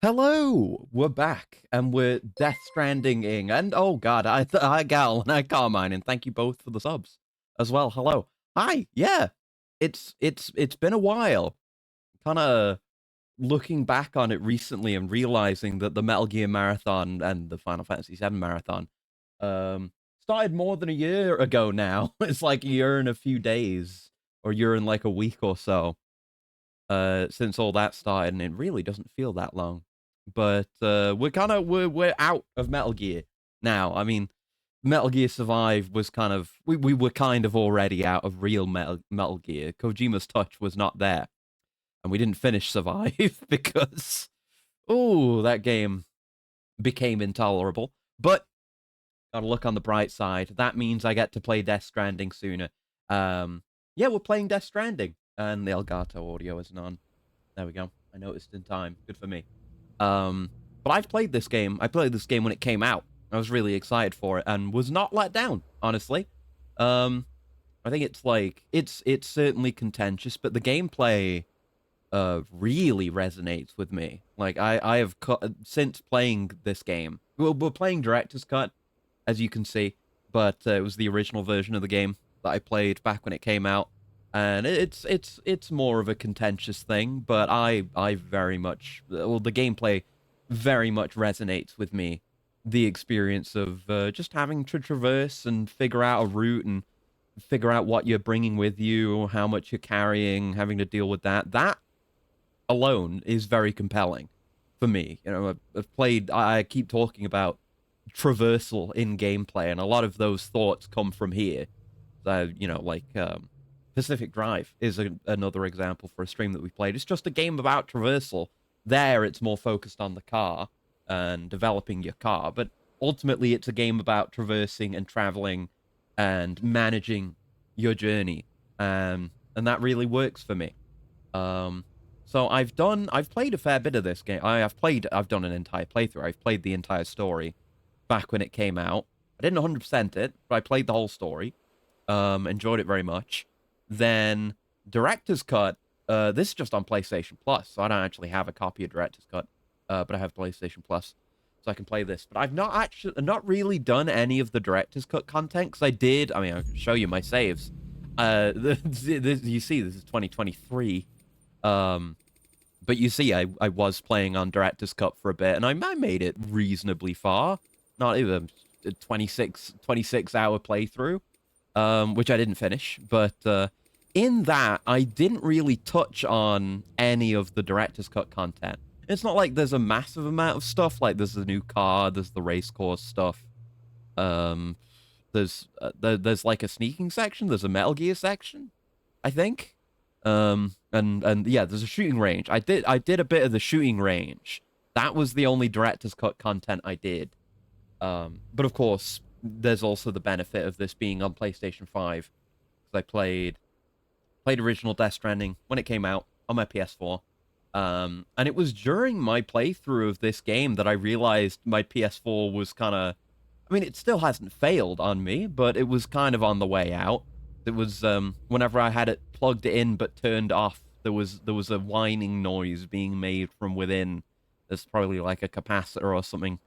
Hello, we're back and we're Death Stranding-ing, and oh god, I Gal and I Carmine, and thank you both for the subs as well. Hello, hi, yeah, it's been a while. Kind of looking back on it recently and realizing that the Metal Gear Marathon and the Final Fantasy VII Marathon started more than a year ago now. It's like a year and a few days, or a year and like a week or so since all that started, and it really doesn't feel that long. But we're out of Metal Gear now. I mean, Metal Gear Survive was kind of we were kind of already out of real Metal Gear. Kojima's touch was not there, and we didn't finish Survive because that game became intolerable. But gotta look on the bright side. That means I get to play Death Stranding sooner. Yeah, we're playing Death Stranding, and the Elgato audio isn't on. There we go. I noticed in time. Good for me. But I've played this game. I played this game when it came out. I was really excited for it and was not let down, honestly. Um, I think it's certainly contentious, but the gameplay really resonates with me. Like I have since playing this game. We're playing Director's Cut, as you can see, but it was the original version of the game that I played back when it came out, and it's more of a contentious thing. But I very much, well, the gameplay very much resonates with me. The experience of just having to traverse and figure out a route and figure out what you're bringing with you, how much you're carrying, having to deal with that alone is very compelling for me. You know, I've played. I keep talking about traversal in gameplay, and a lot of those thoughts come from here. Pacific Drive is another example for a stream that we played. It's just a game about traversal. There, it's more focused on the car and developing your car, but ultimately, it's a game about traversing and traveling and managing your journey, and that really works for me. Um, so I've played a fair bit of this game. I've done an entire playthrough. I've played the entire story back when it came out. I didn't 100% it, but I played the whole story. Enjoyed it very much. Then Director's Cut. This is just on PlayStation Plus, so I don't actually have a copy of Director's Cut, but I have PlayStation Plus, so I can play this. But I've not really done any of the Director's Cut content because I did. I mean, I can show you my saves. You see, this is 2023. But you see, I was playing on Director's Cut for a bit, and I made it reasonably far. Not even a 26 hour playthrough, which I didn't finish. But in that, I didn't really touch on any of the Director's Cut content. It's not like there's a massive amount of stuff. Like there's the new car, there's the race course stuff. Um, there's like a sneaking section. There's a Metal Gear section, I think. And yeah, there's a shooting range. I did a bit of the shooting range. That was the only Director's Cut content I did. But of course, there's also the benefit of this being on PlayStation 5 because I played original Death Stranding when it came out on my PS4. And it was during my playthrough of this game that I realized my PS4 was kind of, I mean, it still hasn't failed on me, but it was kind of on the way out. It was whenever I had it plugged in but turned off, there was a whining noise being made from within. There's probably like a capacitor or something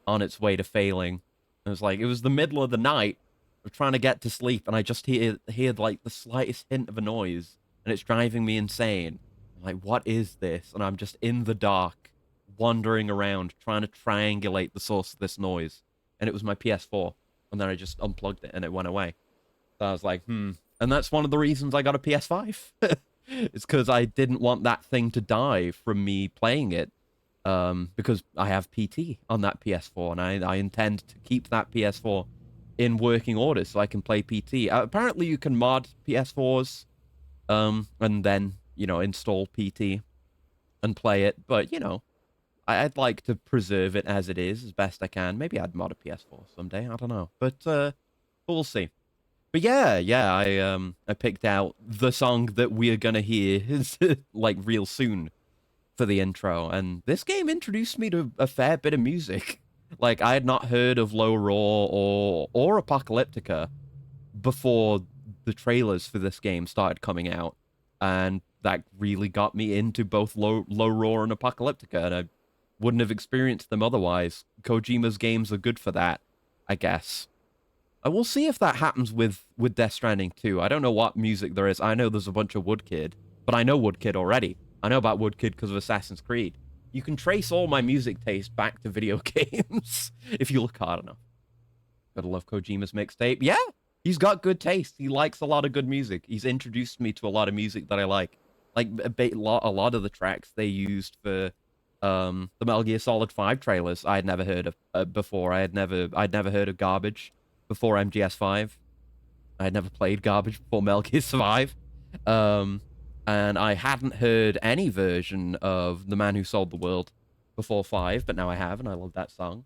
on its way to failing. It was the middle of the night of trying to get to sleep, and I just heard like the slightest hint of a noise, and it's driving me insane. I'm like, what is this? And I'm just in the dark, wandering around, trying to triangulate the source of this noise. And it was my PS4. And then I just unplugged it, and it went away. So I was like, And that's one of the reasons I got a PS5. It's because I didn't want that thing to die from me playing it. Because I have PT on that PS4, and I intend to keep that PS4 in working order so I can play PT. Apparently, you can mod PS4s, and then, install PT and play it. But, I'd like to preserve it as it is as best I can. Maybe I'd mod a PS4 someday. I don't know. But we'll see. But yeah, I picked out the song that we're gonna hear like real soon for the intro, and this game introduced me to a fair bit of music. Like I had not heard of Low Roar or Apocalyptica before the trailers for this game started coming out, and that really got me into both Low Roar and Apocalyptica, and wouldn't have experienced them otherwise. Kojima's games are good for that, I guess. I will see if that happens with Death Stranding too. I don't know what music there is. I know there's a bunch of Woodkid, but I know Woodkid already. I know about Woodkid because of Assassin's Creed. You can trace all my music taste back to video games if you look hard enough. Gotta love Kojima's mixtape. Yeah, he's got good taste. He likes a lot of good music. He's introduced me to a lot of music that I like. Like a lot of the tracks they used for the Metal Gear Solid 5 trailers I had never heard of before. I'd never heard of Garbage before MGS5. I had never played Garbage before Metal Gear Survive. And I hadn't heard any version of The Man Who Sold the World before 5, but now I have, and I love that song.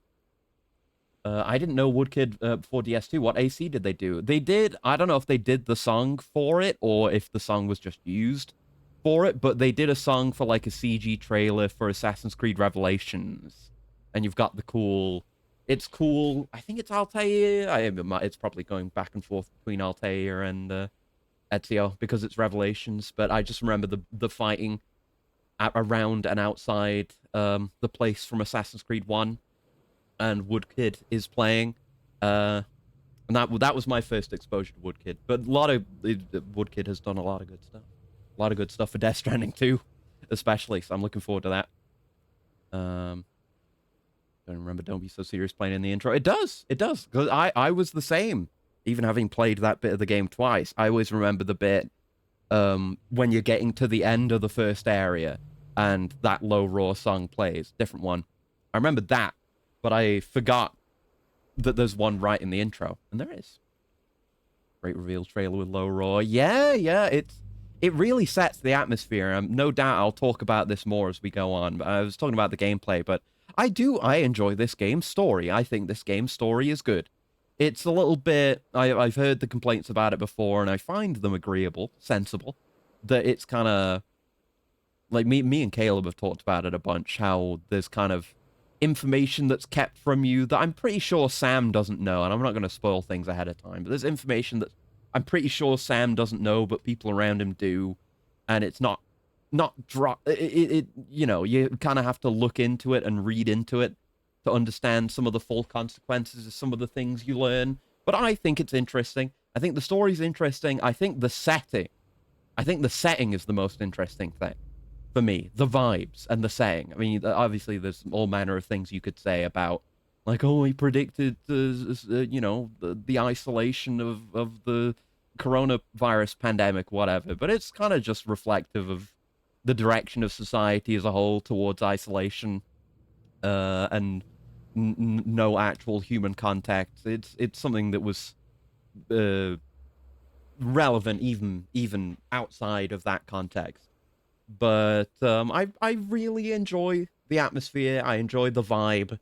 I didn't know Woodkid before DS2. What AC did they do? They did, I don't know if they did the song for it or if the song was just used for it, but they did a song for like a CG trailer for Assassin's Creed Revelations. And you've got the cool, it's cool, I think it's Altair. It's probably going back and forth between Altair and Ezio because it's Revelations, but I just remember the fighting around and outside the place from Assassin's Creed 1. And Woodkid is playing, and that was my first exposure to Woodkid. But Woodkid has done a lot of good stuff for Death Stranding 2, especially. So I'm looking forward to that. Don't remember "Don't Be So Serious" playing in the intro. It does, because I was the same. Even having played that bit of the game twice, I always remember the bit when you're getting to the end of the first area and that low raw song plays. Different one. I remember that. But I forgot that there's one right in the intro, and there is. Great reveal trailer with low roar. Yeah, it really sets the atmosphere. No doubt I'll talk about this more as we go on. I was talking about the gameplay, but I enjoy this game's story. I think this game's story is good. It's a little bit, I've heard the complaints about it before, and I find them agreeable, sensible. That it's kind of, like me and Caleb have talked about it a bunch, how there's kind of information that's kept from you that I'm pretty sure Sam doesn't know, and I'm not going to spoil things ahead of time, but there's information that I'm pretty sure Sam doesn't know, but people around him do, and it's not you know, you kind of have to look into it and read into it to understand some of the full consequences of some of the things you learn. But I think it's interesting. I think the story's interesting. I think the setting is the most interesting thing. For me, the vibes and the setting. I mean, obviously, there's all manner of things you could say about, like, oh, he predicted, you know, the isolation of the coronavirus pandemic, whatever. But it's kind of just reflective of the direction of society as a whole towards isolation and no actual human contact. It's something that was relevant even outside of that context. But I really enjoy the atmosphere. I enjoy the vibe,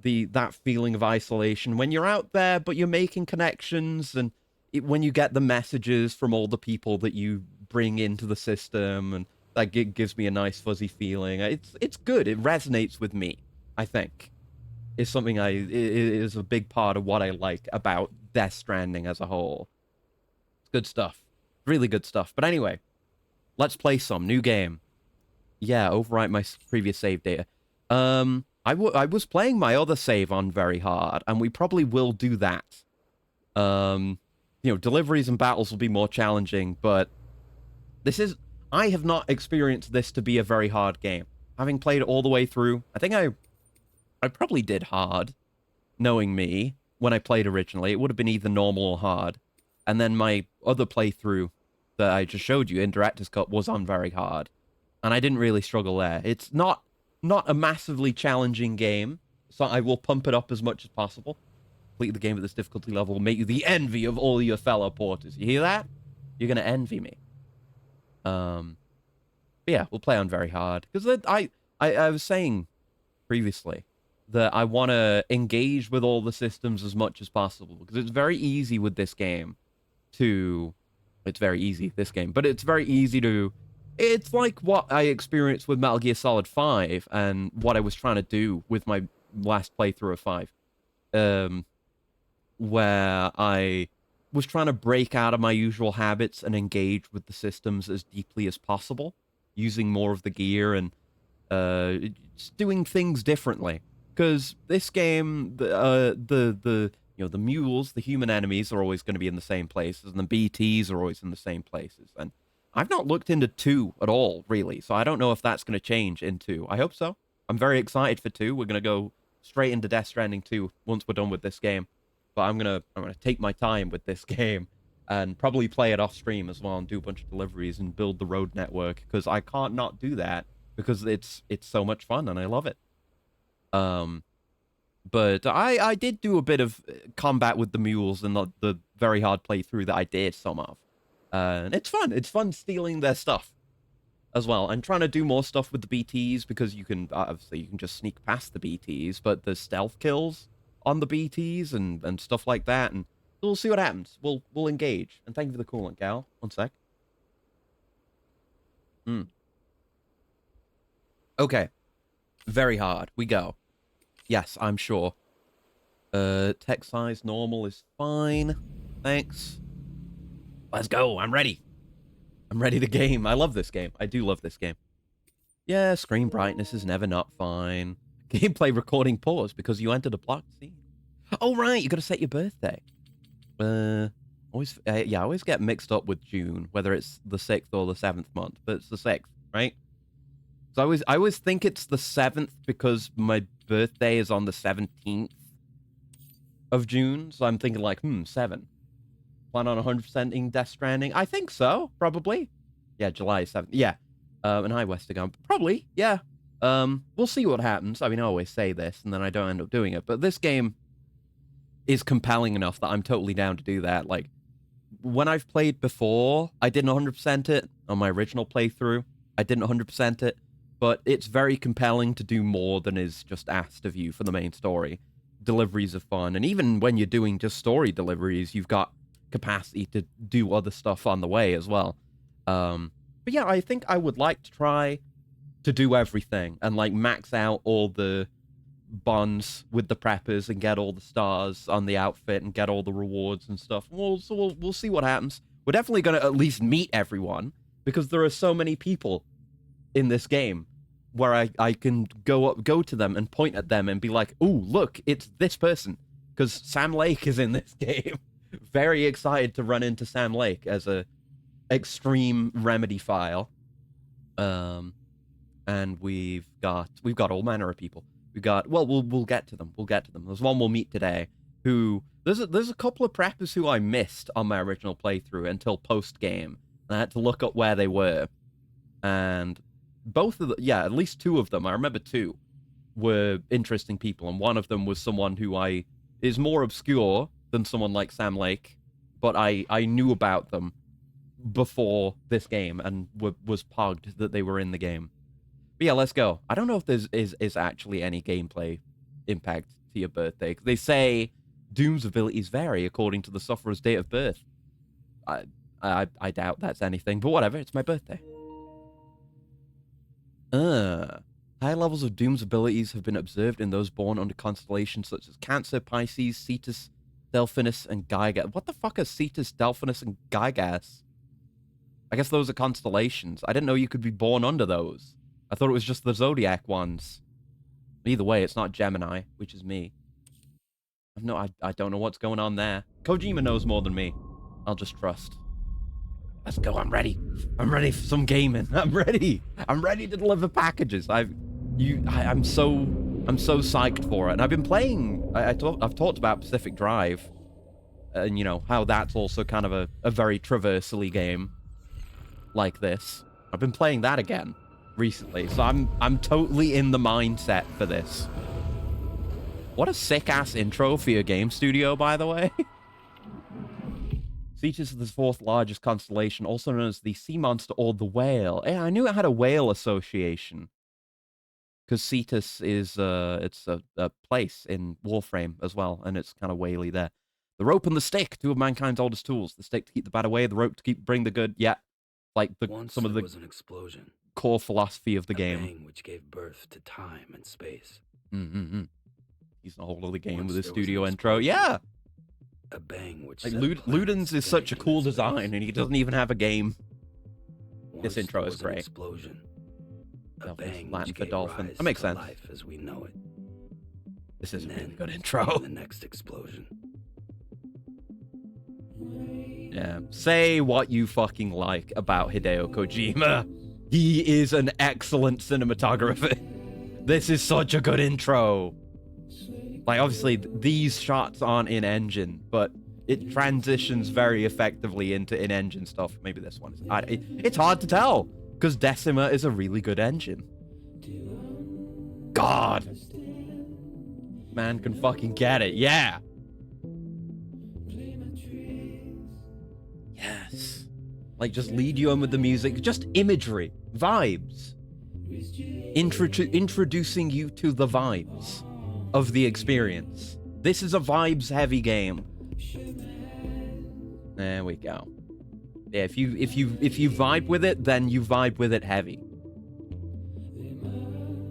that feeling of isolation when you're out there, but you're making connections, and when you get the messages from all the people that you bring into the system, and that gives me a nice fuzzy feeling. It's good. It resonates with me. I think is something it is a big part of what I like about Death Stranding as a whole. It's good stuff, really good stuff. But anyway. Let's play some new game. Yeah, overwrite my previous save data. I was playing my other save on very hard, and we probably will do that. You know, deliveries and battles will be more challenging, but I have not experienced this to be a very hard game. Having played it all the way through, I think I probably did hard, knowing me, when I played originally. It would have been either normal or hard. And then my other playthrough that I just showed you in Director's Cut was on very hard, and I didn't really struggle there. It's not a massively challenging game, so I will pump it up as much as possible. Complete the game at this difficulty level will make you the envy of all your fellow porters. You hear that? You're gonna envy me. But yeah, we'll play on very hard because I was saying previously that I want to engage with all the systems as much as possible because it's very easy with this game to. It's very easy, this game, but it's very easy to... It's like what I experienced with Metal Gear Solid 5 and what I was trying to do with my last playthrough of 5. Where I was trying to break out of my usual habits and engage with the systems as deeply as possible, using more of the gear and just doing things differently. Because this game, the mules, the human enemies, are always going to be in the same places, and the BTs are always in the same places. And I've not looked into 2 at all, really, so I don't know if that's going to change in 2. I hope so. I'm very excited for 2. We're going to go straight into Death Stranding 2 once we're done with this game. But I'm gonna take my time with this game and probably play it off stream as well and do a bunch of deliveries and build the road network, because I can't not do that because it's so much fun and I love it. But I did do a bit of combat with the mules in the very hard playthrough that I did some of. And it's fun. It's fun stealing their stuff as well. I'm trying to do more stuff with the BTs because you can, obviously, you can just sneak past the BTs, but there's stealth kills on the BTs and stuff like that. And we'll see what happens. We'll engage. And thank you for the coolant, Gal. One sec. Okay. Very hard. We go. Yes, I'm sure. Text size normal is fine. Thanks. Let's go. I'm ready. I'm ready to game. I love this game. I do love this game. Yeah, screen brightness is never not fine. Gameplay recording paused because you entered a blocked scene. Oh, right. You got to set your birthday. I always get mixed up with June, whether it's the 6th or the 7th month, but it's the 6th, right? So I always think it's the 7th because my birthday is on the 17th of June. So I'm thinking like, 7. Plan on 100%ing Death Stranding? I think so, probably. Yeah, July 7th. Yeah. And hi, Westergum. Probably, yeah. We'll see what happens. I mean, I always say this, and then I don't end up doing it. But this game is compelling enough that I'm totally down to do that. Like, when I've played before, I didn't 100% it on my original playthrough. I didn't 100% it. But it's very compelling to do more than is just asked of you for the main story. Deliveries are fun. And even when you're doing just story deliveries, you've got capacity to do other stuff on the way as well. But yeah, I think I would like to try to do everything and like max out all the bonds with the preppers and get all the stars on the outfit and get all the rewards and stuff. We'll see what happens. We're definitely going to at least meet everyone because there are so many people in this game where I can go to them and point at them and be like, "Ooh, look, it's this person." Because Sam Lake is in this game. Very excited to run into Sam Lake as a extreme remedy file. And we've got all manner of people. We've got, well, we'll get to them. We'll get to them. There's one we'll meet today who there's a couple of preppers who I missed on my original playthrough until post game, and I had to look up where they were. And both of at least 2 of them, I remember 2, were interesting people, and one of them was someone who is more obscure than someone like Sam Lake, but I knew about them before this game and was pogged that they were in the game. But yeah, let's go. I don't know if there is actually any gameplay impact to your birthday. They say Doom's abilities vary according to the sufferer's date of birth. I doubt that's anything, but whatever, it's my birthday. High levels of Doom's abilities have been observed in those born under constellations such as Cancer, Pisces, Cetus, Delphinus, and Gygas. What the fuck are Cetus, Delphinus, and Gygas? I guess those are constellations. I didn't know you could be born under those. I thought it was just the Zodiac ones. Either way, it's not Gemini, which is me. I don't know what's going on there. Kojima knows more than me. I'll just trust. Let's go. I'm ready. I'm ready for some gaming. I'm ready. I'm ready to deliver packages. I'm so psyched for it. And I've been playing. I've talked about Pacific Drive, and you know how that's also kind of a very traversal-y game like this. I've been playing that again recently, so I'm totally in the mindset for this. What a sick-ass intro for your game studio, by the way. Cetus is the 4th largest constellation, also known as the sea monster or the whale. Yeah, I knew it had a whale association. Because Cetus is it's a place in Warframe as well, and it's kind of whaley there. The rope and the stick, 2 of mankind's oldest tools. The stick to keep the bad away, the rope to bring the good. Yeah, like some of the was an explosion. Core philosophy of the game. Bang which gave birth to time and space. He's the whole of the game with his studio intro. Yeah. A bang which like Ludens is such a cool design, and he doesn't even have a game. This intro is great. Explosion. A Dolphin's bang Latin which for gave dolphin. rise That makes to sense. life as we know it. This is a And really then good intro. the next explosion. Yeah. Say what you fucking like about Hideo Kojima. He is an excellent cinematographer. This is such a good intro. Like, obviously, these shots aren't in engine, but it transitions very effectively into in-engine stuff. Maybe this one is. It's hard to tell, because Decima is a really good engine. God. Man can fucking get it. Yeah. Yes. Like, just lead you in with the music. Just imagery. Vibes. Introducing you to the vibes of the experience. This is a vibes-heavy game. There we go. Yeah, if you vibe with it, then you vibe with it heavy.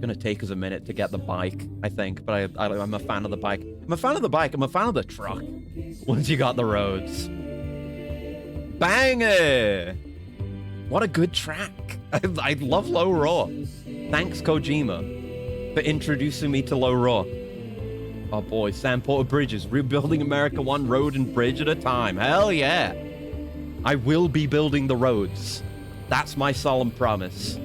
Gonna take us a minute to get the bike, I think, but I'm a fan of the bike. I'm a fan of the bike. I'm a fan of the truck. Once you got the roads. Banger! What a good track. I love Low Raw. Thanks, Kojima, for introducing me to Low Raw. Oh boy, Sam Porter Bridges, rebuilding America one road and bridge at a time. Hell yeah. I will be building the roads. That's my solemn promise.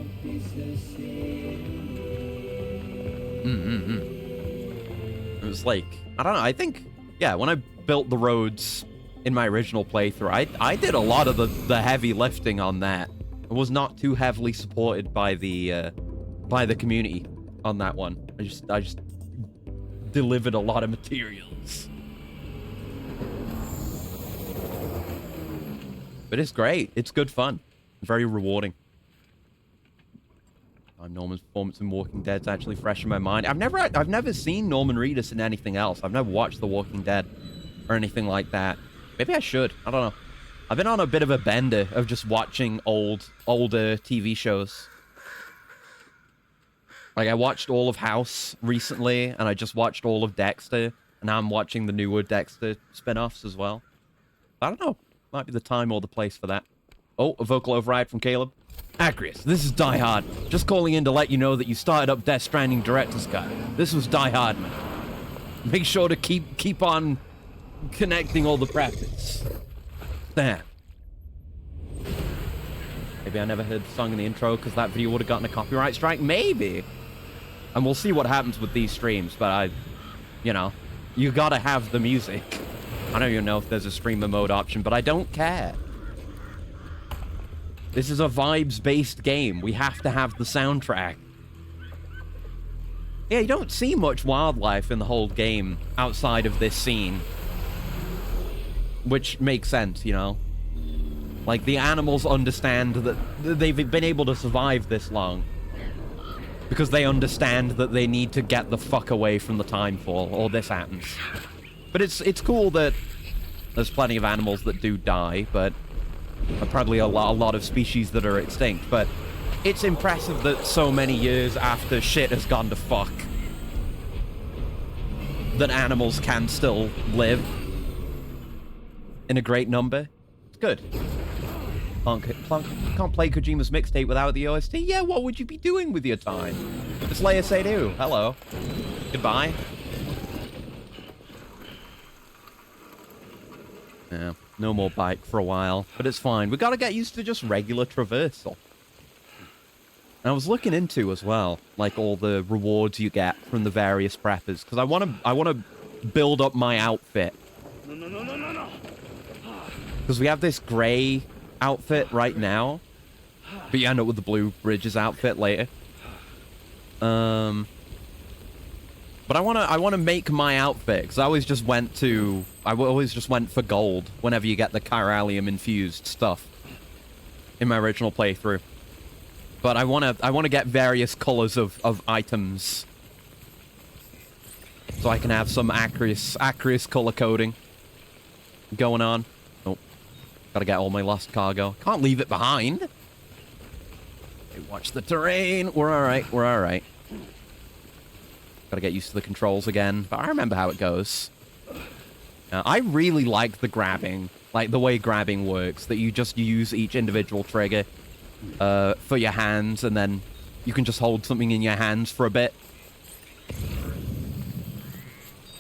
It was like, I don't know, I think, yeah, when I built the roads in my original playthrough, I did a lot of the heavy lifting on that. I was not too heavily supported by the community on that one. I just delivered a lot of materials. But it's great. It's good fun. Very rewarding. Norman's performance in Walking Dead's actually fresh in my mind. I've never seen Norman Reedus in anything else. I've never watched The Walking Dead or anything like that. Maybe I should. I don't know. I've been on a bit of a bender of just watching older TV shows. Like, I watched all of House recently, and I just watched all of Dexter, and now I'm watching the newer Dexter spin-offs as well. I don't know. Might be the time or the place for that. Oh, a vocal override from Caleb. Acris, this is Die Hard. Just calling in to let you know that you started up Death Stranding Director's Cut. This was Die Hard, man. Make sure to keep on connecting all the practice. Damn. Maybe I never heard the song in the intro because that video would have gotten a copyright strike. Maybe. And we'll see what happens with these streams, but you know, you gotta have the music. I don't even know if there's a streamer mode option, but I don't care. This is a vibes-based game. We have to have the soundtrack. Yeah, you don't see much wildlife in the whole game outside of this scene. Which makes sense, you know? Like, the animals understand that they've been able to survive this long. Because they understand that they need to get the fuck away from the timefall, or this happens. But it's cool that there's plenty of animals that do die, but probably a lot of species that are extinct. But it's impressive that so many years after shit has gone to fuck, that animals can still live in a great number. It's good. Can't play Kojima's mixtape without the OST? Yeah, what would you be doing with your time? It's Leia Seydoux. Hello. Goodbye. Yeah, no more bike for a while, but it's fine. We gotta get used to just regular traversal. And I was looking into as well, like all the rewards you get from the various preppers, because I wanna build up my outfit. No. Because we have this grey outfit right now, but you end up with the blue Bridges outfit later. But I wanna make my outfit, because I always just went for gold whenever you get the chiralium infused stuff in my original playthrough. But I wanna get various colors of items, so I can have some aqueous color coding going on. Oh, gotta get all my lost cargo. Can't leave it behind. Okay, watch the terrain. We're all right. We're all right. Gotta get used to the controls again, but I remember how it goes. I really like the grabbing, like the way grabbing works, that you just use each individual trigger for your hands, and then you can just hold something in your hands for a bit.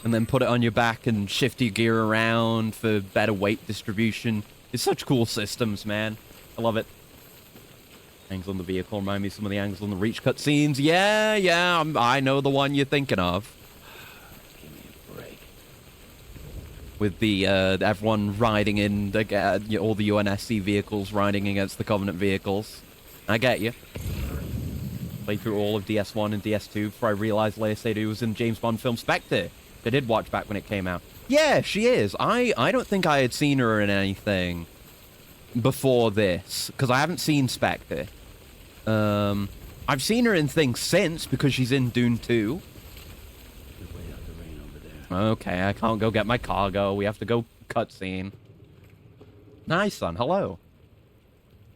And then put it on your back and shift your gear around for better weight distribution. It's such cool systems, man. I love it. Angles on the vehicle remind me of some of the angles on the Reach cutscenes. Yeah, I know the one you're thinking of. Give me a break. With the, everyone riding in, all the UNSC vehicles riding against the Covenant vehicles. I get you. Played through all of DS1 and DS2 before I realized Lea Seydoux was in the James Bond film Spectre. I did watch back when it came out. Yeah, she is. I don't think I had seen her in anything before this, because I haven't seen Spectre. I've seen her in things since, because she's in Dune 2. Wait out the rain over there. Okay, I can't go get my cargo. We have to go cutscene. Nice, son. Hello.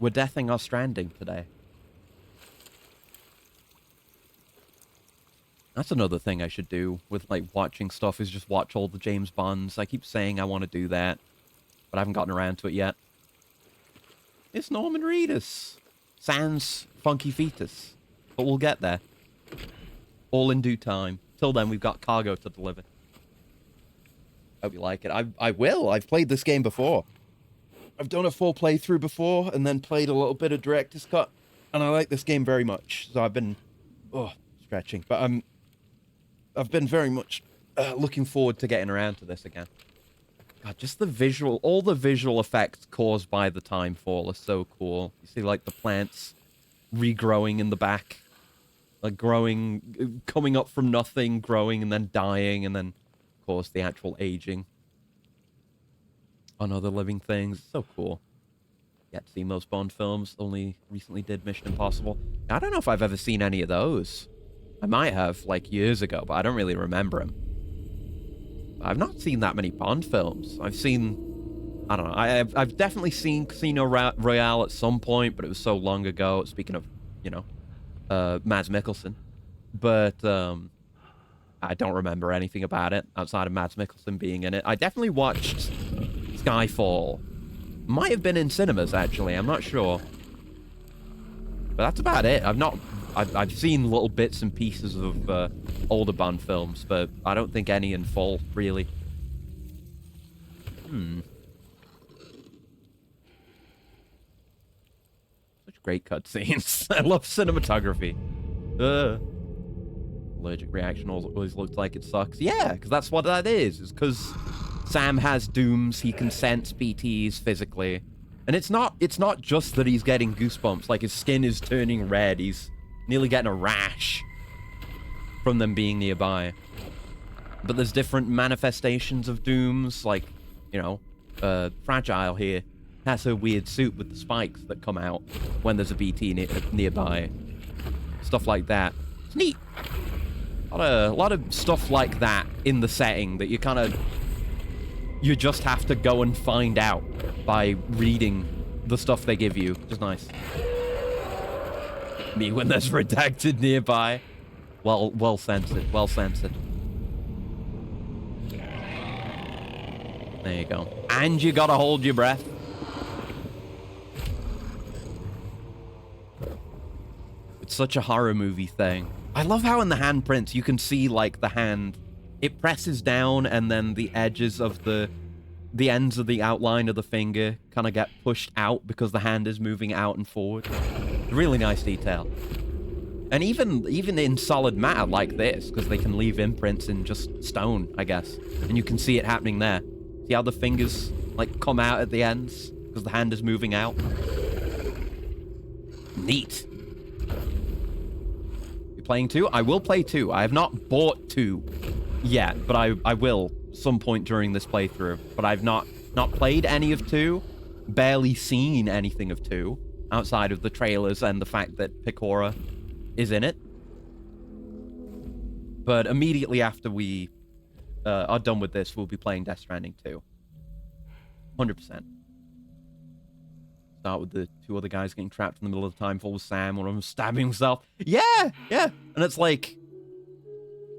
We're deathing our Stranding today. That's another thing I should do with, like, watching stuff, is just watch all the James Bonds. I keep saying I want to do that, but I haven't gotten around to it yet. It's Norman Reedus. Sans Funky Fetus. But we'll get there. All in due time. Till then, we've got cargo to deliver. Hope you like it. I will. I've played this game before. I've done a full playthrough before, and then played a little bit of Director's Cut. And I like this game very much. So I've been... Oh, stretching. But I've been very much looking forward to getting around to this again. God, just the visual, all the visual effects caused by the time fall are so cool. You see, like, the plants regrowing in the back. Like, growing, coming up from nothing, growing, and then dying, and then, of course, the actual aging on other living things. So cool. Yet to see most Bond films. Only recently did Mission Impossible. I don't know if I've ever seen any of those. I might have, like, years ago, but I don't really remember them. I've not seen that many Bond films. I've seen... I don't know. I've definitely seen Casino Royale at some point, but it was so long ago. Speaking of, you know, Mads Mikkelsen. But I don't remember anything about it outside of Mads Mikkelsen being in it. I definitely watched Skyfall. Might have been in cinemas, actually. I'm not sure. But that's about it. I've seen little bits and pieces of older Bond films, but I don't think any in full, really. Such great cutscenes. I love cinematography. Allergic reaction always looks like it sucks. Yeah, because that's what that is. It's because Sam has dooms. He can sense BTs physically. And it's not just that he's getting goosebumps. Like, his skin is turning red. He's nearly getting a rash from them being nearby. But there's different manifestations of dooms, like, you know, Fragile here has her weird suit with the spikes that come out when there's a BT nearby. Stuff like that. It's neat. A lot of stuff like that in the setting that you just have to go and find out by reading the stuff they give you. Just nice. Me when there's redacted nearby. Well censored. Well censored. There you go. And you gotta hold your breath. It's such a horror movie thing. I love how in the handprints you can see, like, the hand. It presses down and then the edges of the ends of the outline of the finger kind of get pushed out because the hand is moving out and forward. Really nice detail. And even in solid matter like this, because they can leave imprints in just stone, I guess. And you can see it happening there. See how the fingers, like, come out at the ends because the hand is moving out? Neat. You playing 2? I will play 2. I have not bought 2 yet, but I will some point during this playthrough. But I've not played any of 2, barely seen anything of 2, outside of the trailers and the fact that Pecora is in it. But immediately after we are done with this, we'll be playing Death Stranding 2. 100%. Start with the 2 other guys getting trapped in the middle of the timefall with Sam, one of them stabbing himself. Yeah! And it's like,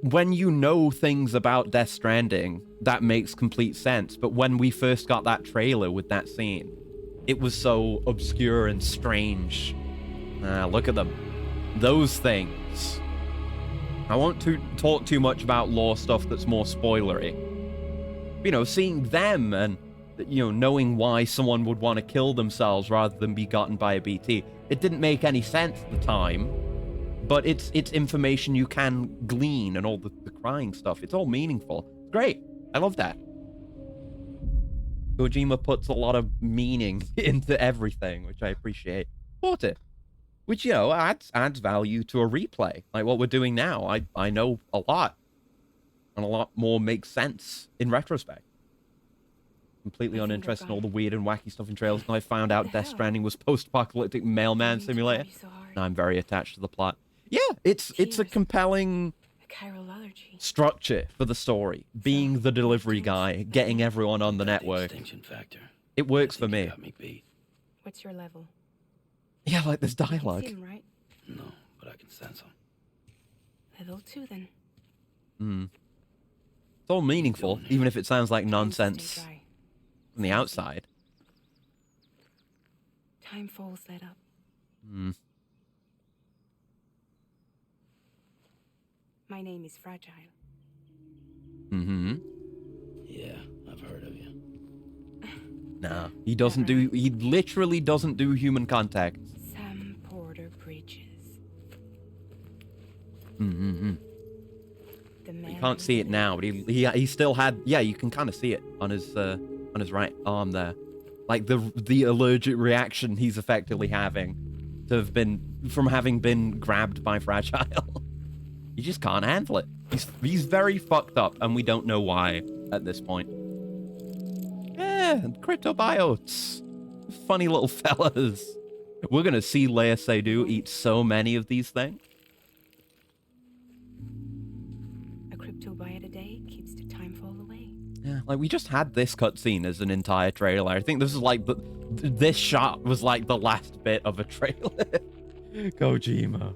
when you know things about Death Stranding, that makes complete sense. But when we first got that trailer with that scene, it was so obscure and strange. Look at them. those things. I won't talk too much about lore stuff that's more spoilery. You know, seeing them and, you know, knowing why someone would want to kill themselves rather than be gotten by a BT. It didn't make any sense at the time, but it's information you can glean, and all the crying stuff. It's all meaningful. Great. I love that. Kojima puts a lot of meaning into everything, which I appreciate. Bought it. Which, you know, adds value to a replay. Like what we're doing now. I know a lot. And a lot more makes sense in retrospect. Completely uninterested in all the weird and wacky stuff in trailers. And I found out Death Stranding was post-apocalyptic mailman simulator. And I'm very attached to the plot. Yeah, it's a compelling structure for the story. Being the delivery guy, getting everyone on the network. It works for me. What's your level? Yeah, like this dialogue. You can see him, right? No, but I can sense him. Level 2 then. It's all meaningful, even if it sounds like nonsense from the outside. Time falls that up. My name is Fragile. Yeah, I've heard of you. Nah, he doesn't do... He literally doesn't do human contact. Sam Porter Bridges. You can't see it now, but he still had... Yeah, you can kind of see it on his right arm there. Like the allergic reaction he's effectively having to have been... From having been grabbed by Fragile. He just can't handle it. He's very fucked up, and we don't know why at this point. Yeah, cryptobiotes. Funny little fellas. We're gonna see Leia Seydoux eat so many of these things. A cryptobiot a day keeps the time fall away. Yeah, like we just had this cutscene as an entire trailer. I think this is like this shot was like the last bit of a trailer. Kojima.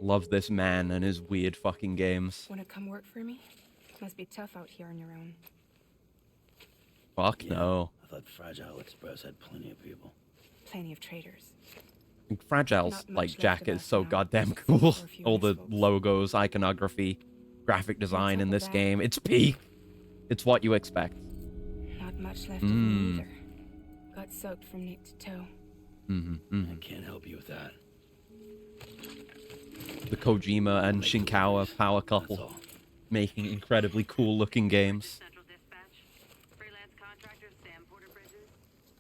Love this man and his weird fucking games. Wanna come work for me? Must be tough out here on your own. Fuck no. I thought Fragile Express had plenty of people. Plenty of traders. And Fragile's like jacket is so goddamn cool. All the logos, iconography, graphic design in this game. It's peak. It's what you expect. Not much left of me either. Got soaked from neck to toe. I can't help you with that. The Kojima and Shinkawa power couple making incredibly cool looking games. Central Dispatch. Freelance contractor Sam Porter Bridges.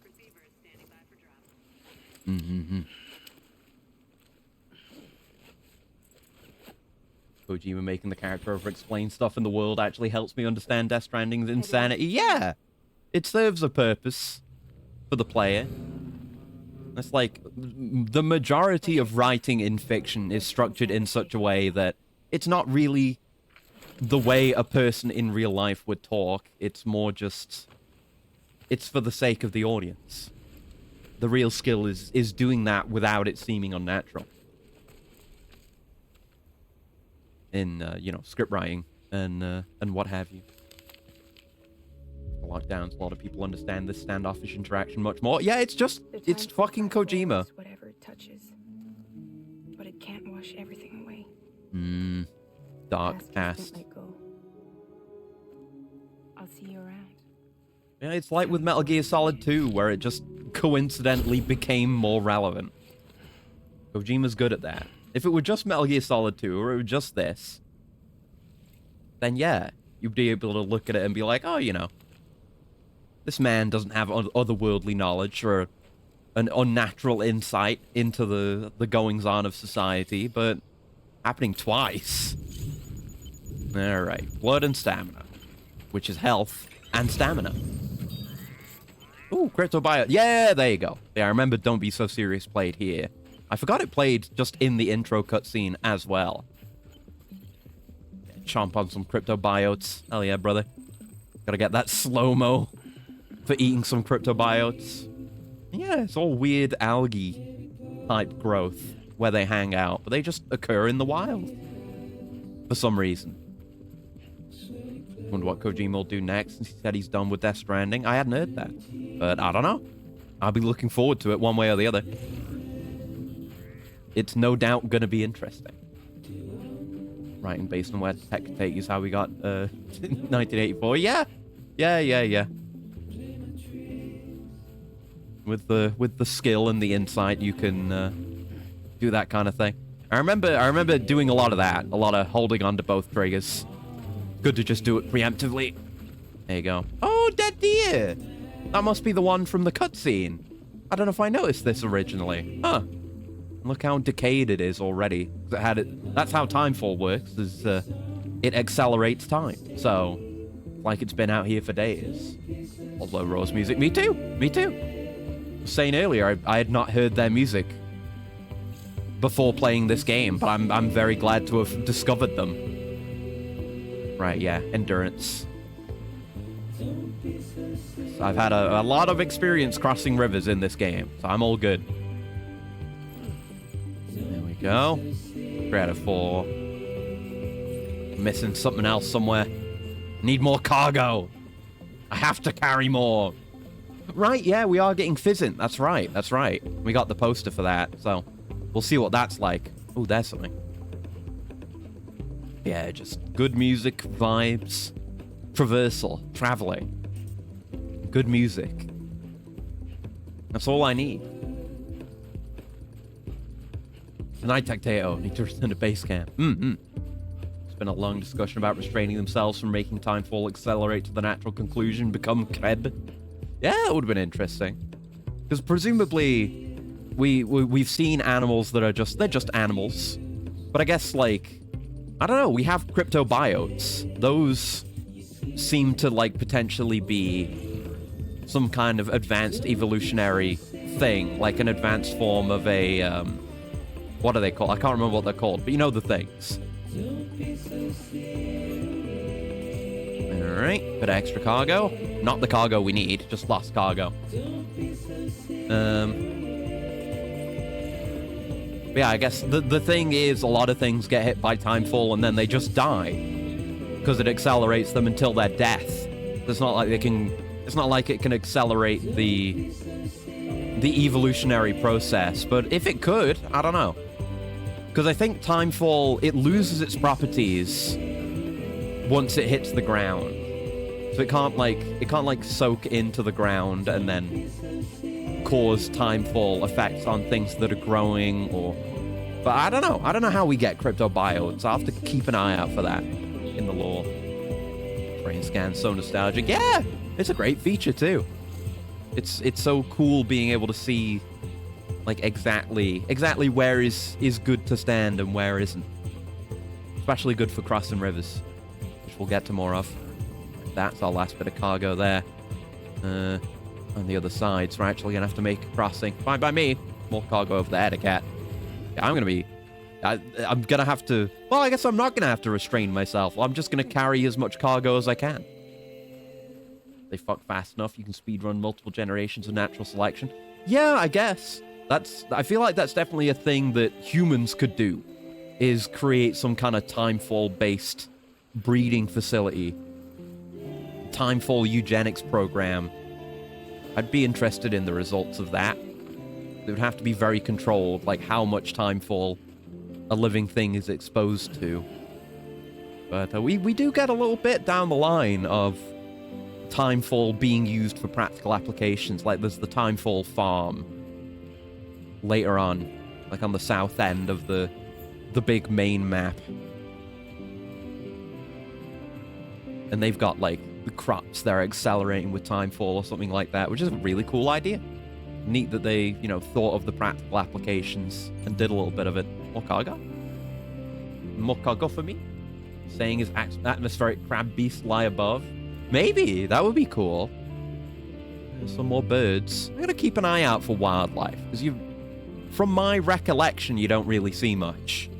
Receivers standing by for drop. Kojima making the character over-explain stuff in the world actually helps me understand Death Stranding's insanity. Yeah! It serves a purpose for the player. It's like, the majority of writing in fiction is structured in such a way that it's not really the way a person in real life would talk. It's more just... It's for the sake of the audience. The real skill is doing that without it seeming unnatural. In, you know, script writing and what have you. Lockdowns, a lot of people understand this standoffish interaction much more. Yeah, it's just, it's fucking Kojima. Whatever it touches. But it can't wash everything away. Dark past. Let go. I'll see you around. Yeah, it's like with Metal Gear Solid 2, where it just coincidentally became more relevant. Kojima's good at that. If it were just Metal Gear Solid 2, or it were just this, then yeah, you'd be able to look at it and be like, oh, you know, this man doesn't have otherworldly knowledge or an unnatural insight into the goings-on of society, but happening twice. Alright, blood and stamina, which is health and stamina. Ooh, cryptobiote. Yeah, there you go. Yeah, I remember Don't Be So Serious played here. I forgot it played just in the intro cutscene as well. Chomp on some cryptobiotes. Hell yeah, brother. Gotta get that slow-mo for eating some cryptobiotes. Yeah, it's all weird algae-type growth where they hang out, but they just occur in the wild for some reason. Wonder what Kojima will do next, since he said he's done with Death Stranding. I hadn't heard that, but I don't know. I'll be looking forward to it one way or the other. it's no doubt gonna be interesting. Right, and based on where tech could take you is how we got 1984. Yeah. With the skill and the insight, you can do that kind of thing. I remember doing a lot of that, a lot of holding on to both triggers. Good to just do it preemptively. There you go. Oh, dead deer! That must be the one from the cutscene. I don't know if I noticed this originally. Huh. Look how decayed it is already. That's how Timefall works, is it accelerates time. So, like it's been out here for days. Although Rose music, me too. I was saying earlier, I had not heard their music before playing this game, but I'm very glad to have discovered them. Right, yeah, endurance. I've had a lot of experience crossing rivers in this game, so I'm all good. There we go. 3 out of 4. Missing something else somewhere. Need more cargo. I have to carry more. Right, yeah, we are getting Fizzint. That's right. We got the poster for that, so we'll see what that's like. Oh, there's something. Yeah, just good music, vibes, traversal, traveling. Good music. That's all I need. Night Tacteo need to return to base camp. It's been a long discussion about restraining themselves from making Timefall accelerate to the natural conclusion, become Kreb. Yeah, that would have been interesting. Because presumably, we've seen animals that are they're just animals. But I guess, like, I don't know, we have cryptobiotes. Those seem to, like, potentially be some kind of advanced evolutionary thing, like an advanced form of a, what are they called? I can't remember what they're called, but you know the things. Alright, bit of extra cargo. Not the cargo we need, just lost cargo. But yeah, I guess the thing is, a lot of things get hit by Timefall and then they just die. Because it accelerates them until their death. It's not like it can accelerate the evolutionary process, but if it could, I don't know. Because I think Timefall, it loses its properties once it hits the ground. So it can't like soak into the ground and then cause Timefall effects on things that are growing or... But I don't know. I don't know how we get cryptobiotes. I'll have to keep an eye out for that in the lore. Brain scan, so nostalgic. Yeah! It's a great feature too. It's so cool being able to see like exactly where is good to stand and where isn't. Especially good for crossing rivers, which we'll get to more of. That's our last bit of cargo there. On the other side, so we're actually gonna have to make a crossing. Fine by me. More cargo over there to cat. Yeah, I'm gonna have to... Well, I guess I'm not gonna have to restrain myself. I'm just gonna carry as much cargo as I can. They fuck fast enough, you can speedrun multiple generations of natural selection. Yeah, I guess. I feel like that's definitely a thing that humans could do, is create some kind of Timefall-based breeding facility. Timefall eugenics program. I'd be interested in the results of that. It would have to be very controlled, like how much Timefall a living thing is exposed to. But we do get a little bit down the line of Timefall being used for practical applications. Like there's the Timefall farm later on, like on the south end of the big main map. And they've got like the crops they're accelerating with Timefall or something like that, which is a really cool idea. Neat that they, thought of the practical applications and did a little bit of it. More cargo? More cargo for me? Saying his atmospheric crab beast lie above? Maybe, that would be cool. There's some more birds. I'm gonna keep an eye out for wildlife, because from my recollection, you don't really see much.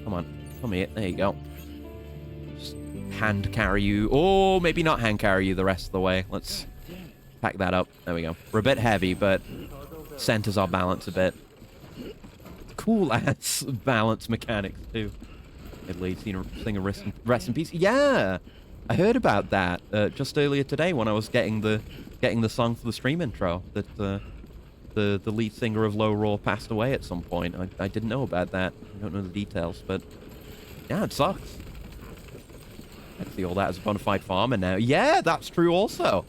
Come on, come here, there you go. Just hand carry you, or maybe not hand carry you the rest of the way. Let's pack that up, there we go. We're a bit heavy, but centers our balance a bit. Cool ass balance mechanics too. At least, sing a rest in peace. Yeah! I heard about that just earlier today when I was getting the song for the stream intro. That the lead singer of Low Roar passed away at some point. I didn't know about that. I don't know the details, but yeah, it sucks. I see all that as a bona fide farmer now. Yeah, that's true also.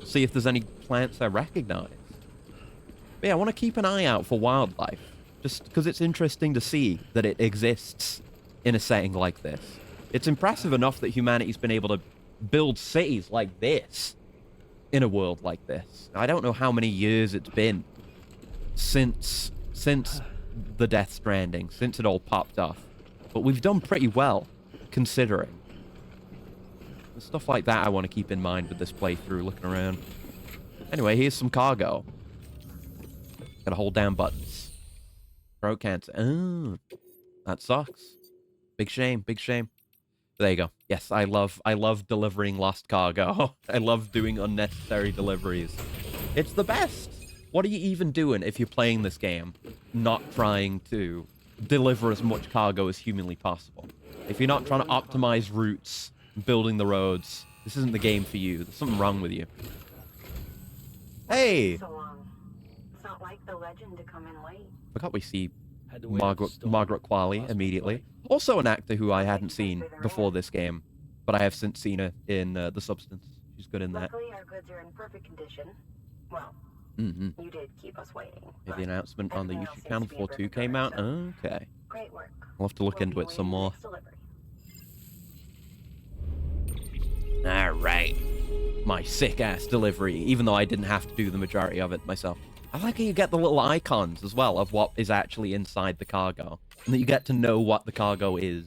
See if there's any plants I recognize. But yeah, I want to keep an eye out for wildlife. Just because it's interesting to see that it exists in a setting like this. It's impressive enough that humanity's been able to build cities like this in a world like this. I don't know how many years it's been since the Death Stranding, since it all popped off. But we've done pretty well, considering. There's stuff like that I want to keep in mind with this playthrough, looking around. Anyway, here's some cargo. Gotta hold down buttons. Throat cancer. Oh, that sucks. Big shame, big shame. There you go. Yes, I love delivering lost cargo. I love doing unnecessary deliveries. It's the best. What are you even doing if you're playing this game, not trying to deliver as much cargo as humanly possible? If you're not trying to optimize routes, building the roads, this isn't the game for you. There's something wrong with you. Hey! So long. It's not like the legend to come in late. Forgot we see Had to wait out the storm. Margaret Qualley Lost my immediately. flight. Also an actor who I hadn't seen before this game, but I have since seen her in The Substance. She's good in that. Luckily, our goods are in perfect condition. Well, Mm-hmm. you did keep us waiting. The but announcement on the everything else YouTube seems channel to be in before 2 perfect came order, out. so Okay. great work. I'll have to look We'll into be it some waiting more. next delivery. Alright. My sick-ass delivery, even though I didn't have to do the majority of it myself. I like how you get the little icons as well of what is actually inside the cargo. And that you get to know what the cargo is.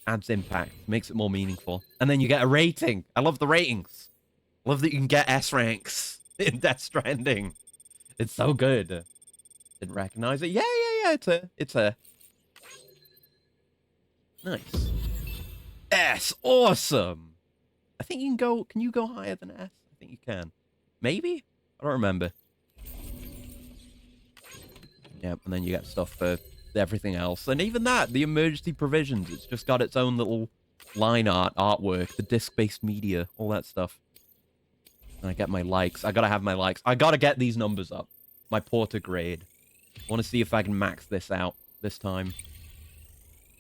Adds impact, makes it more meaningful. And then you get a rating. I love the ratings. Love that you can get S ranks in Death Stranding. It's so good. Didn't recognize it. Yeah. It's a nice. S, awesome. I think you can you go higher than S? I think you can. Maybe? I don't remember. Yep, and then you get stuff for everything else. And even that, the emergency provisions, it's just got its own little line art, artwork, the disc-based media, all that stuff. And I get my likes. I gotta have my likes. I gotta get these numbers up. My porter grade. I want to see if I can max this out this time.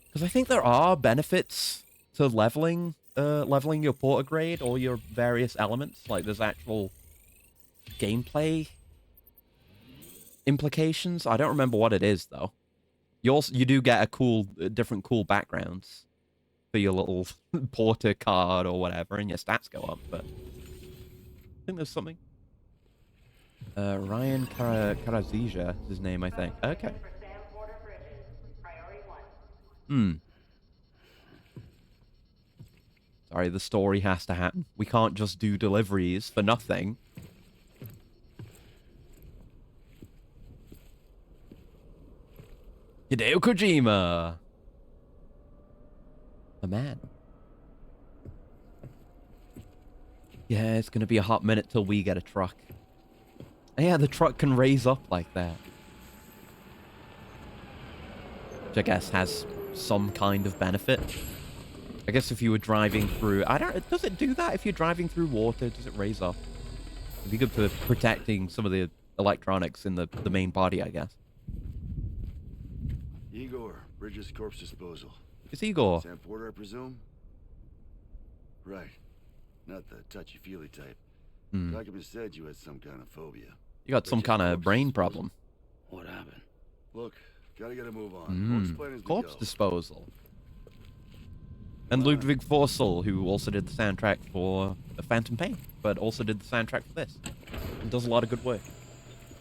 Because I think there are benefits to leveling your porter grade or your various elements. Like, there's actual gameplay implications. I don't remember what it is, though. You do get different cool backgrounds for your little porter card or whatever, and your stats go up, but I think there's something. Ryan Karazija is his name, I think. Okay. Sorry, the story has to happen. We can't just do deliveries for nothing. Hideo Kojima! A man. Yeah, it's gonna be a hot minute till we get a truck. Yeah, the truck can raise up like that. Which I guess has some kind of benefit. I guess if you were driving through... Does it do that if you're driving through water? Does it raise up? It'd be good for protecting some of the electronics in the main body, I guess. Igor, Bridges Corpse Disposal. It's Igor. Sam Porter, I presume? Right. Not the touchy-feely type. Document said you had some kind of phobia. You got some kind of brain problem. What happened? Look, gotta get a move on. We'll explain as we Corpse go. Disposal. And Ludwig Forsell, who also did the soundtrack for Phantom Pain, but also did the soundtrack for this. And does a lot of good work.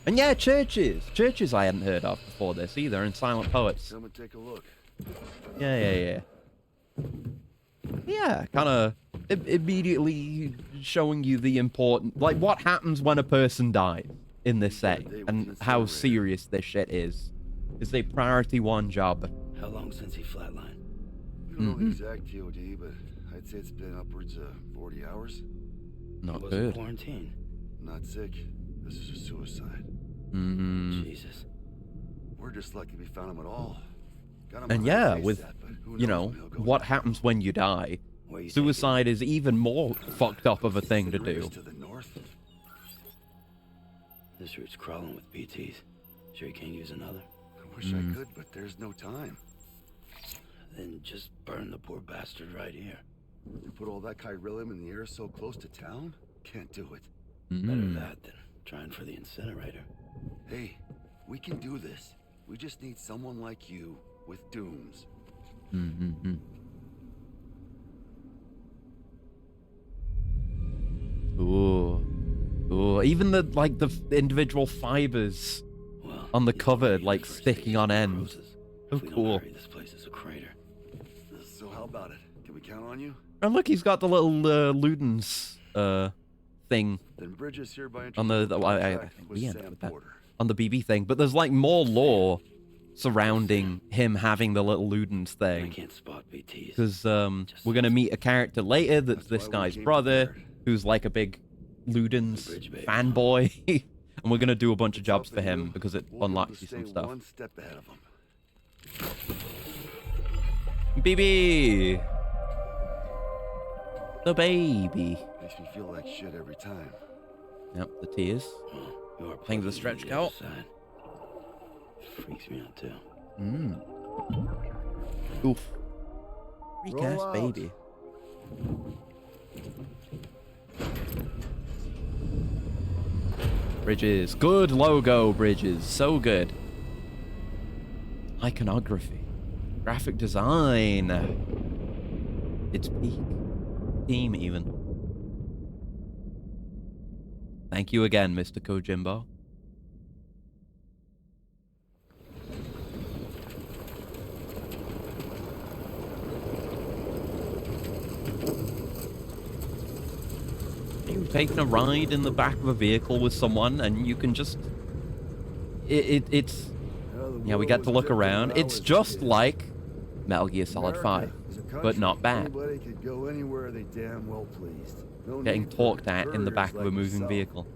And yeah, churches. Churches I hadn't heard of before this either, and Silent Poets. Come and take a look. Yeah. Yeah, kind of immediately showing you the important... Like, what happens when a person dies in this setting, and how serious this shit is. It's a priority one job. How long since he flatlined? We don't know the exact TOD, but I'd say it's been upwards of 40 hours. Not Was good. in quarantine. Not sick. This is a suicide. Jesus. We're just lucky we found him at all. Got him And on yeah, his with, ASAP, but who you knows know, when he'll go what down. happens when you die. Where you Suicide is even more fucked up of a thing to The river's do. to the north. This route's crawling with BTs. Sure you can't use another? I wish I could, but there's no time. Then just burn the poor bastard right here. You put all that chiralium in the air so close to town? Can't do it. Better that than trying for the incinerator. Hey, we can do this. We just need someone like you with dooms. Ooh, even the individual fibers Well, on the he's cover, already like the first sticking stage on of end. necrosis. So If we don't cool. hurry, this place is a crater. So how about it? Can we count on you? And look, he's got the little Ludens thing Then Bridges hereby on the I I think with we ended Sam with that Porter. on the BB thing, but there's like more lore surrounding him having the little Ludens I thing. can't spot BTs. Because we're gonna meet a character later that's That's this why we guy's came brother, prepared. who's like a big Ludens Bridge baby. fanboy, and we're gonna do a bunch of It's up jobs to for him you. because it We'll be able unlocks to you some stay stuff. one step ahead of him. BB, the baby. Makes me feel like shit every time. Yep, the tears. Well, you are Thing the plugging stretch in the other out. side. Freaks me out too. Oof. Recast Roll out. baby. Bridges. Good logo, Bridges. So good. Iconography. Graphic design. It's peak. Theme, even. Thank you again, Mr. Kojimbo. You've taken a ride in the back of a vehicle with someone, and you can just... It's... Yeah, we get to look around. It's just like Metal Gear Solid 5, but not bad. Anybody could go anywhere they damn well pleased. No Getting need for talked at in the couriers back of a like moving yourself. vehicle.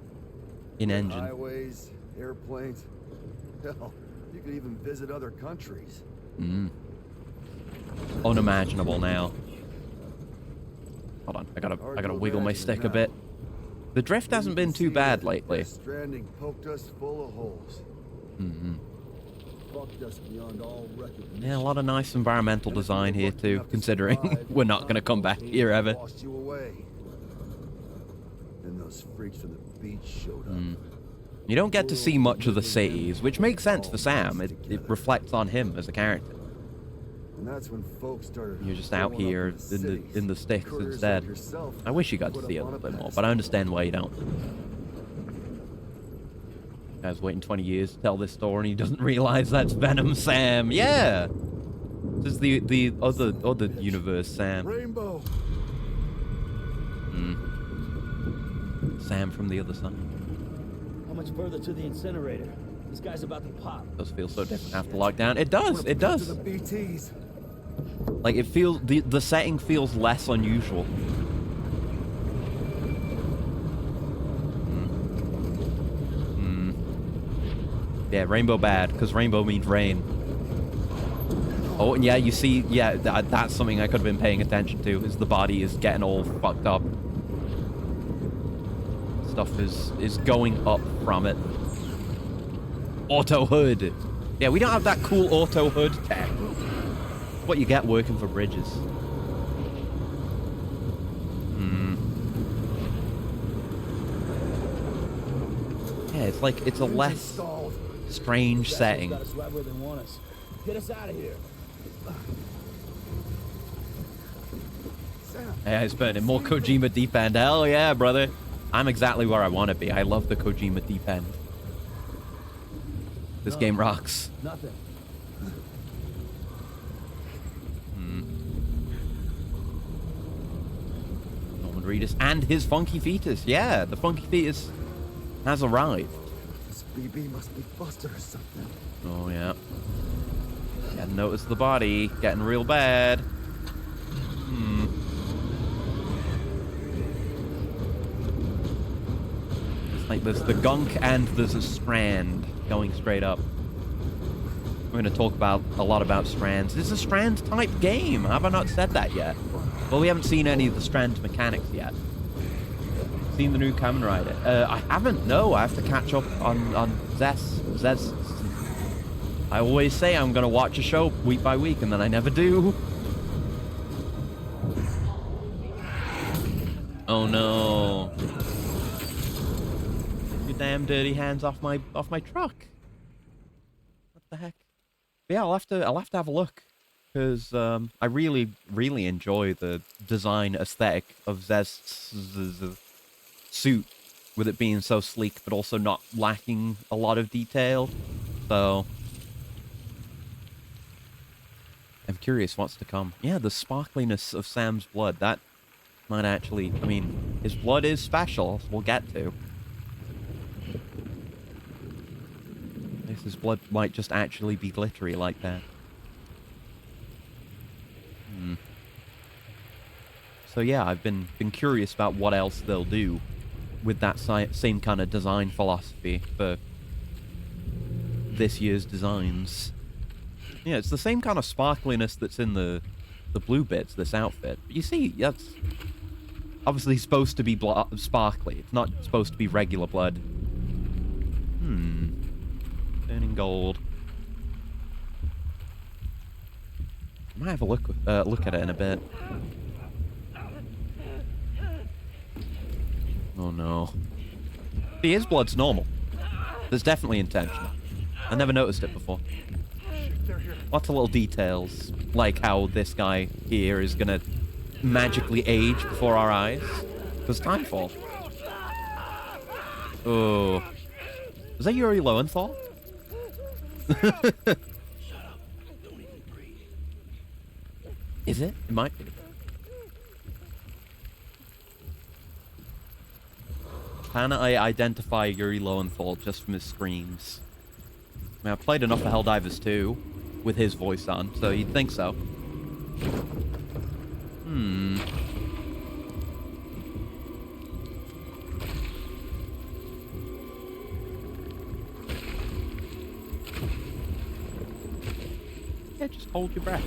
In-engine. Highways, airplanes. Hell, you could even visit other countries. Unimaginable now. Hold on, I gotta wiggle my stick a bit. The drift hasn't been too bad lately. Stranding poked us full of holes. Fucked us beyond all recognition. Yeah, a lot of nice environmental design here too, considering we're not gonna come back here ever. Lost you away. Then those freaks from the beach showed up. You don't get to see much of the cities, which makes sense for Sam. It reflects on him as a character. And that's when folks started. You're just out blowing up here in the sticks Couriers instead. like yourself I wish you got to put see a up on little bit more, pedestal. but I understand why you don't. Guy's waiting 20 years to tell this story and he doesn't realize that's Venom Sam. Yeah! This is the other universe Sam. Rainbow. Sam from the other side. How much further to the incinerator? This guy's about to pop. Does feel so different after lockdown. It does, it To does. the BTs. Like it feels the setting feels less unusual. Yeah, rainbow bad, because rainbow means rain. Oh, and yeah, you see, yeah, that's something I could have been paying attention to, is the body is getting all fucked up. Stuff is going up from it. Auto hood. Yeah, we don't have that cool auto hood tech. What you get working for Bridges. Yeah, it's like, it's a less Installed. strange setting. Got us right where they want us. Get us out of here. Sam. Yeah, it's burning more Kojima deep end. Hell yeah, brother. I'm exactly where I want to be. I love the Kojima deep end. This game rocks. Nothing. Norman Reedus and his funky fetus. Yeah, the funky fetus has arrived. This BB must be busted or something. Oh, yeah. Hadn't noticed the body. Getting real bad. It's like there's the gunk and there's a strand going straight up. We're going to talk a lot about strands. This is a strand type game. Have I not said that yet? Well, we haven't seen any of the strand mechanics yet. Seen the new Kamen Rider? I haven't. No, I have to catch up on Zest. I always say I'm gonna watch a show week by week, and then I never do. Oh no! Your damn dirty hands off my truck! What the heck? But yeah, I'll have to have a look, because I really enjoy the design aesthetic of Zest's suit, with it being so sleek but also not lacking a lot of detail. So I'm curious what's to come. Yeah, the sparkliness of Sam's blood, that might actually, I mean, his blood is special, we'll get to. I guess his blood might just actually be glittery like that. So yeah, I've been curious about what else they'll do with that same kind of design philosophy for this year's designs. Yeah, it's the same kind of sparkliness that's in the blue bits, this outfit. But you see, that's obviously supposed to be sparkly. It's not supposed to be regular blood. Turning gold. I might have a look at it in a bit. Oh no. See, his blood's normal. There's definitely intentional. I never noticed it before. Lots of little details, like how this guy here is gonna magically age before our eyes. Because Timefall. Oh. Is that Yuri Lowenthal? Is it? It might be. Can I identify Yuri Lowenthal just from his screams? I mean, I played enough of Helldivers 2 with his voice on, so you'd think so. Yeah, just hold your breath.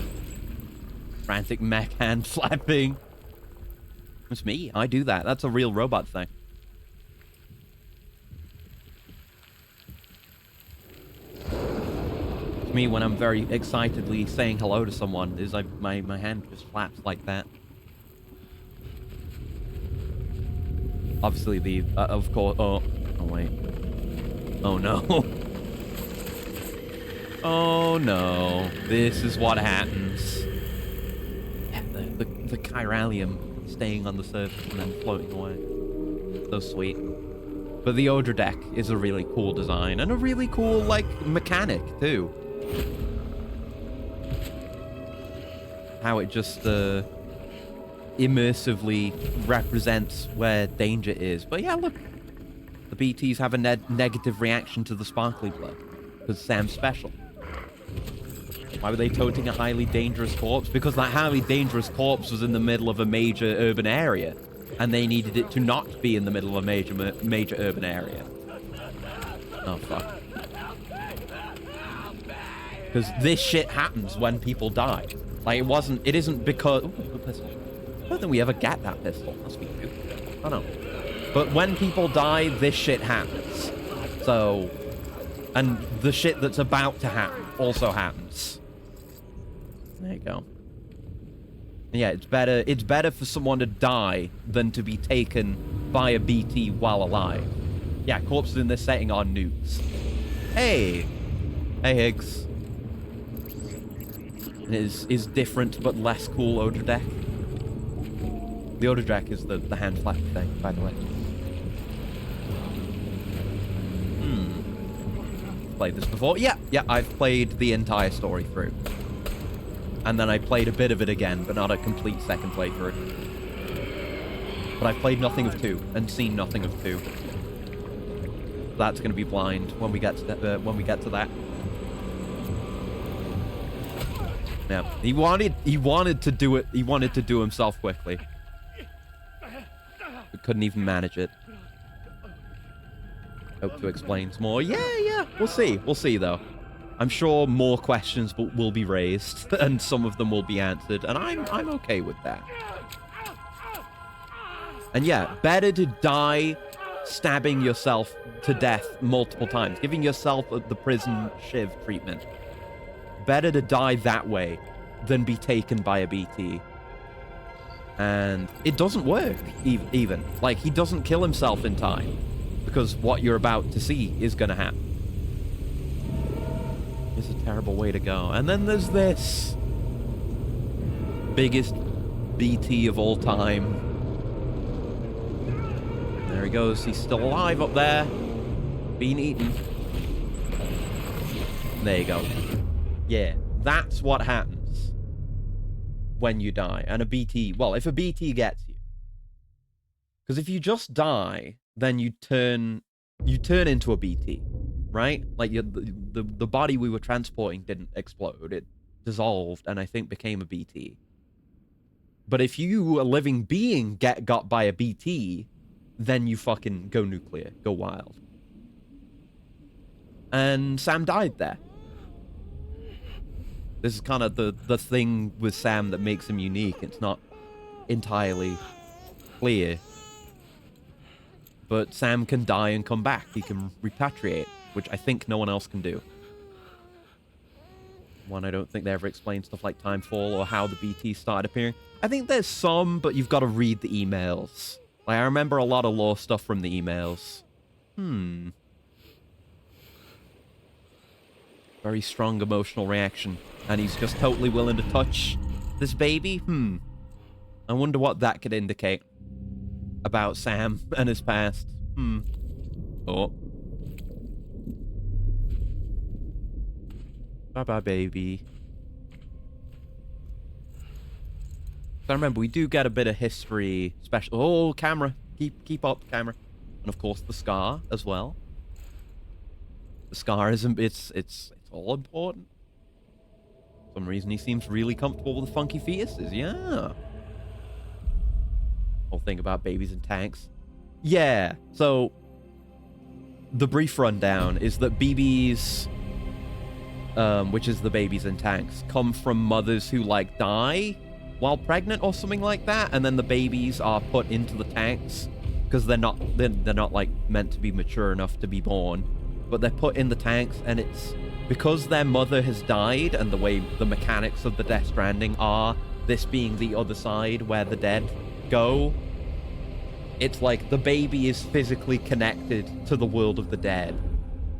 Frantic mech hand flapping. It's me. I do that. That's a real robot thing. It's me when I'm very excitedly saying hello to someone. Is my hand just flaps like that. Obviously the of course. Oh wait. Oh no. Oh no. This is what happens. Yeah, the chiralium staying on the surface and then floating away. So sweet. But the Odra deck is a really cool design and a really cool, like, mechanic, too. How it just, immersively represents where danger is. But yeah, look. The BTs have a negative reaction to the sparkly blood. Because Sam's special. Why were they toting a highly dangerous corpse? Because that highly dangerous corpse was in the middle of a major urban area. And they needed it to not be in the middle of a major urban area. Oh, fuck. Because this shit happens when people die. Like, it isn't because... Ooh, good pistol. I don't think we ever get that pistol. Must be good. I don't know. But when people die, this shit happens. So... And the shit that's about to happen also happens. There you go. Yeah, it's better for someone to die than to be taken by a BT while alive. Yeah, corpses in this setting are nukes. Hey! Hey, Higgs. Is different but less cool Odra deck. The Odra deck is the hand flap thing, by the way. Played this before? Yeah, I've played the entire story through. And then I played a bit of it again, but not a complete second playthrough. But I've played nothing of 2 and seen nothing of 2. That's going to be blind when we get to that. Yeah, he wanted to do it. He wanted to do himself quickly, but couldn't even manage it. Hope to explain some more. Yeah. We'll see though. I'm sure more questions will be raised, and some of them will be answered, and I'm okay with that. And yeah, better to die stabbing yourself to death multiple times, giving yourself the prison shiv treatment. Better to die that way than be taken by a BT. And it doesn't work, even. Like, he doesn't kill himself in time, because what you're about to see is going to happen. It's a terrible way to go. And then there's this. Biggest BT of all time. There he goes. He's still alive up there. Being eaten. There you go. Yeah, that's what happens when you die. And a BT, well, if a BT gets you. Because if you just die, then you turn into a BT, right? Like the body we were transporting didn't explode. It dissolved and I think became a BT. But if you, a living being, get got by a BT, then you fucking go nuclear, go wild. And Sam died there. This is kind of the thing with Sam that makes him unique. It's not entirely clear. But Sam can die and come back. He can repatriate, which I think no one else can do. One, I don't think they ever explain stuff like Timefall or how the BTs started appearing. I think there's some, but you've got to read the emails. Like, I remember a lot of lore stuff from the emails. Very strong emotional reaction. And he's just totally willing to touch this baby? I wonder what that could indicate about Sam and his past. Oh. Bye-bye, baby. So remember, we do get a bit of history special. Oh, camera. Keep up, camera. And of course, the scar as well. The scar isn't. It's all important. For some reason, he seems really comfortable with the funky fetuses. Yeah. Whole thing about babies in tanks. Yeah. So the brief rundown is that BBs, which is the babies in tanks, come from mothers who like die while pregnant or something like that, and then the babies are put into the tanks because they're not like meant to be mature enough to be born, but they're put in the tanks, and it's because their mother has died, and the way the mechanics of the Death Stranding are, this being the other side where the dead go, it's like the baby is physically connected to the world of the dead,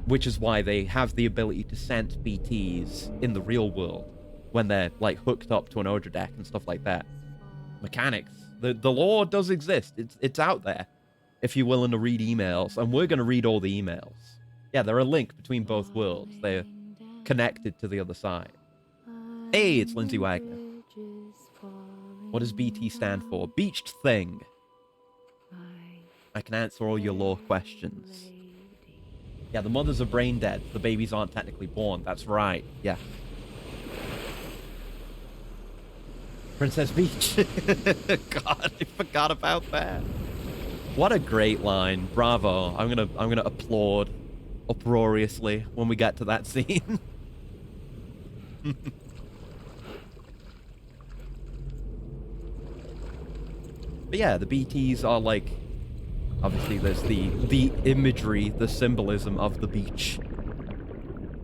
which is why they have the ability to sense BTs in the real world when they're like hooked up to an Odra deck and stuff like that. Mechanics. The lore does exist. It's out there if you're willing to read emails, and we're going to read all the emails. Yeah, they're a link between both worlds. They're connected to the other side. Hey, it's Lindsay Wagner. What does BT stand for? Beached Thing. I can answer all your lore questions. Yeah, the mothers are brain dead. The babies aren't technically born. That's right. Yeah. Princess Beach. God, I forgot about that. What a great line. Bravo. I'm gonna applaud uproariously when we get to that scene. But yeah, the BTs are like, obviously there's the imagery, the symbolism of the beach.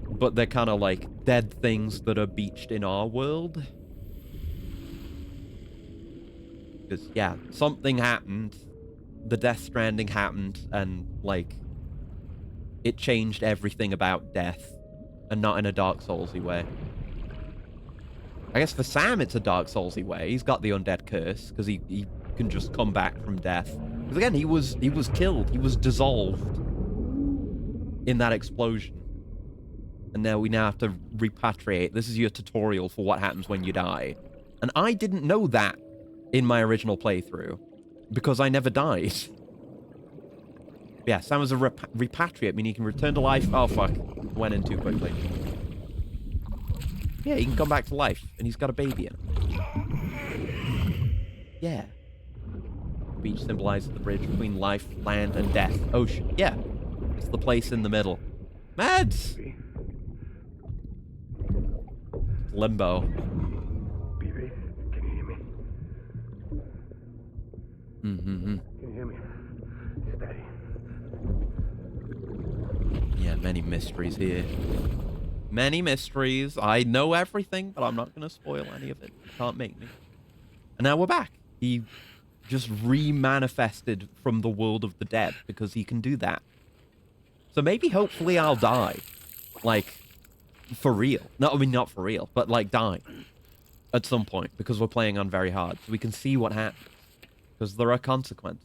But they're kind of like dead things that are beached in our world. Because, yeah, something happened. The Death Stranding happened, and, like, it changed everything about death. And not in a Dark Soulsy way. I guess for Sam, it's a Dark Soulsy way. He's got the undead curse, because he can just come back from death. Because, again, he was killed. He was dissolved in that explosion. And now we have to repatriate. This is your tutorial for what happens when you die. And I didn't know that in my original playthrough, because I never died. Yeah, Sam is a repatriate, meaning he can return to life. Oh, fuck. Went in too quickly. Yeah, he can come back to life, and he's got a baby in him. Yeah. The beach symbolizes the bridge between life, land, and death. Ocean. Yeah. It's the place in the middle. Mads! Limbo. mysteries here. Many mysteries. I know everything, but I'm not going to spoil any of it. You can't make me. And now we're back. He just re-manifested from the world of the dead because he can do that. So maybe, hopefully, I'll die. Like, for real. No, I mean, not for real, but, like, die. At some point, because we're playing on very hard. So we can see what happens. Because there are consequences.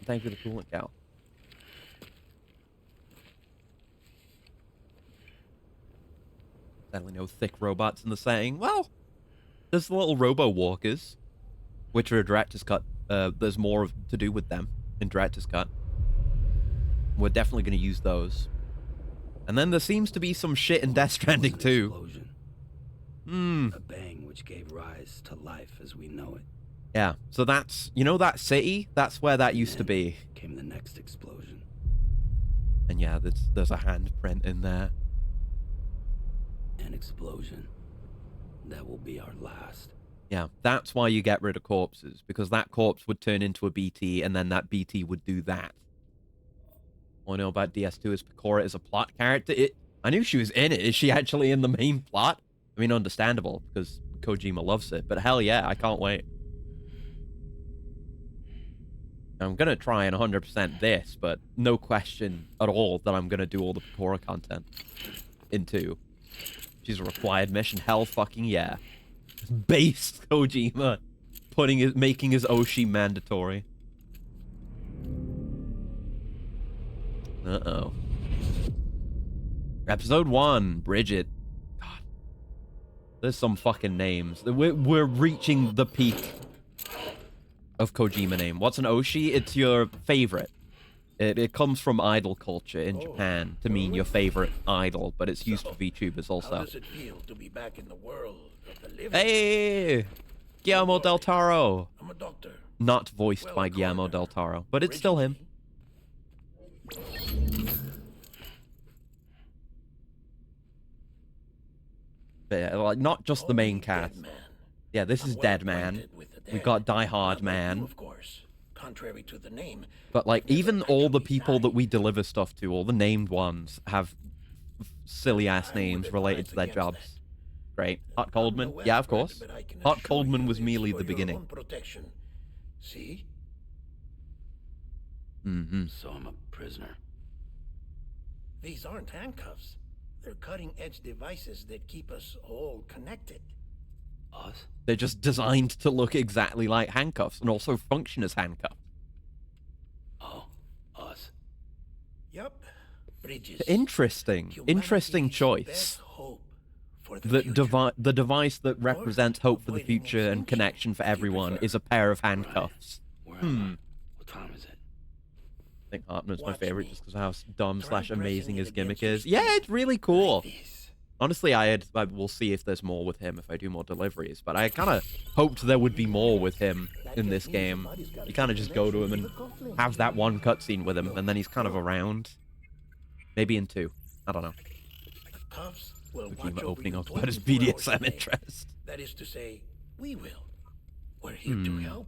Thank you for the coolant cow. Sadly, no thick robots in the setting. Well, there's the little robo-walkers, which are a director's cut. There's more to do with them in director's cut. We're definitely going to use those. And then there seems to be some shit in Death Stranding too. Explosion. A bang which gave rise to life as we know it. Yeah, so that's, you know that city? That's where that used to be. Came the next explosion. And yeah, there's a handprint in there. An explosion. That will be our last. Yeah, that's why you get rid of corpses, because that corpse would turn into a BT, and then that BT would do that. All I know about DS2 is Pecora is a plot character. I knew she was in it. Is she actually in the main plot? I mean, understandable, because Kojima loves it, but hell yeah, I can't wait. I'm going to try and 100% this, but no question at all that I'm going to do all the Pecora content in 2. She's a required mission. Hell fucking yeah. Based Kojima making his Oshi mandatory. Uh-oh. Episode 1, Bridget. God. There's some fucking names. We're reaching the peak of Kojima name. What's an Oshi? It's your favorite. It comes from idol culture in Japan to mean your favorite idol, but it's used for VTubers also. How does it feel to be back in the world of the living? Hey! Guillermo del Toro. I'm a doctor. Not voiced by Guillermo del Toro, but it's still him. But yeah, like, not just the main cast. Yeah, this is Dead Man. We've got Die Hard Man. Of course. Contrary to the name. But like, even all the people that we deliver stuff to, all the named ones, have silly-ass names related to their jobs. Great. Hot Coldman? Yeah, of course. Hot Coldman was merely the beginning. See? Mm-hmm. So I'm a prisoner. These aren't handcuffs. They're cutting-edge devices that keep us all connected. Us? They're just designed to look exactly like handcuffs and also function as handcuffs. Oh, us. Yup. Bridges. Interesting. Interesting choice. The device that represents hope for the future and connection for everyone is a pair of handcuffs. Where am I? What time is it? I think Hartman's my favorite just because of how dumb/amazing his gimmick is. Yeah, it's really cool. Honestly, we'll see if there's more with him if I do more deliveries, but I kind of hoped there would be more with him in this game. You kind of just go to him and have that one cutscene with him, and then he's kind of around. Maybe in 2. I don't know. Kojima opening up about his BDSM interest. That is to say, we will. We're here to help.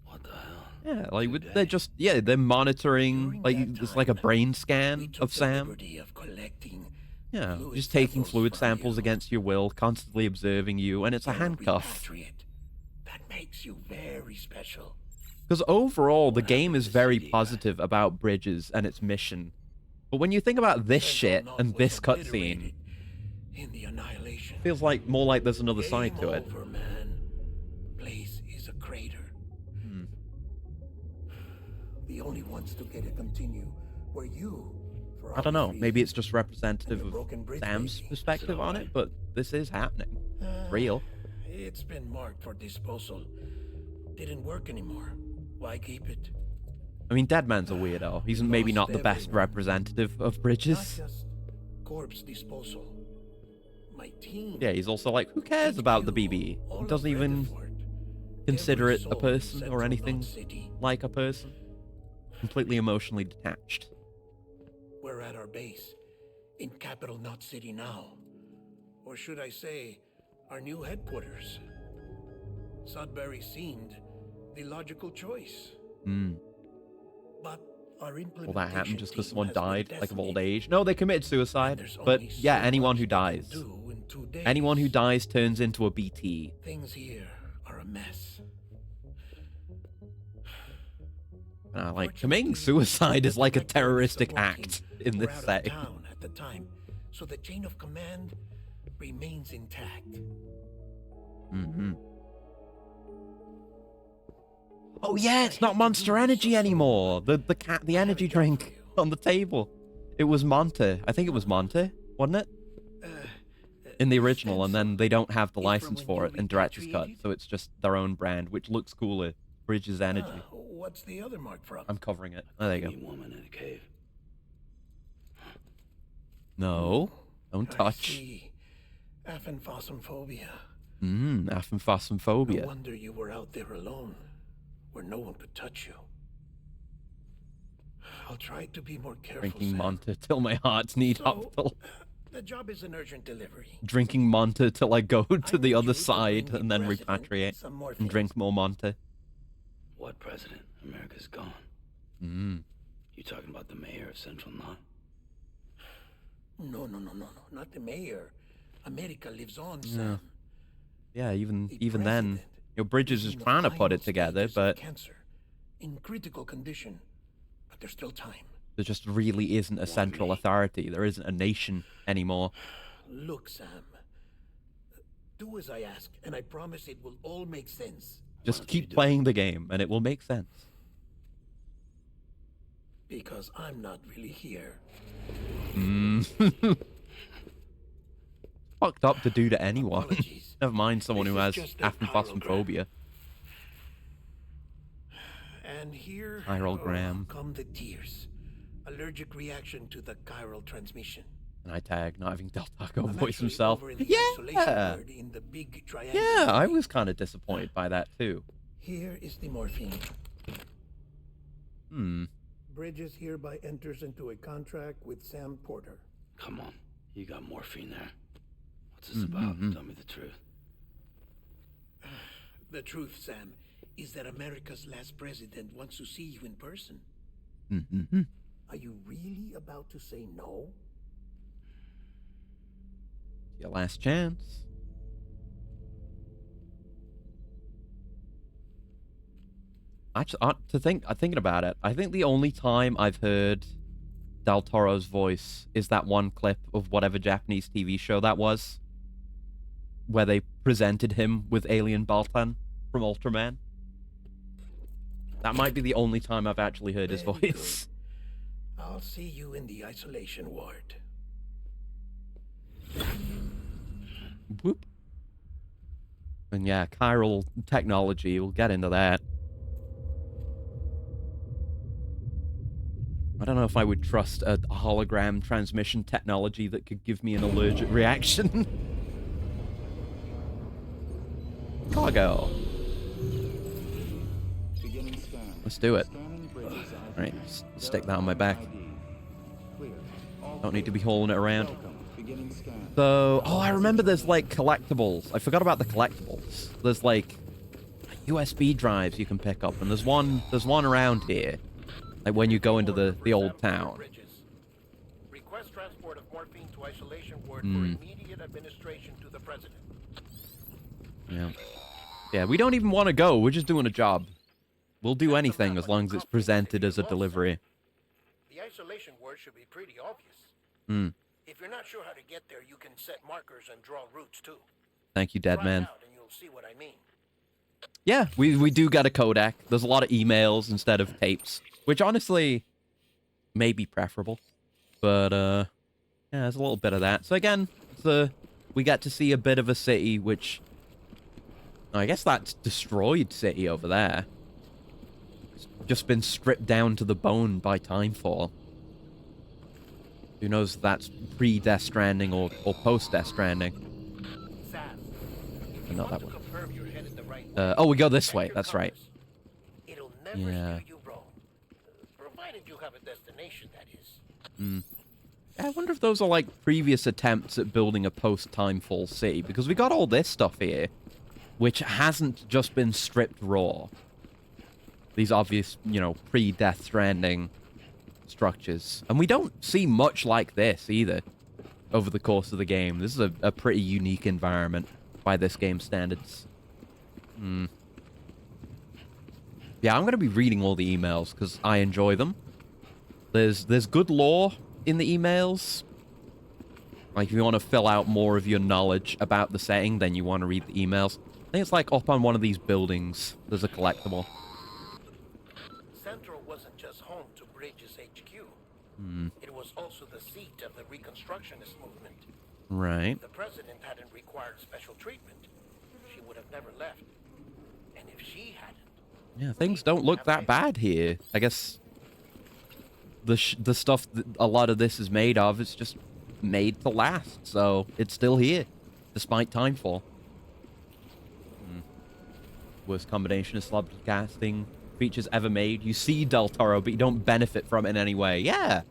What the hell? Yeah, like they're monitoring, like it's like a brain scan of Sam. Yeah, just taking fluid samples against your will, constantly observing you, and it's a handcuff. That makes you very special. Because overall, the game is very positive about Bridges and its mission. But when you think about this shit and this cutscene, feels like more like there's another side to it. Place is a crater. The only ones to get it continue were you. I don't know. Maybe it's just representative of Sam's perspective on it, but this is happening. It's real. It's been marked for disposal. Didn't work anymore. Why keep it? I mean, Deadman's a weirdo. He's maybe not the best representative of Bridges. Not just corpse disposal. My team. Yeah, he's also like, who cares about the BB? He doesn't even consider it a person or anything like a person. Completely emotionally detached. We're at our base, in Capital Knot City now. Or should I say, our new headquarters. Sudbury seemed the logical choice. But Will that happen just because someone died, like of old age? No, they committed suicide. But yeah, anyone who dies. Anyone who dies turns into a BT. Things here are a mess. Like, committing suicide is like a terroristic act in We're this out of setting. town at the time, so the chain of command remains intact. Oh yeah, it's not Monster Energy anymore. The energy drink on the table. It was Monte. I think it was Monte, wasn't it? In the original, and then they don't have the license for it in Director's Cut, so it's just their own brand, which looks cooler. Bridges Energy. What's the other mark from? I'm covering it. Oh, there you go. Woman in a cave. No, don't touch. Aphenphosmphobia. No Aphenphosmphobia. wonder you were out there alone, where no one could touch you. I'll try to be more careful. Drinking Sam. Monte till my heart's need So, hospital. The job is an urgent delivery. Drinking Monte till I go to I the need other you to side bring and the then president repatriate some morphine. and drink more Monte. What president? America's gone. You talking about the mayor of Central Knot? No, not the mayor. America lives on, Sam. Yeah, even The then, president Bridges is in the trying to put final it together, stages of but cancer, in critical condition, but there's still time. there just really isn't a central authority. There isn't a nation anymore. Look, Sam. Do as I ask, and I promise it will all make sense. Just keep playing the game, and it will make sense. Because I'm not really here. Fucked up to do to anyone. Apologies. Never mind someone who has This is just a aphenphosmphobia. And here Chirogram. come the tears. Allergic reaction to the chiral transmission. And I tag not having Del Taco I'm voice actually himself. over in the Yeah! isolation ward in the big triangle. Yeah, I was kind of disappointed by that too. Here is the morphine. Bridges hereby enters into a contract with Sam Porter. Come on. You got morphine there. What's this about? Tell me the truth. The truth, Sam, is that America's last president wants to see you in person. Are you really about to say no? Your last chance. Actually, thinking about it, I think the only time I've heard Del Toro's voice is that one clip of whatever Japanese TV show that was, where they presented him with Alien Baltan from Ultraman. That might be the only time I've actually heard his Very voice. good. I'll see you in the isolation ward. Whoop. And yeah, chiral technology, we'll get into that. I don't know if I would trust a hologram transmission technology that could give me an allergic reaction. Cargo. Let's do it. Alright, stick that on my back. Don't need to be hauling it around. So, oh, I remember there's like collectibles. I forgot about the collectibles. There's like USB drives you can pick up, and there's one around here. Like when you go into the old town. Request transport of morphine to isolation ward for immediate administration to the president. Yeah. Yeah, we don't even want to go. We're just doing a job. We'll do anything as long as it's presented as a delivery. The isolation word should be pretty obvious. If you're not sure how to get there, you can set markers and draw routes too. Thank you, dead Try it man. out and you'll see what I mean. Yeah, we do get a codec. There's a lot of emails instead of tapes, which honestly may be preferable. But yeah, there's a little bit of that. So again, we get to see a bit of a city, which I guess that's destroyed city over there. It's just been stripped down to the bone by Timefall. Who knows if that's pre-Death Stranding or post-Death Stranding. Sam, if you Not want that to one. confirm you're headed the right Oh, we go this check way. your That's right. compass. It'll never Yeah. steer you wrong. Provided you have a destination, that is. I wonder if those are like previous attempts at building a post-Timefall city, because we got all this stuff here, which hasn't just been stripped raw. These obvious, pre-Death Stranding structures. And we don't see much like this either over the course of the game. This is a pretty unique environment by this game's standards. Yeah, I'm going to be reading all the emails because I enjoy them. There's good lore in the emails. Like, if you want to fill out more of your knowledge about the setting, then you want to read the emails. I think it's like up on one of these buildings. There's a collectible. Central wasn't just home to Bridges HQ. It was also the seat of the Reconstructionist movement. Right. If the president hadn't required special treatment, she would have never left. And if she hadn't... Yeah, things don't look that bad here. I guess the stuff that a lot of this is made of is just made to last, so it's still here, despite timefall. Worst combination of celebrity casting features ever made. You see Del Toro, but you don't benefit from it in any way. Yeah.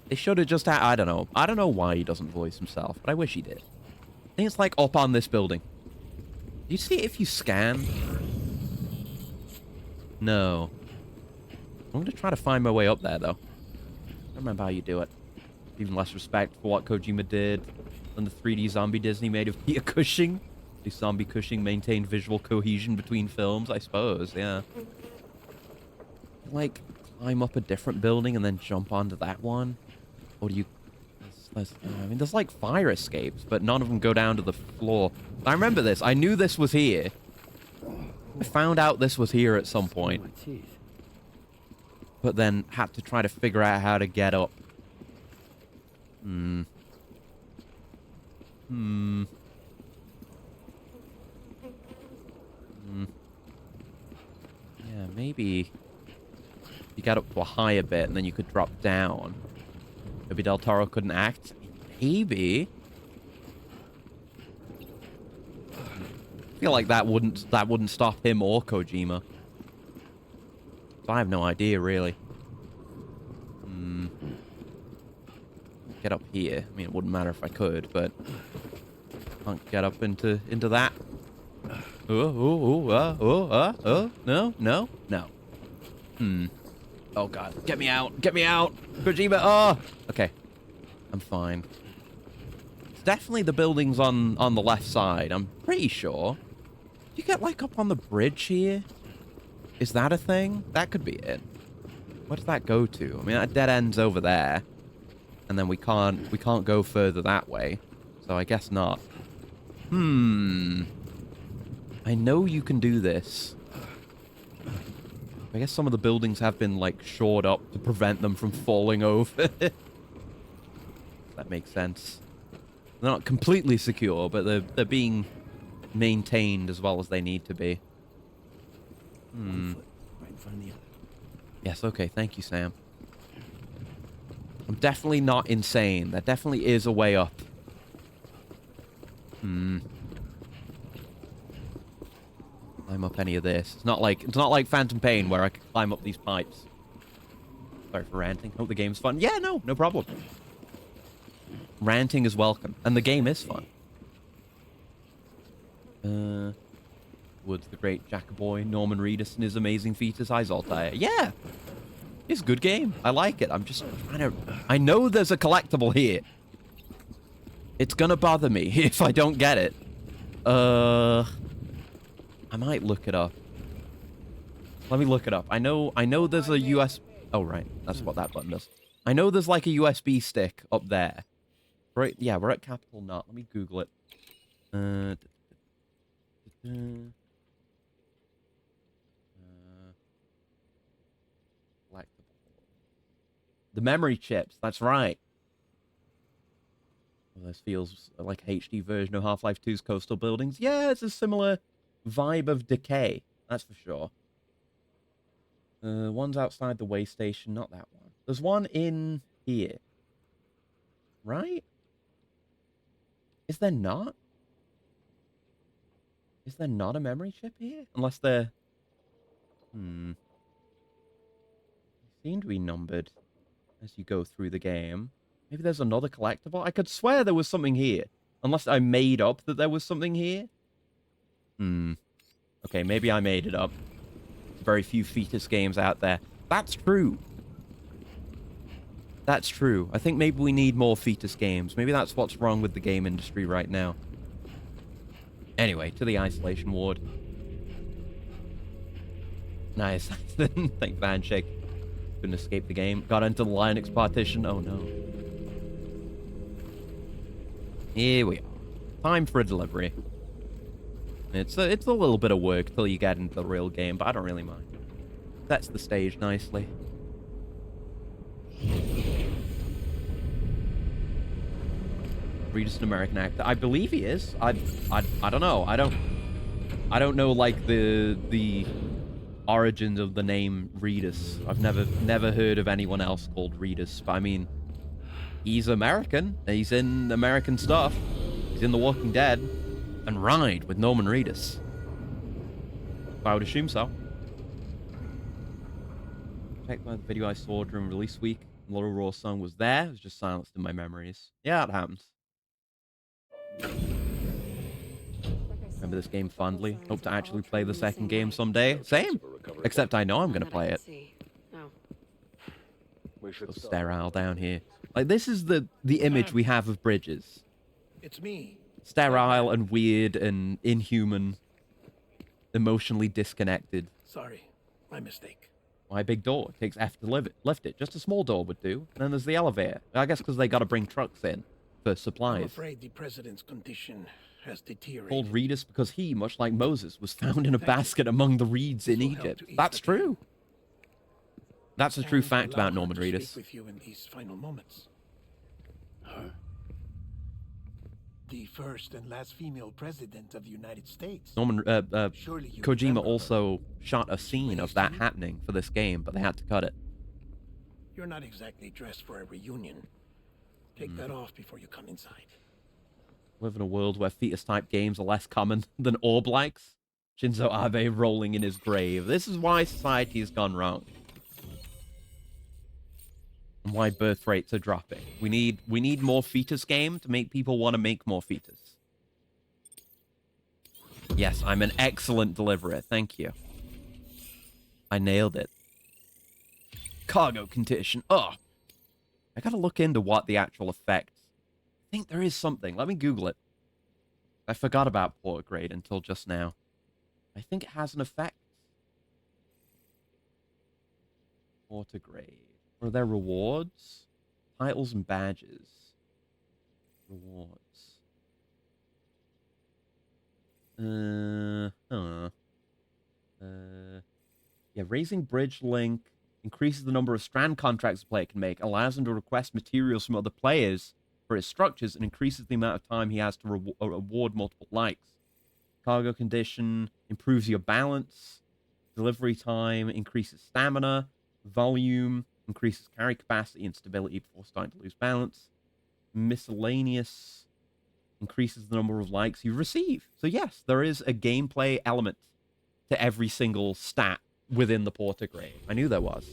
They should have just had... I don't know. I don't know why he doesn't voice himself, but I wish he did. I think it's like up on this building. Do you see it if you scan? No. I'm going to try to find my way up there, though. I don't remember how you do it. Even less respect for what Kojima did than the 3D zombie Disney made of Peter Cushing. The zombie Cushing maintained visual cohesion between films, I suppose, yeah. Like, climb up a different building and then jump onto that one? Or do you... I mean, there's like fire escapes, but none of them go down to the floor. I remember this. I knew this was here. I found out this was here at some point. But then had to try to figure out how to get up. Yeah, maybe you got up to a higher bit and then you could drop down. Maybe Del Toro couldn't act. Maybe. I feel like that wouldn't stop him or Kojima. So I have no idea, really. Get up here. I mean, it wouldn't matter if I could, but can't get up into that. No. Oh god, get me out! Get me out! Kojima! Oh, okay, I'm fine. It's definitely the buildings on the left side. I'm pretty sure. You get like up on the bridge here. Is that a thing? That could be it. Where does that go to? I mean, that dead end's over there. And then we can't go further that way. So I guess not. I know you can do this. I guess some of the buildings have been, like, shored up to prevent them from falling over. That makes sense. They're not completely secure, but they're being maintained as well as they need to be. Right in front of the other. Yes, okay, thank you, Sam. I'm definitely not insane. There definitely is a way up. Climb up any of this. It's not like Phantom Pain where I can climb up these pipes. Sorry for ranting. Hope the game's fun. Yeah, no problem. Ranting is welcome, and the game is fun. Woods, the great Jackaboy, Norman Reedus and his amazing fetus, Altair. Yeah! It's a good game. I like it. I'm just trying to... I know there's a collectible here. It's gonna bother me if I don't get it. I might look it up. Let me look it up. I know there's a US... Oh, right. That's what that button does. I know there's like a USB stick up there. Right? Yeah, we're at Capital Knot. Let me Google it. The memory chips, that's right. Well, this feels like a HD version of Half-Life 2's coastal buildings. Yeah, it's a similar vibe of decay, that's for sure. One's outside the way station, not that one. There's one in here. Right? Is there not? Is there not a memory chip here? Unless they're... They seem to be numbered as you go through the game. Maybe there's another collectible? I could swear there was something here. Unless I made up that there was something here. Okay, maybe I made it up. Very few fetus games out there. That's true. That's true. I think maybe we need more fetus games. Maybe that's what's wrong with the game industry right now. Anyway, to the isolation ward. Nice. Thank the handshake. Couldn't escape the game. Got into the Linux partition. Oh no. Here we are. Time for a delivery. It's a little bit of work till you get into the real game, but I don't really mind. Sets the stage nicely. Reed's an American actor. I believe he is. I don't know. I don't know like the origins of the name Reedus. I've never heard of anyone else called Reedus. But I mean, he's American. He's in American stuff. He's in The Walking Dead and Ride with Norman Reedus. I would assume so. Check by the video I saw during release week. Little Raw song was there. It was just silenced in my memories. Yeah, it happens. Remember this game fondly. Hope to actually play the second game someday. Same. Except I know I'm going to play it. So sterile down here. Like, this is the image we have of Bridges. It's me. Sterile and weird and inhuman. Emotionally disconnected. Sorry, my mistake. Why big door? It takes F to lift it. Just a small door would do. And then there's the elevator. I guess because they got to bring trucks in for I'm supplies. afraid the president's condition has deteriorated. Called Reedus because he, much like Moses, was found in a basket among the reeds in This will help Egypt. to ease That's the pain. true. That's a true And fact allow about her Norman to speak Reedus. with you in these final moments. Huh? The first and last female president of the United States. Norman, Surely you Kojima remember her. also shot a scene of that happening for this game, but they had to cut it. You're not exactly dressed for a reunion. Take that off before you come inside. Live in a world where fetus-type games are less common than orb-likes. Shinzo Abe rolling in his grave. This is why society has gone wrong. And why birth rates are dropping. We need more fetus game to make people want to make more fetus. Yes, I'm an excellent deliverer. Thank you. I nailed it. Cargo condition. Oh, I gotta look into what the actual effect. I think there is something. Let me Google it. I forgot about port grade until just now. I think it has an effect. Porter grade. Are there rewards? Titles and badges. Rewards. Yeah, raising bridge link increases the number of strand contracts a player can make, allows him to request materials from other players for his structures, and increases the amount of time he has to reward multiple likes. Cargo condition improves your balance. Delivery time increases stamina. Volume increases carry capacity and stability before starting to lose balance. Miscellaneous increases the number of likes you receive. So yes, there is a gameplay element to every single stat within the Porter grade. I knew there was.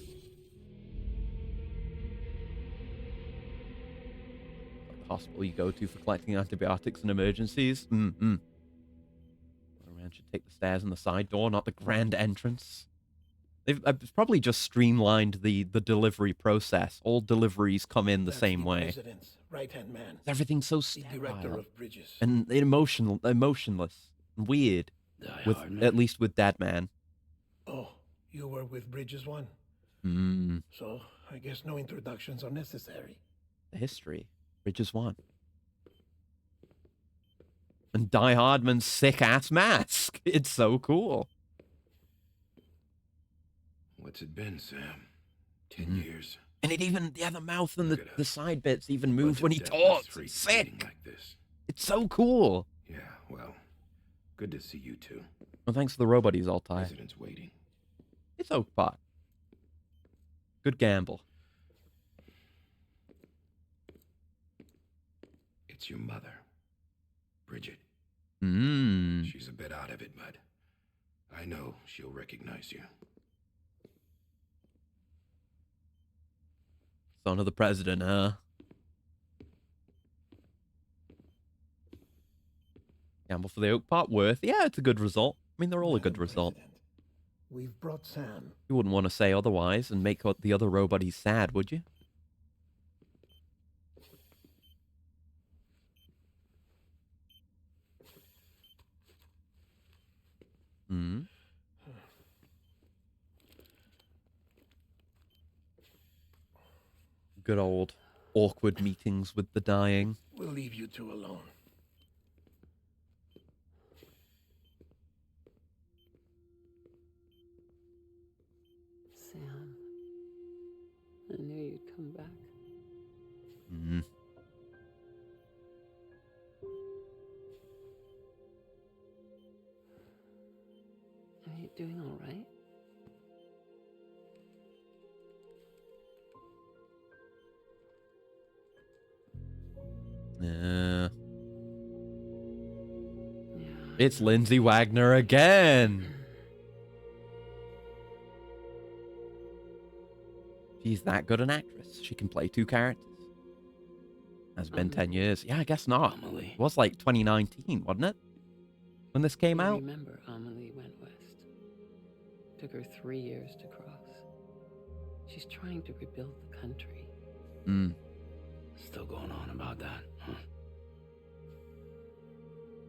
The hospital you go to for collecting antibiotics in emergencies. Man should take the stairs and the side door, not the grand entrance. They've probably just streamlined the delivery process. All deliveries come in the That's same the way. president's right-hand man. Everything's so The director sterile of bridges. and emotionless and weird. With Hard, man. at least with Dead Man. Oh, you were with Bridges 1. So I guess no introductions are necessary. The history. Bridges 1. And Die Hardman's sick-ass mask. It's so cool. What's it been, Sam? 10 years? And it even, yeah, the mouth and Look at the us. side bits even move Bunch when of he deathless talks. freaks It's meeting sick. like this. It's so cool. Yeah, well, good to see you two. Well, thanks to the robot he's all tired. President's waiting. It's Oakpot. Good gamble. It's your mother, Bridget. Mmm. She's a bit out of it, but I know she'll recognize you. Son of the president, huh? Gamble for the Oakpot worth. Yeah, it's a good result. I mean, they're all a good Madam result. President, we've brought Sam. You wouldn't want to say otherwise and make the other roboties sad, would you? Hmm. Good old awkward meetings with the dying. We'll leave you two alone. Sam, I knew you'd come back. Hmm. Are you doing all right? Yeah. Yeah. It's Lindsay Wagner again. She's that good an actress. She can play two characters. Has been 10 years. Yeah, I guess not. Amelie. It was like 2019, wasn't it? When this came You out? remember Amelie went west. Took her 3 years to cross. She's trying to rebuild the country. Hmm. Still going on about that, huh?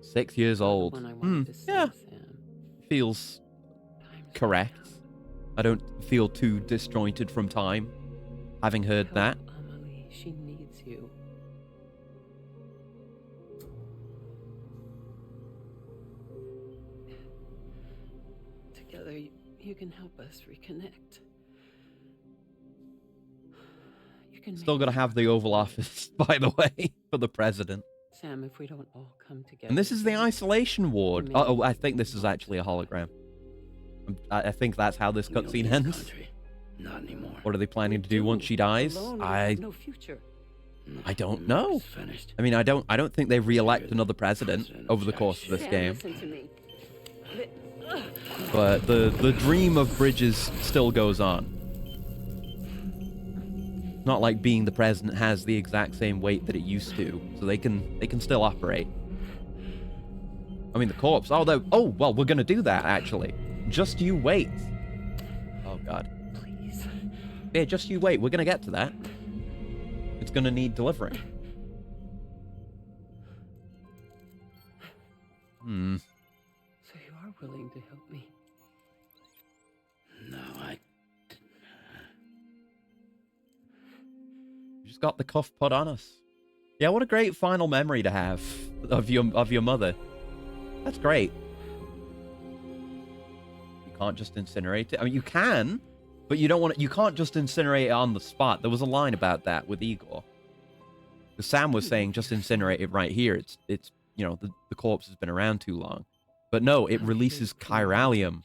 6 years You're the old. one I wanted to see, Yeah. Sam. Feels Time's correct. running I don't feel too disjointed from time, having heard out. that. Help Amelie. She needs you. Together, you can help us reconnect. You can Still make gotta it have the Oval Office, by the way, for the president. Sam, if we don't all come together. And this is the again, isolation ward. Maybe Oh, I think this is actually a hologram. I think that's how this We don't cutscene need ends. country. Not anymore. What are they planning to do once she dies? Alone, we I have no future. I don't know. It's finished. I mean, I don't think they re-elect another president over the course of this Sam, game. listen to me. But the dream of Bridges still goes on. Not like being the president has the exact same weight that it used to, so they can still operate. I mean, the corpse. Oh well, we're gonna do that actually. Just you wait. Oh god. Please. Yeah, just you wait. We're gonna get to that. It's gonna need delivering. Hmm. So you are willing to help me? No, You just got the cuff put on us. Yeah, what a great final memory to have of your mother. That's great. You can't just incinerate it. I mean, you can, but you don't want to. You can't just incinerate it on the spot. There was a line about that with Igor. Because Sam was saying just incinerate it right here. It's the corpse has been around too long. But no, it releases chiralium.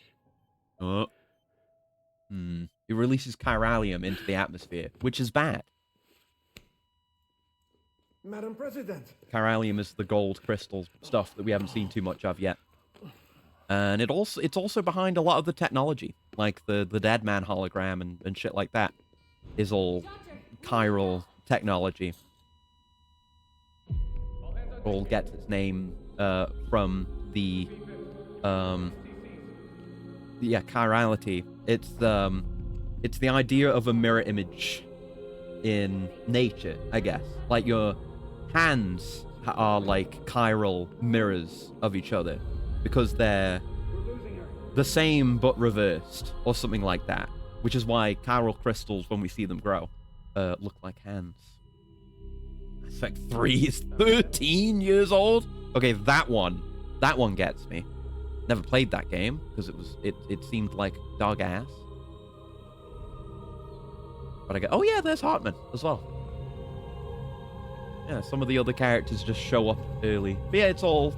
Oh. It releases chiralium into the atmosphere, which is bad. Madam President. Chiralium is the gold crystal stuff that we haven't seen too much of yet. And it's also behind a lot of the technology, like the Dead Man hologram and shit like that, is all chiral technology. All gets its name from the chirality. It's the idea of a mirror image in nature, I guess. Like your hands are like chiral mirrors of each other because they're the same but reversed or something like that, which is why chiral crystals, when we see them grow, look like hands. Effect 3 is 13 years old. Okay, that one gets me. Never played that game because it seemed like dog ass. But I go, oh yeah, there's Hartman as well. Yeah, some of the other characters just show up early. But yeah, it's all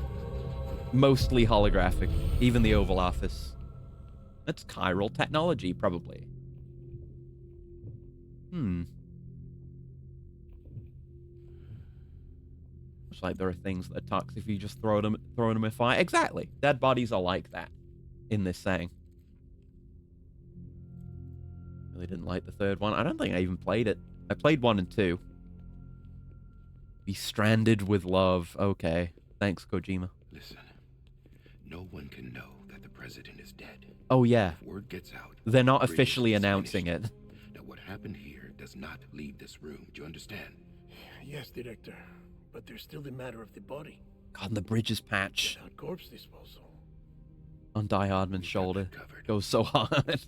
mostly holographic. Even the Oval Office. That's chiral technology, probably. It's like there are things that are toxic if you just throw them in fire. Exactly. Dead bodies are like that in this saying. Really didn't like the third one. I don't think I even played it. I played 1 and 2. Be stranded with love. Okay. Thanks, Kojima. Listen, no one can know that the president is dead. Oh, yeah. If word gets out, They're not Bridges officially is announcing finished. it. Now, what happened here does not leave this room. Do you understand? Yes, Director. But there's still the matter of the body. God, the Bridges patch. Without corpse disposal. On Die Hardman's shoulder. Goes so hard.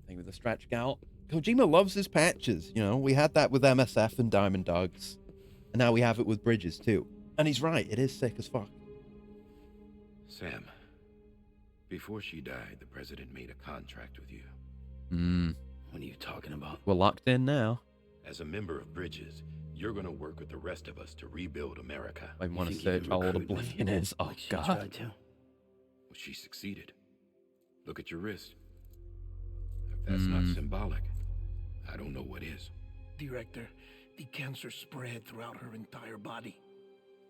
Thing with the stretch gout. Kojima loves his patches, you know. We had that with MSF and Diamond Dogs. And now we have it with Bridges, too. And he's right, it is sick as fuck. Sam, before she died, the president made a contract with you. What are you talking about? We're locked in now. As a member of Bridges, you're gonna work with the rest of us to rebuild America. I want to think you search can how old recruit me? Oblivion is. Oh, Like she God. tried to? Well, she succeeded. Look at your wrist. If that's not symbolic, I don't know what is. Director, the cancer spread throughout her entire body.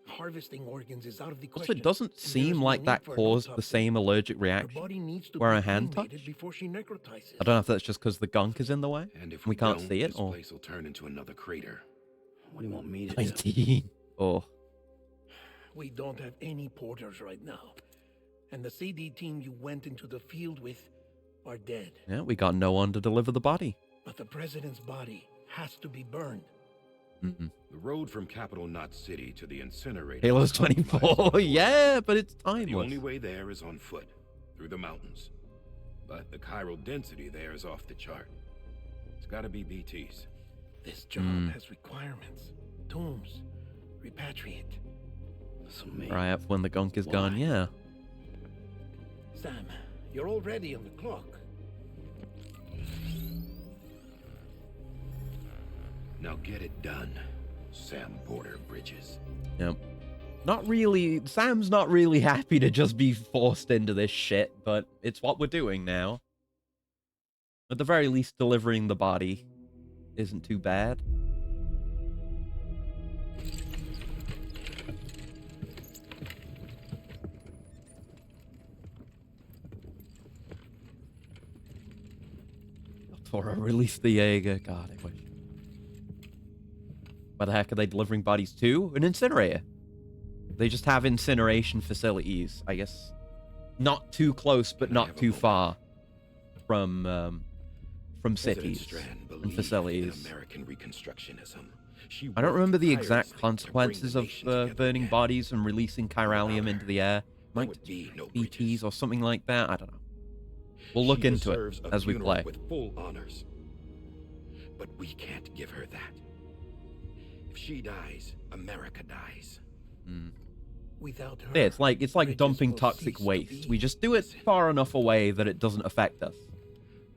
Harvesting organs is out of the Also, question. it doesn't and there's seem no like need that for an caused the autopsy. same allergic Her reaction. body needs to Where be her hand cremated touched? before she necrotizes. I don't know if that's just because the gunk is in the way. And if We can't don't, see it, this or... place will turn into another crater. What do you want me to do? 19. Oh. We don't have any porters right now. And the CD team you went into the field with are dead. Yeah, we got no one to deliver the body. But the president's body has to be burned. Mm-mm. The road from Capital Knot City to the incinerator. Halo's is compromised. 24. Yeah, but it's The timeless. only way there is on foot, through the mountains. But the chiral density there is off the chart. It's gotta be BTs. This job has requirements. Tombs. Repatriate. So me. Right up when the gunk is gone, Why? yeah. Sam, you're already on the clock. Now get it done, Sam Porter Bridges. Yep. Not really. Sam's not really happy to just be forced into this shit, but it's what we're doing now. At the very least, delivering the body isn't too bad. Or release the Jaeger. God, I wish. Where the heck are they delivering bodies to? An incinerator. They just have incineration facilities, I guess. Not too close, but not too far from cities and facilities. American Reconstructionism. I don't remember the exact consequences of burning bodies and releasing chiralium into the air. Might be BTs or something like that. I don't know. We'll look into it as we play. With full honors. But we can't give her that. If she dies, America dies. Without her, Yeah, it's like Bridges dumping will toxic cease to waste. be. We just do it far enough away that it doesn't affect us.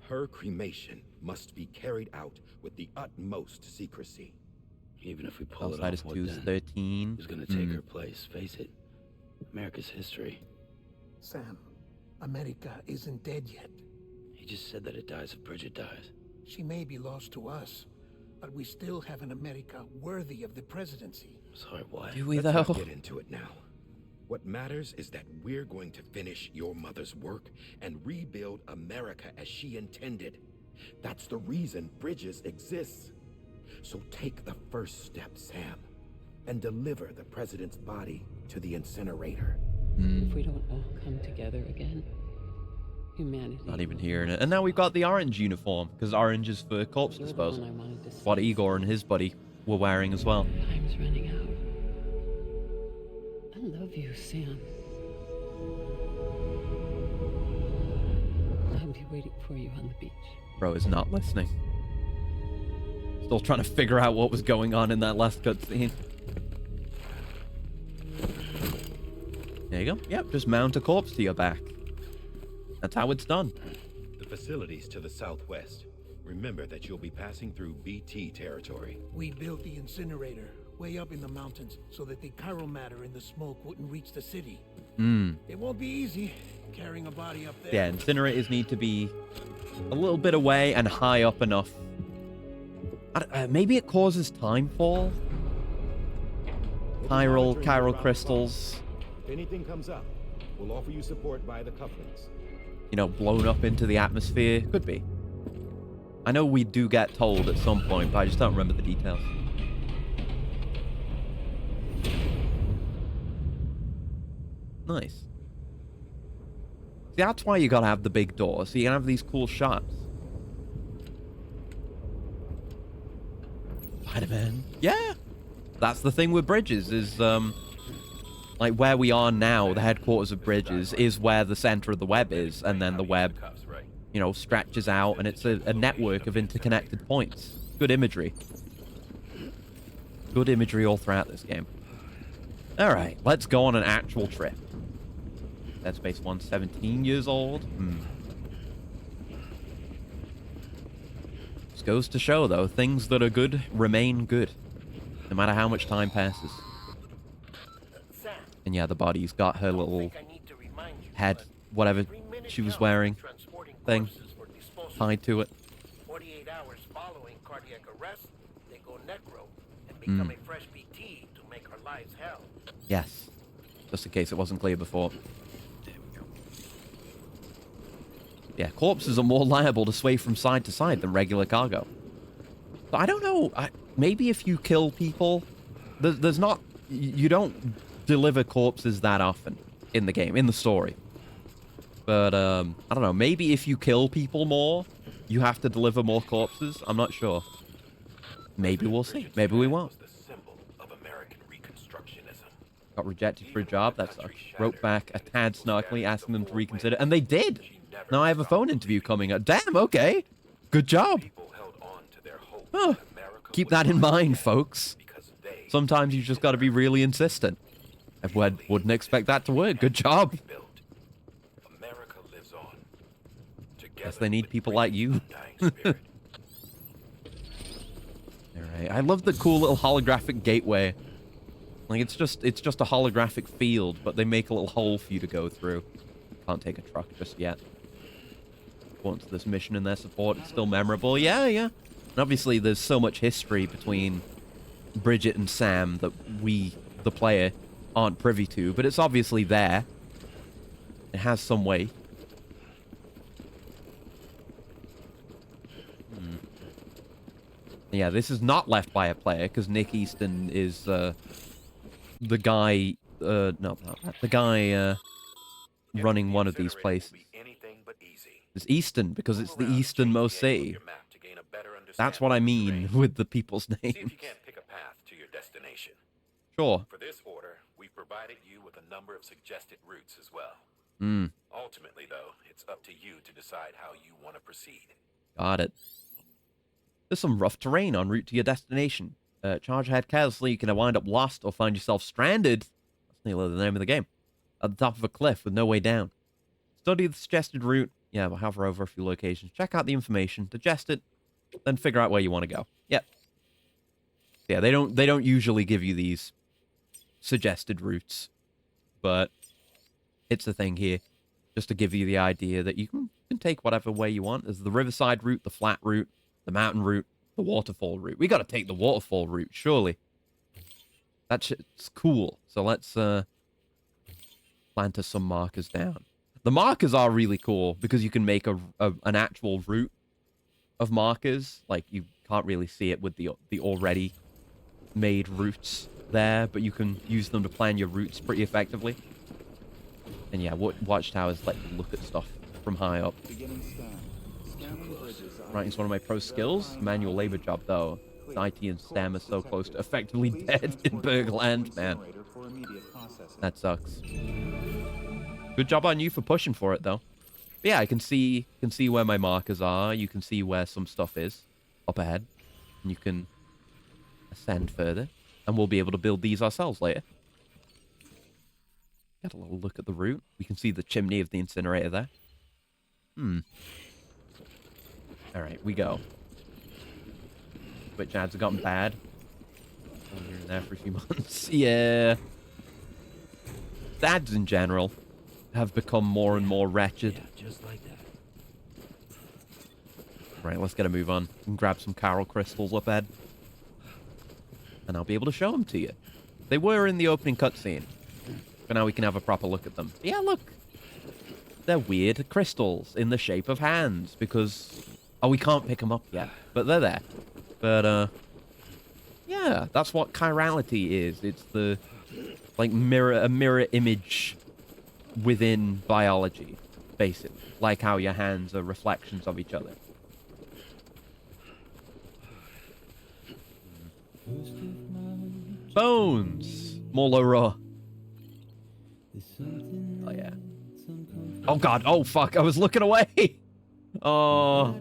Her cremation must be carried out with the utmost secrecy. Even if we pull it Outside off, is what 2's then? 13. Who's gonna take her place? Face it. America's history. Sam, America isn't dead yet. He just said that it dies if Bridget dies. She may be lost to us, but we still have an America worthy of the presidency. Sorry, what? Do we Let's though? not get into it now. What matters is that we're going to finish your mother's work and rebuild America as she intended. That's the reason Bridges exists. So take the first step, Sam, and deliver the president's body to the incinerator. If we don't all come together again, humanity. Not even hearing it. And now we've got the orange uniform, because orange is for corpse You're the one disposal. I wanted to see. What Igor and his buddy were wearing as well. Time's running out. I love you, Sam. I'll be waiting for you on the beach. Bro is not listening. Still trying to figure out what was going on in that last cutscene. There you go. Yep, just mount a corpse to your back. That's how it's done. The facilities to the southwest. Remember that you'll be passing through BT territory. We built the incinerator way up in the mountains so that the chiral matter in the smoke wouldn't reach the city. It won't be easy carrying a body up there. Yeah, incinerators need to be a little bit away and high up enough. Maybe it causes time fall? Chiral crystals. If anything comes up, we'll offer you support via the cufflinks. You know, blown up into the atmosphere. Could be. I know we do get told at some point, but I just don't remember the details. Nice. See, that's why you gotta have the big door, so you can have these cool shots. Spider-Man. Yeah! That's the thing with Bridges, is, Like, where we are now, the headquarters of Bridges, is where the center of the web is, and then the web, you know, stretches out, and it's a network of interconnected points. Good imagery. Good imagery all throughout this game. Alright, let's go on an actual trip. Dead Space 1's 17 years old. Just goes to show, though, things that are good remain good, no matter how much time passes. And yeah, the body's got her little head, whatever she was wearing, thing tied to it. 48 hours following cardiac arrest, they go necro and become a fresh BT to make our lives hell. Yes. Just in case it wasn't clear before. There we go. Yeah, corpses are more liable to sway from side to side than regular cargo. But I don't know. Maybe if you kill people, there's not... You don't deliver corpses that often in the game, in the story. But, I don't know. Maybe if you kill people more, you have to deliver more corpses. I'm not sure. Maybe we'll see. Maybe we won't. Got rejected for a job. That sucks. Wrote back a tad snarkily, asking them to reconsider. And they did! Now I have a phone interview coming up. Damn, okay. Good job. Huh. Keep that in mind, folks. Sometimes you just got to be really insistent. I wouldn't expect that to work. Good job. Guess they need people like you. Alright, I love the cool little holographic gateway. Like, it's just a holographic field, but they make a little hole for you to go through. Can't take a truck just yet. Once this mission and their support, it's still memorable. Yeah, yeah. And obviously, there's so much history between Bridget and Sam that we, the player, aren't privy to, but it's obviously there. It has some weight. Yeah, this is not left by a player, because Nick Easton is, the guy, no, not that. The guy, running one of these places. It's Easton, because it's the easternmost city. That's what I mean with the people's names. See if you can't pick a path to your destination. Sure. For this order, we've provided you with a number of suggested routes as well. Ultimately, though, it's up to you to decide how you want to proceed. Got it. There's some rough terrain en route to your destination. Charge ahead carelessly, you can wind up lost or find yourself stranded. That's nearly the name of the game. At the top of a cliff with no way down. Study the suggested route. Yeah, we'll hover over a few locations. Check out the information. Digest it. Then figure out where you want to go. Yep. Yeah, they don't usually give you these suggested routes. But it's a thing here. Just to give you the idea that you can take whatever way you want. There's the riverside route, the flat route, the mountain route, the waterfall route. We got to take the waterfall route, surely. That shit's cool. So let's plant some markers down. The markers are really cool because you can make an actual route of markers. Like, you can't really see it with the already made routes there, but you can use them to plan your routes pretty effectively. And yeah, watchtowers let you look at stuff from high up. Writing's one of my pro skills. Manual labor job, though. IT and STEM are so close to effectively dead in Bergland, man. That sucks. Good job on you for pushing for it, though. But yeah, I can see where my markers are. You can see where some stuff is up ahead. And you can ascend further. And we'll be able to build these ourselves later. Got a little look at the route. We can see the chimney of the incinerator there. Alright, we go. Twitch ads have gotten bad. We were there for a few months. Yeah. Ads in general have become more and more wretched. Yeah, just like that. Right, let's get a move on and grab some coral crystals up ahead. And I'll be able to show them to you. They were in the opening cutscene. But now we can have a proper look at them. Yeah, look. They're weird crystals in the shape of hands because... Oh, we can't pick them up yet. But they're there. But, yeah, that's what chirality is. It's the, like, a mirror image within biology, basically. Like how your hands are reflections of each other. Bones! More low raw. Oh, yeah. Oh, God. Oh, fuck. I was looking away. Oh.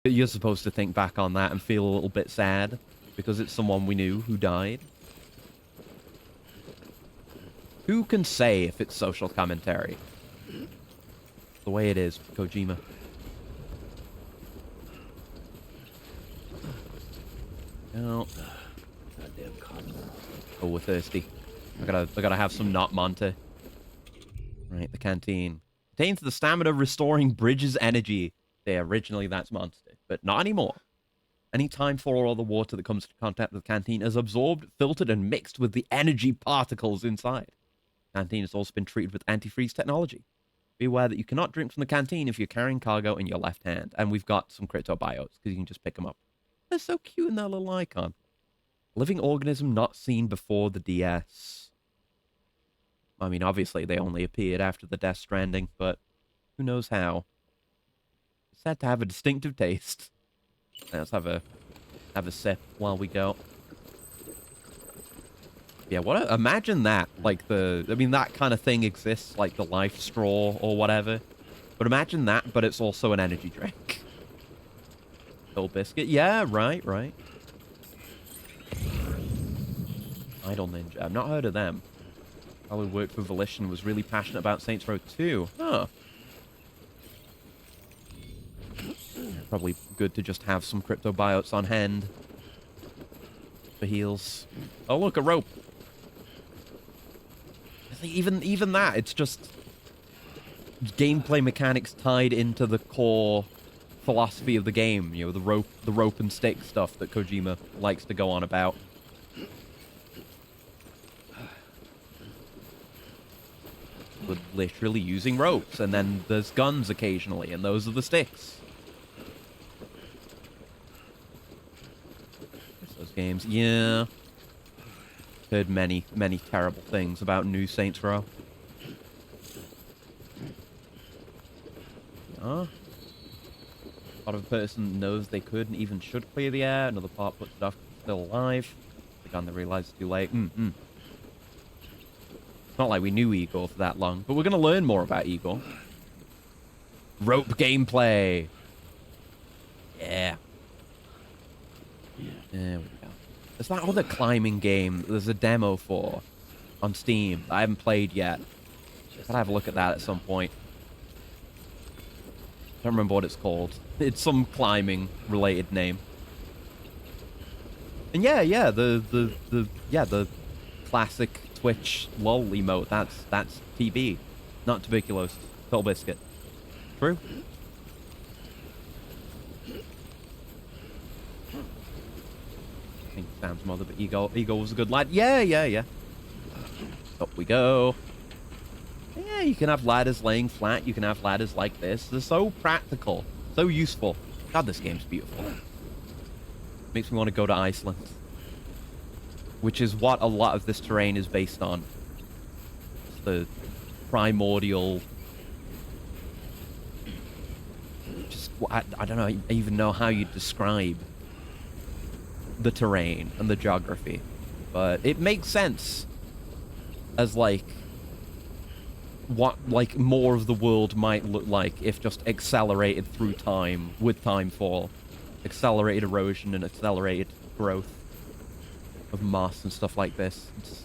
You're supposed to think back on that and feel a little bit sad because it's someone we knew who died. Who can say if it's social commentary? The way it is, Kojima. Oh. Oh, we're thirsty. I gotta have some not Monte. Right, the canteen. Contains the stamina restoring bridges energy. Yeah, originally that's Monster, but not anymore. Any time for all the water that comes into contact with the canteen is absorbed, filtered, and mixed with the energy particles inside. The canteen has also been treated with antifreeze technology. Be aware that you cannot drink from the canteen if you're carrying cargo in your left hand. And we've got some cryptobiotes, because you can just pick them up. They're so cute in their little icon. Living organism not seen before the DS. I mean, obviously, they only appeared after the Death Stranding, but who knows how. It's said to have a distinctive taste. Let's have a sip while we go. Yeah, imagine that. Like I mean, that kind of thing exists, like the life straw or whatever. But imagine that, but it's also an energy drink. Little biscuit. Yeah, right. Idle Ninja. I've not heard of them. Probably worked for Volition, was really passionate about Saints Row 2. Huh. Probably good to just have some cryptobiotes on hand. For heals. Oh, look, a rope. Even that, it's just... gameplay mechanics tied into the core philosophy of the game. You know, the rope and stick stuff that Kojima likes to go on about. We're literally using ropes, and then there's guns occasionally, and those are the sticks. Those games, yeah. Heard many, many terrible things about New Saints Row. Yeah. Part of a person knows they could and even should clear the air. Another part puts it off, still alive. The gun they realize it's too late. It's not like we knew Igor for that long, but we're going to learn more about Igor. Rope gameplay. Yeah. There we go. There's that other climbing game there's a demo for on Steam I haven't played yet. Gotta have a look at that at some point. Don't remember what it's called. It's some climbing related name. And yeah, the classic Twitch lol emote, that's TB. Not tuberculosis. Total biscuit. True? I think Sam's mother, but Igor was a good lad. Yeah. Up we go. Yeah, you can have ladders laying flat. You can have ladders like this. They're so practical. So useful. God, this game's beautiful. Makes me want to go to Iceland. Which is what a lot of this terrain is based on. It's the primordial... Just, I don't know, even know how you describe the terrain and the geography. But it makes sense as, like, what, like, more of the world might look like if just accelerated through time with timefall. Accelerated erosion and accelerated growth of moss and stuff like this. It's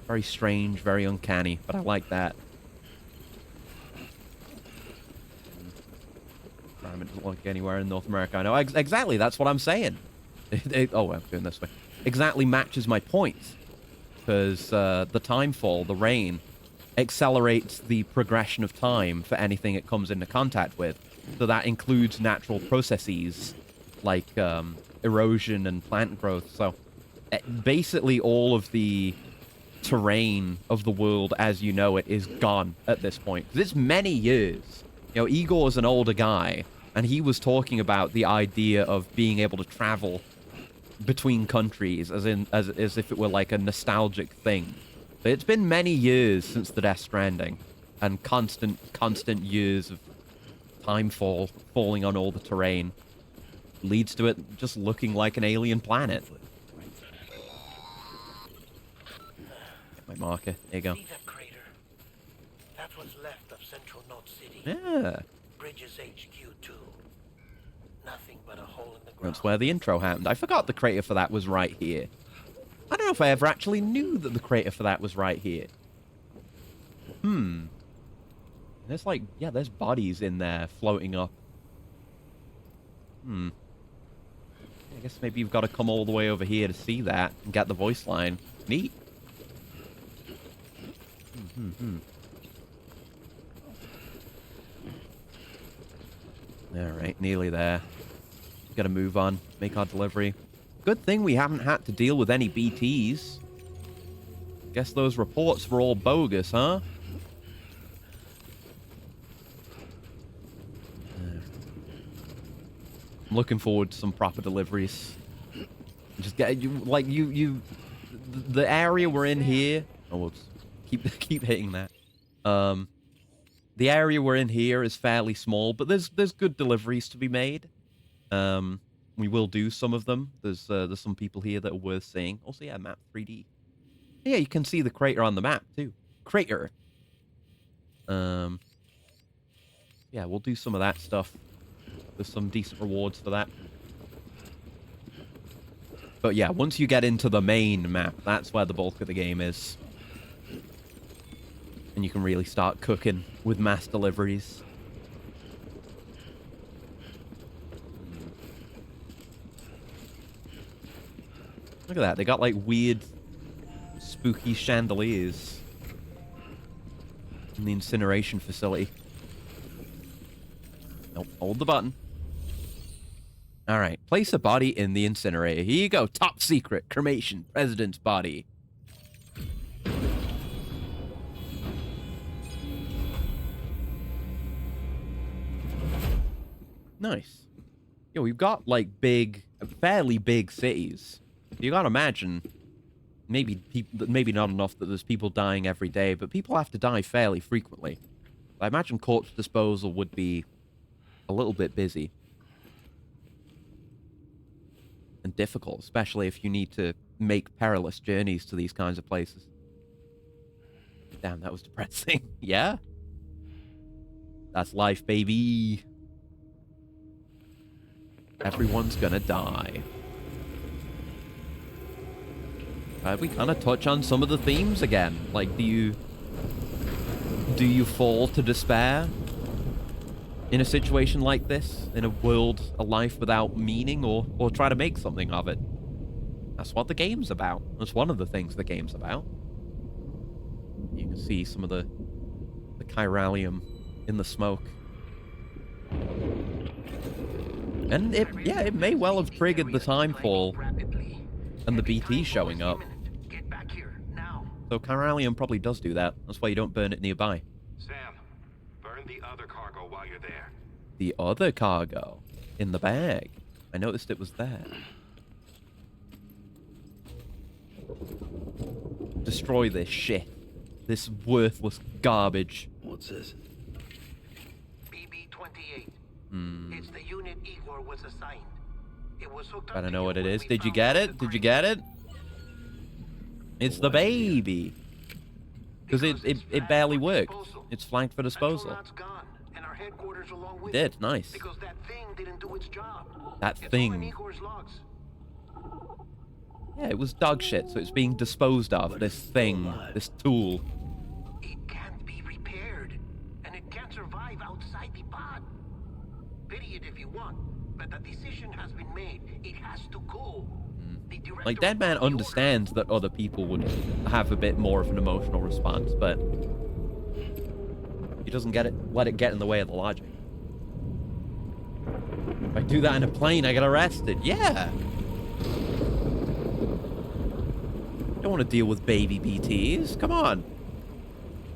very strange, very uncanny, but I like that. Environment doesn't look anywhere in North America. I know exactly. That's what I'm saying. Oh, I'm doing this way. Exactly matches my point, because the timefall, the rain, accelerates the progression of time for anything it comes into contact with. So that includes natural processes like erosion and plant growth. So basically all of the terrain of the world as you know it is gone at this point. Because it's many years. You know, Igor's an older guy, and he was talking about the idea of being able to travel between countries as if it were like a nostalgic thing. But it's been many years since the Death Stranding, and constant years of timefall falling on all the terrain leads to it just looking like an alien planet. Get my marker. There you go. See that crater? That's what's left of Central Note City. Yeah. Bridges HQ 2. Nothing but a hole in the ground. That's where the intro happened. I forgot the crater for that was right here. I don't know if I ever actually knew that the crater for that was right here. There's like, yeah, there's bodies in there floating up. I guess maybe you've got to come all the way over here to see that and get the voice line. Neat. Alright, nearly there. Gotta move on, make our delivery. Good thing we haven't had to deal with any BTs. Guess those reports were all bogus, huh? I'm looking forward to some proper deliveries. Just get the area we're in here. Oh, whoops. Keep hitting that. The area we're in here is fairly small, but there's good deliveries to be made. We will do some of them. There's some people here that are worth seeing. Also, yeah, map 3D. Yeah, you can see the crater on the map too. Crater. Yeah, we'll do some of that stuff. There's some decent rewards for that. But yeah, once you get into the main map, that's where the bulk of the game is. And you can really start cooking with mass deliveries. Look at that, they got like weird, spooky chandeliers. in the incineration facility. Nope, hold the button. All right, place a body in the incinerator. Here you go, top secret, cremation, president's body. Nice. Yo, we've got, like, fairly big cities. You gotta imagine, maybe not enough that there's people dying every day, but people have to die fairly frequently. I imagine corpse disposal would be a little bit busy. And difficult, especially if you need to make perilous journeys to these kinds of places. Damn, that was depressing. Yeah? That's life, baby. Everyone's gonna die. We kind of touch on some of the themes again. Like, do you fall to despair in a situation like this? In a world, a life without meaning, or try to make something of it? That's what the game's about. That's one of the things the game's about. You can see some of the chiralium in the smoke. And it may well have triggered the timefall and the BT showing up. So chiralium probably does do that. That's why you don't burn it nearby. Sam, burn the other cargo while you're there. The other cargo in the bag. I noticed it was there. Destroy this shit. This worthless garbage. What's this? BB-28. It's the unit Igor was assigned. It was hooked up I don't to know you what it when is. we Did you found get out it? the Did you get it? It's the baby. Because it barely worked. It's flagged for disposal. Gone, and our headquarters along with It did, nice. Because that thing didn't do its job. That It's all in thing. Igor's logs. Yeah, it was dog shit, so it's being disposed of. This thing, this tool. It can't be repaired, and it can't survive outside the pod. Pity it if you want, but the decision has been made. It has to go. Like, Deadman understands that other people would have a bit more of an emotional response, but he doesn't let it get in the way of the logic. If I do that in a plane, I get arrested. Yeah! Don't want to deal with baby BTs. Come on.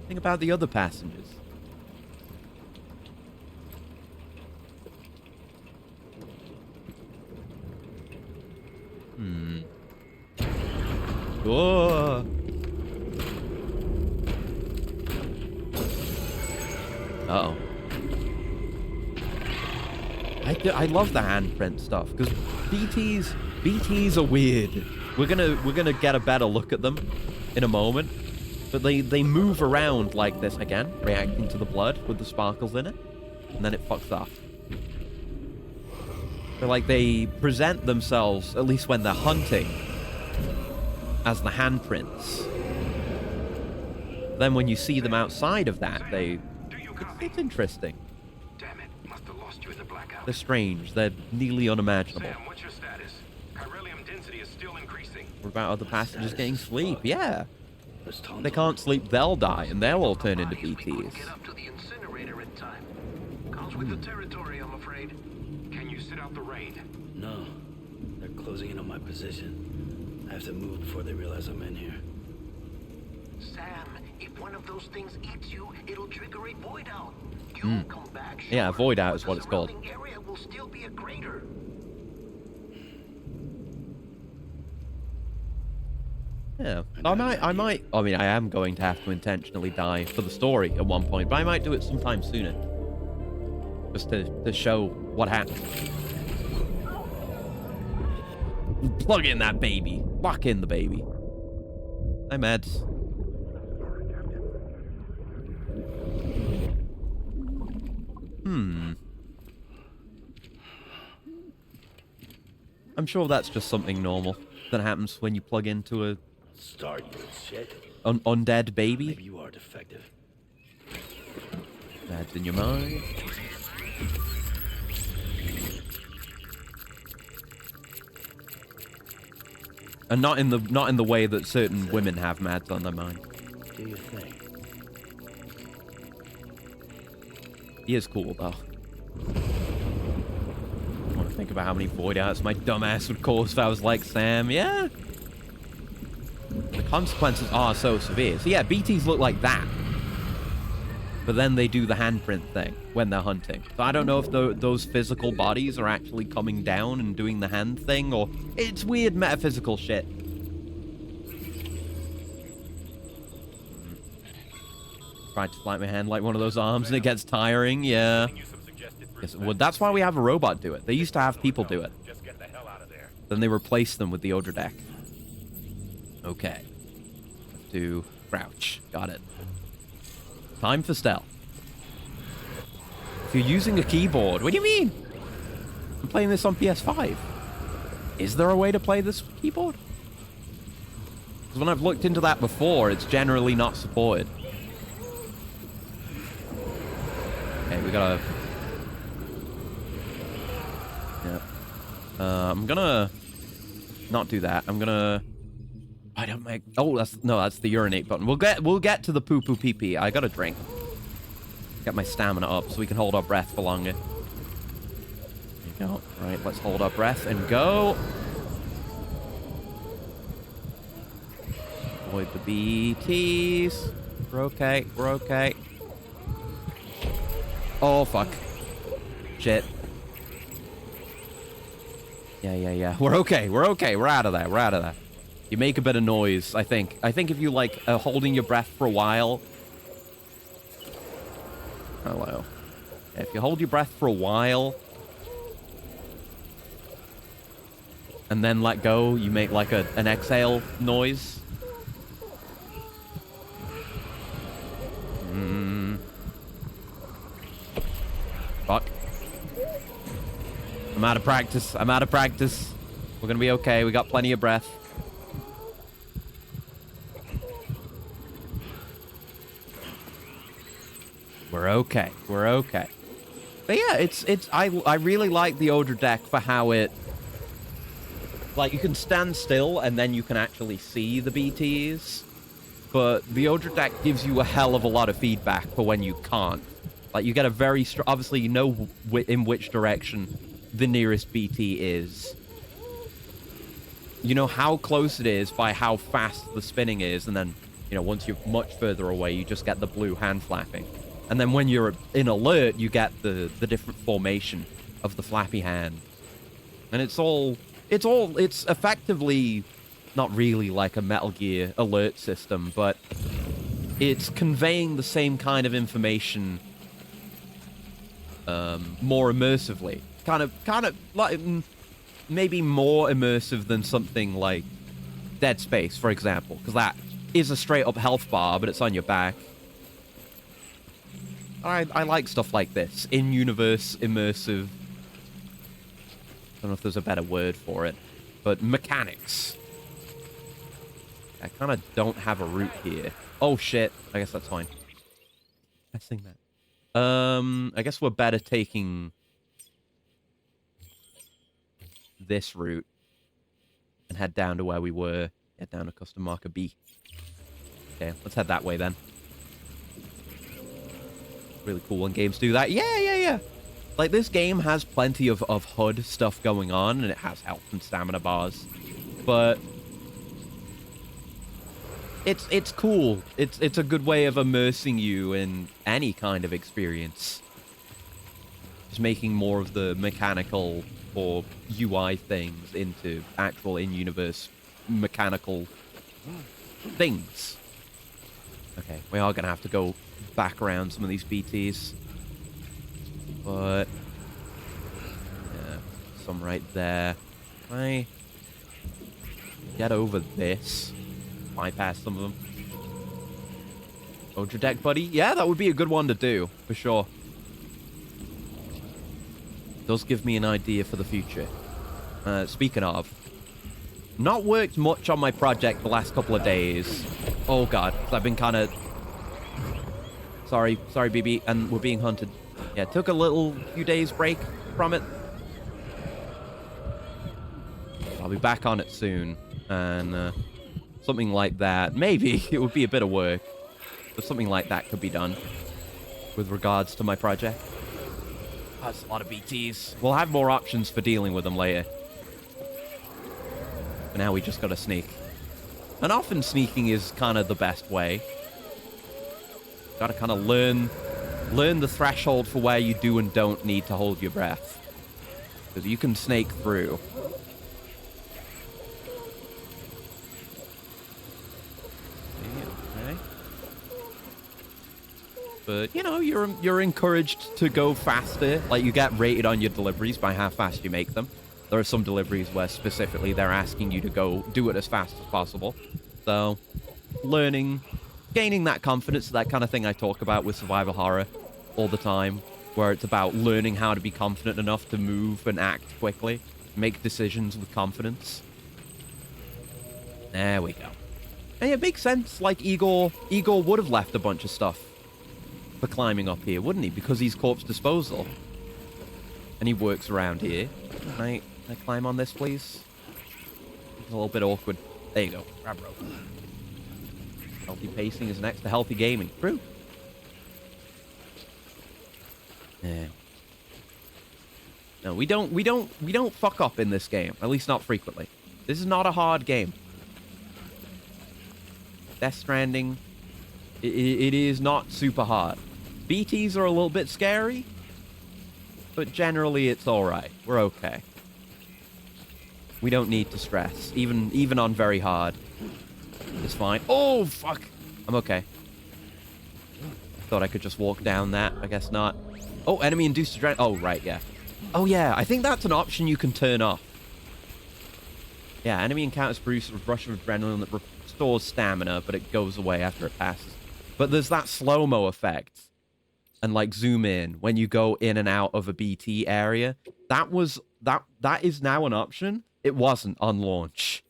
Think about the other passengers. Whoa. Uh-oh. I love the handprint stuff, because BTs are weird. We're gonna get a better look at them in a moment. But they move around like this again, reacting to the blood with the sparkles in it, and then it fucks off. So like they present themselves, at least when they're hunting, as the handprints. Then when you see them outside of that, it's interesting. Damn it, must have lost you in the blackout. They're strange. They're nearly unimaginable. Sam, what's your status? Chiralium density is still increasing. What about other passengers getting sleep? Yeah. There's tons They can't sleep, they'll die, and they'll all turn into BTs. Get up to the incinerator in time. Comes with the territory, I'm afraid. Can you sit out the rain? No. They're closing in on my position. I have to move before they realize I'm in here. Sam, if one of those things eats you, it'll trigger a void out. You'll come back. Sure, Yeah, void out is but what the it's called. surrounding area will still be a crater. Yeah. I mean, I am going to have to intentionally die for the story at one point, but I might do it sometime sooner. Just to show what happens. Plug in that baby. Lock in the baby. Hi, Mads. I'm sure that's just something normal that happens when you plug into a Start, you shit. undead baby. Maybe you are defective. That's in your mind. And not in the way that certain women have mads on their mind. Do your thing. He is cool, though. I want to think about how many void outs my dumbass would cause if I was like Sam. Yeah. The consequences are so severe. So yeah, BTs look like that. But then they do the handprint thing when they're hunting. So I don't know if those physical bodies are actually coming down and doing the hand thing, or it's weird metaphysical shit. Tried to flight my hand like one of those arms and it gets tiring, yeah. Yes, well, that's why we have a robot do it. They used to have people do it. Then they replaced them with the Odra deck. Okay. Have to crouch. Got it. Time for stealth. If you're using a keyboard, what do you mean? I'm playing this on PS5. Is there a way to play this keyboard? Because when I've looked into that before, it's generally not supported. Okay, we gotta... Yeah. I'm gonna... not do that. I'm gonna... I don't make... Oh, that's the urinate button. We'll get to the poo-poo pee-pee. I gotta drink. Get my stamina up so we can hold our breath for longer. There you go. Right, let's hold our breath and go. Avoid the BTs. We're okay. We're okay. Oh, fuck. Shit. Yeah. We're okay. We're okay. We're out of there. We're out of there. You make a bit of noise, I think. I think if you, like, holding your breath for a while... Hello. Yeah, if you hold your breath for a while... and then let go, you make, like, an exhale noise. Fuck. I'm out of practice. I'm out of practice. We're gonna be okay. We got plenty of breath. We're okay. We're okay. But yeah, I really like the Odra deck for how it... Like, you can stand still and then you can actually see the BTs. But the Odra deck gives you a hell of a lot of feedback for when you can't. Like, you get a very... Obviously, you know in which direction the nearest BT is. You know how close it is by how fast the spinning is. And then, you know, once you're much further away, you just get the blue hand flapping. And then when you're in alert, you get the different formation of the flappy hand. And it's effectively not really like a Metal Gear alert system, but it's conveying the same kind of information more immersively. Kind of like maybe more immersive than something like Dead Space, for example, because that is a straight up health bar, but it's on your back. I like stuff like this. In-universe, immersive... I don't know if there's a better word for it. But mechanics. I kind of don't have a route here. Oh, shit. I guess that's fine. Testing that. I guess we're better taking... this route. And head down to where we were. Head down to custom marker B. Okay, let's head that way then. Really cool when games do that. Yeah. Like, this game has plenty of HUD stuff going on, and it has health and stamina bars. But it's cool. It's a good way of immersing you in any kind of experience. Just making more of the mechanical or UI things into actual in-universe mechanical things. Okay, we are gonna have to go back around some of these BTs. But yeah, some right there. Can I get over this? Bypass some of them. Odra deck, buddy? Yeah, that would be a good one to do, for sure. Does give me an idea for the future. Speaking of, not worked much on my project the last couple of days. Oh god, I've been kind of... Sorry, BB, and we're being hunted. Yeah, took a few days break from it. I'll be back on it soon, and something like that. Maybe it would be a bit of work, but something like that could be done with regards to my project. That's a lot of BTs. We'll have more options for dealing with them later. But now we just gotta sneak. And often sneaking is kind of the best way. Gotta kind of learn the threshold for where you do and don't need to hold your breath. Because you can snake through. Okay. But, you know, you're encouraged to go faster. Like, you get rated on your deliveries by how fast you make them. There are some deliveries where specifically they're asking you to go do it as fast as possible. So, gaining that confidence, that kind of thing I talk about with survival horror all the time, where it's about learning how to be confident enough to move and act quickly, make decisions with confidence. There we go. And it makes sense, like Igor would have left a bunch of stuff for climbing up here, wouldn't he? Because he's corpse disposal. And he works around here. Can I climb on this, please? It's a little bit awkward. There you go. Grab rope. Healthy pacing is next to healthy gaming. True. Yeah. No, we don't fuck up in this game. At least not frequently. This is not a hard game. Death Stranding, it is not super hard. BTs are a little bit scary, but generally it's alright. We're okay. We don't need to stress, even on very hard. It's fine. Oh, fuck! I'm okay. I thought I could just walk down that. I guess not. Oh, enemy-induced adrenaline. Oh, right, yeah. Oh, yeah, I think that's an option you can turn off. Yeah, enemy encounters produce a rush of adrenaline that restores stamina, but it goes away after it passes. But there's that slow-mo effect. And, like, zoom in when you go in and out of a BT area. That is now an option. It wasn't on launch.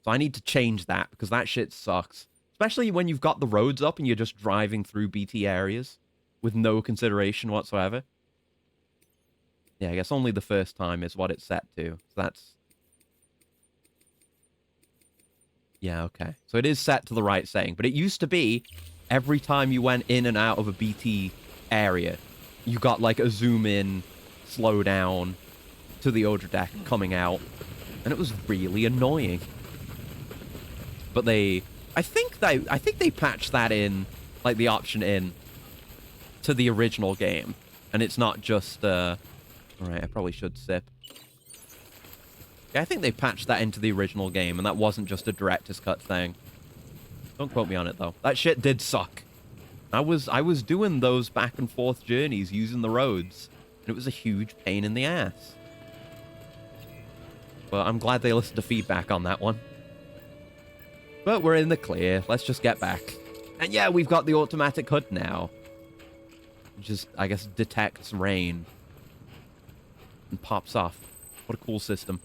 So I need to change that, because that shit sucks. Especially when you've got the roads up and you're just driving through BT areas with no consideration whatsoever. Yeah, I guess only the first time is what it's set to. So that's... Yeah, okay. So it is set to the right setting. But it used to be, every time you went in and out of a BT area, you got like a zoom in, slow down to the Odra deck coming out. And it was really annoying. But I think they patched that in, like the option in, to the original game. And it's not just, alright, I probably should sip. Yeah, I think they patched that into the original game, and that wasn't just a director's cut thing. Don't quote me on it, though. That shit did suck. I was doing those back and forth journeys using the roads, and it was a huge pain in the ass. But I'm glad they listened to feedback on that one. But we're in the clear. Let's just get back. And yeah, we've got the automatic HUD now. Which is, I guess, detects rain. And pops off. What a cool system.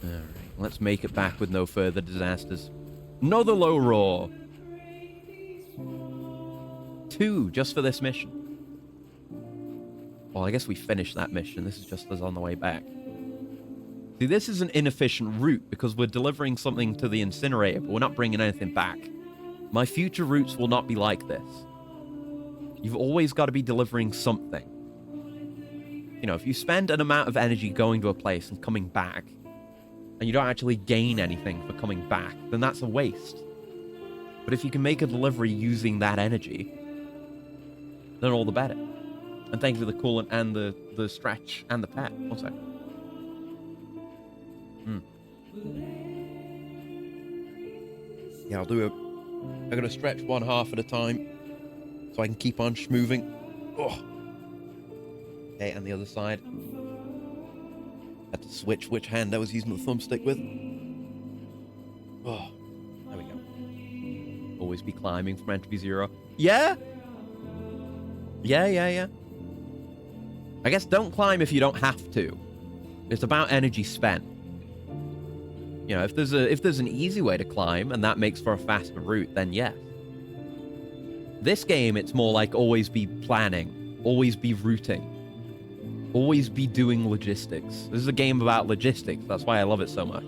Alright, let's make it back with no further disasters. Another low roar! 2, just for this mission. Well, I guess we finished that mission. This is just us on the way back. See, this is an inefficient route because we're delivering something to the incinerator, but we're not bringing anything back. My future routes will not be like this. You've always got to be delivering something. You know, if you spend an amount of energy going to a place and coming back, and you don't actually gain anything for coming back, then that's a waste. But if you can make a delivery using that energy, then all the better. And thank you for the coolant and the stretch and the pet. One sec. Yeah, I'll do it. I'm gonna stretch one half at a time so I can keep on schmoving. Oh. Okay, and the other side. Had to switch which hand I was using the thumbstick with. Oh, there we go. Always be climbing from entropy 0. Yeah? Yeah. I guess don't climb if you don't have to. It's about energy spent. You know, if there's an easy way to climb and that makes for a faster route, then yes. This game, it's more like always be planning, always be routing, always be doing logistics. This is a game about logistics. That's why I love it so much.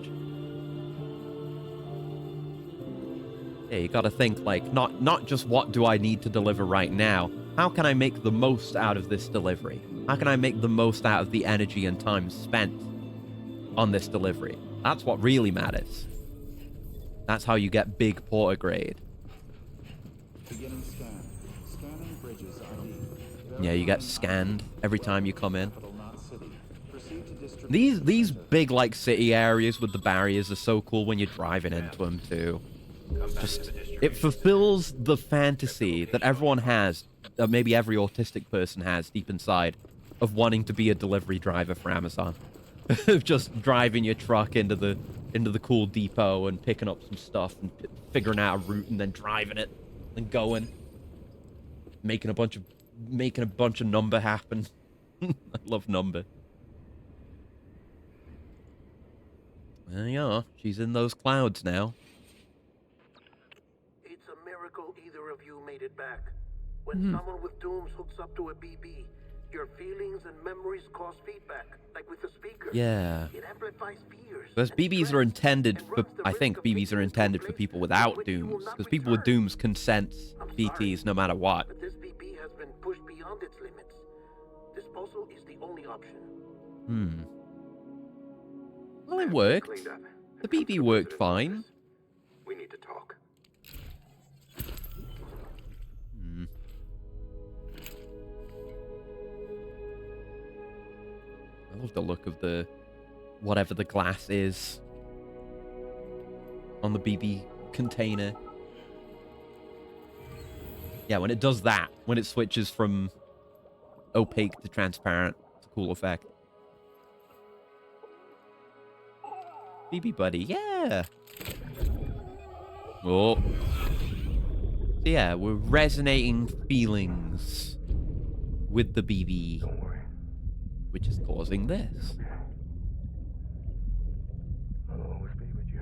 Yeah, you gotta think like, not just what do I need to deliver right now, how can I make the most out of this delivery? How can I make the most out of the energy and time spent on this delivery? That's what really matters. That's how you get big porter grade. Beginning scan. Scanning bridges ID. Yeah, you get scanned every time you come in. Capital, not city. Proceed to distribution These center. big, like, city areas with the barriers are so cool when you're driving into them, too. Just, it fulfills the fantasy that everyone has, that maybe every autistic person has deep inside, of wanting to be a delivery driver for Amazon. Of just driving your truck into the cool depot and picking up some stuff and figuring out a route and then driving it and going. Making a bunch of number happen. I love number. There you are. She's in those clouds now. It's a miracle either of you made it back. When someone with dooms hooks up to a BB, your feelings and memories cause feedback, like with the speaker. Yeah. It amplifies fears. Because and BBs are stress, intended and for, runs the I risk think of BBs making are you intended for complacent, people without which you will dooms. not Because people with return. dooms can sense I'm BTs sorry, no matter what. but this BB has been pushed beyond its limits. Disposal is the only option. Well, it worked. The BB worked fine. We need to talk. I love the look of the whatever the glass is on the BB container. Yeah, when it does that, when it switches from opaque to transparent, it's a cool effect. BB buddy, yeah. Oh. So yeah, we're resonating feelings with the BB. Don't worry. Which is causing this. I'll always be with you.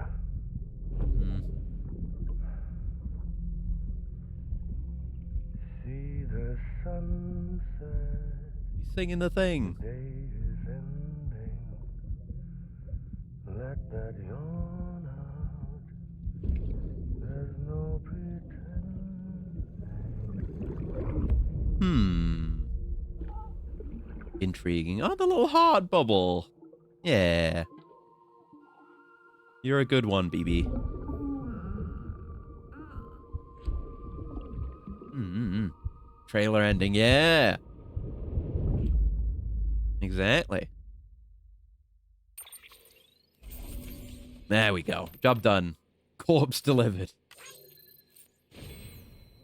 See the sunset. He's singing the thing. Day is ending. Let that yawn out. There's no pretending. Intriguing. Oh, the little heart bubble. Yeah. You're a good one, BB. Trailer ending, yeah. Exactly. There we go. Job done. Corpse delivered.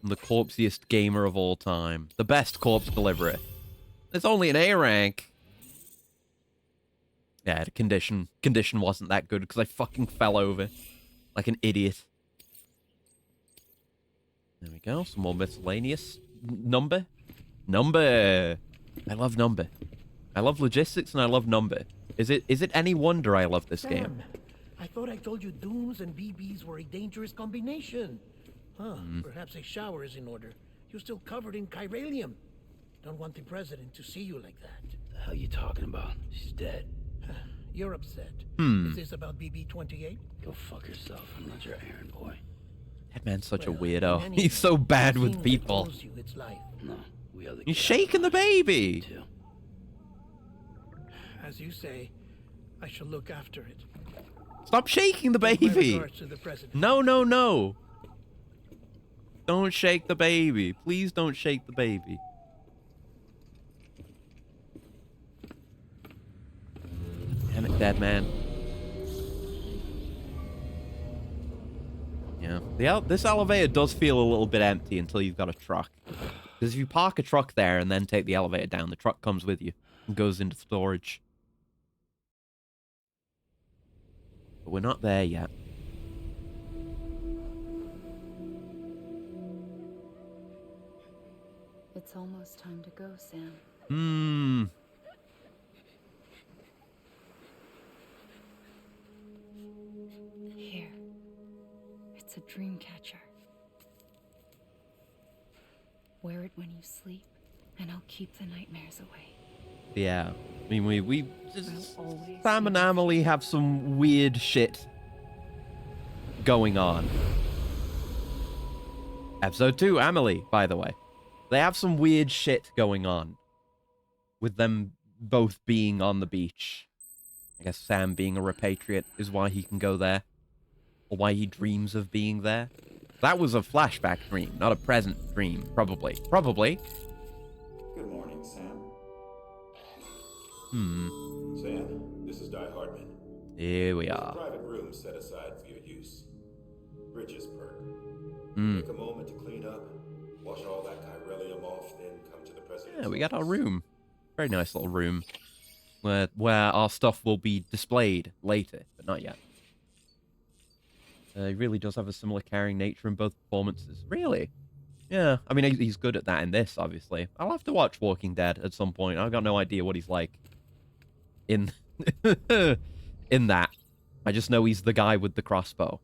I'm the corpsiest gamer of all time. The best corpse deliverer. It's only an A rank. Yeah, the condition wasn't that good because I fucking fell over like an idiot. There we go. Some more miscellaneous number. Number. I love number. I love logistics and I love number. Is it any wonder I love this game? I thought I told you dooms and BBs were a dangerous combination. Huh, perhaps a shower is in order. You're still covered in chiralium. Don't want the president to see you like that. The hell you talking about? She's dead. You're upset. Is this about BB-28? Go fuck yourself. I'm not your errand boy. That man's such a Well, weirdo. in any He's so event, bad the with scene that people. owes you its life. No, we are the He's shaking the baby. too. As you say, I shall look after it. Stop shaking the Give my baby. regards to the president. No, no, no. Don't shake the baby. Please don't shake the baby. Damn it, dead man. Yeah. This elevator does feel a little bit empty until you've got a truck. Because if you park a truck there and then take the elevator down, the truck comes with you and goes into storage. But we're not there yet. It's almost time to go, Sam. Here. It's a dream catcher. Wear it when you sleep, and I'll keep the nightmares away. Yeah. I mean, we always Sam and be Amelie have some weird shit going on. Episode 2, Amelie, by the way. They have some weird shit going on with them both being on the beach. I guess Sam being a repatriate is why he can go there. Or why he dreams of being there. That was a flashback dream, not a present dream. Probably. Probably. Good morning, Sam. Sam, this is Di Hardman. Here we There's a are. private room set aside for your use. Bridges perk. Hmm. Take a moment to clean up, wash all that chiralium off, then come to the president's Yeah, we got our office. room. Very nice little room. Where our stuff will be displayed later, but not yet. He really does have a similar caring nature in both performances. Really? Yeah, I mean, he's good at that in this, obviously. I'll have to watch Walking Dead at some point. I've got no idea what he's like in in that. I just know he's the guy with the crossbow.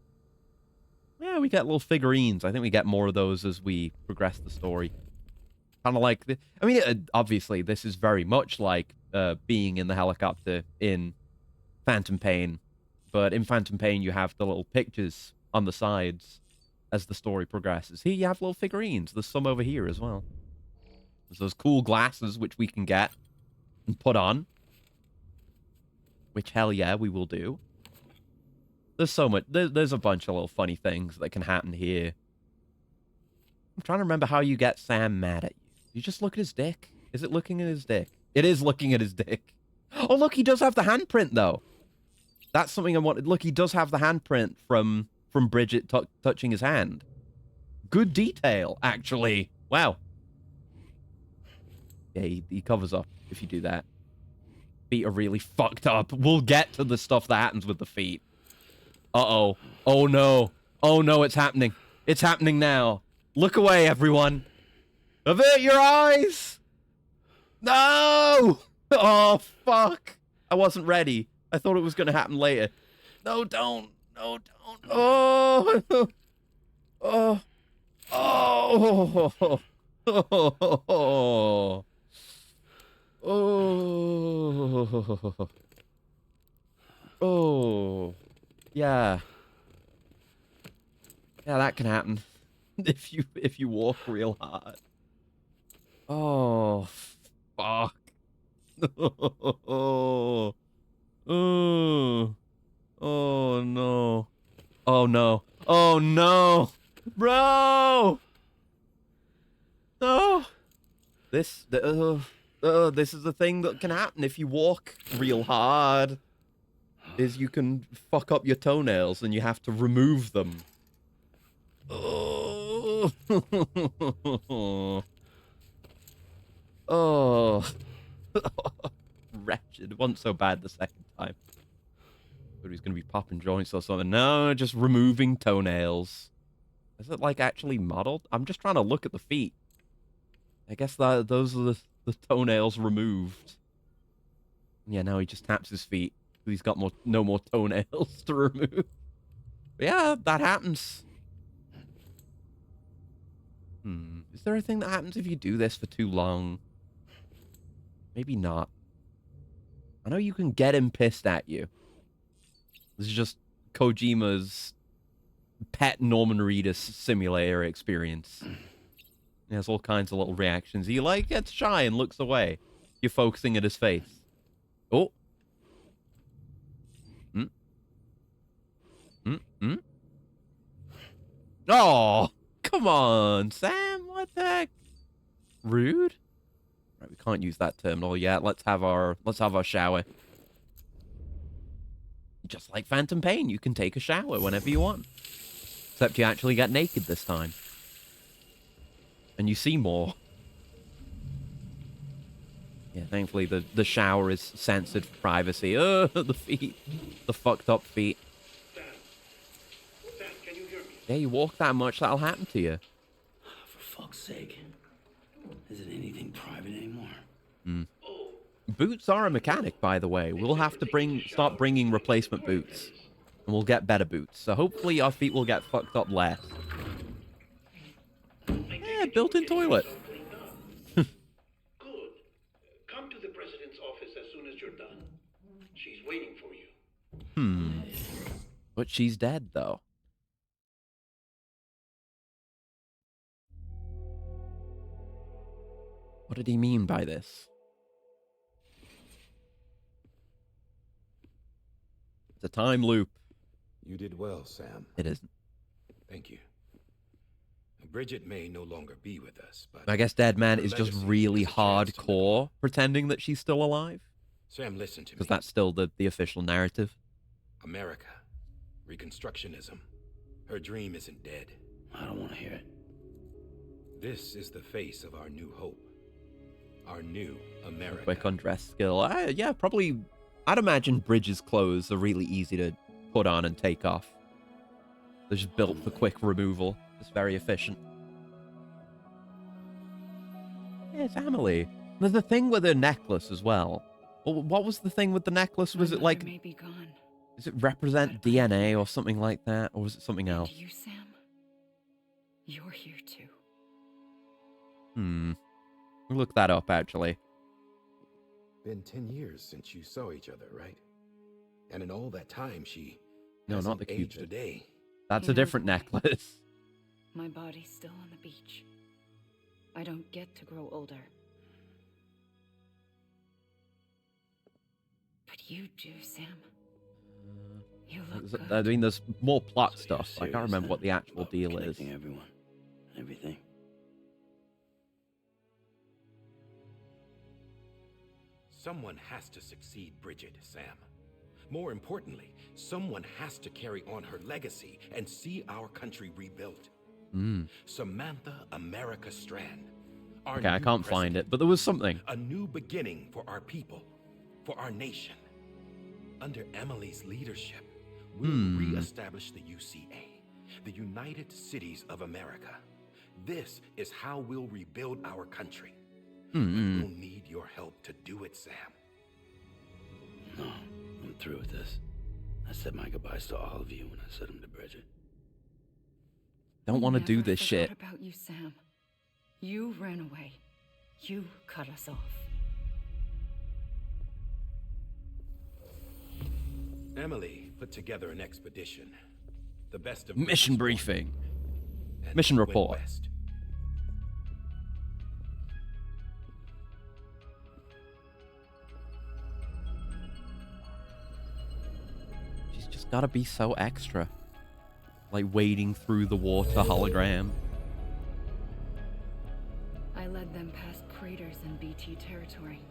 Yeah, we get little figurines. I think we get more of those as we progress the story. Kind of like... I mean, obviously, this is very much like being in the helicopter in Phantom Pain. But in Phantom Pain, you have the little pictures on the sides as the story progresses. Here you have little figurines. There's some over here as well. There's those cool glasses, which we can get and put on. Which, hell yeah, we will do. There's so much... There's a bunch of little funny things that can happen here. I'm trying to remember how you get Sam mad at you. You just look at his dick. Is it looking at his dick? It is looking at his dick. Oh, look, he does have the handprint, though. That's something I wanted. Look, he does have the handprint from Bridget touching his hand. Good detail, actually. Wow. Yeah, he covers up if you do that. Feet are really fucked up. We'll get to the stuff that happens with the feet. Uh-oh. Oh, no. Oh, no, it's happening. It's happening now. Look away, everyone. Avert your eyes. No! Oh, fuck. I wasn't ready. I thought it was going to happen later. No, don't. No, don't. Oh. Oh. Oh. Oh. Oh. Oh. Yeah. Yeah, that can happen. If you walk real hard. Oh, fuck. Oh. Oh. Oh no. Oh no. Oh no. Bro. No. This is the thing that can happen if you walk real hard. Is you can fuck up your toenails and you have to remove them. Oh. Oh. Wretched. It wasn't so bad the second time. But he's going to be popping joints or something. No, just removing toenails. Is it, like, actually modeled? I'm just trying to look at the feet. I guess those are the toenails removed. Yeah, now he just taps his feet. He's got no more toenails to remove. But yeah, that happens. Is there a thing that happens if you do this for too long? Maybe not. I know you can get him pissed at you. This is just Kojima's pet Norman Reedus simulator experience. He has all kinds of little reactions. He, like, gets shy and looks away. You're focusing at his face. Oh. Oh, come on, Sam. What the heck? Rude? Right, we can't use that terminal yet. Let's have our shower. Just like Phantom Pain, you can take a shower whenever you want. Except you actually get naked this time. And you see more. Yeah, thankfully the shower is censored for privacy. The feet. The fucked up feet. Sam, can you hear me? Yeah, you walk that much, that'll happen to you. For fuck's sake. Isn't anything private anymore? Boots are a mechanic, by the way. We'll have to start bringing replacement boots. And we'll get better boots. So hopefully our feet will get fucked up less. Yeah, built-in toilet. Good. Come to the president's office as soon as you're done. She's waiting for you. But she's dead, though. What did he mean by this? It's a time loop. You did well, Sam. It isn't. Thank you. Bridget may no longer be with us, but I guess Dead Man her is just legacy really is a chance to live hardcore pretending that she's still alive. Sam, listen to me. Because that's still the official narrative. America. Reconstructionism. Her dream isn't dead. I don't want to hear it. This is the face of our new hope. Our new America. Quick undress skill. Yeah, probably. I'd imagine Bridges' clothes are really easy to put on and take off. They're just built for quick removal. It's very efficient. Yeah, it's Emily. There's a thing with her necklace as well. What was the thing with the necklace? Was it like... May be gone. Does it represent DNA or something like that? Or was it something else? And you, Sam? You're here too. We'll look that up, actually. Been 10 years since you saw each other, right? And in all that time, she No, not the aged Cupid. a day. That's a different necklace. My body's still on the beach. I don't get to grow older. But you do, Sam. You look good. I mean, there's more plot So stuff. you're I can't remember serious what the then actual about deal is. connecting everyone, everything. Someone has to succeed Bridget, Sam. More importantly, someone has to carry on her legacy and see our country rebuilt. Samantha America Strand. Okay, I can't find it, but there was something. A new beginning for our people, for our nation. Under Emily's leadership, we'll re-establish the UCA, the United Cities of America. This is how we'll rebuild our country. We'll need your help to do it, Sam. No, I'm through with this. I said my goodbyes to all of you when I said them to Bridget. Don't want to do this I shit. forgot about you, Sam. You ran away. You cut us off. Emily put together an expedition. The best of Mission Britain's briefing. won, and Mission we went report. west. She's just gotta be so extra. Like wading through the water hologram. I led them past craters in BT territory.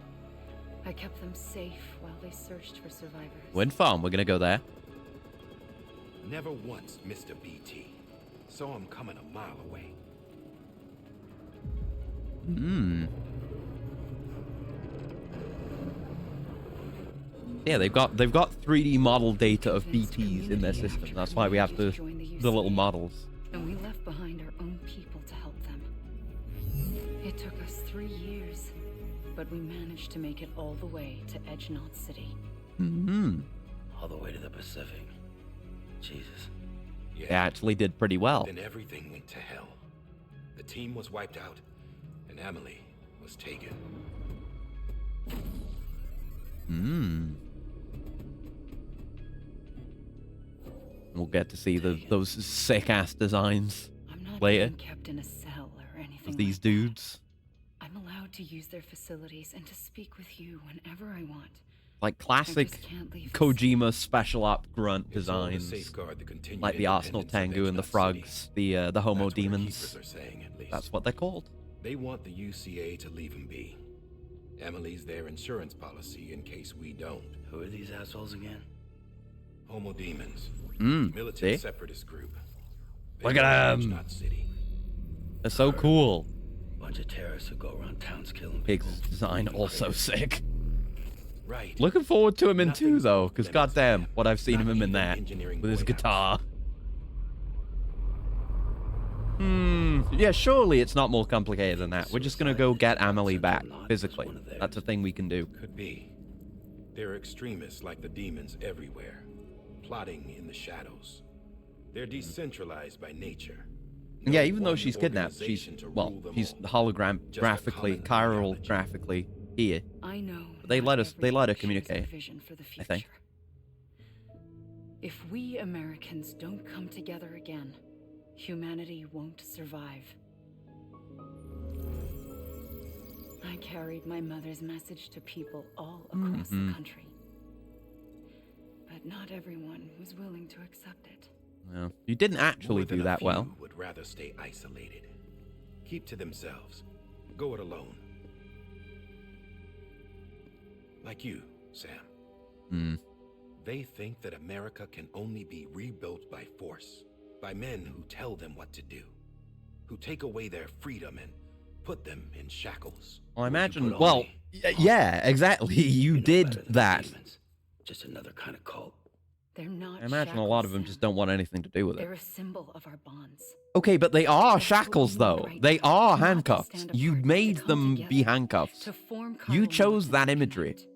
I kept them safe while they searched for survivors. Wind farm, we're gonna go there. Never once missed a BT. Saw him coming a mile away. Yeah, they've got 3D model data of BTs in their system. That's why we have the little models. And we left behind our own people to help them. It took us 3 years, but we managed to make it all the way to Edge Knot City. All the way to the Pacific. Jesus. They actually did pretty well. Then everything went to hell. The team was wiped out, and Emily was taken. We'll get to see those sick ass designs I'm not later being kept in a cell or anything of these like that. dudes. I'm allowed to use their facilities and to speak with you whenever I want. Like classic just can't leave the Kojima special op grunt It's all to designs. safeguard the continued Like the Arsenal independence of Tengu and the Edge Knot frogs, City. the homo That's what our demons. keepers are saying, at least. That's what they're called. They want the UCA to leave him be. Emily's their insurance policy in case we don't. Who are these assholes again? Homo demons. Militant see? separatist group. They Look at run Edge 'em. Knot City. They're so cool. Bunch of terrorists who go around towns killing Pig's people. design also sick. Right. Looking forward to him in 2 Nothing's though, off because limits, goddamn, man. what I've seen Not him in even that engineering with his boy guitar. Yeah, surely it's not more complicated than that. We're just gonna go get Amelie back physically. That's a thing we can do. Could be. There are extremists like the demons everywhere, plotting in the shadows. They're decentralized by nature. No Yeah, even though one she's kidnapped, she's organization to well, rule them she's all. hologram Just a graphically, common chiral ideology. graphically here. I know. They not let us everyone shares a communicate, vision for the I think. future. If we Americans don't come together again, humanity won't survive. I carried my mother's message to people all across the country. But not everyone was willing to accept it. Well, you didn't actually do that well. Few would rather stay isolated. Keep to themselves. Go it alone. Like you, Sam. They think that America can only be rebuilt by force, by men who tell them what to do, who take away their freedom and put them in shackles. Well, I imagine, well, yeah, exactly. You did that. Just another kind of cult. They're not I imagine shackles, a lot of them Sam. just don't want anything to do with it. They're a symbol of our bonds. Okay, but they are shackles, though. Right They now. are Not to handcuffs. stand You apart, made to come them be together, handcuffs. to form You Carl chose Milton that and imagery. connect.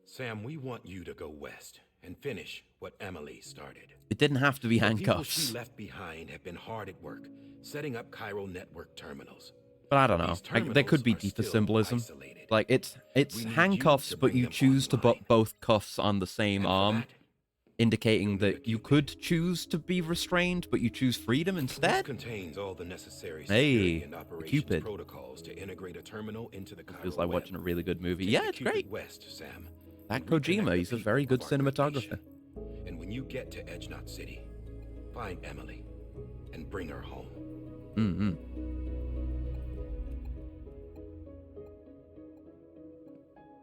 Sam, we want you to go west and finish what Emily started. It didn't have to be The people handcuffs. she left behind have been hard at work, setting up chiral network terminals. But I don't know. These There could be terminals are deeper still symbolism. isolated. Like, it's We need you handcuffs, to but bring you them choose to online. put both cuffs on the same And for arm, that, indicating you'll need that a you Cupid. could choose to be restrained, but you choose freedom This instead? contains all the necessary Hey, security and the operations Cupid. protocols to integrate a terminal into the chiral Feels like web. watching a really good movie. Take Yeah, the it's Cupid great. West, Sam. That and reconnect Kojima, the he's a people very of good our cinematographer. nation. And when you get to Edge Knot City, find Emily and bring her home. Mm-hmm.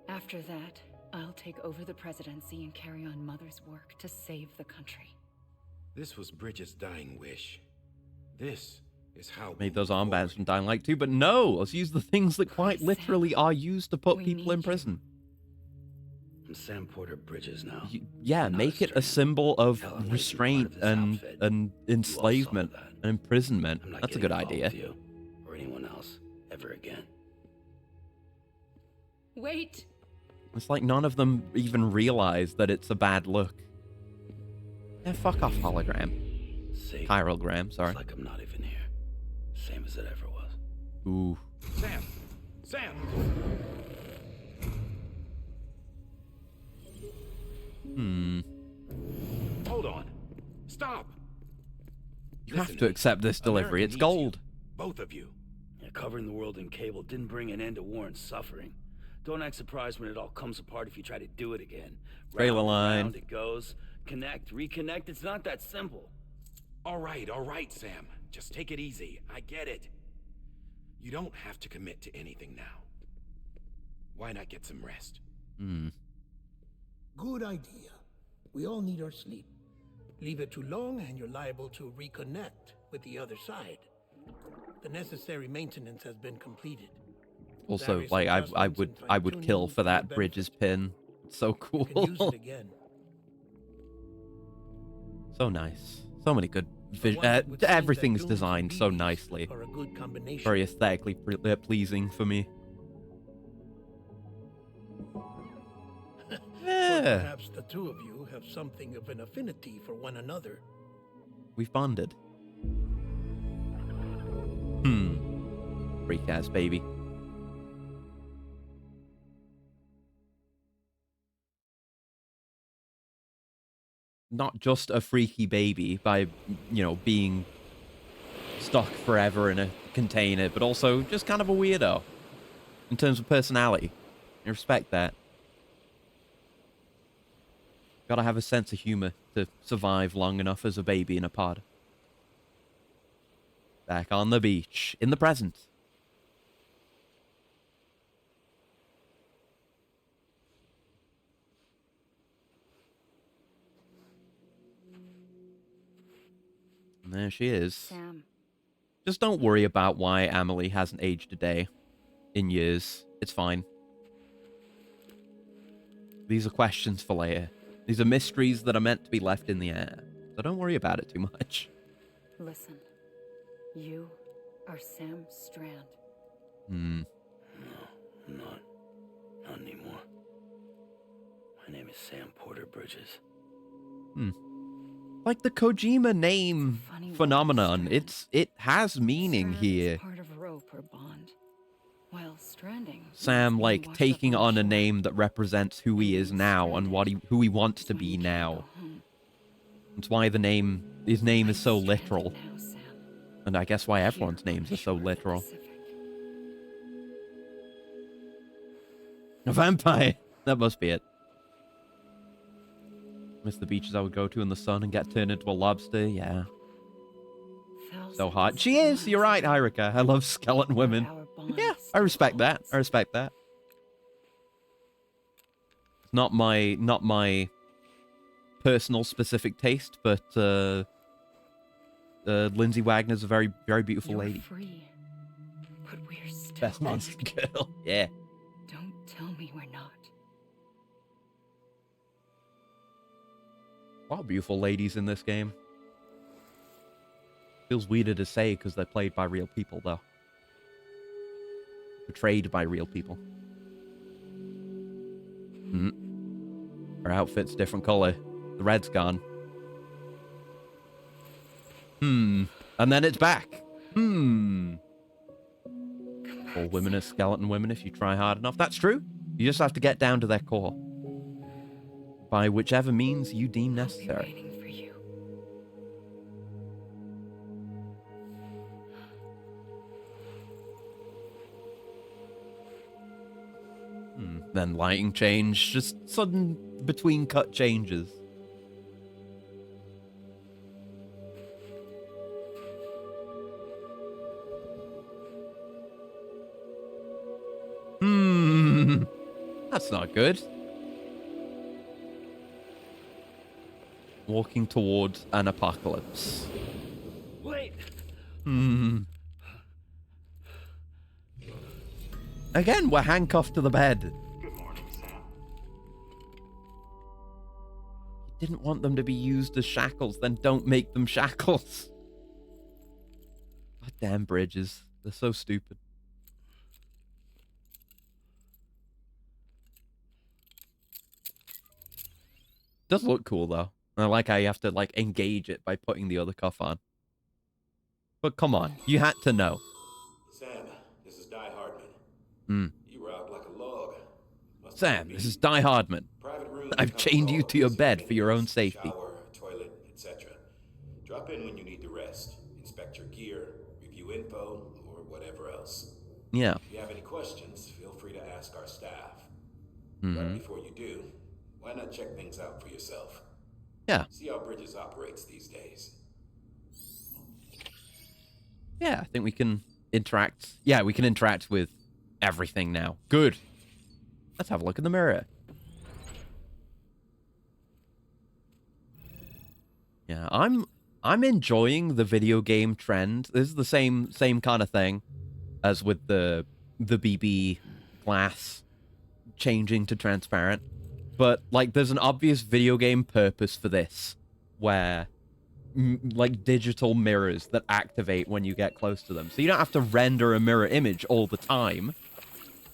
After that, I'll take over the presidency and carry on Mother's work to save the country. This was Bridget's dying wish. This is how Made those armbands from Dying Light 2, but no! Let's use the things that quite Please, literally Sam. are used to put We people need in you. prison. I'm Sam Porter Bridges now. Yeah, Not make it a stranger. symbol of Hell, I might be part restraint of this and outfit. enslavement You all saw that. and imprisonment. I'm not That's a getting good involved idea. with you or anyone else ever again. Wait! It's like none of them even realize that it's a bad look. Yeah, fuck off, hologram. See? Chirogram, sorry. It's like I'm not even here. Same as it ever was. Ooh. Sam! Sam! Hold on. Stop! You have Listen to me. accept this delivery. America It's needs gold. you. Both of you. Yeah, covering the world in cable didn't bring an end to war and suffering. Don't act surprised when it all comes apart if you try to do it again. Trailer Round and line. round it goes. Connect, reconnect. It's not that simple. All right, Sam. Just take it easy. I get it. You don't have to commit to anything now. Why not get some rest? Good idea. We all need our sleep. Leave it too long and you're liable to reconnect with the other side. The necessary maintenance has been completed. Also, Various like, I adjustments and would kill fine-tuning for that your Bridges benefit. pin. It's so You can use cool. it again. So nice. So many good For one, it would seem that everything's Dooms designed and so BBs nicely. are a good combination. Very aesthetically pleasing for me. Well, Yeah. perhaps the two of you have something of an affinity for one another. We've bonded. Freak ass baby. Not just a freaky baby by, being stuck forever in a container, but also just kind of a weirdo in terms of personality. I respect that. Gotta have a sense of humor to survive long enough as a baby in a pod. Back on the beach, in the present. And there she is. Sam, Just don't worry about why Emily hasn't aged a day in years. It's fine. These are questions for later. These are mysteries that are meant to be left in the air. So don't worry about it too much. listen. You are Sam Strand. No, I'm not. Not anymore. My name is Sam Porter Bridges. Like the Kojima name Funny word, phenomenon. Strand. It has meaning Strand here. is part of rope or bond. While stranding. Sam, means like, being washed taking up on a shore. name that represents who he is now and who he wants to When be you can't now. go home. That's why his name is so I'm literal. stranded now, Sam. And I guess why Here everyone's on names the are so shore of the literal. Pacific. A vampire. That must be it. Miss the beaches I would go to in the sun and get turned into a lobster. Yeah. So hot. She is. You're right, Hyrika. I love skeleton women. Yeah, I respect that. I respect that. It's not my personal specific taste, but Lindsay Wagner's a very, very beautiful lady. Free, but we're still Best monster girl. Yeah. Don't tell me we're not. A lot of beautiful ladies in this game. Feels weirder to say because they're played by real people, though. Portrayed by real people. Her outfit's different color. The red's gone. And then it's back. All women are skeleton women if you try hard enough. That's true. You just have to get down to their core. By whichever means you deem necessary. Then lighting change, just sudden between cut changes. That's not good. Walking towards an apocalypse. Wait. Again, we're handcuffed to the bed. Good morning, Sam. You didn't want them to be used as shackles, then don't make them shackles. God damn bridges. They're so stupid. Does look cool, though. I like how you have to, like, engage it by putting the other cuff on. But come on, you had to know. Sam, this is Die Hardman. You were out like a log. Sam, this is Die Hardman. I've chained you to your bed for your own safety. Shower, toilet, etc. Drop in when you need to rest. Inspect your gear, review info, or whatever else. Yeah. If you have any questions, feel free to ask our staff. But before you do, why not check things out for yourself? Yeah. See how Bridges operates these days. Yeah, I think we can interact. Yeah, we can interact with everything now. Good. Let's have a look in the mirror. Yeah, I'm enjoying the video game trend. This is the same kind of thing as with the BB glass changing to transparent. But, like, there's an obvious video game purpose for this, where, like, digital mirrors that activate when you get close to them. So you don't have to render a mirror image all the time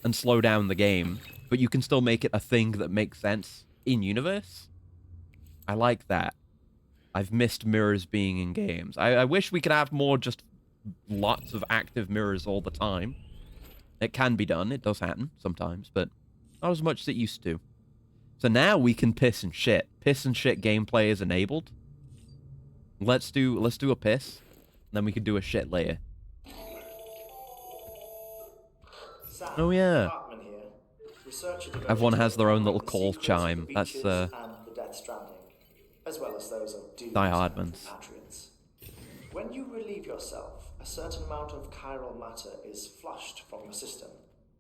and slow down the game, but you can still make it a thing that makes sense in-universe. I like that. I've missed mirrors being in games. I wish we could have more just lots of active mirrors all the time. It can be done. It does happen sometimes, but not as much as it used to. So now we can piss and shit. Piss and shit gameplay is enabled. Let's do a piss, then we can do a shit later. Sam, Oh yeah. Here. Everyone has their own little call chime. That's and the Death Stranding, as well as those of Die Hardman's. Patriots. When you relieve yourself, a certain amount of chiral matter is flushed from your system.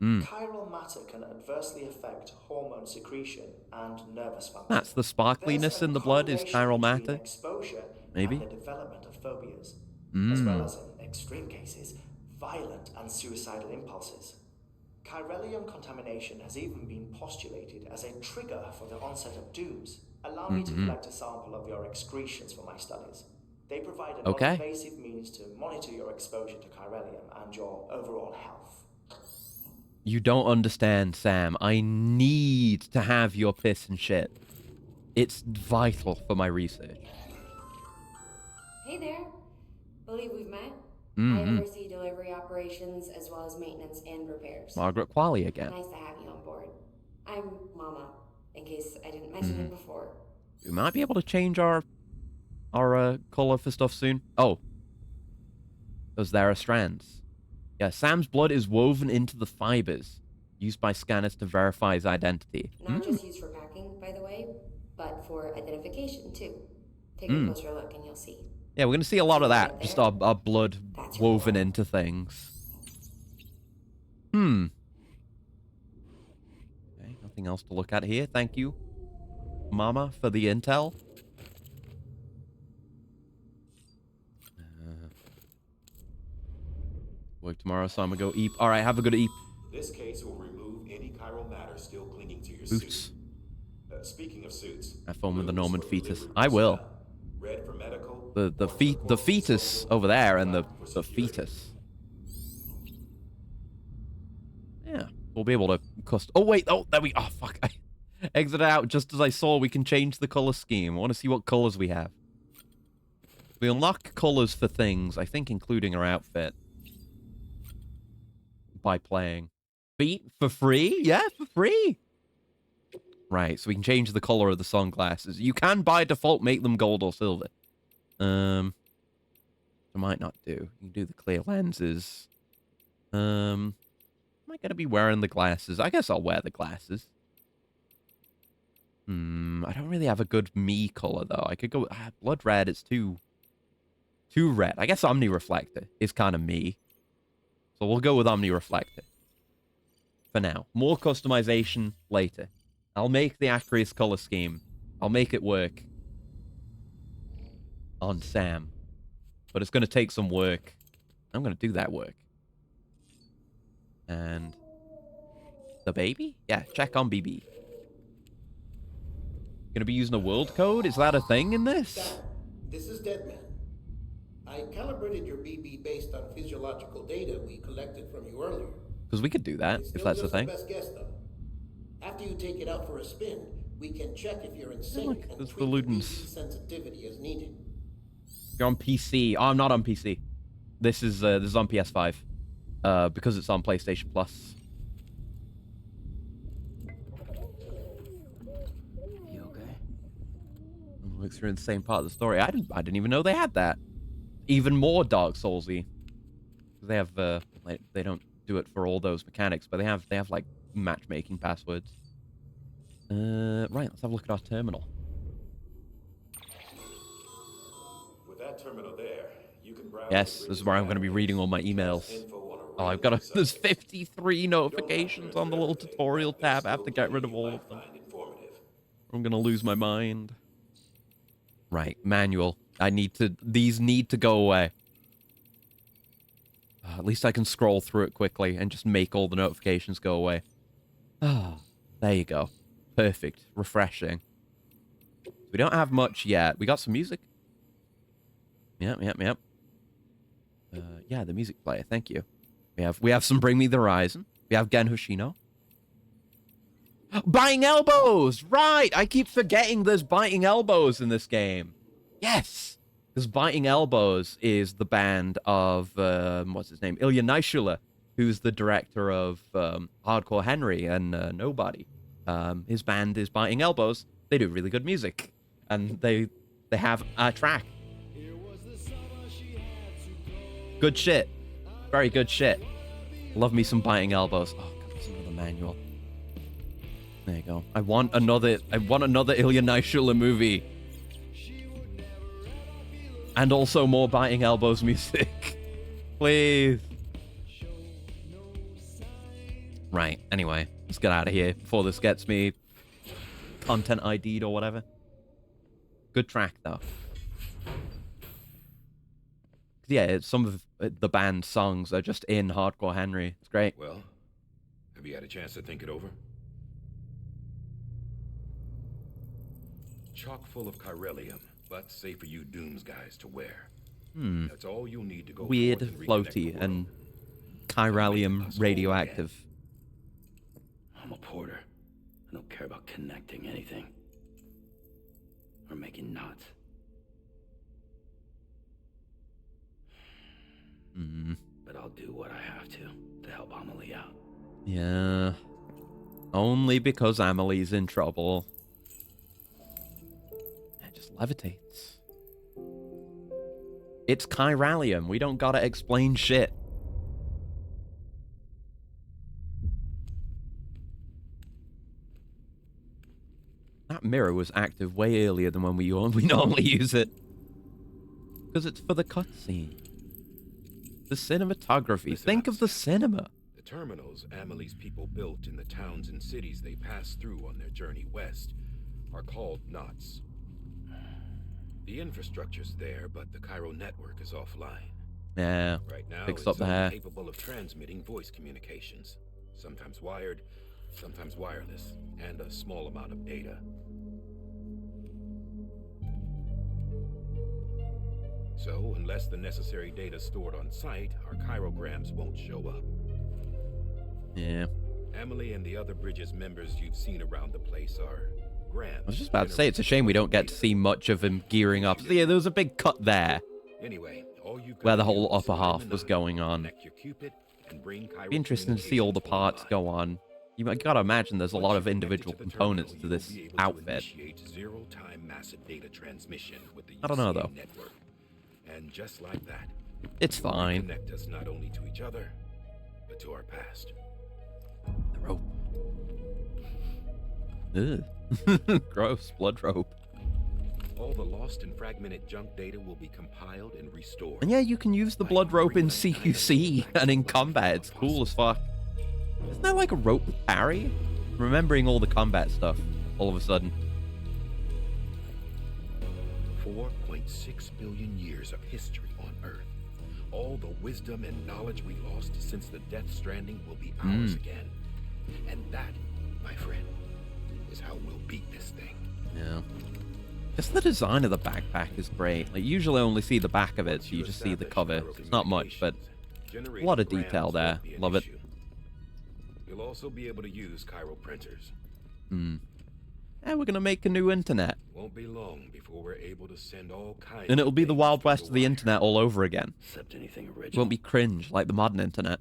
Chiral matter can adversely affect hormone secretion and nervous function. That's the sparkliness in the blood is chiral matter. Exposure Maybe. and the development of phobias, as well as, in extreme cases, violent and suicidal impulses. Chiralium contamination has even been postulated as a trigger for the onset of dooms. Allow me to collect a sample of your excretions for my studies. They provide a non-invasive means to monitor your exposure to chiralium and your overall health. You don't understand, Sam. I need to have your piss and shit. It's vital for my research. Hey there. Believe we've met. I oversee delivery operations as well as maintenance and repairs. Margaret Qualley again. Nice to have you on board. I'm Mama, in case I didn't mention it before. We might be able to change our color for stuff soon. Oh. Because there are strands. Yeah, Sam's blood is woven into the fibers. Used by scanners to verify his identity. Not just used for packing, by the way, but for identification too. Take a Mm. closer look and you'll see. Yeah, we're going to see a lot of See that. right Just there? our blood That's your woven blood. into things. Okay, nothing else to look at here. Thank you, Mama, for the intel. Work tomorrow, so I'm going to go eat. All right, have a good eat. This case will remove any chiral matter still clinging to your Boots. suit. Speaking of suits, Have fun with the blue is Norman for fetus. delivered I will. personnel, red for medical, The orange for corporate fetus disposal, over there and black the for security. fetus. Yeah, we'll be able to Oh wait, oh there we. Oh fuck! I exited out just as I saw we can change the color scheme. I want to see what colors we have. We unlock colors for things, I think, including our outfit, by playing. Beat for free? Yeah, for free. Right, so we can change the color of the sunglasses. You can, by default, make them gold or silver. I might not do. You can do the clear lenses. Am I gonna be wearing the glasses? I guess I'll wear the glasses. I don't really have a good me color, though. I could go... blood red is too red. I guess Omni-Reflector is kind of me. So we'll go with Omni-Reflector. For now. More customization later. I'll make the Acreus color scheme. I'll make it work. On Sam. But it's going to take some work. I'm going to do that work. And... the baby? Yeah, check on BB. Gonna be using a world code? Is that a thing in this? Sam, this is Deadman. I calibrated your BB based on physiological data we collected from you earlier. Because we could do that, It's if still that's the just our thing. best guess, though. After you take it out for a spin, we can check if you're in sync look, and there's the tweak the BB Ludens. sensitivity as needed. You're on PC. Oh, I'm not on PC. This is on PS5. Because it's on PlayStation Plus. You okay? Looks through in the same part of the story. I didn't even know they had that. Even more Dark Soulsy. They have they don't do it for all those mechanics, but they have like matchmaking passwords. Right, let's have a look at our terminal. With that terminal there, you can browse. Yes, this is where I'm going to be reading all my emails. Oh, I've got there's 53 notifications on the little tutorial tab. I have to get rid of all of them. I'm going to lose my mind. Right, manual. These need to go away. At least I can scroll through it quickly and just make all the notifications go away. Ah, there you go. Perfect. Refreshing. We don't have much yet. We got some music. Yep. Yeah, the music player. Thank you. We have some Bring Me the Horizon. We have Gen Hoshino. Biting Elbows! Right! I keep forgetting there's Biting Elbows in this game. Yes! Because Biting Elbows is the band of, what's his name? Ilya Naishula, who's the director of Hardcore Henry and Nobody. His band is Biting Elbows. They do really good music. And they have a track. Good shit. Very good shit. Love me some Biting Elbows. Oh, God, there's another manual. There you go. I want another Ilya Naishula movie. And also more Biting Elbows music. Please. Right, anyway. Let's get out of here before this gets me content ID'd or whatever. Good track, though. Yeah, some of the band's songs are just in Hardcore Henry. It's great. Well, have you had a chance to think it over? Chock full of chiralium, but safe for you Dooms guys to wear. That's all you'll need to go Weird, forth and reconnect floaty, the and world. chiralium radioactive. I'm a porter. I don't care about connecting anything. Or making knots. But I'll do what I have to help Amelie out. Yeah. Only because Amelie's in trouble. It just levitates. It's chiralium. We don't gotta explain shit. That mirror was active way earlier than when we normally use it. Because it's for the cutscene. The cinematography. Think of the cinema. The terminals Amelie's people built in the towns and cities they passed through on their journey west are called knots. The infrastructure's there, but the Cairo network is offline. Yeah. Right now, Fixed it's up the only hair. capable of transmitting voice communications. Sometimes wired, sometimes wireless, and a small amount of data. So, unless the necessary data stored on site, our chirograms won't show up. Yeah. Amelie and the other Bridges members you've seen around the place are grams. I was just about to say, it's a shame we don't get to see much of him gearing up. So yeah, there was a big cut there. Anyway, all you've got Where the to whole do is upper find half the was knot, going on. connect your Cupid, and bring Cairo Be interesting to see all the parts go on. You gotta imagine there's a lot of individual components to this outfit. Zero-time massive data transmission with the I don't know, UCA though. network. And just like that, It's it will fine. connect us not only to each other, but to our past. The rope. Ugh. Gross. Blood rope. All the lost and fragmented junk data will be compiled and restored. And yeah, you can use the blood rope in CQC and in combat. It's cool as fuck. Isn't that like a rope parry? Remembering all the combat stuff all of a sudden. 4.6 billion years of history on Earth. All the wisdom and knowledge we lost since the Death Stranding will be ours again. And that, my friend, is how we'll beat this thing. Yeah. Just the design of the backpack is great. Like, you usually only see the back of it, so you just see the cover. It's not much, but a lot of detail there. Love it. You'll also be able to use Cairo printers. And we're gonna make a new internet. Won't be long before we're able to send all kinds. And it'll be the of Wild things West through of the internet all over again. Except anything It original. won't be cringe like the modern internet.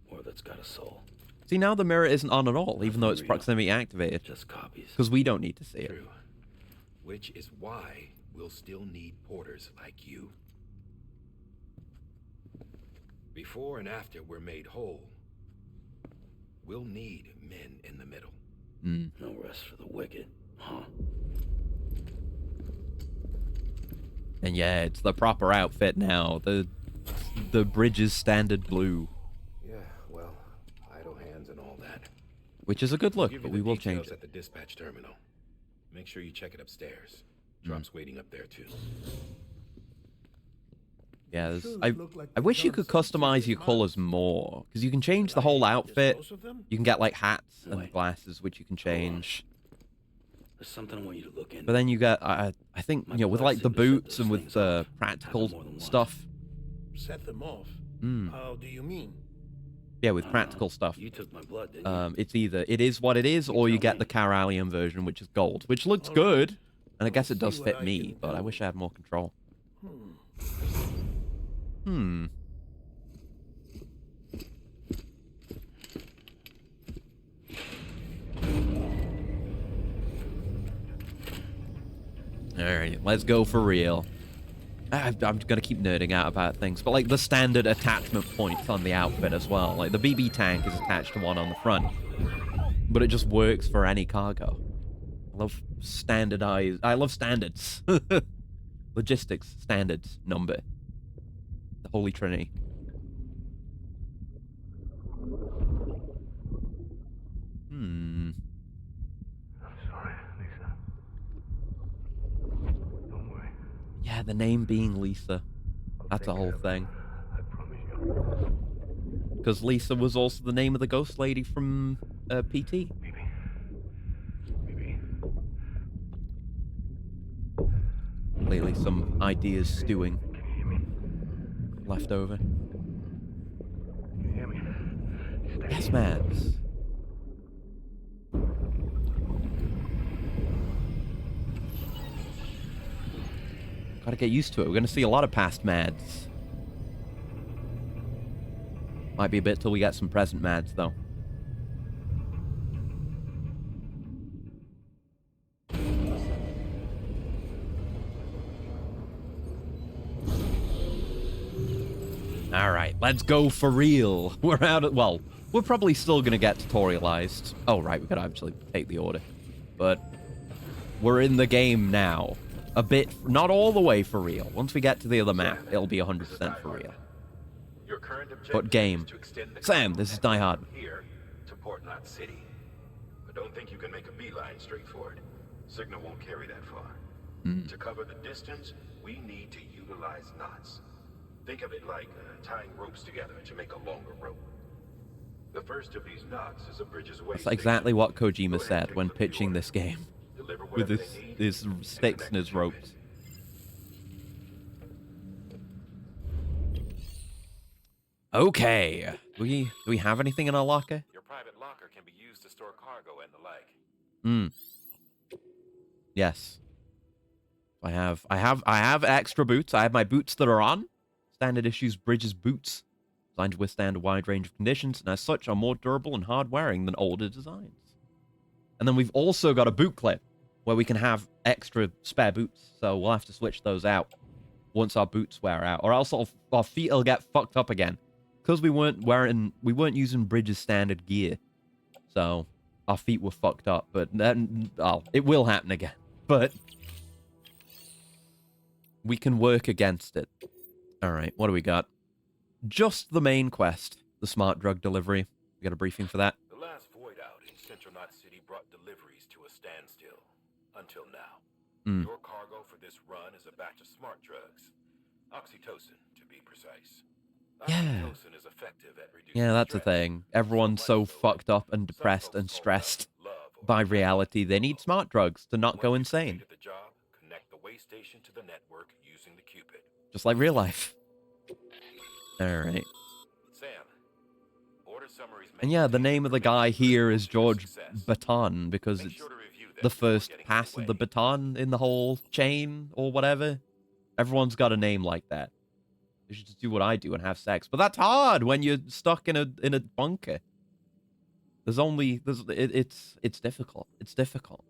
Or that's got a soul. See, now the mirror isn't on at all, even though it's Real. proximity activated. Just copies. Because we don't need to see it. True. Which is why we'll still need porters like you. Before and after we're made whole, we'll need men in the middle. No rest for the wicked, huh? And yeah, it's the proper outfit now. The Bridges standard blue. Yeah, well, idle hands and all that. Which is a good look, Give but you we the will change details it. at the dispatch terminal. Make sure you check it upstairs. Drop's waiting up there too. Yeah, I wish you could customize your colors more, because you can change the whole outfit. You can get like hats and glasses, which you can change. There's something I want you to look into. But then you get, I think, you know, with like the boots and with the practical stuff. Set them off. How do you mean? Yeah, with practical stuff. You took my blood, didn't you? It's either it is what it is, or you get the Caralium version, which is gold, which looks good, and I guess it does fit me, but I wish I had more control. Alright, let's go for real. I'm gonna keep nerding out about things, but like the standard attachment points on the outfit as well. Like the BB tank is attached to one on the front, but it just works for any cargo. I love standardized. I love standards. Logistics, standards, number. The Holy Trinity. I'm sorry, Lisa. Don't worry. Yeah, the name being Lisa. That's a whole thing. I promise you. Because Lisa was also the name of the ghost lady from PT. Maybe. Lately, some ideas stewing. Left over. Can you hear me? Yes, Mads. Gotta get used to it. We're gonna see a lot of past Mads. Might be a bit till we get some present Mads, though. Alright, let's go for real. We're out of... Well, we're probably still gonna get tutorialized. Oh, right, we gotta actually take the order. But we're in the game now. A bit, not all the way for real. Once we get to the other map, it'll be 100% for real. Your current But objective game. is to extend the Sam, this is Die Hard. here to Port Knot City. I don't think you can make a beeline straight for it. Signal won't carry that far. To cover the distance, we need to utilize knots. Think of it like tying ropes together to make a longer rope. The first of these knots is a bridge's way. That's exactly what Kojima said when pitching this game. With his sticks and his ropes. Okay. Do we have anything in our locker? Your private locker can be used to store cargo and the like. Yes. I have extra boots. I have my boots that are on. Standard issues Bridges boots. Designed to withstand a wide range of conditions, and as such are more durable and hard-wearing than older designs. And then we've also got a boot clip, where we can have extra spare boots. So we'll have to switch those out once our boots wear out, or else our feet will get fucked up again. Because we weren't using Bridges standard gear, so our feet were fucked up. But then, it will happen again. But we can work against it. All right, what do we got? Just the main quest, the smart drug delivery. We got a briefing for that. The last void out in Central Knot City brought deliveries to a standstill. Until now. Your cargo for this run is a batch of smart drugs. Oxytocin, to be precise. Oxytocin is effective at reducing Yeah, that's the stress. thing. Everyone's so fucked up and depressed and stressed by reality. They need smart drugs to not go insane. The job, connect the way station to the network using the Cupid. Just like real life. Alright. Sam, order summaries. And yeah, the name of the guy here is George Baton, because it's the first pass of the baton in the whole chain, or whatever. Everyone's got a name like that. You should just do what I do and have sex. But that's hard when you're stuck in a bunker. It's difficult. It's difficult.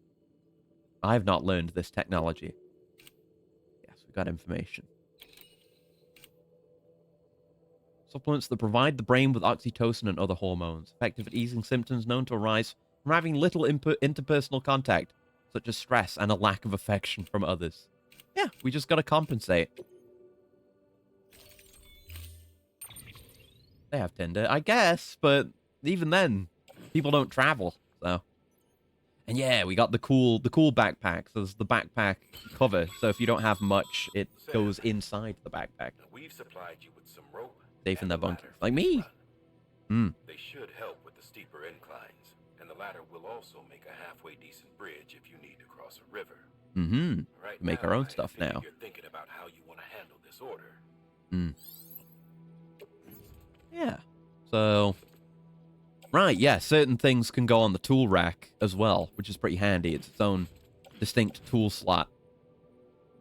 I've not learned this technology. Yes, we've got information. Supplements that provide the brain with oxytocin and other hormones, effective at easing symptoms known to arise from having little interpersonal contact, such as stress and a lack of affection from others. Yeah, we just gotta compensate. They have Tinder, I guess, but even then, people don't travel, so. And yeah, we got the cool backpack. So there's the backpack cover, so if you don't have much, it goes inside the backpack. We've supplied you with some rope. Safe in their bunkers, like me. They should help with the steeper inclines, and the ladder will also make a halfway decent bridge if you need to cross a river. Right Make now, our own I stuff figure now. You're thinking about how you want to handle this order. Yeah. So, right, yeah, certain things can go on the tool rack as well, which is pretty handy. It's its own distinct tool slot.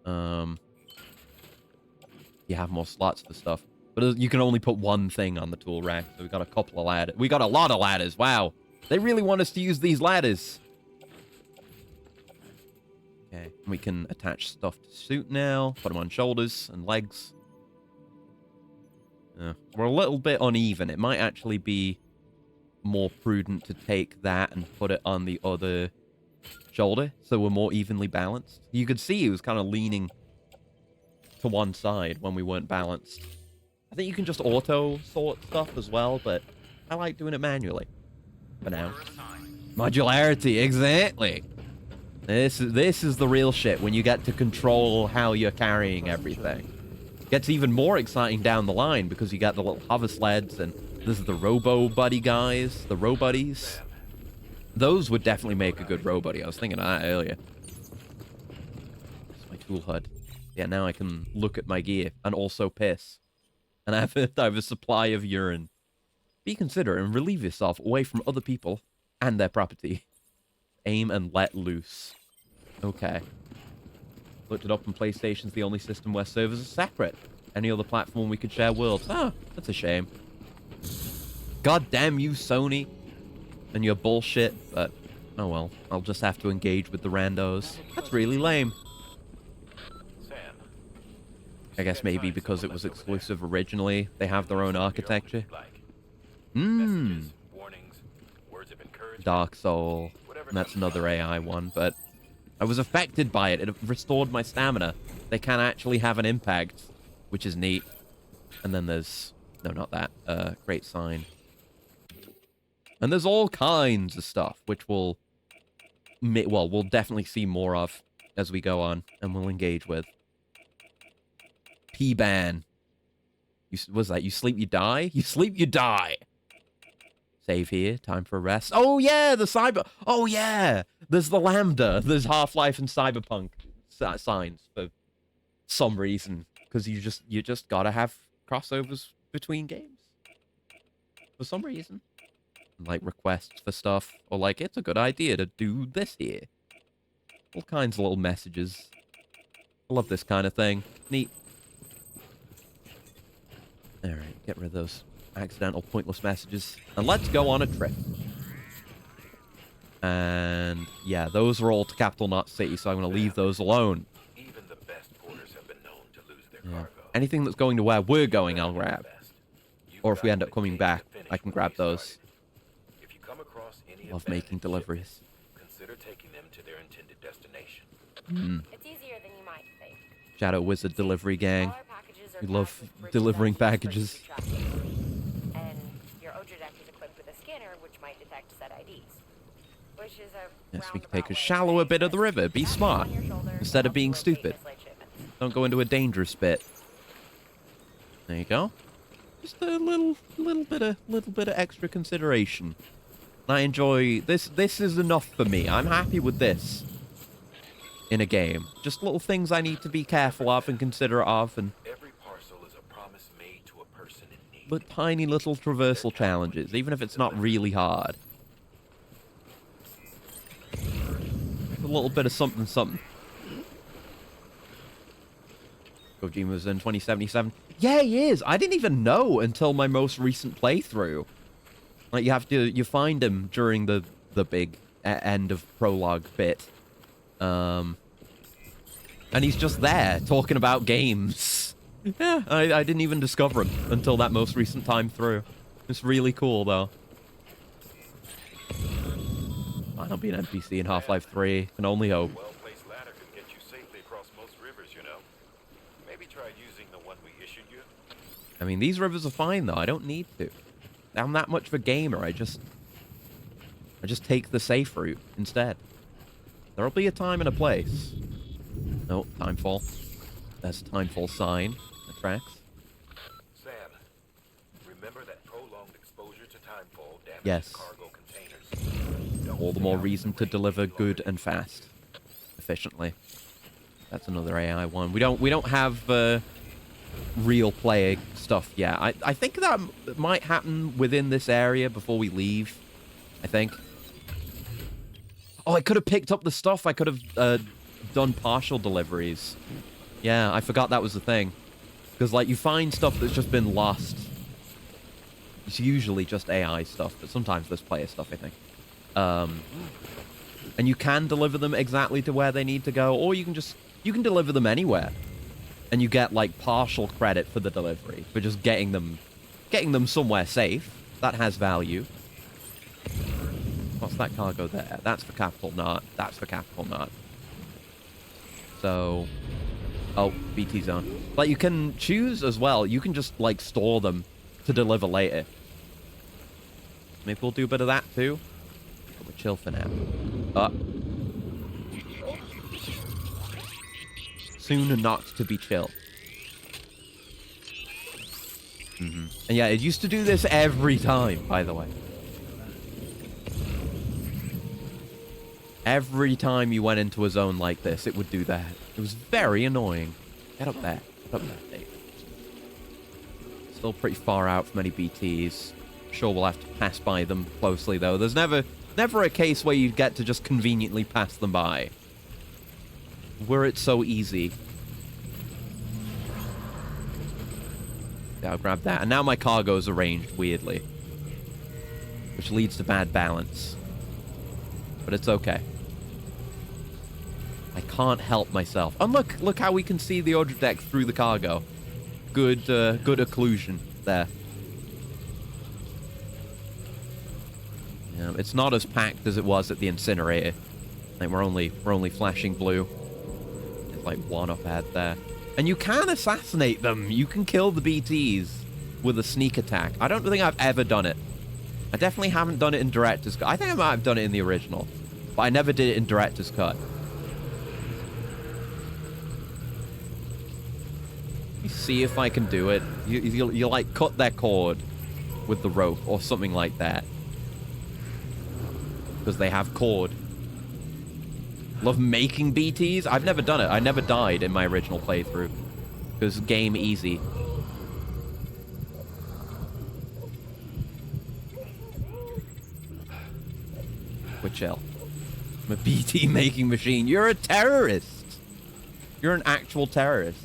You have more slots for stuff. But you can only put one thing on the tool rack. So we got a couple of ladders. We got a lot of ladders. Wow. They really want us to use these ladders. Okay. We can attach stuff to suit now. Put them on shoulders and legs. We're a little bit uneven. It might actually be more prudent to take that and put it on the other shoulder so we're more evenly balanced. You could see he was kind of leaning to one side when we weren't balanced. I think you can just auto sort stuff as well, but I like doing it manually for now. Modularity, exactly. This is the real shit when you get to control how you're carrying everything. Gets even more exciting down the line because you got the little hover sleds and this is the Robo Buddy guys, the Robuddies. Those would definitely make a good Robuddy. I was thinking of that earlier. That's my tool HUD. Yeah, now I can look at my gear and also piss. And I have a supply of urine. Be considerate and relieve yourself away from other people and their property. Aim and let loose. Okay. Looked it up, and PlayStation's the only system where servers are separate. Any other platform we could share worlds. Oh, that's a shame. God damn you, Sony. And your bullshit, but oh well. I'll just have to engage with the randos. That's really lame. I guess maybe because it was exclusive originally, they have their own architecture. Dark Soul. And that's another AI one, but I was affected by it. It restored my stamina. They can actually have an impact, which is neat. And then there's... No, not that. Great sign. And there's all kinds of stuff, which we'll definitely see more of as we go on, and we'll engage with. P-ban. What's that? You sleep, you die? You sleep, you die. Save here. Time for a rest. Oh, yeah, the cyber... Oh, yeah! There's the Lambda. There's Half-Life and Cyberpunk signs for some reason. Because you just gotta have crossovers between games. For some reason. Like, requests for stuff. Or, like, it's a good idea to do this here. All kinds of little messages. I love this kind of thing. Neat. Alright, get rid of those accidental, pointless messages. And let's go on a trip. And, yeah, those are all to Capital Knot City, so I'm going to leave those alone. Even the best porters have been known to lose their Yeah. cargo. Anything that's going to where we're going, I'll grab. Or if we end up coming back, I can grab those. If you come across any Love making deliveries. consider taking them to their intended destination. It's easier than you might think. Shadow Wizard delivery gang. We love delivering packages. And your Odra deck is equipped with a scanner which might detect set IDs. Which is a Yes, we can take a shallower bit of the river. Be smart. Instead of being stupid. Don't go into a dangerous bit. There you go. Just a little bit of extra consideration. I enjoy this. This is enough for me. I'm happy with this in a game. Just little things I need to be careful of and considerate of, and Every parcel is a promise made to a person in need. but tiny little traversal challenges, even if it's not really hard. A little bit of something, something. Kojima's in 2077. Yeah, he is. I didn't even know until my most recent playthrough. Like, you find him during the big end of prologue bit. And he's just there, talking about games. Yeah, I didn't even discover him until that most recent time through. It's really cool, though. Might not be an NPC in Half-Life 3. Can only hope. Well-placed ladder can get you safely across most rivers, you know. Maybe try using the one we issued you. I mean, these rivers are fine, though. I don't need to. I'm that much of a gamer. I just take the safe route instead. There'll be a time and a place. Oh, timefall. There's a timefall sign. That tracks. Sam, remember that prolonged exposure to timefall damages Yes. cargo containers. All the more reason to deliver good and fast, efficiently. That's another AI one. We don't have real player stuff yet. I think that might happen within this area before we leave. I think. Oh, I could have picked up the stuff. I could have done partial deliveries. Yeah, I forgot that was the thing. Because, like, you find stuff that's just been lost. It's usually just AI stuff, but sometimes there's player stuff, I think. And you can deliver them exactly to where they need to go, or you can deliver them anywhere. And you get, like, partial credit for the delivery, for just getting them somewhere safe. That has value. What's that cargo there? That's for Capital Knot. That's for Capital Knot. So... Oh, BT zone. But you can choose as well. You can just, like, store them to deliver later. Maybe we'll do a bit of that, too. But we'll chill for now. Soon not to be chill. And yeah, it used to do this every time, by the way. Every time you went into a zone like this, it would do that. It was very annoying. Get up there. Get up there, Dave. Still pretty far out from any BTs. Sure, we'll have to pass by them closely, though. There's never a case where you get to just conveniently pass them by. Were it so easy. Yeah, I'll grab that. And now my cargo's arranged weirdly. Which leads to bad balance. But it's okay. I can't help myself. And look how we can see the Odra deck through the cargo. Good occlusion there. Yeah, it's not as packed as it was at the incinerator. Like, we're only flashing blue. There's like one up ahead there. And you can assassinate them. You can kill the BTs with a sneak attack. I don't think I've ever done it. I definitely haven't done it in Director's Cut. I think I might have done it in the original. But I never did it in Director's Cut. Let me see if I can do it. You like cut their cord with the rope or something like that. Because they have cord. Love making BTs. I've never done it. I never died in my original playthrough. Because game easy. Quick chill. I'm a BT making machine. You're a terrorist. You're an actual terrorist.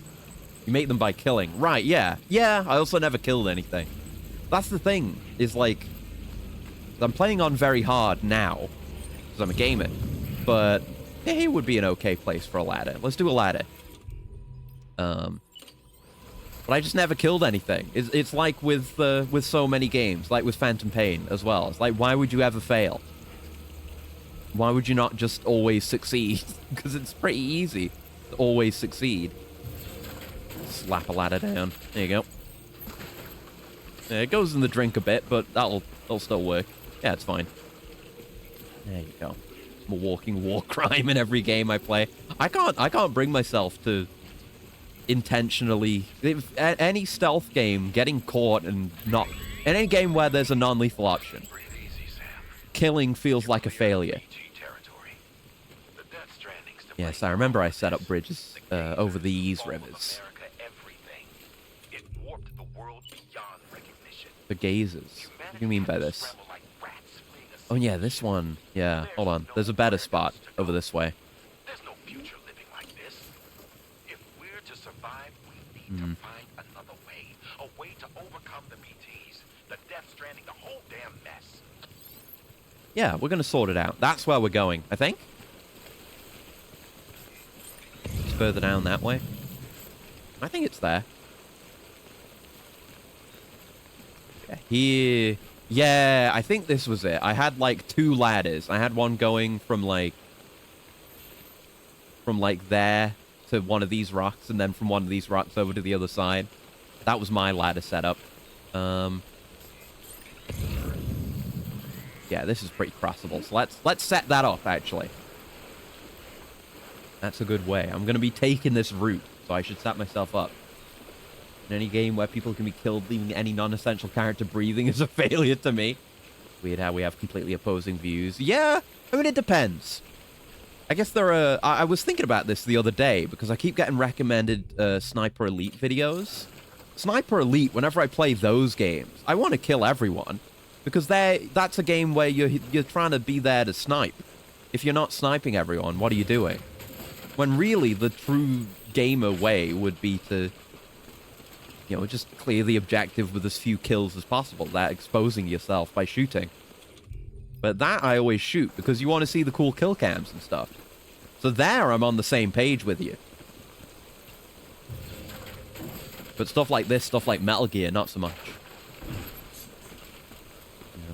You make them by killing. Right, yeah. Yeah, I also never killed anything. That's the thing. Is like... I'm playing on very hard now. Because I'm a gamer. But... it would be an okay place for a ladder. Let's do a ladder. But I just never killed anything. It's like with so many games, like with Phantom Pain as well. It's like, why would you ever fail? Why would you not just always succeed? Because it's pretty easy to always succeed. Slap a ladder down. There you go. Yeah, it goes in the drink a bit, but that'll still work. Yeah, it's fine. There you go. I'm a walking war crime in every game I play. I can't bring myself to intentionally... any stealth game, getting caught and not... in any game where there's a non-lethal option, killing feels like a failure. Yes, I remember I set up bridges over these rivers. The gazers. What do you mean by this? Oh yeah, this one. Yeah, hold on. There's a better spot over this way. There's no future living like this. If we're to survive, we need to find another way. A way to overcome the BTs, the Death Stranding, the whole damn mess. Yeah, we're gonna sort it out. That's where we're going, I think. It's further down that way. I think it's there. Yeah, here... yeah, I think this was it. I had, like, 2 ladders. I had one going from, like... there to one of these rocks, and then from one of these rocks over to the other side. That was my ladder setup. Yeah, this is pretty crossable. So let's set that up, actually. That's a good way. I'm going to be taking this route, so I should set myself up. In any game where people can be killed, leaving any non-essential character breathing is a failure to me. Weird how we have completely opposing views. Yeah, I mean, it depends. I guess there are... I was thinking about this the other day, because I keep getting recommended Sniper Elite videos. Sniper Elite, whenever I play those games, I want to kill everyone. Because that's a game where you're trying to be there to snipe. If you're not sniping everyone, what are you doing? When really, the true gamer way would be to... you know, just clear the objective with as few kills as possible. That exposing yourself by shooting. But that I always shoot, because you want to see the cool kill cams and stuff. So there, I'm on the same page with you. But stuff like this, stuff like Metal Gear, not so much.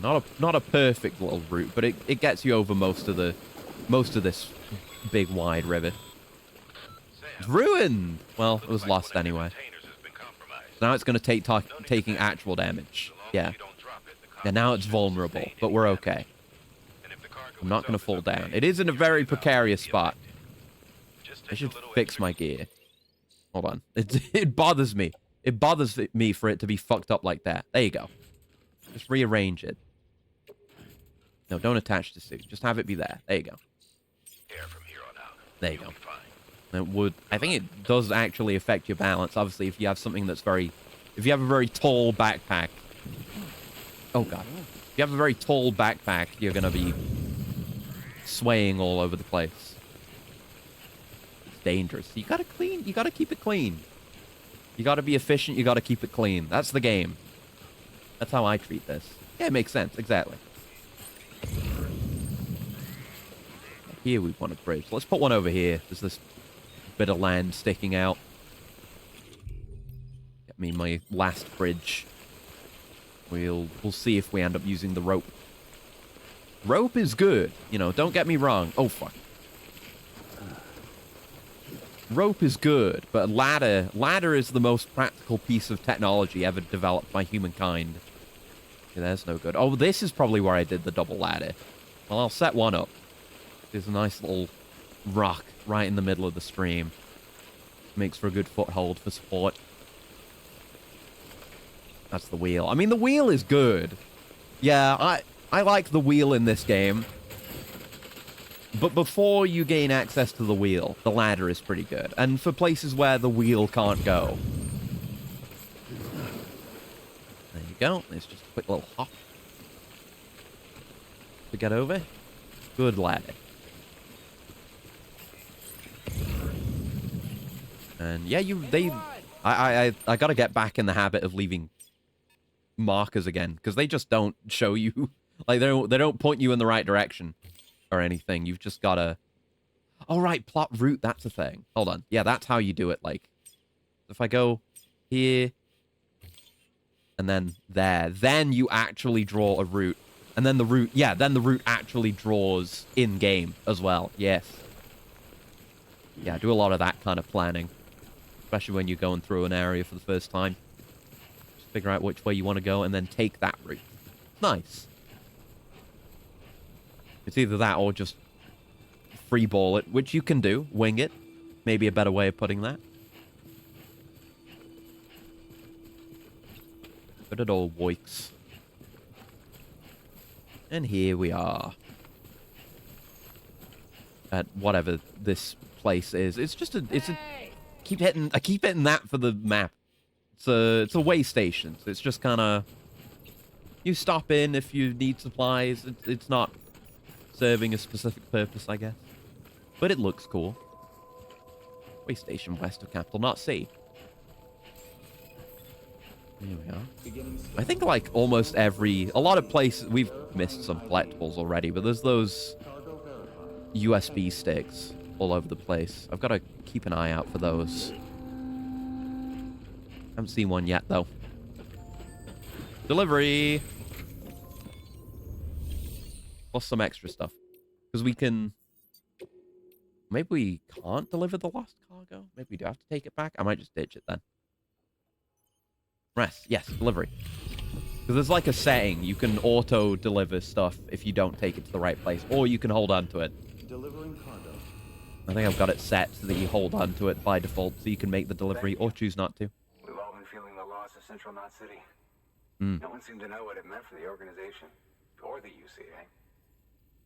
Yeah, not a perfect little route, but it gets you over most of this big wide river. It's ruined! Well, it was lost anyway. Now it's going to take taking actual damage. Yeah. Yeah, now it's vulnerable, but we're okay. I'm not going to fall down. It is in a very precarious spot. I should fix my gear. Hold on. It bothers me. It bothers me for it to be fucked up like that. There you go. Just rearrange it. No, don't attach the suit. Just have it be there. There you go. There you go. I think it does actually affect your balance. Obviously, if you have something that's if you have a very tall backpack. Oh, God. If you have a very tall backpack, you're going to be swaying all over the place. It's dangerous. You got to keep it clean. You got to be efficient. You got to keep it clean. That's the game. That's how I treat this. Yeah, it makes sense. Exactly. Here we want a bridge. Let's put one over here. There's this bit of land sticking out. Get me my last bridge. We'll see if we end up using the rope. Rope is good. You know, don't get me wrong. Oh, fuck. Rope is good, but ladder is the most practical piece of technology ever developed by humankind. Okay, there's no good. Oh, this is probably where I did the double ladder. Well, I'll set one up. There's a nice little rock right in the middle of the stream. Makes for a good foothold for support. That's the wheel. I mean, the wheel is good. Yeah, I like the wheel in this game. But before you gain access to the wheel, the ladder is pretty good. And for places where the wheel can't go. There you go. It's just a quick little hop to get over. Good ladder. And yeah, I gotta get back in the habit of leaving markers again, because they just don't show you, like they don't point you in the right direction or anything. You've just gotta, oh right, plot route, that's a thing. Hold on, yeah, that's how you do it. Like if I go here and then there, then you actually draw a route, and then the route, yeah, then the route actually draws in game as well. Yes, yeah, do a lot of that kind of planning, especially when you're going through an area for the first time. Just figure out which way you want to go and then take that route. Nice. It's either that or just free ball it, which you can do. Wing it. Maybe a better way of putting that. Good at all woiks. And here we are. At whatever this place is. It's just a, I keep hitting that for the map. It's a way station. So it's just kind of, you stop in if you need supplies. It's not serving a specific purpose, I guess. But it looks cool. Way station west of capital, not C. Here we are. I think like almost a lot of places, we've missed some collectibles already, but there's those USB sticks all over the place. I've got to keep an eye out for those. Haven't seen one yet, though. Delivery! Plus some extra stuff. Because we can... Maybe we can't deliver the lost cargo? Maybe we do have to take it back? I might just ditch it then. Rest. Yes, delivery. Because there's like a setting. You can auto-deliver stuff if you don't take it to the right place. Or you can hold on to it. Delivering cargo. I think I've got it set so that you hold on to it by default, so you can make the delivery or choose not to. We've all been feeling the loss of Central Knot City. Mm. No one seemed to know what it meant for the organization, or the UCA,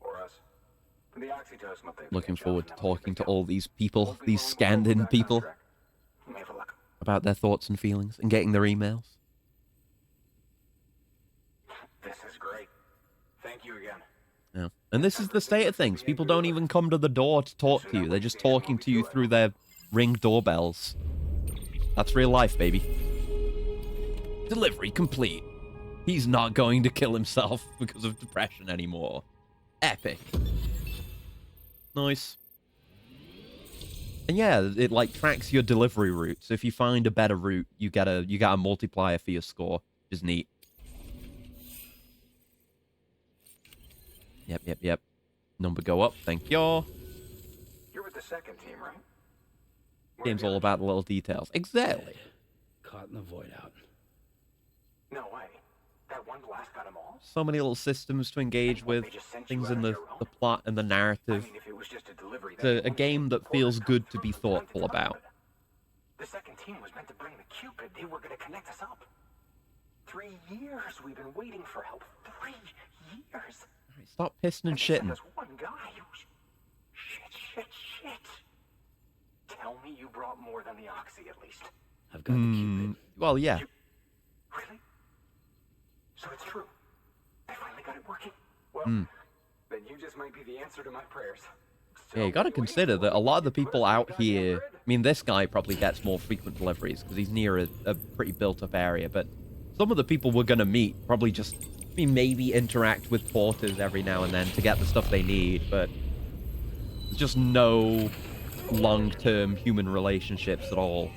or us. For the oxytocin thing. Looking forward to talking to all these people, these scanned-in people, about their thoughts and feelings, and getting their emails. This is great. Thank you again. Yeah. And this is the state of things. People don't even come to the door to talk to you. They're just talking to you through their Ring doorbells. That's real life, baby. Delivery complete. He's not going to kill himself because of depression anymore. Epic. Nice. And yeah, it like tracks your delivery route. So if you find a better route, you get a multiplier for your score, which is neat. Yep. Number go up. Thank you. You're with the second team, right? Game's all about the little details. Exactly. Caught in the void out. No way. That one blast got them all? So many little systems to engage with, things in the plot and the narrative. I mean, if it was just a delivery, It's a game that feels good to be thoughtful about. The second team was meant to bring the Cupid. They were going to connect us up. 3 years we've been waiting for help. 3 years. Stop pissing and shitting. There's one guy who... Shit. Tell me you brought more than the Oxy, at least. I've got the Cupid. Well, yeah. Really? So it's true. I finally got it working. Well, then you just might be the answer to my prayers. Yeah, you gotta consider that a lot of the people out here... I mean, this guy probably gets more frequent deliveries because he's near a pretty built-up area, but some of the people we're gonna meet probably just... maybe interact with porters every now and then to get the stuff they need, but there's just no long-term human relationships at all.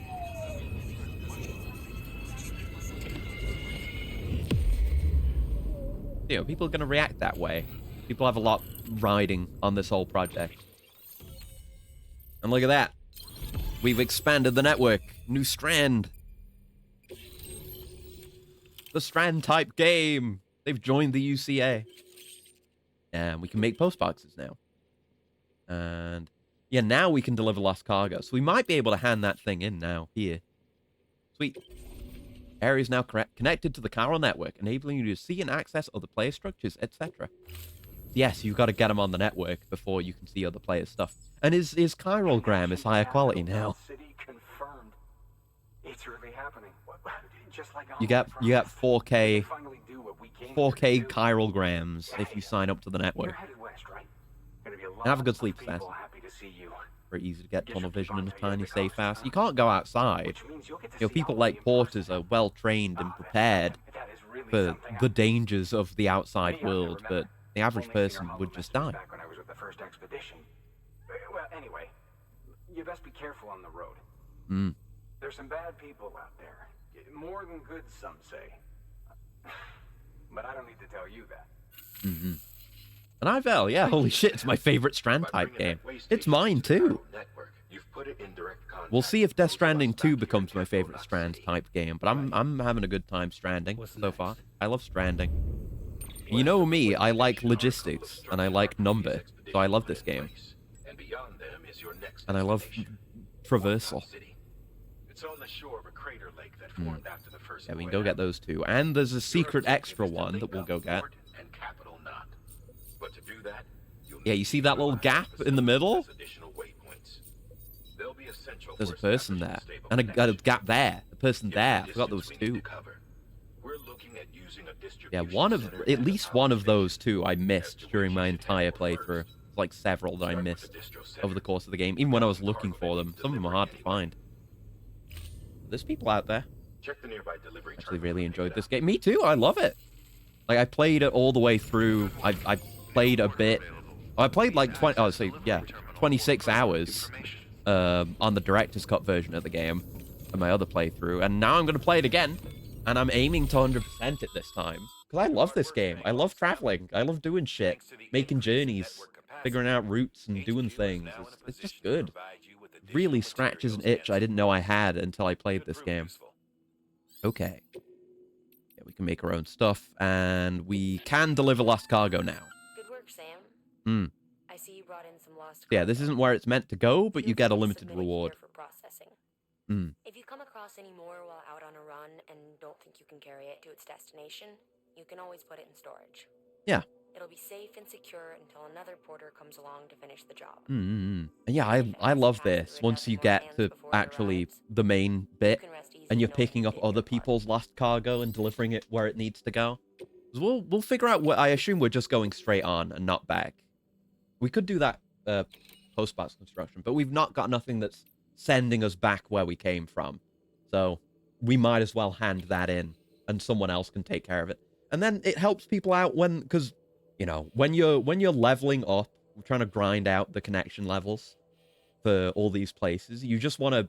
You know, people are going to react that way. People have a lot riding on this whole project. And look at that. We've expanded the network. New Strand. The Strand type game. They've joined the UCA. And we can make postboxes now. And yeah, now we can deliver lost cargo. So we might be able to hand that thing in now. Here. Sweet. Area is now connected to the chiral network, enabling you to see and access other player structures, etc. Yes, you've got to get them on the network before you can see other players' stuff. And his chiralgram is higher quality now. City confirmed. It's really happening. Just like You get 4K chiralgrams if you sign up to the network. You're headed west, right? Gonna be a lot And have a good of sleep, people Assassin. happy to see you. Very easy to get tunnel vision in a tiny safe house. You can't go outside. You know, people like porters are well trained and prepared for the dangers of the outside world, but the average person would just die. Back when I was with the first expedition. Well, anyway, you best be careful on the road. Mm. There's some bad people out there. More than good, some say. But I don't need to tell you that. Mm-hmm. And Ivel, yeah, holy shit, it's my favorite Strand type game. It's mine too. We'll see if Death Stranding 2 becomes my favorite Strand type game, but I'm having a good time Stranding so far. I love Stranding. You know me, I like logistics and I like number, so I love this game. And I love Traversal. It's on the shore of a crater lake that formed after the first Yeah, we can go get those two. And there's a secret extra one that we'll go get. But to do that, Yeah, you see that little gap in the middle? There's a person there. And a gap there. A person there. I forgot there was two. Yeah, at least one of those two I missed during my entire playthrough. Like several that I missed over the course of the game. Even when I was looking for them. Some of them are hard to find. There's people out there. Actually really enjoyed this game. Me too, I love it. Like, I played it all the way through. I played a bit. I played like 26 hours on the director's cut version of the game in my other playthrough. And now I'm going to play it again. And I'm aiming to 100% it this time. Because I love this game. I love traveling. I love doing shit. Making journeys. Figuring out routes and doing things. It's just good. Really scratches an itch I didn't know I had until I played this game. Okay. Yeah, we can make our own stuff. And we can deliver lost cargo now. Good work, Sam. Hmm. I see you brought in some lost Yeah, this isn't where it's meant to go, but you get a limited reward. for processing. Hmm. If you come across any more while out on a run and don't think you can carry it to its destination, you can always put it in storage. Yeah. It'll be safe and secure until another porter comes along to finish the job. Mm-hmm. And yeah, I love this. Once you get to actually the main bit, and you're picking up other people's lost cargo and delivering it where it needs to go. We'll figure out what I assume we're just going straight on and not back. We could do that post-box construction, but we've not got nothing that's sending us back where we came from. So we might as well hand that in, and someone else can take care of it. And then it helps people out because you know, when you're leveling up, we're trying to grind out the connection levels for all these places. You just want to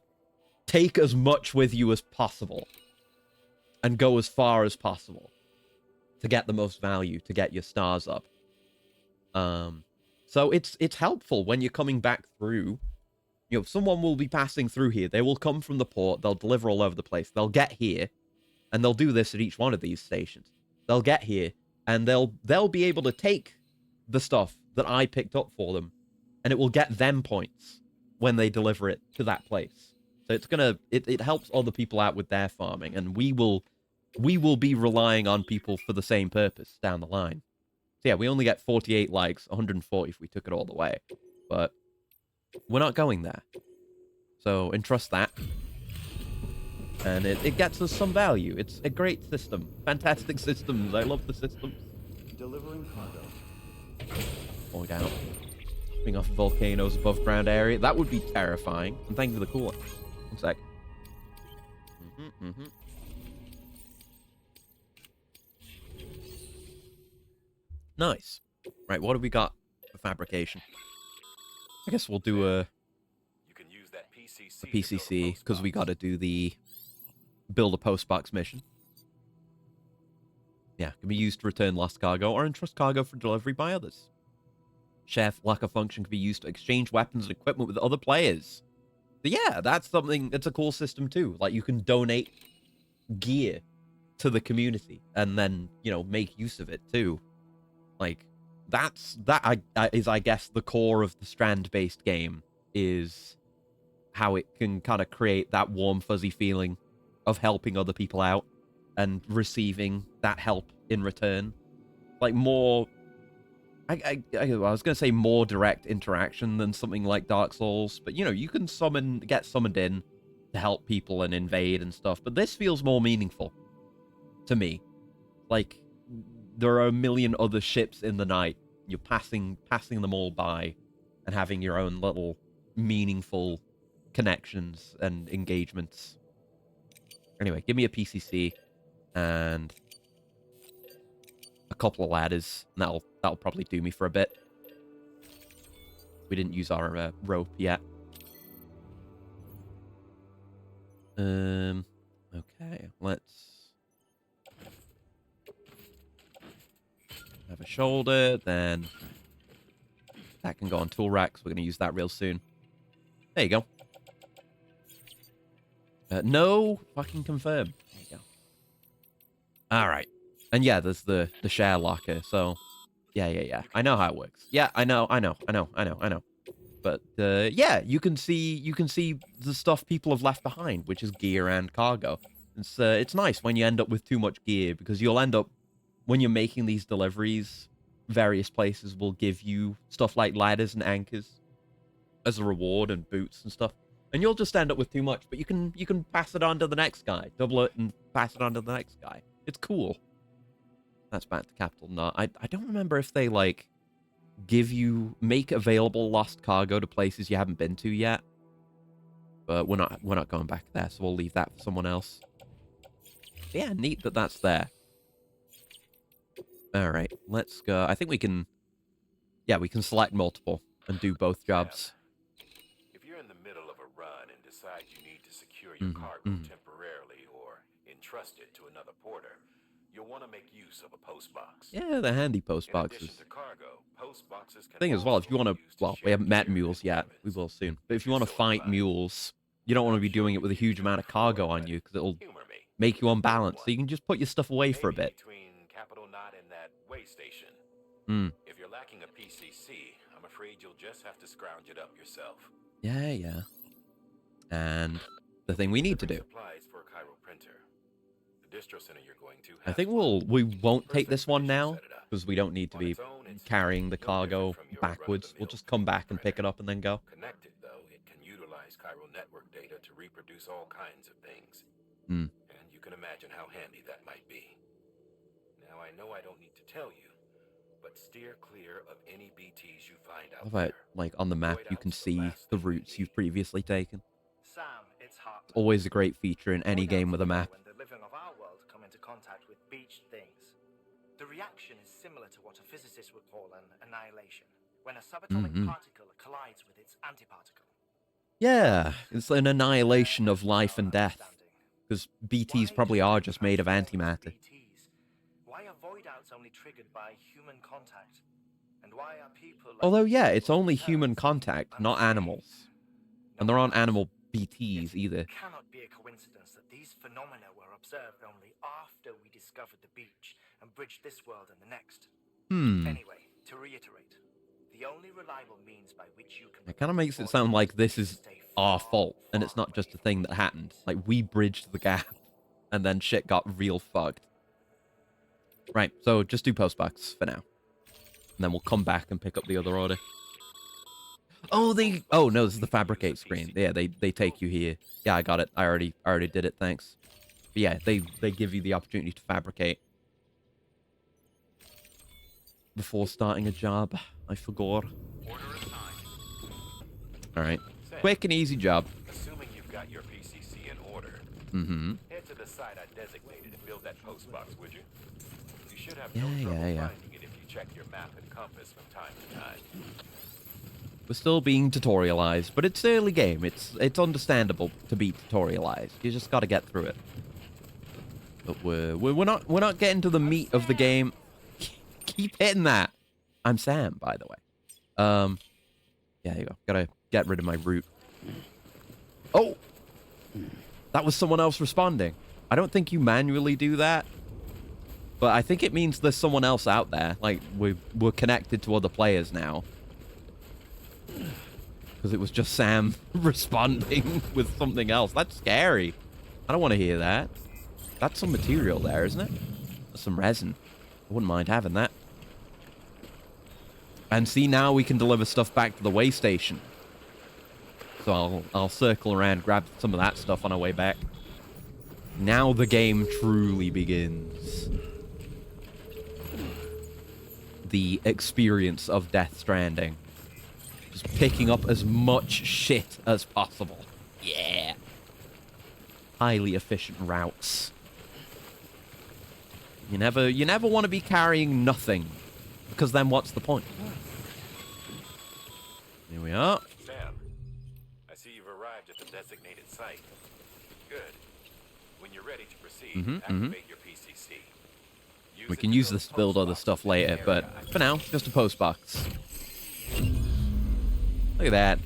take as much with you as possible and go as far as possible to get the most value, to get your stars up. So it's helpful when you're coming back through. You know, someone will be passing through here. They will come from the port. They'll deliver all over the place. They'll get here, and they'll do this at each one of these stations. They'll get here, and they'll be able to take the stuff that I picked up for them, and it will get them points when they deliver it to that place. So it helps other people out with their farming, and we will be relying on people for the same purpose down the line. So yeah, we only get 48 likes, 140 if we took it all the way, but we're not going there. So entrust that. And it gets us some value. It's a great system. Fantastic systems. I love the systems. Delivering cargo. Falling down. Jumping off volcanoes above ground area. That would be terrifying. And thank you for the cooler. One sec. Nice. Right, what have we got for fabrication? I guess we'll do a PCC, because we got to do the build a postbox mission. Yeah, can be used to return lost cargo or entrust cargo for delivery by others. Chef locker function can be used to exchange weapons and equipment with other players. But yeah, that's something, it's a cool system too. Like, you can donate gear to the community and then, you know, make use of it too. Like, I guess, the core of the Strand-based game, is how it can kind of create that warm, fuzzy feeling of helping other people out and receiving that help in return. Like, more... I was going to say more direct interaction than something like Dark Souls, but, you know, you can get summoned in to help people and invade and stuff, but this feels more meaningful to me. Like, there are a million other ships in the night. You're passing them all by and having your own little meaningful connections and engagements. Anyway, give me a PCC and a couple of ladders, and that'll probably do me for a bit. We didn't use our rope yet. Okay, let's have a shoulder, then that can go on tool rack, so we're going to use that real soon. There you go. No, fucking confirm. There you go. All right. And yeah, there's the share locker, so yeah. I know how it works. Yeah, I know. But yeah, you can see the stuff people have left behind, which is gear and cargo. It's nice when you end up with too much gear, because you'll end up, when you're making these deliveries, various places will give you stuff like ladders and anchors as a reward, and boots and stuff. And you'll just end up with too much, but you can pass it on to the next guy, double it and pass it on to the next guy. It's cool. That's back to Capital Knot. I don't remember if they, like, make available lost cargo to places you haven't been to yet. But we're not going back there, so we'll leave that for someone else. But yeah, neat that that's there. All right, let's go. I think we can... Yeah, we can select multiple and do both jobs. If you're in the middle of a run and decide you need to secure your cargo temporarily or entrust it to another porter, you'll want to make use of a post box. Yeah, the handy post boxes. In addition to cargo, post boxes can Thing as well, if you want to... Well, we haven't met mules yet. We will soon. But if you want to fight mules, you don't want to be doing it with a huge amount of cargo on you, because it'll make you unbalanced. So you can just put your stuff away for a bit. between Capital Knot and that way station. If you're lacking a PCC, I'm afraid you'll just have to scrounge it up yourself. Yeah. And the thing we need to do. Supplies for a Cairo printer. The distro center you're going to. I think we won't take this one now, because we don't need to be carrying the cargo backwards. We'll just come back and pick it up and then go. Connected, though, it can utilize Cairo network data to reproduce all kinds of things. And you can imagine how handy that might be. Now, I know I don't need to tell you, but steer clear of any BTs you find out How about, like, on the map, you can see the routes you've previously taken. Sam, it's hard. It's always a great feature in any game with a map. When the living of our world come into contact with beached things, the reaction is similar to what a physicist would call an annihilation, when a subatomic particle collides with its antiparticle. Yeah, it's an annihilation of life and death. Because BTs probably are just made of antimatter. Why are void outs only triggered by human contact? And why are people like... Although, yeah, it's only human contact, not animals. And there aren't animal BTs either. It cannot be a coincidence that these phenomena were observed only after we discovered the beach and bridged this world and the next. Anyway, to reiterate, the only reliable means by which you can... It kind of makes it sound like this is our fault, and it's not just a thing that happened. Like, we bridged the gap, and then shit got real fucked. Right, so just do postbox for now. And then we'll come back and pick up the other order. Oh, oh, no, this is the fabricate screen. Yeah, they take you here. Yeah, I got it. I already did it, thanks. But yeah, they give you the opportunity to fabricate. Before starting a job, I forgot. Alright. Quick and easy job. Assuming you've got your PCC in order. Head to the site I designated and build that post box, would you? You should have no trouble finding it if you check your map and compass from time to time. We're still being tutorialized, but it's early game. It's understandable to be tutorialized. You just got to get through it. But we're not getting to the meat of the game. Keep hitting that. I'm Sam, by the way. Yeah, you go. Gotta get rid of my root. Oh! That was someone else responding. I don't think you manually do that. But I think it means there's someone else out there. Like, we're connected to other players now. Because it was just Sam responding with something else. That's scary. I don't want to hear that. That's some material there, isn't it? That's some resin. I wouldn't mind having that. And see, now we can deliver stuff back to the way station. So I'll circle around, grab some of that stuff on our way back. Now the game truly begins. The experience of Death Stranding. Just picking up as much shit as possible. Yeah. Highly efficient routes. You never want to be carrying nothing. Because then what's the point? Here we are. Sam, I see you've arrived at the designated site. Good. When you're ready to proceed, activate your PCC. We can use this to build other stuff later, but for now, just a post box. Look at that.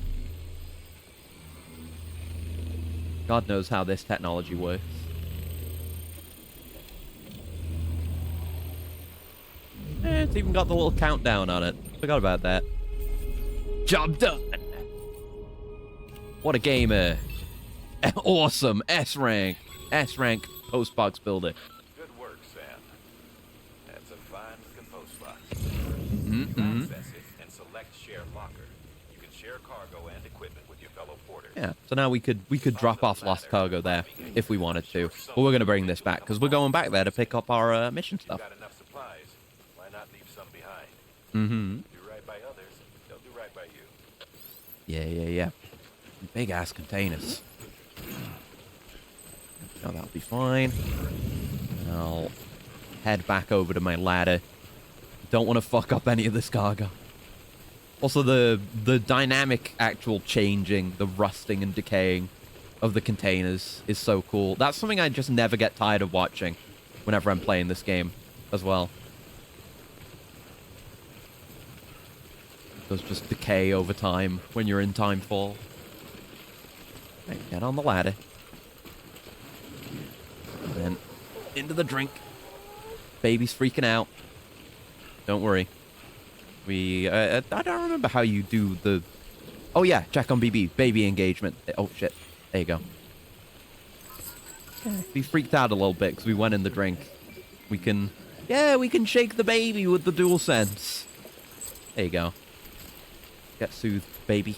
God knows how this technology works. It's even got the little countdown on it. Forgot about that. Job done! What a gamer. Awesome. S-rank. S-rank postbox builder. Good work, Sam. That's a fine-looking postbox. Access it and select share locker. You can share cargo and equipment with your fellow porters. Yeah, so now we could drop off lost cargo there if we wanted to. But we're going to bring this back because we're going back there to pick up our mission stuff. Got enough supplies. Why not leave some behind? Mm-hmm. Do right by others, they'll do right by you. Yeah. Big-ass containers. No, that'll be fine. I'll head back over to my ladder. Don't want to fuck up any of this cargo. Also, the dynamic actual changing, the rusting and decaying of the containers is so cool. That's something I just never get tired of watching whenever I'm playing this game as well. Those just decay over time when you're in Timefall. Right, get on the ladder. And then into the drink. Baby's freaking out. Don't worry. I don't remember how you do the... Oh yeah, check on BB. Baby engagement. Oh shit. There you go. We freaked out a little bit because we went in the drink. We can... Yeah, we can shake the baby with the dual sense. There you go. Get soothed, baby.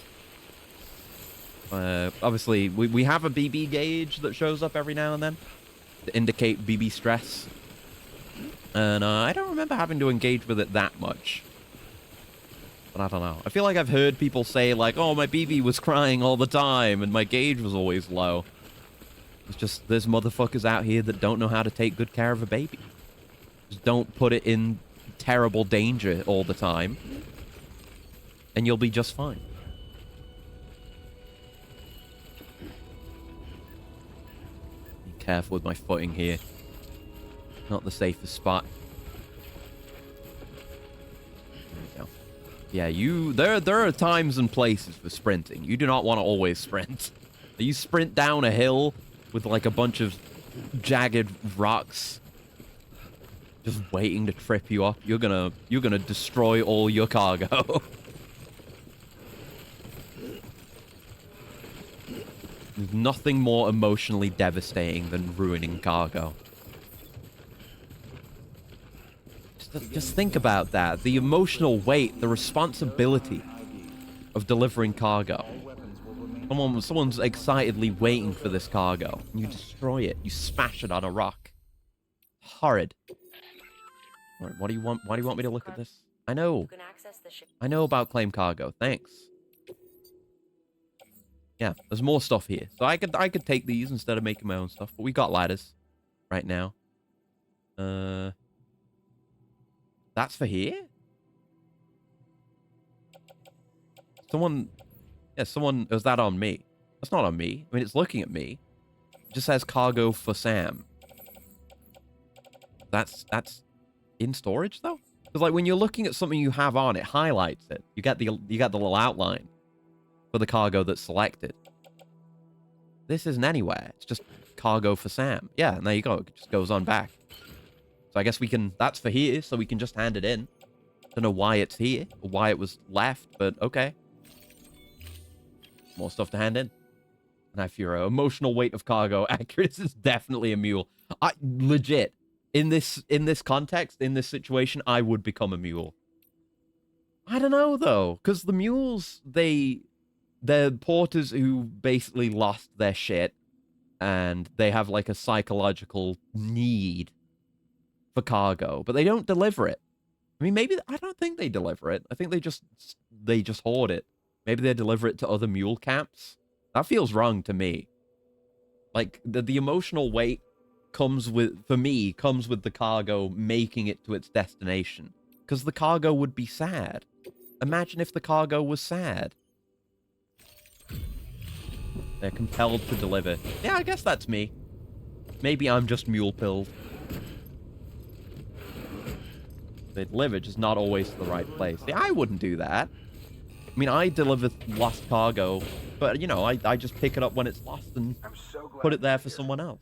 Obviously, we have a BB gauge that shows up every now and then to indicate BB stress. And I don't remember having to engage with it that much. But I don't know. I feel like I've heard people say, like, oh, my BB was crying all the time and my gauge was always low. It's just there's motherfuckers out here that don't know how to take good care of a baby. Just don't put it in terrible danger all the time. And you'll be just fine. Be careful with my footing here. Not the safest spot. There we go. Yeah, there are times and places for sprinting. You do not want to always sprint. You sprint down a hill with like a bunch of jagged rocks just waiting to trip you up. You're gonna destroy all your cargo. There's nothing more emotionally devastating than ruining cargo. Just think about that. The emotional weight, the responsibility of delivering cargo. Someone's excitedly waiting for this cargo. And you destroy it. You smash it on a rock. Horrid. Right, what do you want? Why do you want me to look at this? I know. I know about claim cargo. Thanks. Yeah, there's more stuff here. So I could take these instead of making my own stuff. But we got ladders right now. That's for here? Someone... Yeah, someone... Was that on me? That's not on me. I mean, it's looking at me. It just says cargo for Sam. That's in storage, though? Because, like, when you're looking at something you have on, it highlights it. You get the little outline for the cargo that's selected. This isn't anywhere. It's just cargo for Sam. Yeah, and there you go. It just goes on back. So I guess we can... That's for here, so we can just hand it in. Don't know why it's here or why it was left, but okay. More stuff to hand in. And if you're emotional weight of cargo, accurate, this is definitely a mule. Legit. In this context, in this situation, I would become a mule. I don't know, though, because the mules, they're porters who basically lost their shit, and they have, like, a psychological need for cargo, but they don't deliver it. I mean, maybe... I don't think they deliver it. I think they just hoard it. Maybe they deliver it to other mule camps. That feels wrong to me. Like, the emotional weight comes with the cargo making it to its destination. Because the cargo would be sad. Imagine if the cargo was sad. They're compelled to deliver. Yeah, I guess that's me. Maybe I'm just mule-pilled. They deliver, just not always to the right place. Yeah, I wouldn't do that. I mean, I deliver lost cargo, but, you know, I just pick it up when it's lost and put it there for someone else.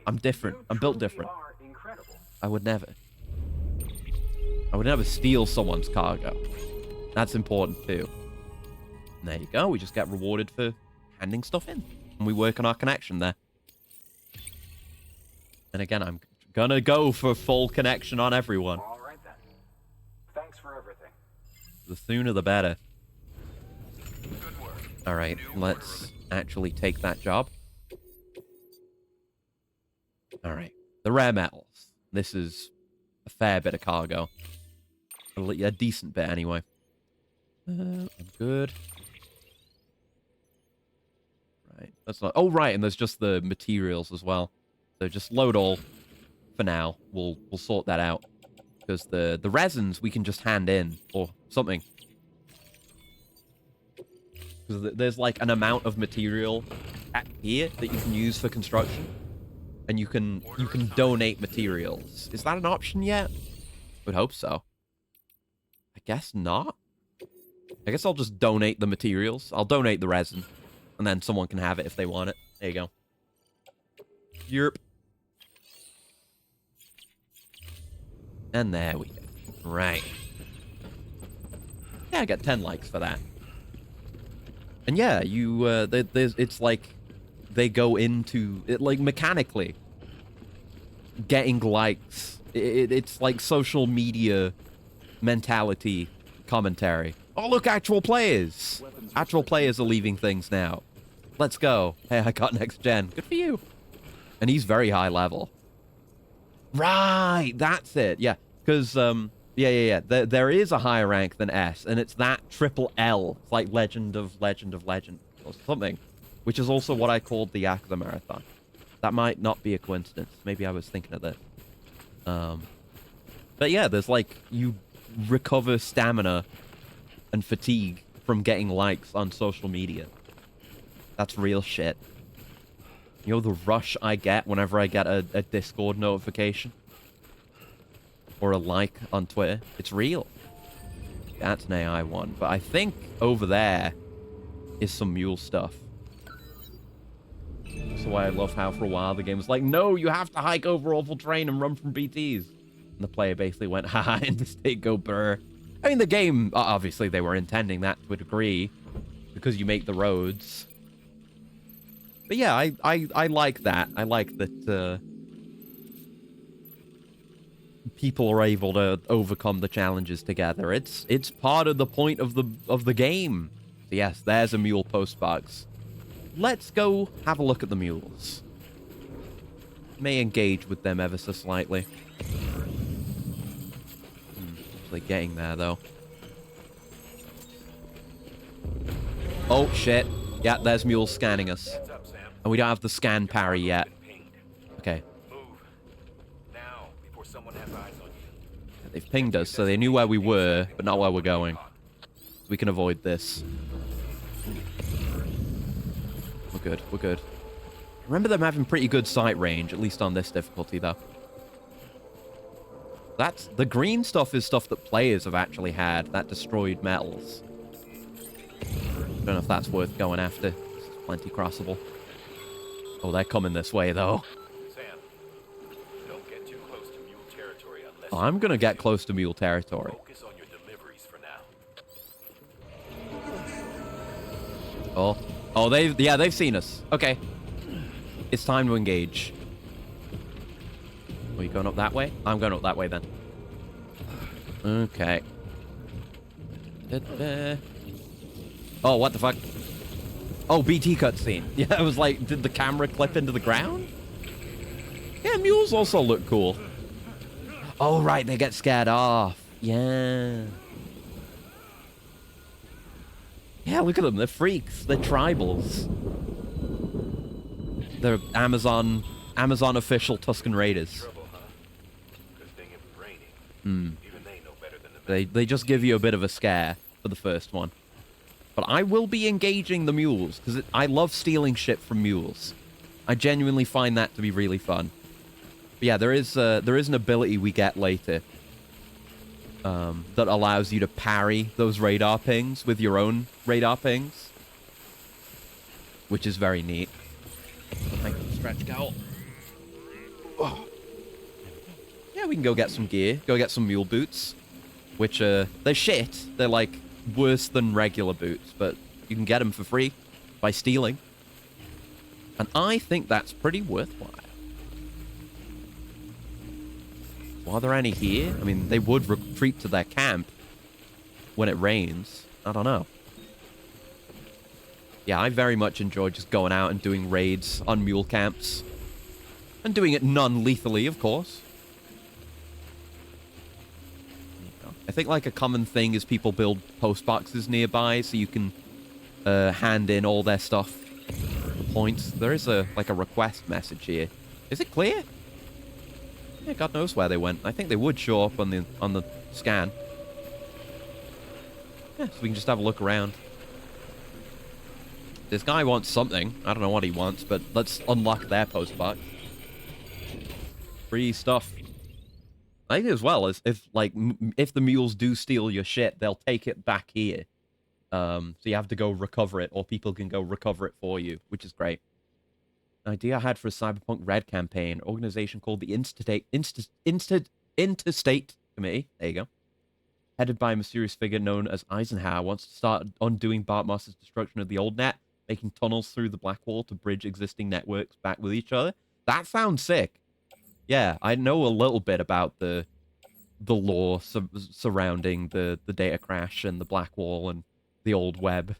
I'm different. I'm built different. I would never steal someone's cargo. That's important, too. And there you go. We just get rewarded for handing stuff in. And we work on our connection there. And again, I'm gonna go for full connection on everyone. All right, then. Thanks for everything. The sooner the better. Alright, let's actually take that job. Alright, the rare metals. This is a fair bit of cargo. A decent bit, anyway. I'm good. Right, that's not... Oh, right, and there's just the materials as well. So just load all for now. We'll sort that out. Because the resins we can just hand in, or something. Because there's like an amount of material at here that you can use for construction, and you can donate materials. Is that an option yet? Would hope so. I guess not. I guess I'll just donate the materials. I'll donate the resin, and then someone can have it if they want it. There you go. Yerp. And there we go. Right. Yeah, I got 10 likes for that. And yeah, it's like they go into it, like, mechanically getting likes. It's like social media mentality commentary. Oh, look, actual players. Actual players are leaving things now. Let's go. Hey, I got next gen. Good for you. And he's very high level. Right, that's it. Yeah, because yeah. There is a higher rank than S, and it's that triple L. It's like Legend of Legend or something, which is also what I called the Yakuza Marathon. That might not be a coincidence. Maybe I was thinking of this. But yeah, there's like, you recover stamina and fatigue from getting likes on social media. That's real shit. You know the rush I get whenever I get a Discord notification? Or a like on Twitter? It's real. That's an AI one. But I think over there is some mule stuff. That's why I love how for a while the game was like, no, you have to hike over awful terrain and run from BTs. And the player basically went, haha, and the state go brr. I mean, the game, obviously they were intending that to a degree, because you make the roads. But yeah, I like that. I like that people are able to overcome the challenges together. It's part of the point of the game. So yes, there's a mule postbox. Let's go have a look at the mules. May engage with them ever so slightly. Actually getting there though. Oh shit. Yeah, there's mules scanning us. And we don't have the scan parry yet. Okay. They've pinged us, so they knew where we were, but not where we're going. So we can avoid this. We're good, we're good. Remember them having pretty good sight range, at least on this difficulty, though. The green stuff is stuff that players have actually had, that destroyed metals. Don't know if that's worth going after. It's plenty crossable. Oh, they're coming this way, though. Sam, don't get too close to mule territory unless Oh, I'm gonna get close to mule territory. focus on your deliveries for now. Oh. Oh, they've seen us. Okay. It's time to engage. Are you going up that way? I'm going up that way, then. Okay. Oh, what the fuck? Oh, BT cutscene. Yeah, I was like, did the camera clip into the ground? Yeah, mules also look cool. Oh, right, they get scared off. Yeah. Yeah, look at them. They're freaks. They're tribals. They're Amazon official Tusken Raiders. They just give you a bit of a scare for the first one. But I will be engaging the mules, because I love stealing shit from mules. I genuinely find that to be really fun. But yeah, there is an ability we get later that allows you to parry those radar pings with your own radar pings, which is very neat. Thank you, Stretch Gowl. Oh. Yeah, we can go get some gear. Go get some mule boots, which they're shit. They're like worse than regular boots, but you can get them for free by stealing. And I think that's pretty worthwhile. Well, are there any here? I mean, they would retreat to their camp when it rains. I don't know. Yeah, I very much enjoy just going out and doing raids on mule camps. And doing it non-lethally, of course. I think like a common thing is people build post boxes nearby so you can hand in all their stuff for points. There is like a request message here. Is it clear? Yeah, God knows where they went. I think they would show up on the scan. Yeah, so we can just have a look around. This guy wants something. I don't know what he wants, but let's unlock their post box. Free stuff. I think as well as if the mules do steal your shit, they'll take it back here. So you have to go recover it, or people can go recover it for you, which is great. An idea I had for a Cyberpunk Red campaign, an organization called the Interstate Committee. There you go. Headed by a mysterious figure known as Eisenhower, wants to start undoing Bart Moss's destruction of the old net, making tunnels through the Black Wall to bridge existing networks back with each other. That sounds sick. Yeah, I know a little bit about the lore surrounding the data crash and the Black Wall and the old web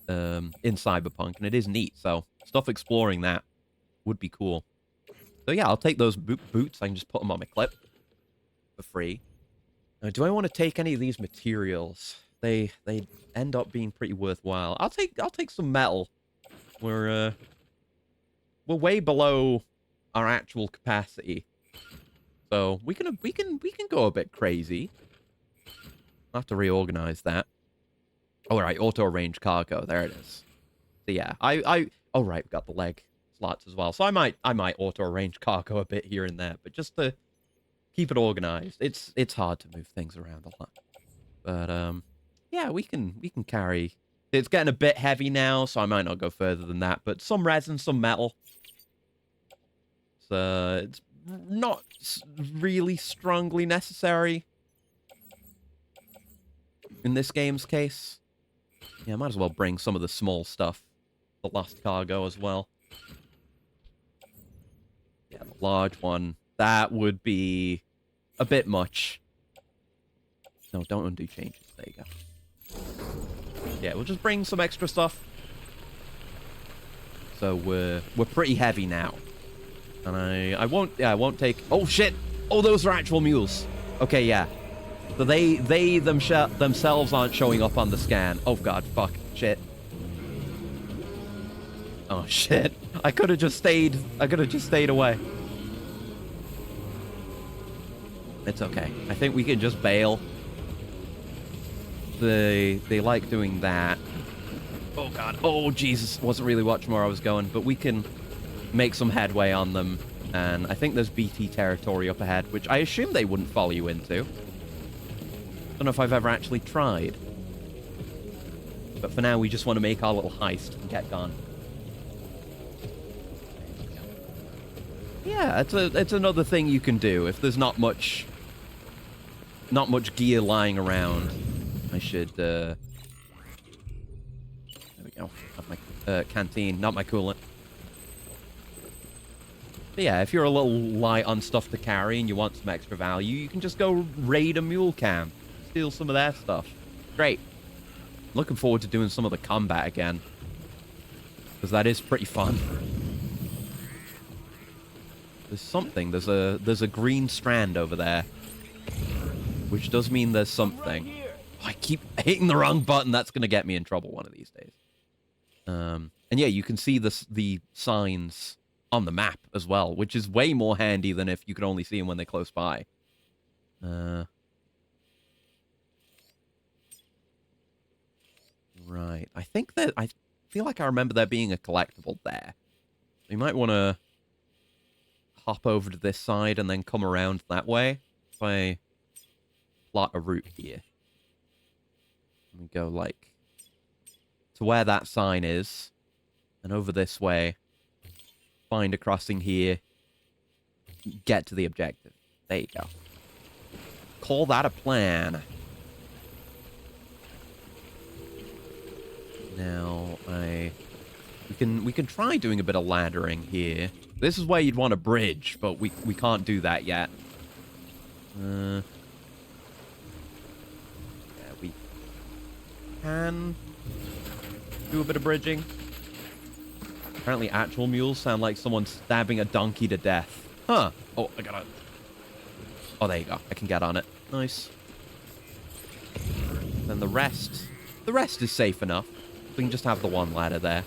in Cyberpunk, and it is neat, so stuff exploring that would be cool. So yeah, I'll take those boots. I can just put them on my clip for free. Now, do I want to take any of these materials? They end up being pretty worthwhile. I'll take some metal. We're way below our actual capacity, so we can go a bit crazy. I'll have to reorganize that. All right, auto arrange cargo. There it is. So yeah, all right, we've got the leg slots as well. So I might auto arrange cargo a bit here and there, but just to keep it organized. It's hard to move things around a lot, but yeah, we can carry. It's getting a bit heavy now, so I might not go further than that. But some resin, some metal. It's not really strongly necessary in this game's case. Yeah, I might as well bring some of the small stuff, the lost cargo as well. Yeah, the large one, that would be a bit much. No, don't undo changes. There you go. Yeah, we'll just bring some extra stuff. So we're pretty heavy now. And I won't take... Oh, shit! Oh, those are actual mules. Okay, yeah. So they themselves aren't showing up on the scan. Oh, God, fuck. Shit. Oh, shit. I could have just stayed away. It's okay. I think we can just bail. They like doing that. Oh, God. Oh, Jesus. Wasn't really watching where I was going, but we can make some headway on them, and I think there's BT territory up ahead, which I assume they wouldn't follow you into. Don't know if I've ever actually tried. But for now, we just want to make our little heist and get gone. Yeah, it's another thing you can do if there's not much gear lying around. I should there we go. Have my canteen, not my coolant. But yeah, if you're a little light on stuff to carry and you want some extra value, you can just go raid a mule camp, steal some of their stuff. Great. Looking forward to doing some of the combat again, because that is pretty fun. There's something. There's a green strand over there, which does mean there's something. Oh, I keep hitting the wrong button. That's gonna get me in trouble one of these days. And yeah, you can see the signs on the map as well, which is way more handy than if you could only see them when they're close by. Right. I feel like I remember there being a collectible there. You might want to hop over to this side and then come around that way. If I plot a route here. We go, like, to where that sign is, and over this way, find a crossing here, get to the objective. There you go. Call that a plan. Now, we can try doing a bit of laddering here. This is where you'd want a bridge, but we can't do that yet. Yeah, we can do a bit of bridging. Apparently actual mules sound like someone stabbing a donkey to death. Huh. Oh, I gotta... Oh, there you go. I can get on it. Nice. Then the rest is safe enough. We can just have the one ladder there.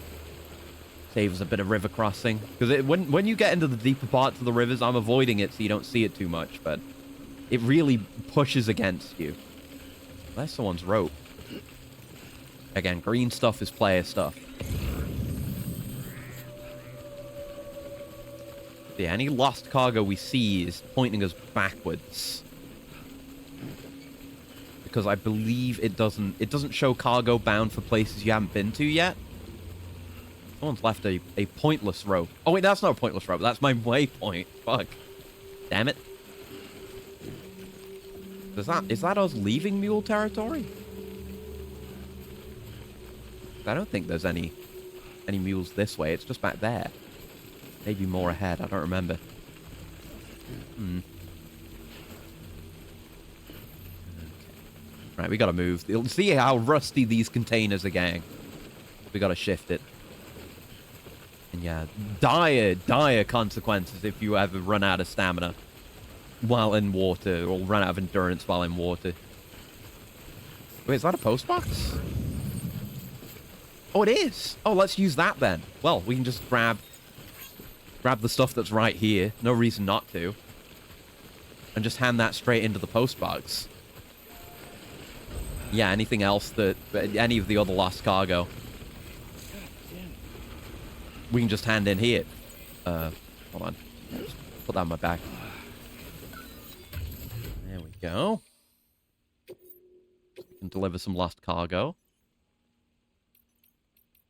Saves a bit of river crossing. Because when you get into the deeper parts of the rivers, I'm avoiding it so you don't see it too much, but it really pushes against you. There's someone's rope. Again, green stuff is player stuff. Yeah, any lost cargo we see is pointing us backwards. Because I believe it doesn't show cargo bound for places you haven't been to yet. Someone's left a pointless rope. Oh wait, that's not a pointless rope. That's my waypoint. Fuck. Damn it. Is that us leaving mule territory? I don't think there's any mules this way. It's just back there. Maybe more ahead. I don't remember. Okay. Right, we gotta move. You'll see how rusty these containers are getting. We gotta shift it. And yeah, dire consequences if you ever run out of stamina while in water, or run out of endurance while in water. Wait, is that a postbox? Oh, it is! Oh, let's use that then. Well, we can just grab the stuff that's right here. No reason not to. And just hand that straight into the postbox. Yeah, anything else any of the other lost cargo, we can just hand in here. Hold on. Just put that in my bag. There we go. We can deliver some lost cargo.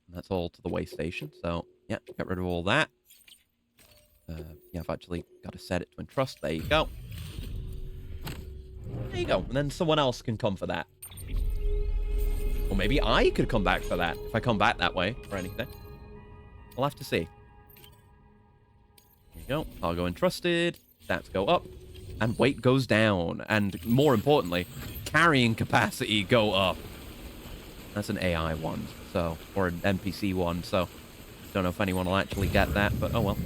And that's all to the way station. So, yeah, get rid of all that. Yeah, I've actually got to set it to entrust. There you go. There you go. And then someone else can come for that. Or maybe I could come back for that, if I come back that way, or anything. We'll have to see. There you go. Cargo entrusted. Stats go up. And weight goes down. And more importantly, carrying capacity go up. That's an AI one, so, or an NPC one, so don't know if anyone will actually get that, but oh well.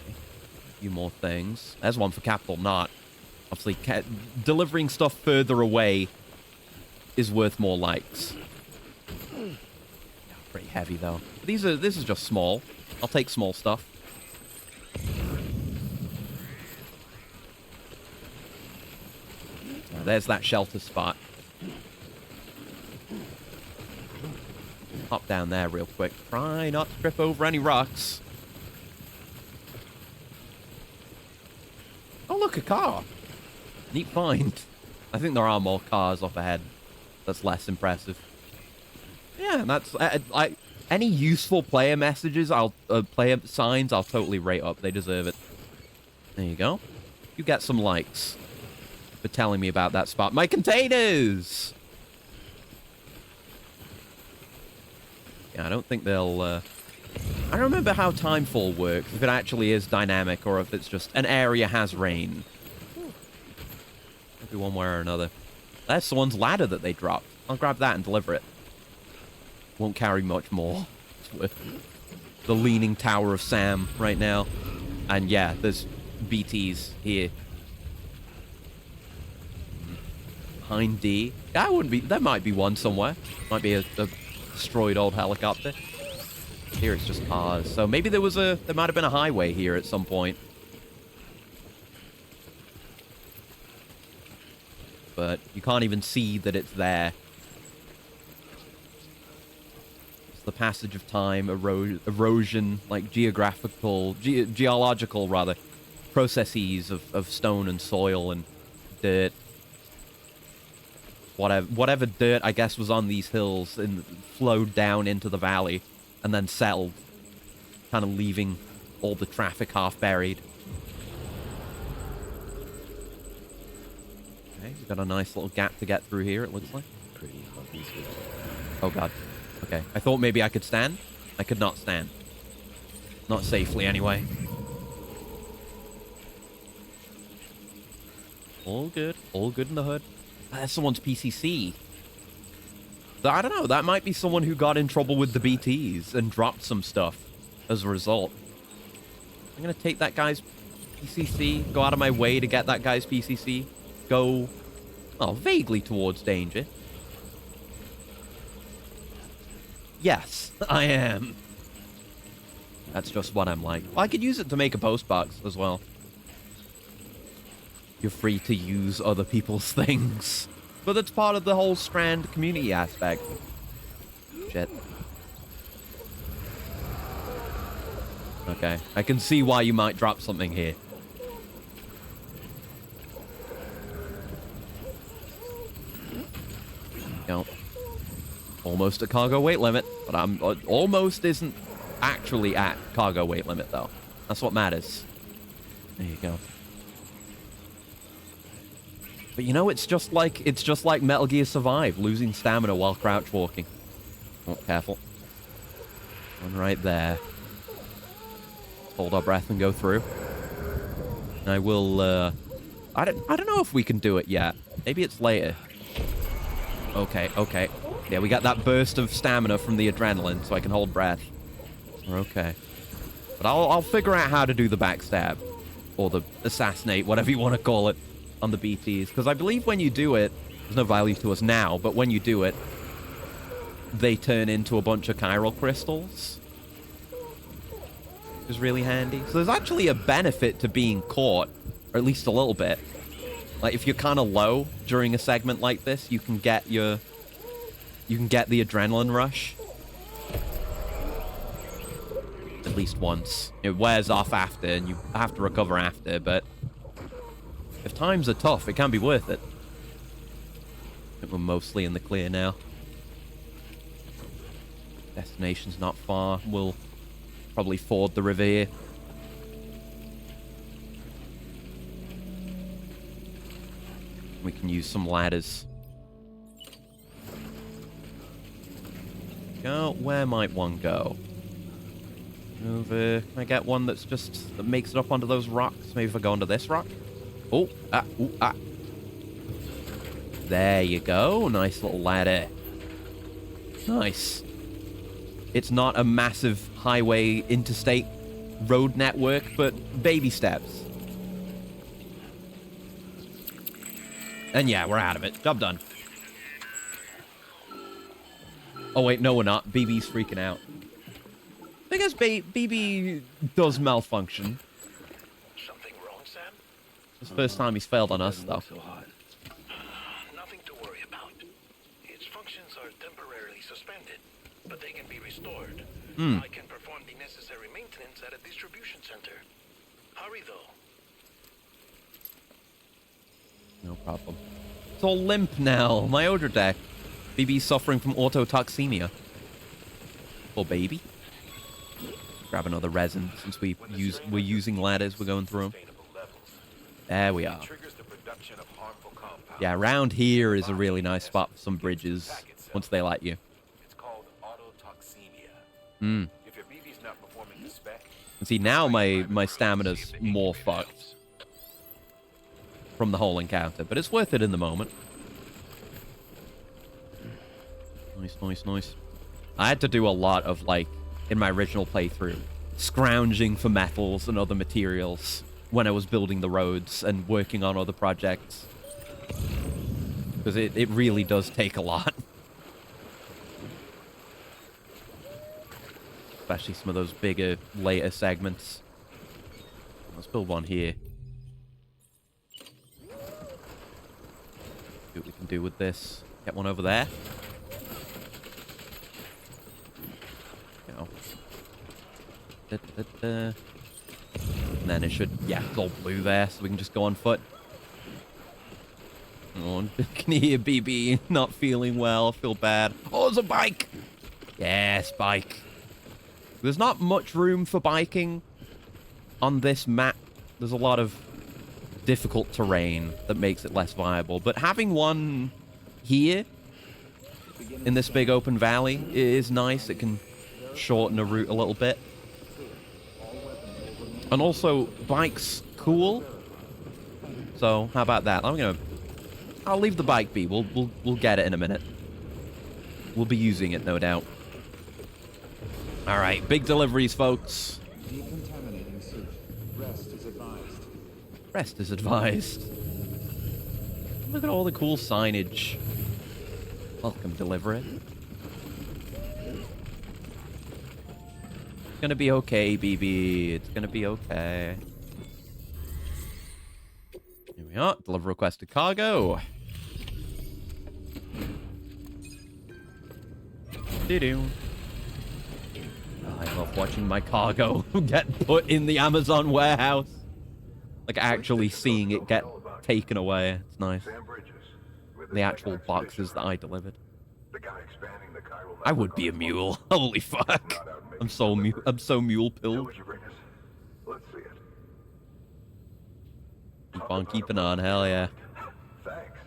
A few more things. There's one for Capital Knot. Obviously, delivering stuff further away is worth more likes. Pretty heavy though. This is just small. I'll take small stuff. There's that shelter spot. Hop down there real quick. Try not to trip over any rocks. Oh look, a car. Neat find. I think there are more cars up ahead. That's less impressive. Yeah, and that's Any useful player messages, player signs, I'll totally rate up. They deserve it. There you go. You get some likes for telling me about that spot. My containers! Yeah, I don't think they'll... I don't remember how timefall works, if it actually is dynamic or if it's just an area has rain. Maybe one way or another. There's someone's ladder that they dropped. I'll grab that and deliver it. Won't carry much more. It's worth the Leaning Tower of Sam right now. And yeah, there's BTs here. Behind D. That wouldn't be... There might be one somewhere. Might be a destroyed old helicopter. Here it's just cars. So maybe there was a... There might have been a highway here at some point. But you can't even see that it's there. It's the passage of time, erosion, like geological, rather, processes of stone and soil and dirt. Whatever dirt, I guess, was on these hills and flowed down into the valley and then settled, kind of leaving all the traffic half buried. Okay, we've got a nice little gap to get through here, it looks like. Pretty fucking sweet. Oh, God. Okay, I thought maybe I could stand. I could not stand. Not safely, anyway. All good. All good in the hood. That's someone's PCC. I don't know, that might be someone who got in trouble with the BTs and dropped some stuff as a result. I'm gonna take that guy's PCC, go out of my way to get that guy's PCC, go, well, vaguely towards danger. Yes, I am. That's just what I'm like. Well, I could use it to make a post box as well. You're free to use other people's things. But that's part of the whole Strand community aspect. Shit. Okay, I can see why you might drop something here. No. Almost at cargo weight limit, but I'm almost isn't actually at cargo weight limit though. That's what matters. There you go. But you know, it's just like Metal Gear Survive, losing stamina while crouch walking. Oh, careful. One right there. Hold our breath and go through. And I will, I don't know if we can do it yet. Maybe it's later. Okay, okay. Yeah, we got that burst of stamina from the adrenaline, so I can hold breath. We're okay. But I'll figure out how to do the backstab. Or the assassinate, whatever you want to call it, on the BTs. Because I believe when you do it, there's no value to us now, but when you do it, they turn into a bunch of chiral crystals. Which is really handy. So there's actually a benefit to being caught, or at least a little bit. Like, if you're kind of low during a segment like this, you can get the adrenaline rush. At least once. It wears off after, and you have to recover after, but if times are tough, it can be worth it. I think we're mostly in the clear now. Destination's not far. We'll probably ford the river here. We can use some ladders. Go. Where might one go? Over. Can I get one that makes it up onto those rocks? Maybe if I go onto this rock? Oh, ah. There you go. Nice little ladder. Nice. It's not a massive highway interstate road network, but baby steps. And yeah, we're out of it. Job done. Oh wait, no we're not. BB's freaking out. I guess BB does malfunction. Something wrong, Sam? It's the first time he's failed on us, though. So hot. Nothing to worry about. Its functions are temporarily suspended, but they can be restored. I can perform the necessary maintenance at a distribution center. Hurry, though. No problem. It's all limp now. My Odra deck. BB's suffering from autotoxemia. Poor baby. Grab another resin since we're using ladders. We're going through them. There we are. Yeah, around here is a really nice spot for some bridges once they let you. It's called autotoxemia. If your BB's not performing the spec, and see, now my stamina's more fucked from the whole encounter, but it's worth it in the moment. Nice. I had to do a lot of, like, in my original playthrough, scrounging for metals and other materials when I was building the roads and working on other projects. Because it really does take a lot. Especially some of those bigger, later segments. Let's build one here. See what we can do with this. Get one over there. And then it should, yeah, it's all blue there, so we can just go on foot. Oh, I can hear BB not feeling well, feel bad. Oh, there's a bike! Yes, bike. There's not much room for biking on this map. There's a lot of difficult terrain that makes it less viable, but having one here in this big open valley is nice. It can shorten a route a little bit. And also, bike's cool. So, how about that? I'll leave the bike be. We'll get it in a minute. We'll be using it, no doubt. All right, big deliveries, folks. Decontaminating suit. Rest is advised. Rest is advised. Look at all the cool signage. Welcome, delivery. It's gonna be okay, BB. It's gonna be okay. Here we are. Deliver requested cargo. Doo-doo. I love watching my cargo get put in the Amazon warehouse. Like, actually seeing it get taken away. It's nice. The actual boxes that I delivered. I would be a mule. Holy fuck. I'm so mule pilled. Keep on keeping on, hell yeah. Thanks.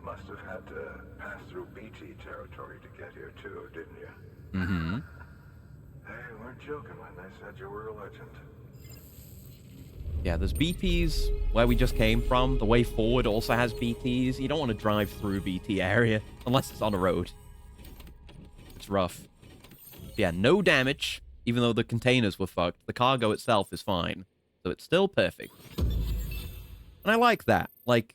Must have had to pass through BT territory to get here too, didn't you? Mm-hmm. They weren't joking when they said you were a legend. Yeah, there's BTs where we just came from. The way forward also has BTs. You don't want to drive through BT area unless it's on a road. It's rough. Yeah, no damage, even though the containers were fucked. The cargo itself is fine. So it's still perfect. And I like that. Like,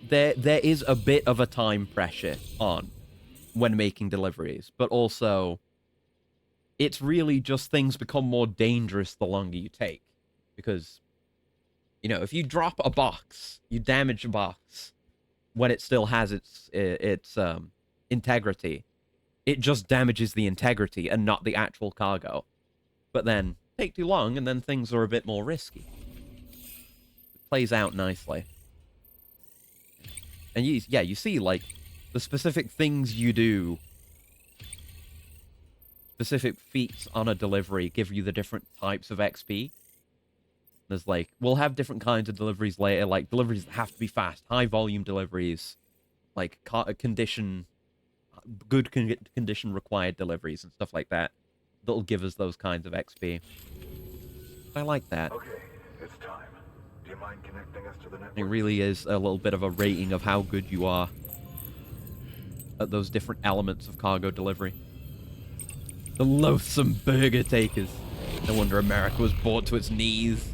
there is a bit of a time pressure on when making deliveries. But also, it's really just things become more dangerous the longer you take. Because, you know, if you drop a box, you damage a box when it still has its integrity. It just damages the integrity and not the actual cargo. But then, take too long, and then things are a bit more risky. It plays out nicely. And you see, like, the specific things you do, specific feats on a delivery give you the different types of XP. There's, like, we'll have different kinds of deliveries later, like, deliveries that have to be fast, high-volume deliveries, like, good condition required deliveries and stuff like that. That'll give us those kinds of XP. I like that. Okay, it's time. Do you mind connecting us to the network? It really is a little bit of a rating of how good you are at those different elements of cargo delivery. The loathsome burger takers. No wonder America was brought to its knees.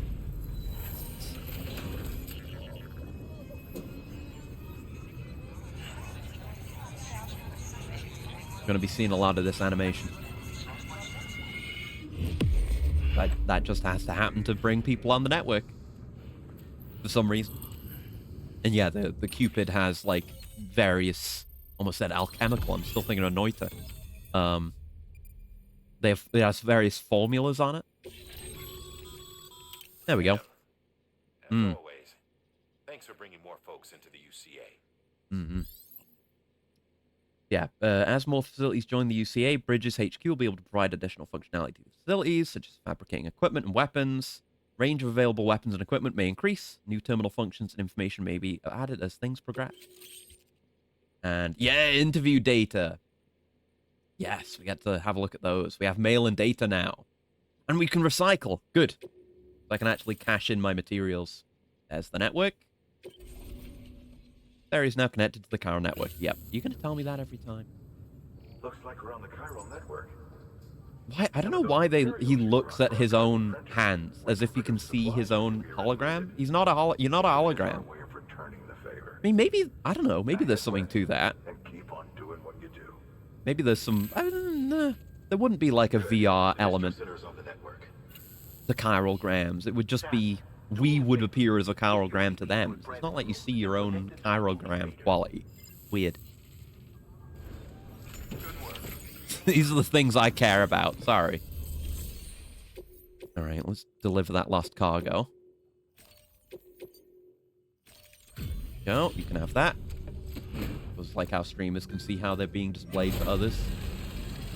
Going to be seeing a lot of this animation. That just has to happen to bring people on the network for some reason. And yeah, the Cupid has, like, various, almost said alchemical, I'm still thinking of Noita. They have various formulas on it. There we go. As always, thanks for bringing more folks into the UCA. Mm-hmm. Yeah, as more facilities join the UCA, Bridges HQ will be able to provide additional functionality to the facilities, such as fabricating equipment and weapons. Range of available weapons and equipment may increase. New terminal functions and information may be added as things progress. And yeah, interview data. Yes, we get to have a look at those. We have mail and data now. And we can recycle. Good. So I can actually cash in my materials. There's the network. There is now connected to the chiral network. Yep. You're going to tell me that every time. Looks like we're on the chiral network. Why? I don't know why he looks at his own hands as if he can see his own hologram. He's not a you're not a hologram. I mean, maybe, I don't know, maybe there's something to that. And keep on doing what you do. Maybe there's some, I don't know, there wouldn't be like a VR element. The chiralgrams. It would just be, we would appear as a chirogram to them. So it's not like you see your own chirogram quality. Weird. These are the things I care about. Sorry. Alright, let's deliver that lost cargo. Go, you can have that. It's like how streamers can see how they're being displayed to others.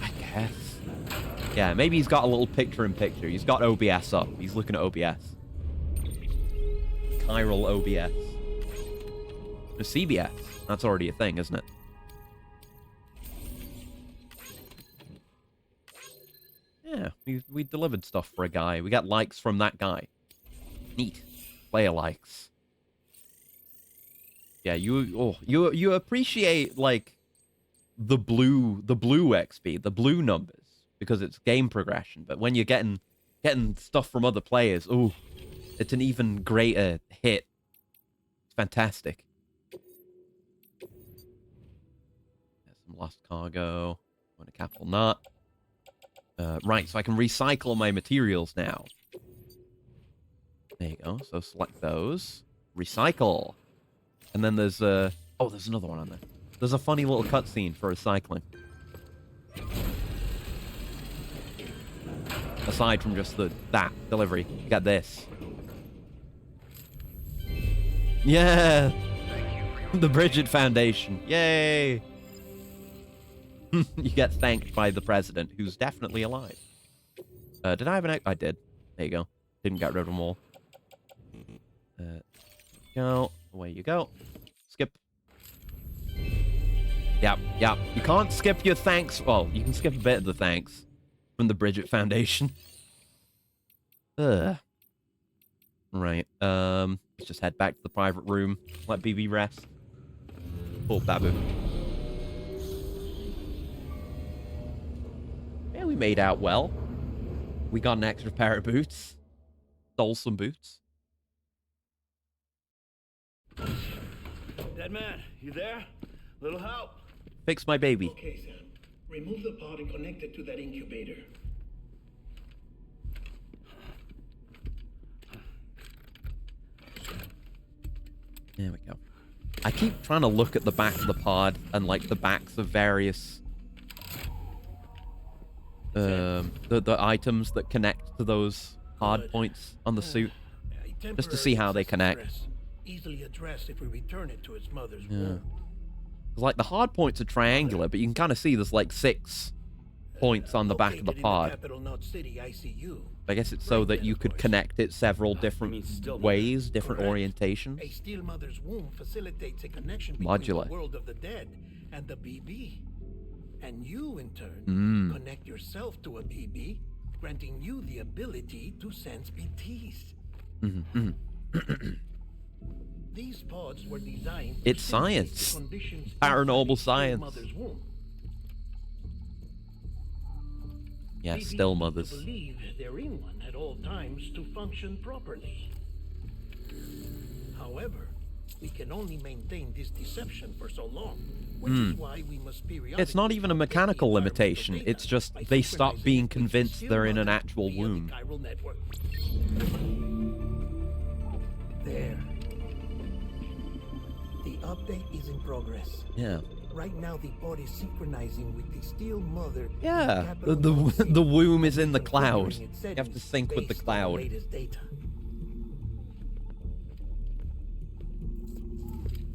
I guess. Yeah, maybe he's got a little picture-in-picture. He's got OBS up. He's looking at OBS. Chiral OBS. No, CBS. That's already a thing, isn't it? Yeah, we delivered stuff for a guy. We got likes from that guy. Neat. Player likes. Yeah, you appreciate like the blue XP, the blue numbers, because it's game progression. But when you're getting stuff from other players, ooh, it's an even greater hit. It's fantastic. There's some lost cargo. Want a capital nut. Right, so I can recycle my materials now. There you go. So select those. Recycle. And then there's oh, there's another one on there. There's a funny little cutscene for recycling. Aside from just that delivery, you got this. Yeah! The Bridget Foundation. Yay! You get thanked by the president, who's definitely alive. Did I have an... I did. There you go. Didn't get rid of them all. Go. Away you go. Skip. Yep. You can't skip your thanks. Well, you can skip a bit of the thanks from the Bridget Foundation. Ugh. Right. Let's just head back to the private room. Let BB rest. Poor Babu. Yeah, we made out well. We got an extra pair of boots. Stole some boots. Dead man, you there? Little help? Fix my baby. Okay, Sam. Remove the pod and connect it to that incubator. There we go. I keep trying to look at the back of the pod and like the backs of various the items that connect to those hard points on the suit, just to see how they connect. Easily addressed if we return it to its mother's Yeah. womb. Like the hard points are triangular, but you can kind of see there's like 6 points on the back of the pod. Capital Knot City ICU. I guess it's so that you could connect it several different ways, different orientations. A still mother's womb facilitates a connection between Modular. the world of the dead and the BB. And you, in turn, connect yourself to a BB, granting you the ability to sense BTs. These pods were designed to It's simulate science. the conditions Paranormal inside a still science. mother's womb. Yeah, BBs still need to mothers. believe they're in one at all times to function properly. However, we can only maintain this deception for so long, which is why we must periodically It's not even a mechanical limitation. It's just they stop being convinced they're in an actual womb. chiral network. There. The update is in progress. Yeah. Right now, the pod is synchronizing with the steel mother. Yeah. The womb is in the cloud. You have to sync with the cloud.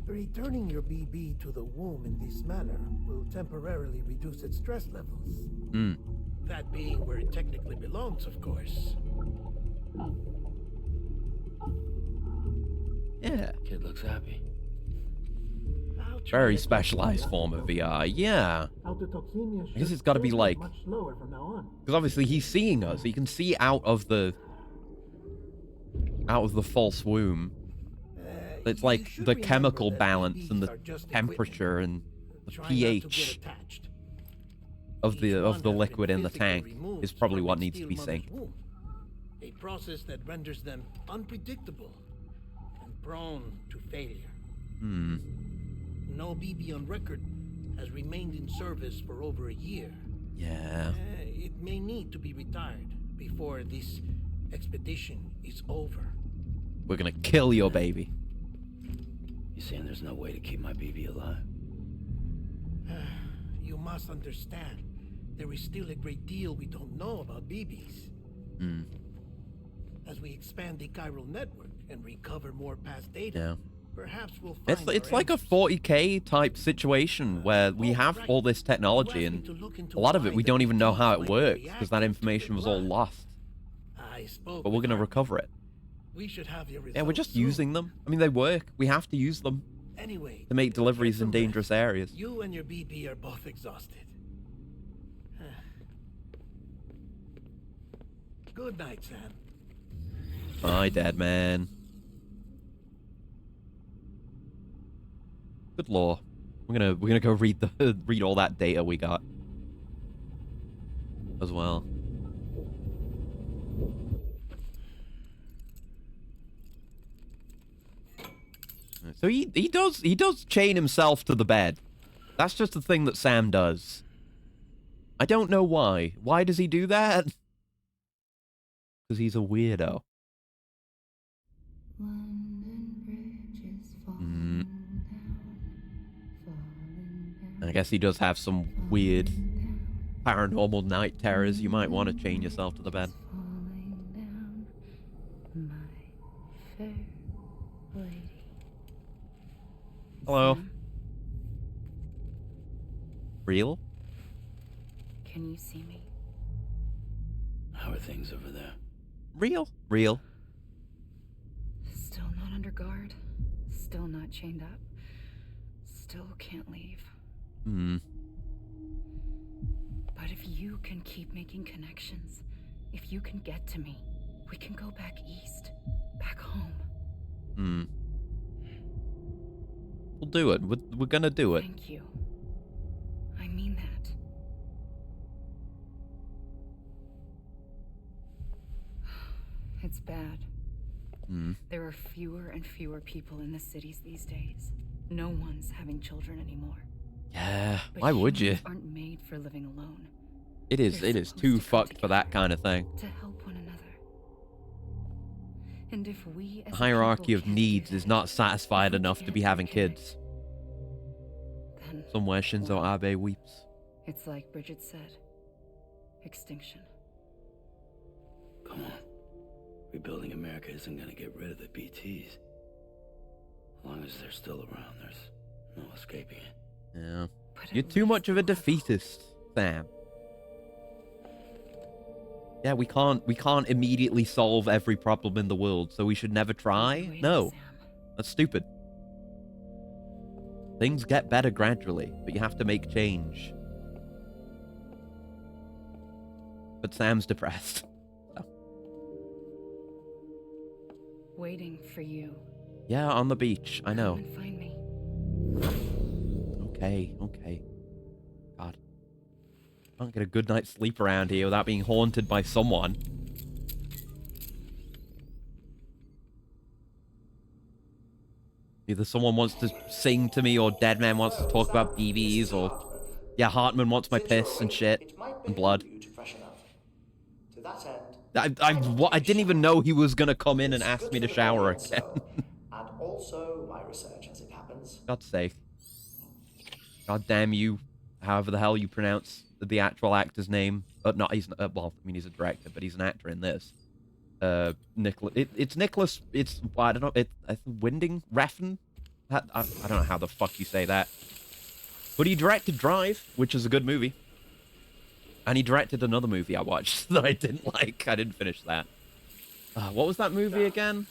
Returning your BB to the womb in this manner will temporarily reduce its stress levels. Hmm. That being where it technically belongs, of course. Yeah. Kid looks happy. Very specialized form of VR. Yeah. I guess it's got to be like, because obviously he's seeing us. He can see out of the false womb. It's like the chemical balance and the temperature and the pH of the liquid in the tank is probably what needs to be synced. A process that renders them unpredictable and prone to failure. Hmm. No BB on record has remained in service for over a year. Yeah. It may need to be retired before this expedition is over. We're gonna kill your baby. You saying there's no way to keep my BB alive? You must understand, there is still a great deal we don't know about BBs. Hmm. As we expand the chiral network and recover more past data, Yeah. perhaps we'll find It's like a 40K type situation where we have all this technology and a lot of it we don't even know how it works because that information was all lost. But we're gonna recover it. We should have your Yeah, we're just using them. I mean, they work. We have to use them anyway to make deliveries in dangerous areas. You and your BB are both exhausted. Good night, Sam. Bye, dead man. Good lore. We're gonna go read read all that data we got as well. So he does chain himself to the bed. That's just a thing that Sam does. I don't know why. Why does he do that? Because he's a weirdo. I guess he does have some weird paranormal night terrors. You might want to chain yourself to the bed. Hello. Real? Can you see me? How are things over there? Real? Real. Still not under guard. Still not chained up. Still can't leave. Hmm. But if you can keep making connections, if you can get to me, we can go back east. Back home. Hmm. We'll do it. We're gonna do it. Thank you. I mean that. It's bad. Hmm. There are fewer and fewer people in the cities these days. No one's having children anymore. Yeah, But why would you? humans aren't made for living alone. It is too fucked for that kind of thing. To help one another. And if we as The a hierarchy people of can't needs do is that, not satisfied enough to be having kids. then Somewhere Shinzo Abe weeps. it's like Bridget said. Extinction. Come on. Rebuilding America isn't gonna get rid of the BTs. As long as they're still around, there's no escaping it. Yeah. You're too much of a defeatist, Sam. Yeah, we can't immediately solve every problem in the world, so we should never try? No. That's stupid. Things get better gradually, but you have to make change. But Sam's depressed. So. Waiting for you. Yeah, on the beach. I know. Come and find me. Okay. God. Can't get a good night's sleep around here without being haunted by someone. Either someone wants to sing to me, or Deadman wants to talk about BBs, or... Yeah, Hartman wants my piss and shit. And blood. To that end, I didn't even know he was gonna come in and ask me to shower again. and also my research as it happens. God's sake. God damn you. However the hell you pronounce the actual actor's name. Not, he's, well, I mean, he's a director, but he's an actor in this. Nicholas, it's Nicholas, I don't know, it's Winding Refn? I don't know how the fuck you say that. But he directed Drive, which is a good movie. And he directed another movie I watched that I didn't like. I didn't finish that. What was that movie again?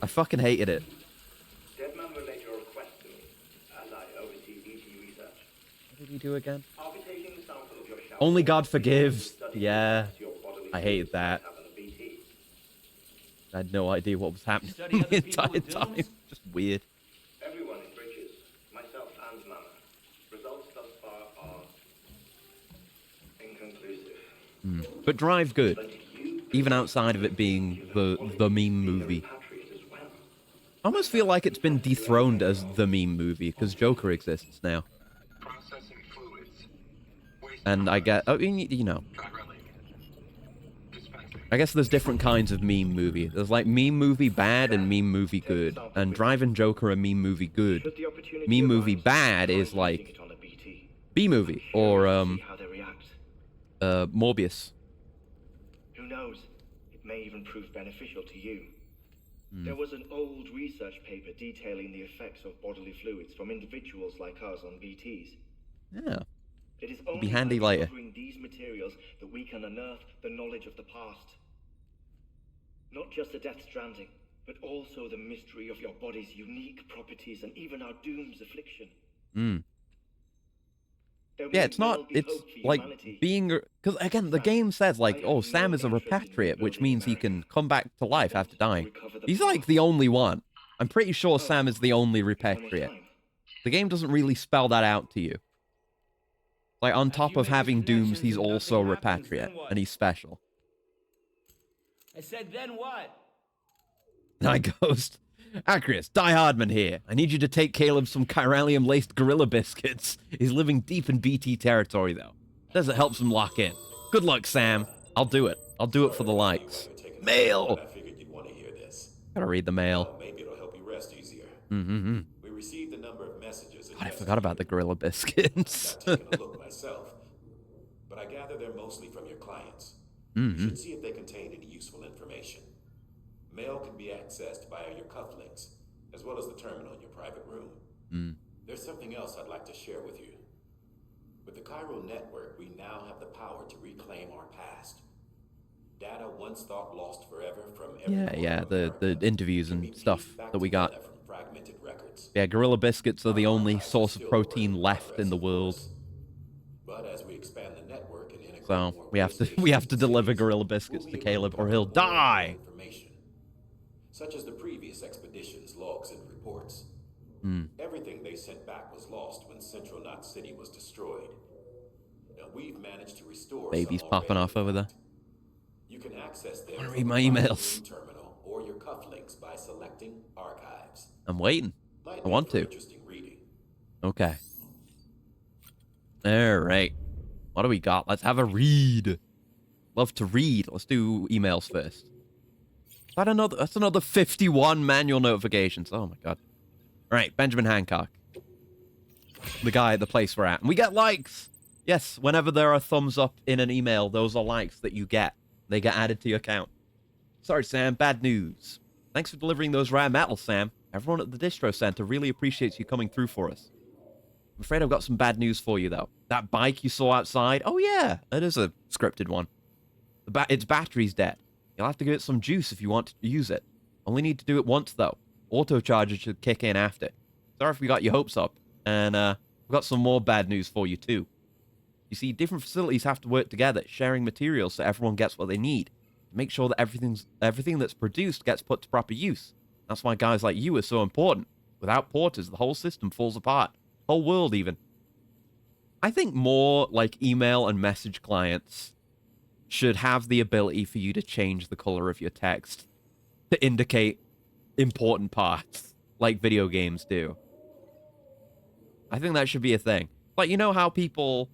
I fucking hated it. Deadman relayed your request to me, as I oversee BT research. What did he do again? I'll be taking the sample of your shower. Only God Forgives. Yeah. I hated that. I had no idea what was happening the entire time. Just weird. Everyone in Bridges, myself and Mama. Results thus far are inconclusive. But Drive good. Even outside of it being the meme movie. I almost feel like it's been dethroned as the meme movie because Joker exists now. And I mean, you know. I guess there's different kinds of meme movie. There's like meme movie bad and meme movie good. And Drive and Joker are meme movie good. Meme movie bad is like B movie or Morbius. Who knows? It may even prove beneficial to you. There was an old research paper detailing the effects of bodily fluids from individuals like us on BTs. Yeah. It is It'll only be handy by later. uncovering these materials that we can unearth the knowledge of the past. Not just the Death Stranding, but also the mystery of your body's unique properties and even our doom's affliction. Yeah, it's not, it's like being, because again, the game says like, oh, Sam is a repatriate, which means he can come back to life after dying. He's like the only one. I'm pretty sure Sam is the only repatriate. The game doesn't really spell that out to you. Like, on top of having dooms, he's also a repatriate, and he's special. I said, then what? Night Ghost. Acris, Die Hardman here. I need you to take Caleb some chiralium-laced gorilla biscuits. He's living deep in BT territory, though. Says it helps him lock in. Good luck, Sam. I'll do it. I'll do it for the likes. Mail! I figured you'd want to hear this. Gotta read the mail. Well, maybe it'll help you rest easier. Mm-hmm. We received a number of messages. God, I forgot about the gorilla biscuits. I've not taken a look myself, but I gather they're mostly from your clients. Mm-hmm. You should see if they contain any useful information. Mail can be accessed via your cufflinks, as well as the terminal in your private room. There's something else I'd like to share with you. With the Cairo network, we now have the power to reclaim our past. Data once thought lost forever from every Yeah, the interviews and stuff that we got. from fragmented records. Yeah, gorilla biscuits are the only source of protein left in the world. But as we expand the network and integrate So more we have to deliver gorilla biscuits to Caleb or he'll die. Such as the previous expedition's logs and reports. Everything they sent back was lost when Central Knot City was destroyed. Now we've managed to restore Baby's some popping already. off over there. You can access them I wanna from read my the private emails. room terminal or your cufflinks by selecting archives. I'm waiting. Might I want make for to. interesting reading. Okay. Alright. What do we got? Let's have a read. Love to read. Let's do emails first. That's another 51 manual notifications. Oh my god. Alright, Benjamin Hancock. The guy at the place we're at. And we get likes! Yes, whenever there are thumbs up in an email, those are likes that you get. They get added to your account. Sorry, Sam. Bad news. Thanks for delivering those rare metals, Sam. Everyone at the Distro Center really appreciates you coming through for us. I'm afraid I've got some bad news for you, though. That bike you saw outside? Oh, yeah. It is a scripted one. Its battery's dead. You'll have to give it some juice if you want to use it. Only need to do it once, though. Auto charger should kick in after. Sorry if we got your hopes up. And we've got some more bad news for you, too. You see, different facilities have to work together, sharing materials so everyone gets what they need. To make sure that everything that's produced gets put to proper use. That's why guys like you are so important. Without porters, the whole system falls apart. Whole world, even. I think more, like, email and message clients should have the ability for you to change the color of your text to indicate important parts, like video games do. I think that should be a thing. Like, you know how people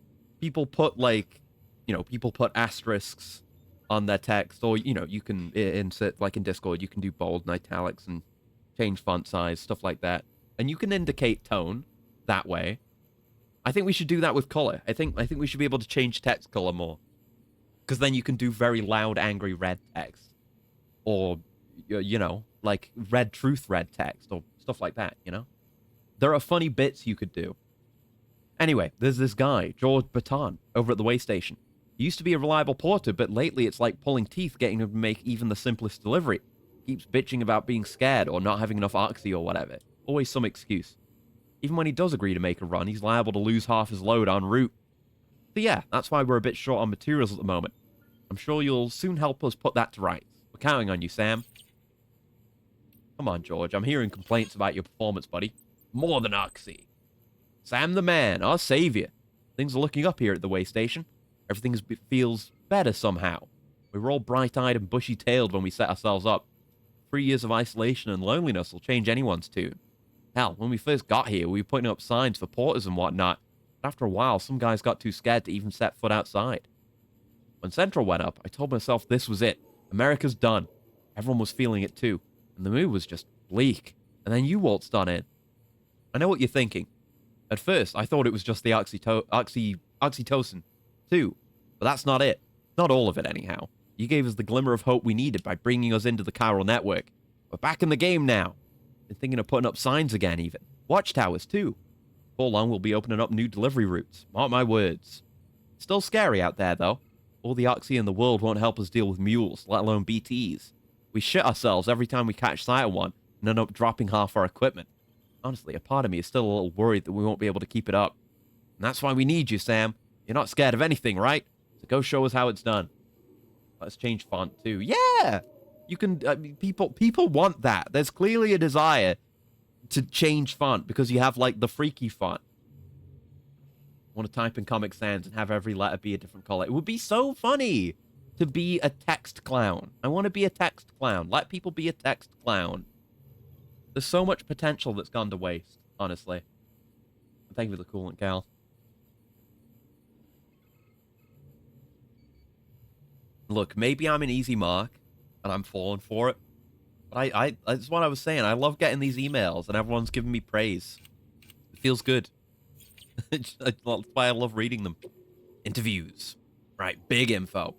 put, like, you know, people put asterisks on their text, or, you know, you can insert, like in Discord, you can do bold and italics and change font size, stuff like that. And you can indicate tone that way. I think we should do that with color. I think we should be able to change text color more. Because then you can do very loud, angry red text. Or, you know, like red truth red text or stuff like that, you know? There are funny bits you could do. Anyway, there's this guy, George Baton, over at the way station. He used to be a reliable porter, but lately it's like pulling teeth getting him to make even the simplest delivery. Keeps bitching about being scared or not having enough oxy or whatever. Always some excuse. Even when he does agree to make a run, he's liable to lose half his load en route. So yeah, that's why we're a bit short on materials at the moment. I'm sure you'll soon help us put that to rights. We're counting on you, Sam. Come on, George. I'm hearing complaints about your performance, buddy. More than oxy. Sam the man, our savior. Things are looking up here at the way station. Everything feels better somehow. We were all bright-eyed and bushy-tailed when we set ourselves up. 3 years of isolation and loneliness will change anyone's tune. Hell, when we first got here, we were putting up signs for porters and whatnot. But after a while, some guys got too scared to even set foot outside. When Central went up, I told myself this was it. America's done. Everyone was feeling it too. And the mood was just bleak. And then you waltzed on in. I know what you're thinking. At first, I thought it was just the oxytocin, too. But that's not it. Not all of it, anyhow. You gave us the glimmer of hope we needed by bringing us into the chiral network. We're back in the game now. Been thinking of putting up signs again, even. Watchtowers, too. Before long, we'll be opening up new delivery routes. Mark my words. Still scary out there, though. All the oxy in the world won't help us deal with mules, let alone BTs. We shit ourselves every time we catch sight of one and end up dropping half our equipment. Honestly, a part of me is still a little worried that we won't be able to keep it up. And that's why we need you, Sam. You're not scared of anything, right? So go show us how it's done. Let's change font, too. Yeah! You can... people want that. There's clearly a desire to change font because you have, like, the freaky font. Want to type in Comic Sans and have every letter be a different color. It would be so funny to be a text clown. I want to be a text clown. Let people be a text clown. There's so much potential that's gone to waste, honestly. Thank you for the coolant, Cal. Look, maybe I'm an easy mark, and I'm falling for it. But that's what I was saying. I love getting these emails, and everyone's giving me praise. It feels good. That's why I love reading them. Interviews. Right, big info.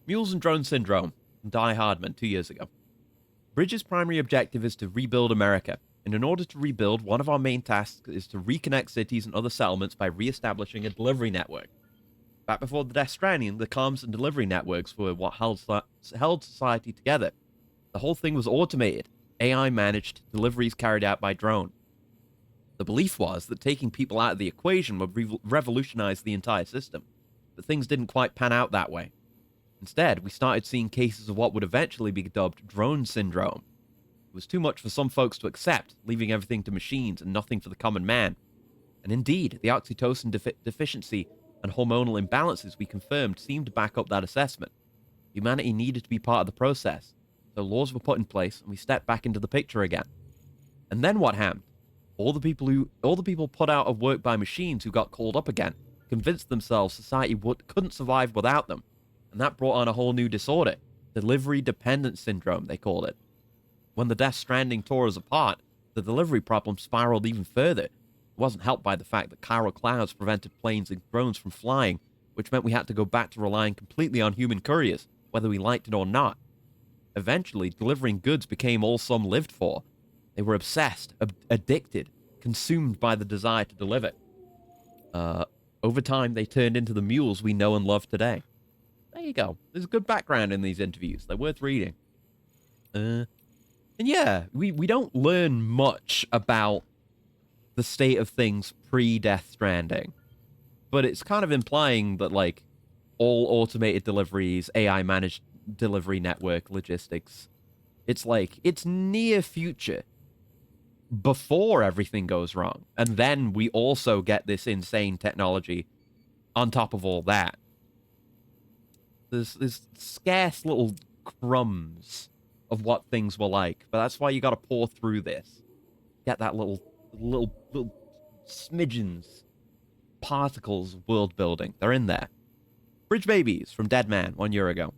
Mules and Drone Syndrome, from Die Hardman 2 years ago. Bridges' primary objective is to rebuild America, and in order to rebuild, one of our main tasks is to reconnect cities and other settlements by re-establishing a delivery network. Back before the Death Stranding, the comms and delivery networks were what held society together. The whole thing was automated, AI-managed, deliveries carried out by drone. The belief was that taking people out of the equation would revolutionize the entire system, but things didn't quite pan out that way. Instead, we started seeing cases of what would eventually be dubbed drone syndrome. It was too much for some folks to accept, leaving everything to machines and nothing for the common man. And indeed, the oxytocin deficiency and hormonal imbalances we confirmed seemed to back up that assessment. Humanity needed to be part of the process, so laws were put in place and we stepped back into the picture again. And then what happened? All the people put out of work by machines who got called up again convinced themselves society couldn't survive without them. And that brought on a whole new disorder. Delivery dependence syndrome, they called it. When the Death Stranding tore us apart, the delivery problem spiraled even further. It wasn't helped by the fact that chiral clouds prevented planes and drones from flying, which meant we had to go back to relying completely on human couriers, whether we liked it or not. Eventually, delivering goods became all some lived for. They were obsessed, addicted, consumed by the desire to deliver. Over time, they turned into the mules we know and love today. There you go. There's a good background in these interviews. They're worth reading. And yeah, we don't learn much about the state of things pre-Death Stranding. But it's kind of implying that, like, all automated deliveries, AI-managed delivery network logistics, it's like, it's near future before everything goes wrong. And then we also get this insane technology on top of all that. There's scarce little crumbs of what things were like, but that's why you gotta pour through this. Get that little smidgens, particles of world building. They're in there. Bridge Babies from Dead Man 1 year ago.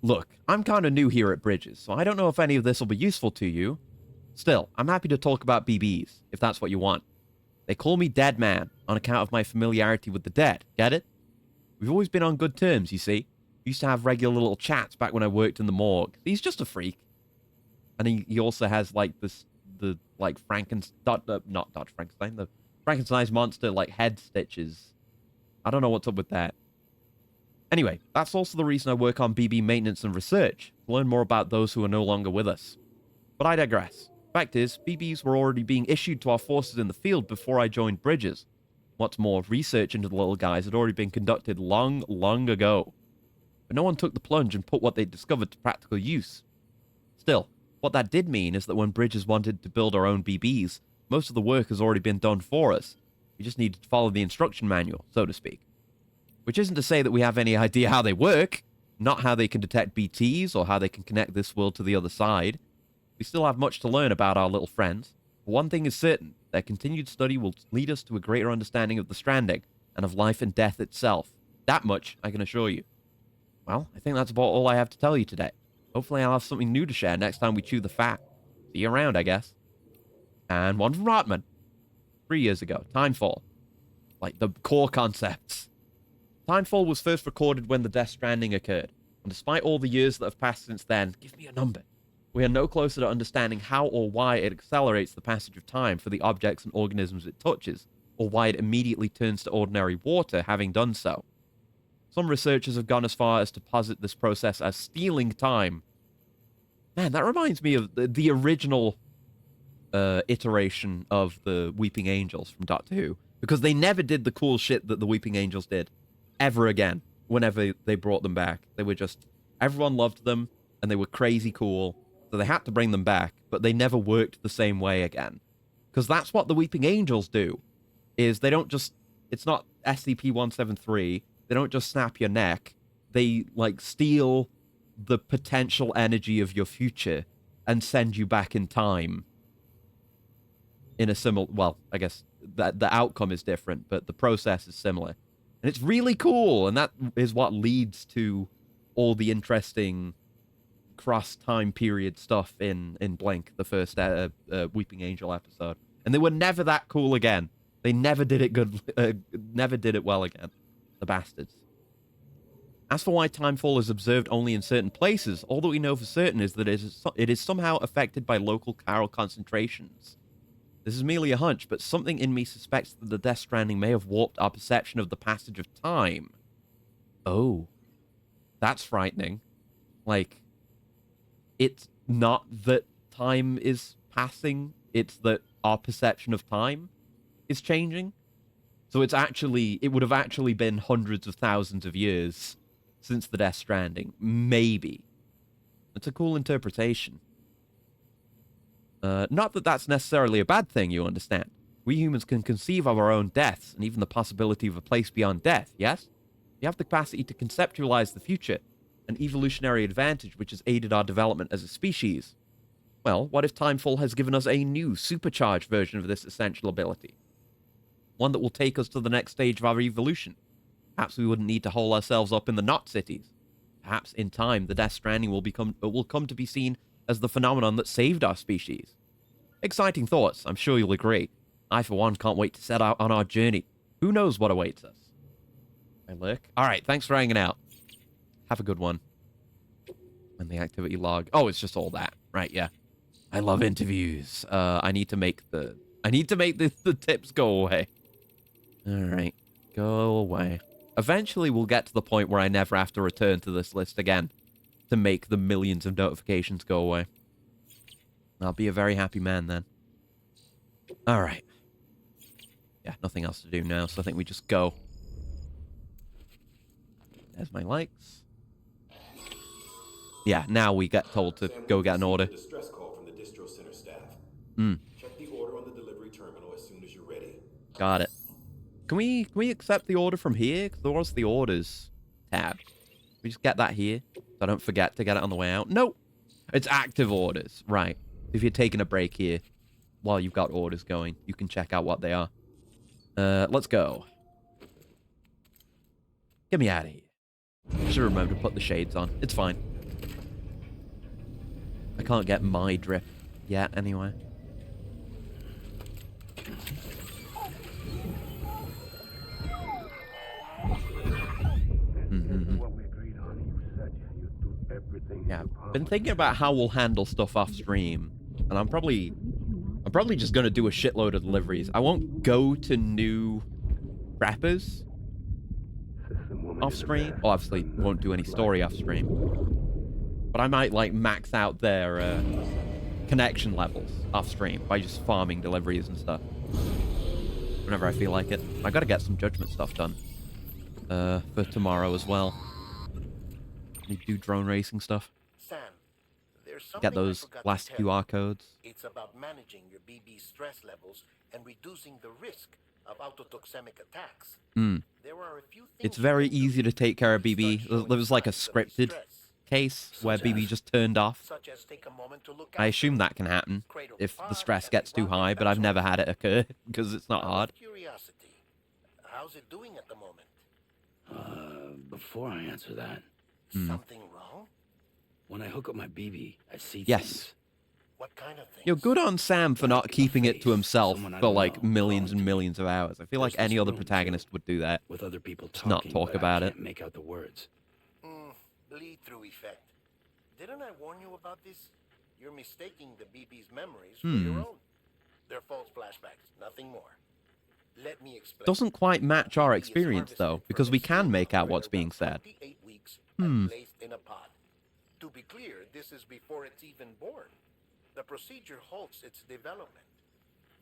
Look, I'm kind of new here at Bridges, so I don't know if any of this will be useful to you. Still, I'm happy to talk about BBs, if that's what you want. They call me Dead Man on account of my familiarity with the dead, get it? We've always been on good terms, you see. We used to have regular little chats back when I worked in the morgue. He's just a freak. And he also has, like, the the like not Dr. Frankenstein, the Frankenstein's monster like head stitches. I don't know what's up with that. Anyway, that's also the reason I work on BB maintenance and research, to learn more about those who are no longer with us. But I digress. Fact is, BBs were already being issued to our forces in the field before I joined Bridges. What's more, research into the little guys had already been conducted long, long ago. But no one took the plunge and put what they'd discovered to practical use. Still, what that did mean is that when Bridges wanted to build our own BBs, most of the work has already been done for us. We just needed to follow the instruction manual, so to speak. Which isn't to say that we have any idea how they work, not how they can detect BTs or how they can connect this world to the other side. We still have much to learn about our little friends. But one thing is certain, their continued study will lead us to a greater understanding of the Stranding and of life and death itself. That much I can assure you. Well, I think that's about all I have to tell you today. Hopefully I'll have something new to share next time we chew the fat. See you around, I guess. And one from Rotman. 3 years ago, Timefall. Like, the core concepts. Timefall was first recorded when the Death Stranding occurred, and despite all the years that have passed since then, give me a number. We are no closer to understanding how or why it accelerates the passage of time for the objects and organisms it touches, or why it immediately turns to ordinary water having done so. Some researchers have gone as far as to posit this process as stealing time. Man, that reminds me of the original iteration of the Weeping Angels from Doctor Who, because they never did the cool shit that the Weeping Angels did ever again whenever they brought them back. They were just, everyone loved them, and they were crazy cool, so they had to bring them back, but they never worked the same way again. Because that's what the Weeping Angels do, is they don't just, it's not SCP-173, they don't just snap your neck, they, like, steal the potential energy of your future and send you back in time in a similar, well, I guess that the outcome is different, but the process is similar. And it's really cool, and that is what leads to all the interesting cross-time period stuff in Blink, the first Weeping Angel episode. And they were never that cool again. They never did it good, never did it well again. The bastards. As for why Timefall is observed only in certain places, all that we know for certain is that it is somehow affected by local chiral concentrations. This is merely a hunch, but something in me suspects that the Death Stranding may have warped our perception of the passage of time. Oh. That's frightening. Like, it's not that time is passing, it's that our perception of time is changing. So it's actually, it would have actually been hundreds of thousands of years since the Death Stranding. Maybe. It's a cool interpretation. Not that that's necessarily a bad thing, you understand. We humans can conceive of our own deaths, and even the possibility of a place beyond death, yes? We have the capacity to conceptualize the future, an evolutionary advantage which has aided our development as a species. Well, what if Timefall has given us a new, supercharged version of this essential ability? One that will take us to the next stage of our evolution. Perhaps we wouldn't need to hole ourselves up in the knot cities. Perhaps, in time, the Death Stranding will come to be seen as the phenomenon that saved our species. Exciting thoughts, I'm sure you'll agree. I, for one, can't wait to set out on our journey. Who knows what awaits us? I lurk. Alright, thanks for hanging out. Have a good one. And the activity log. Oh, it's just all that. Right, yeah. I love interviews. I need to make the tips go away. Alright. Go away. Eventually we'll get to the point where I never have to return to this list again to make the millions of notifications go away. I'll be a very happy man then. Alright. Yeah, nothing else to do now, so I think we just go. There's my likes. Yeah, now we get told to go get an order. Distress call from the distro center staff. Check the order on the delivery terminal as soon as you're ready. Got it. Can we accept the order from here? Because there was the orders tab. We just get that here, so I don't forget to get it on the way out. Nope. It's active orders. Right. If you're taking a break here while you've got orders going, you can check out what they are. Let's go. Get me out of here. Should remember to put the shades on. It's fine. I can't get my drip yet, anyway. Yeah, I've been thinking about how we'll handle stuff off stream, and I'm probably I'm probably just going to do a shitload of deliveries. I won't go to new preppers off stream. Well, obviously, won't do any story off stream. But I might, like, max out their connection levels off stream by just farming deliveries and stuff. Whenever I feel like it. I gotta get some Judgment stuff done. For tomorrow as well. Need to do drone racing stuff. Sam, there's something Get those last QR codes. It's about managing your BB's stress levels and reducing the risk of autotoxemic attacks. There are a few things It's very easy to take care of BB. There was like a scripted case where BB just turned off. I assume that can happen if the stress gets too high, but I've never had it occur because it's not hard. Curiosity. How's it doing at the moment? Before I answer that, Something wrong? when I hook up my BB, I see Yes. things. What kind of thing? Yo, good on Sam for not keeping it to himself for like millions and millions of hours. I feel like any other protagonist would do that. With other people Just not talking, talk but about I it. can't make out the words. Bleed-through effect. Didn't I warn you about this? You're mistaking the BB's memories for your own. They're false flashbacks, nothing more. Let me explain. Doesn't quite match our experience though, because we can make out what's being said. 28 weeks and placed in a pod. To be clear, this is before it's even born. The procedure halts its development.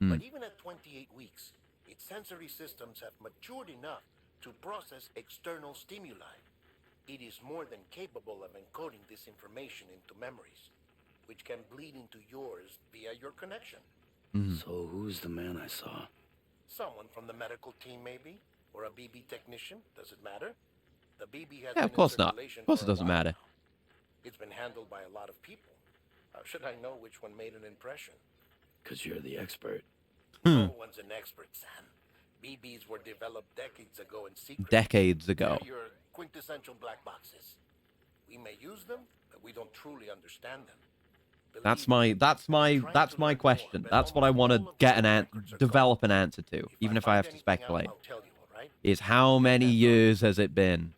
But even at 28 weeks, its sensory systems have matured enough to process external stimuli. It is more than capable of encoding this information into memories, which can bleed into yours via your connection. So who's the man I saw? Someone from the medical team, maybe? Or a BB technician? Does it matter? The BB has Yeah, of course not. Of course it doesn't matter. It's been handled by a lot of people. How should I know which one made an impression? Because you're the expert. No one's an expert, Sam. BBs were developed decades ago in secret. Decades ago. They're your quintessential black boxes. We may use them, but we don't truly understand them. That's my question. That's what I want to get develop an answer to, even if I have to speculate. Is how many years has it been?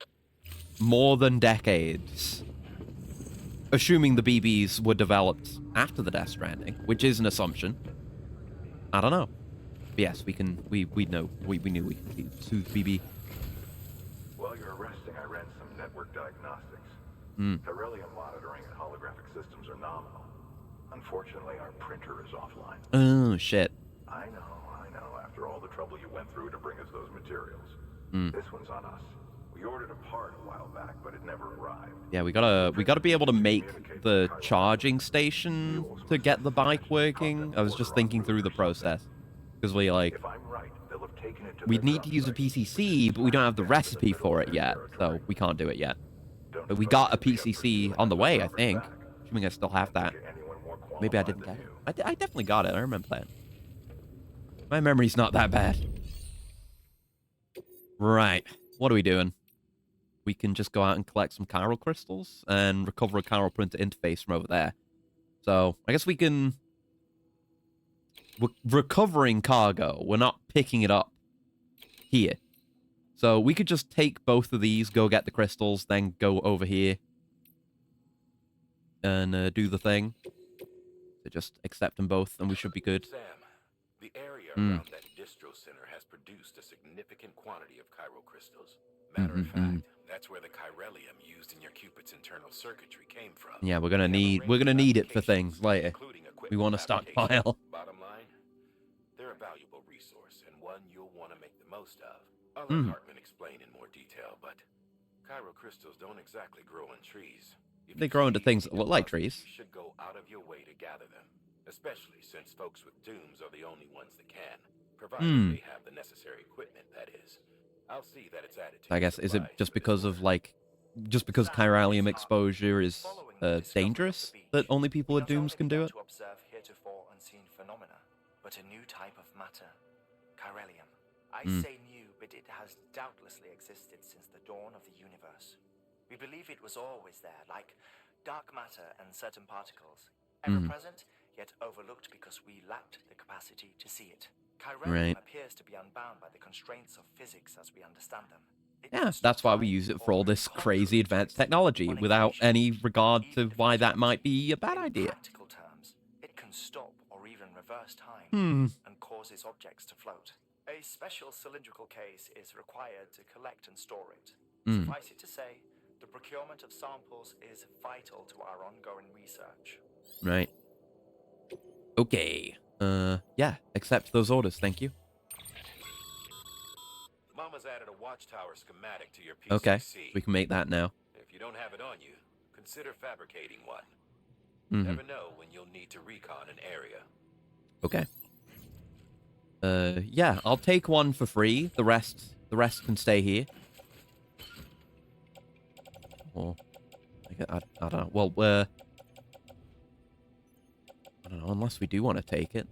More than decades. Assuming the BBs were developed after the Death Stranding, which is an assumption. I don't know. But yes, we knew we could soothe BB. While you're resting, I ran some network diagnostics. Beryllium monitoring and holographic systems are nominal. Unfortunately, our printer is offline. Oh, shit. I know. After all the trouble you went through to bring us those materials. This one's on us. We ordered a part a while back, but it never arrived. Yeah, we gotta be able to make the charging station to get the bike working. I was just thinking through the process. Because we, like... If I'm right, they'll have taken it to We'd need to use a PCC, but we don't have the recipe for it yet, so we can't do it yet. But we got a PCC on the way, I think. Assuming I still have that. Maybe I didn't get it. I definitely got it. I remember that. My memory's not that bad. Right. What are we doing? We can just go out and collect some chiral crystals and recover a chiral printer interface from over there. So, I guess we can... We're recovering cargo. We're not picking it up here. So we could just take both of these, go get the crystals, then go over here and do the thing. So just accept them both, and we should be good. Sam, the area around that distro center has produced a significant quantity of chiral crystals. Matter of fact, that's where the chiralium used in your Cupid's internal circuitry came from. Yeah, we're gonna need it for things later. We want to stockpile. Bottom line, they're a valuable resource and one you'll want to make the most of. I'll let Hartman explain in more detail, but chiral crystals don't exactly grow on trees. If They you grow into see things that any look like deposits, trees. You should go out of your way to gather them, especially since folks with dooms are the only ones that can, provided they have the necessary equipment, that is. I'll see that it's added to I guess, is it just because of, like... Just because chiralium exposure is dangerous that only people with dooms can do it? To observe heretofore unseen phenomena, but a new type of matter, chiralium. I say new, but it has doubtlessly existed since the dawn of the universe. We believe it was always there, like dark matter and certain particles, ever present, yet overlooked because we lacked the capacity to see it. Chiralium appears to be unbound by the constraints of physics as we understand them. Yeah, that's why we use it for all this crazy advanced technology, without any regard to why that might be a bad idea. In practical terms, it can stop or even reverse reverse time and causes objects to float. A special cylindrical case is required to collect and store it. Suffice it to say, the procurement of samples is vital to our ongoing research. Right. Okay. Yeah, accept those orders, thank you. Mama's added a watchtower schematic to your PCC. Okay, we can make that now. If you don't have it on you, consider fabricating one. Mm-hmm. Never know when you'll need to recon an area. Okay. Yeah, I'll take one for free. The rest can stay here. Or, I don't know. Well, I don't know, unless we do want to take it.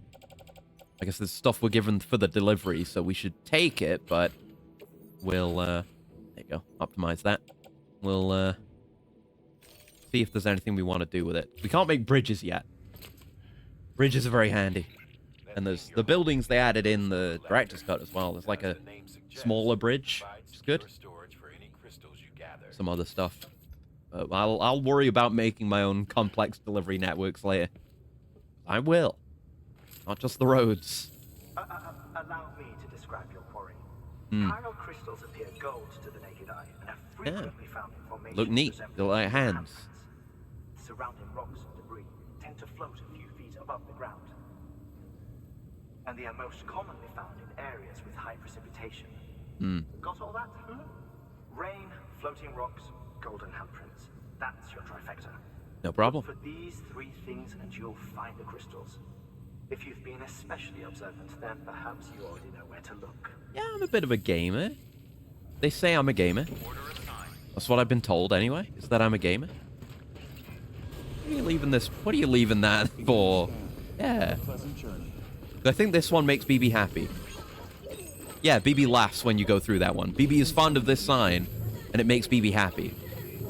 I guess there's stuff we're given for the delivery, so we should take it, but we'll, there you go, optimize that. We'll, see if there's anything we want to do with it. We can't make bridges yet. Bridges are very handy. And there's the buildings they added in the director's cut as well. There's like a smaller bridge, which is good. Some other stuff. I'll worry about making my own complex delivery networks later. I will. Not just the roads. Allow me to describe your quarry. Chiral crystals appear gold to the naked eye and are frequently found in formations. Look neat. They're like hands. Surrounding rocks and debris tend to float a few feet above the ground. And they are most commonly found in areas with high precipitation. Got all that? Rain, floating rocks, golden handprints. That's your trifecta. No problem. Look for these three things and you'll find the crystals. If you've been especially observant, then perhaps you already know where to look. Yeah, I'm a bit of a gamer. They say I'm a gamer. That's what I've been told anyway, is that I'm a gamer. What are you leaving this? What are you leaving that for? Yeah. I think this one makes BB happy. Yeah, BB laughs when you go through that one. BB is fond of this sign, and it makes BB happy.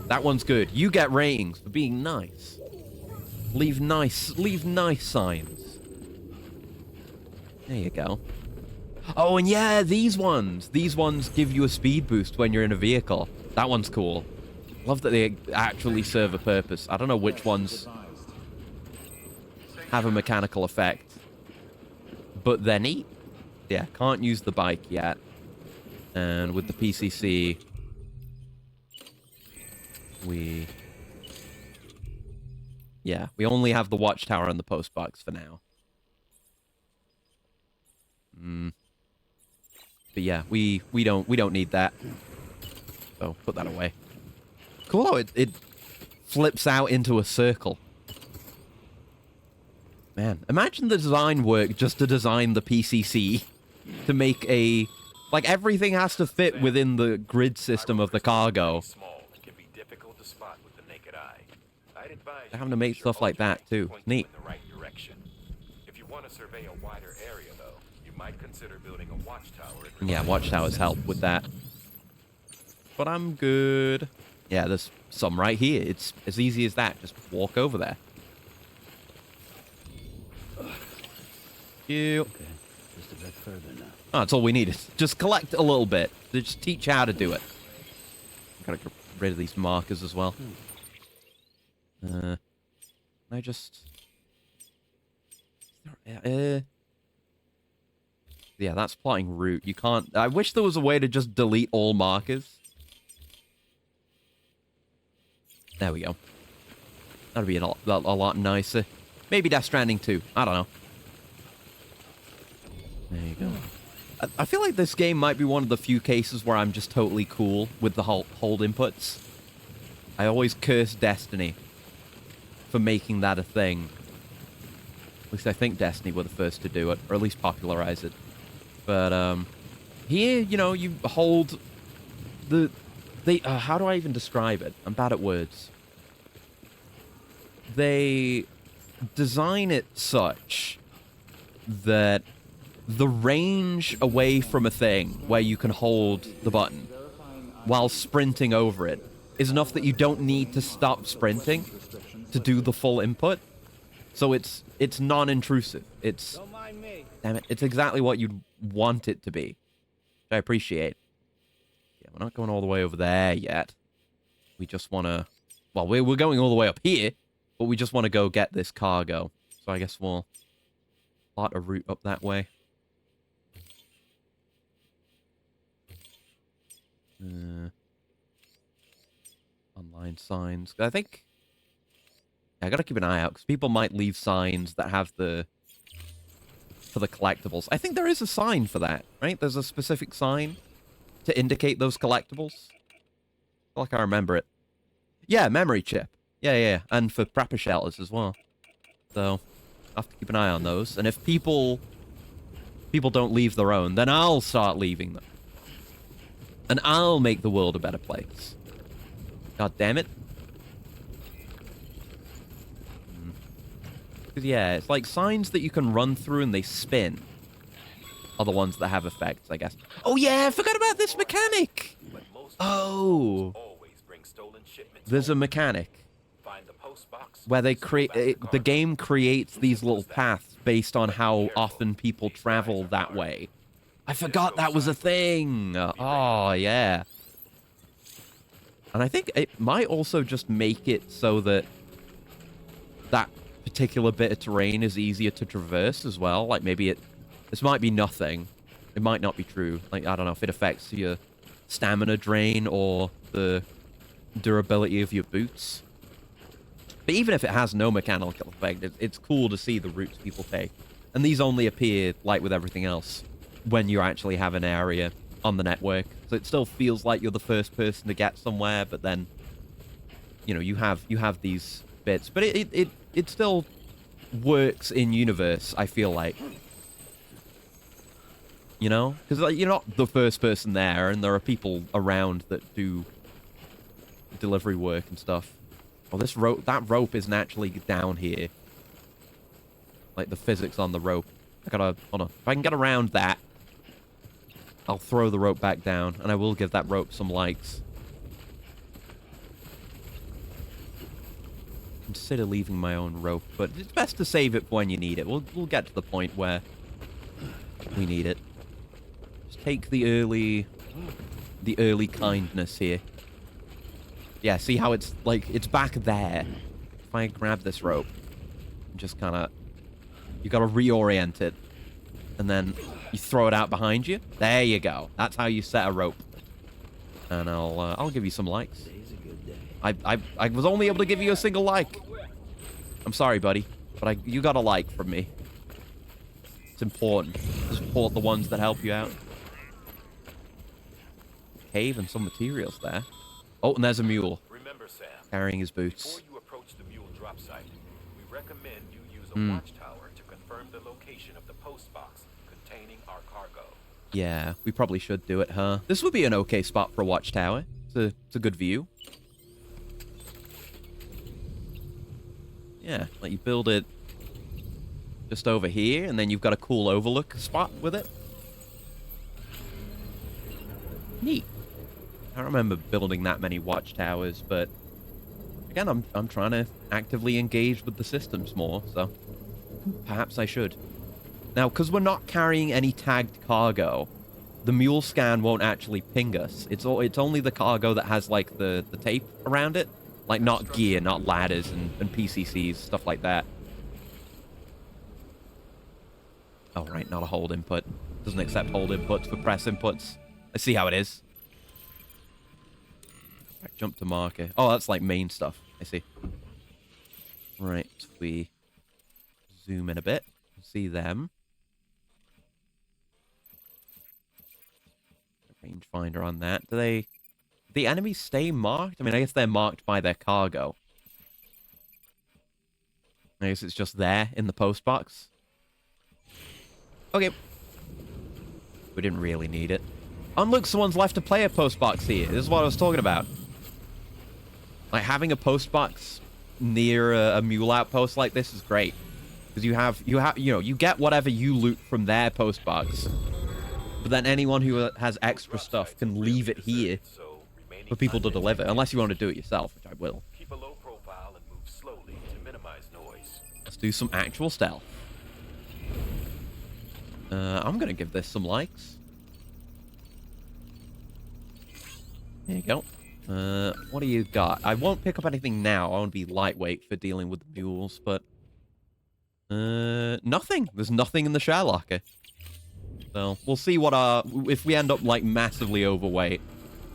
That one's good. You get ratings for being nice. Leave nice signs. There you go. Oh, and yeah, these ones. These ones give you a speed boost when you're in a vehicle. That one's cool. Love that they actually serve a purpose. I don't know which ones have a mechanical effect. But they're neat. Yeah, can't use the bike yet. And with the PCC, we only have the watchtower and the postbox for now. But yeah, we don't need that. So put that away. Cool how it flips out into a circle. Man, imagine the design work just to design the PCC to make a... Like, everything has to fit within the grid system of the cargo. They're having to make stuff like that, too. It's neat. If you want to survey a wider area, though, you might consider building a watchtower. Yeah, watchtowers help with that. But I'm good. Yeah, there's some right here. It's as easy as that. Just walk over there. You. Okay, just a bit further now. Oh, that's all we need. Is just collect a little bit. Just teach you how to do it. Gotta get rid of these markers as well. Can I just... Yeah, that's plotting route. You can't... I wish there was a way to just delete all markers. There we go. That'd be a lot nicer. Maybe Death Stranding 2. I don't know. There you go. I feel like this game might be one of the few cases where I'm just totally cool with the hold inputs. I always curse Destiny for making that a thing. At least I think Destiny were the first to do it, or at least popularize it. But, here, you know, you hold how do I even describe it? I'm bad at words. They design it such that the range away from a thing where you can hold the button while sprinting over it is enough that you don't need to stop sprinting to do the full input. So it's non-intrusive. It's... Damn it, it's exactly what you'd want it to be. Which I appreciate. Yeah, we're not going all the way over there yet. We just want to... Well, we're going all the way up here, but we just want to go get this cargo. So I guess we'll Plot a route up that way. Online signs. I think... I gotta keep an eye out, because people might leave signs that have the... for the collectibles. I think there is a sign for that, right? There's a specific sign to indicate those collectibles. I feel like I remember it. Yeah, memory chip. Yeah. And for prepper shelters as well. So, I have to keep an eye on those. And if people don't leave their own, then I'll start leaving them. And I'll make the world a better place. God damn it. Because, yeah, it's like signs that you can run through and they spin are the ones that have effects, I guess. Oh, yeah, I forgot about this mechanic. Oh. There's a mechanic where they create... the game creates these little paths based on how often people travel that way. I forgot that was a thing. Oh, yeah. And I think it might also just make it so that that particular bit of terrain is easier to traverse as well. Like, maybe this might be nothing. It might not be true. Like, I don't know if it affects your stamina drain or the durability of your boots. But even if it has no mechanical effect, it's cool to see the routes people take. And these only appear, like with everything else, when you actually have an area on the network. So it still feels like you're the first person to get somewhere, but then, you know, you have these bits. But it still works in universe, I feel like. You know? Because like, you're not the first person there, and there are people around that do delivery work and stuff. Oh, that rope isn't actually down here. Like, the physics on the rope. Hold on. If I can get around that, I'll throw the rope back down, and I will give that rope some likes. Consider leaving my own rope, but it's best to save it for when you need it. We'll get to the point where we need it. Just take the early kindness here. Yeah, see how it's, like, it's back there. If I grab this rope, just kind of... You gotta reorient it. And then you throw it out behind you. There you go. That's how you set a rope. And I'll give you some likes. I was only able to give you a single like. I'm sorry, buddy. But you got a like from me. It's important to support the ones that help you out. Cave and some materials there. Oh, and there's a mule. Remember, Sam, carrying his boots. Before you approach the mule drop site, we recommend you use a watchtower to confirm the location of the post box containing our cargo. Yeah, we probably should do it, huh? This would be an okay spot for a watchtower. It's a good view. Yeah, like you build it just over here, and then you've got a cool overlook spot with it. Neat. I don't remember building that many watchtowers, but again, I'm trying to actively engage with the systems more, so perhaps I should. Now, because we're not carrying any tagged cargo, the mule scan won't actually ping us. It's only the cargo that has, like, the tape around it. Like, not gear, not ladders and PCCs, stuff like that. Oh, right, not a hold input. Doesn't accept hold inputs for press inputs. I see how it is. Right, jump to marker. Oh, that's like main stuff. I see. Right, we zoom in a bit. See them. Rangefinder on that. Do the enemies stay marked? I mean, I guess they're marked by their cargo. I guess it's just there in the post box. Okay. We didn't really need it. Oh, look, someone's left a player post box here. This is what I was talking about. Like, having a post box near a mule outpost like this is great. Because you get whatever you loot from their post box. But then anyone who has extra stuff can leave it here for people to deliver. Unless you want to do it yourself, which I will. Keep a low profile and move slowly to minimize noise. Let's do some actual stealth. I'm going to give this some likes. There you go. What do you got? I won't pick up anything now. I want to be lightweight for dealing with the mules, but... Nothing. There's nothing in the share locker. So we'll see what if we end up like massively overweight,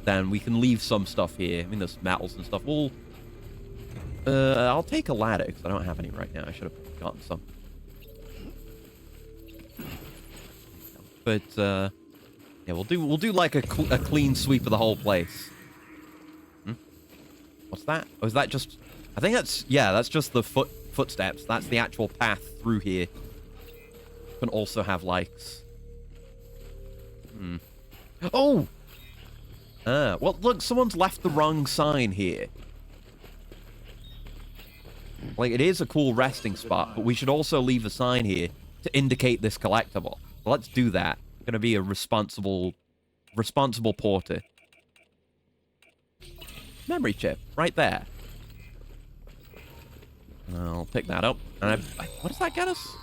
then we can leave some stuff here. I mean, there's metals and stuff. I'll take a ladder because I don't have any right now. I should have gotten some. But yeah, we'll do like a clean sweep of the whole place. What's that? Oh, is that just? I think that's just the footsteps. That's the actual path through here. Can also have likes. Oh! Well, look, someone's left the wrong sign here. Like, it is a cool resting spot, but we should also leave a sign here to indicate this collectible. So let's do that. Gonna be a responsible porter. Memory chip, right there. I'll pick that up. And what does that get us?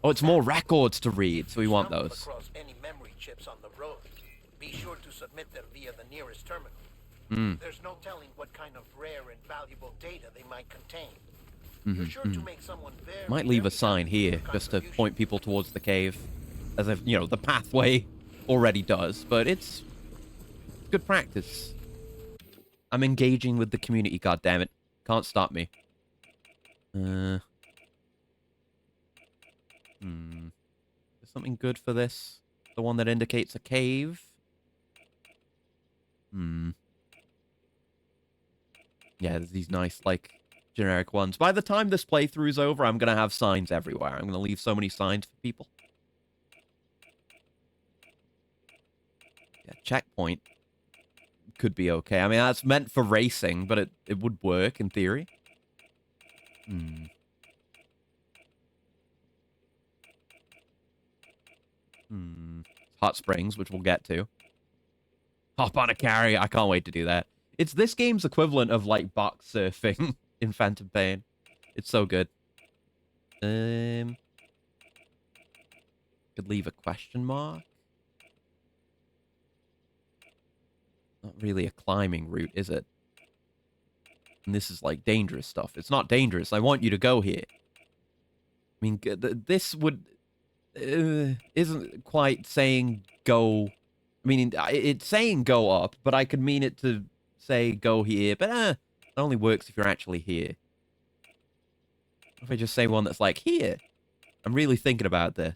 Oh, it's more records to read, so we want those. Across any memory chips on the road, be sure to submit them via the nearest terminal. There's no telling what kind of rare and valuable data they might contain. You're sure to make someone very, might leave a sign here just to point people towards the cave, as if, you know, the pathway already does, but it's good practice. I'm engaging with the community, goddammit. Can't stop me. There's something good for this? The one that indicates a cave? Yeah, there's these nice, like, generic ones. By the time this playthrough is over, I'm going to have signs everywhere. I'm going to leave so many signs for people. Yeah, checkpoint could be okay. I mean, that's meant for racing, but it would work in theory. Hot springs, which we'll get to. Hop on a carry. I can't wait to do that. It's this game's equivalent of, like, box surfing in Phantom Pain. It's so good. Could leave a question mark. Not really a climbing route, is it? And this is, like, dangerous stuff. It's not dangerous. I want you to go here. I mean, this would... isn't quite saying go... I mean, it's saying go up, but I could mean it to say go here. But, it only works if you're actually here. If I just say one that's like, here. I'm really thinking about this.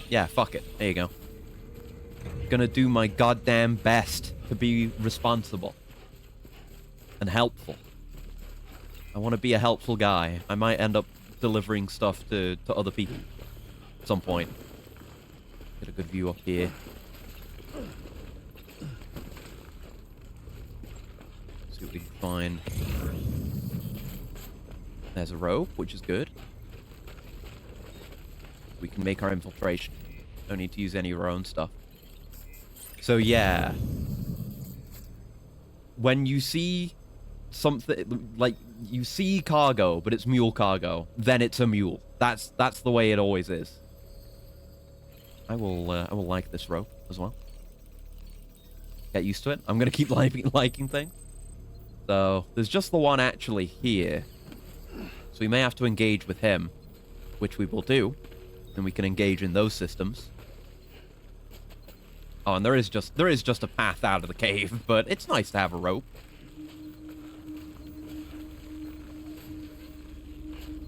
Yeah, fuck it. There you go. Gonna do my goddamn best to be responsible. And helpful. I want to be a helpful guy. I might end up delivering stuff to other people. At some point. Get a good view up here. See what we can find. There's a rope, which is good. We can make our infiltration. Don't need to use any of our own stuff. So yeah. When you see something, like, you see cargo, but it's mule cargo, then it's a mule. That's the way it always is. I will like this rope as well. Get used to it. I'm gonna keep liking things. So there's just the one actually here. So we may have to engage with him, which we will do. And we can engage in those systems. Oh, and there is just a path out of the cave, but it's nice to have a rope.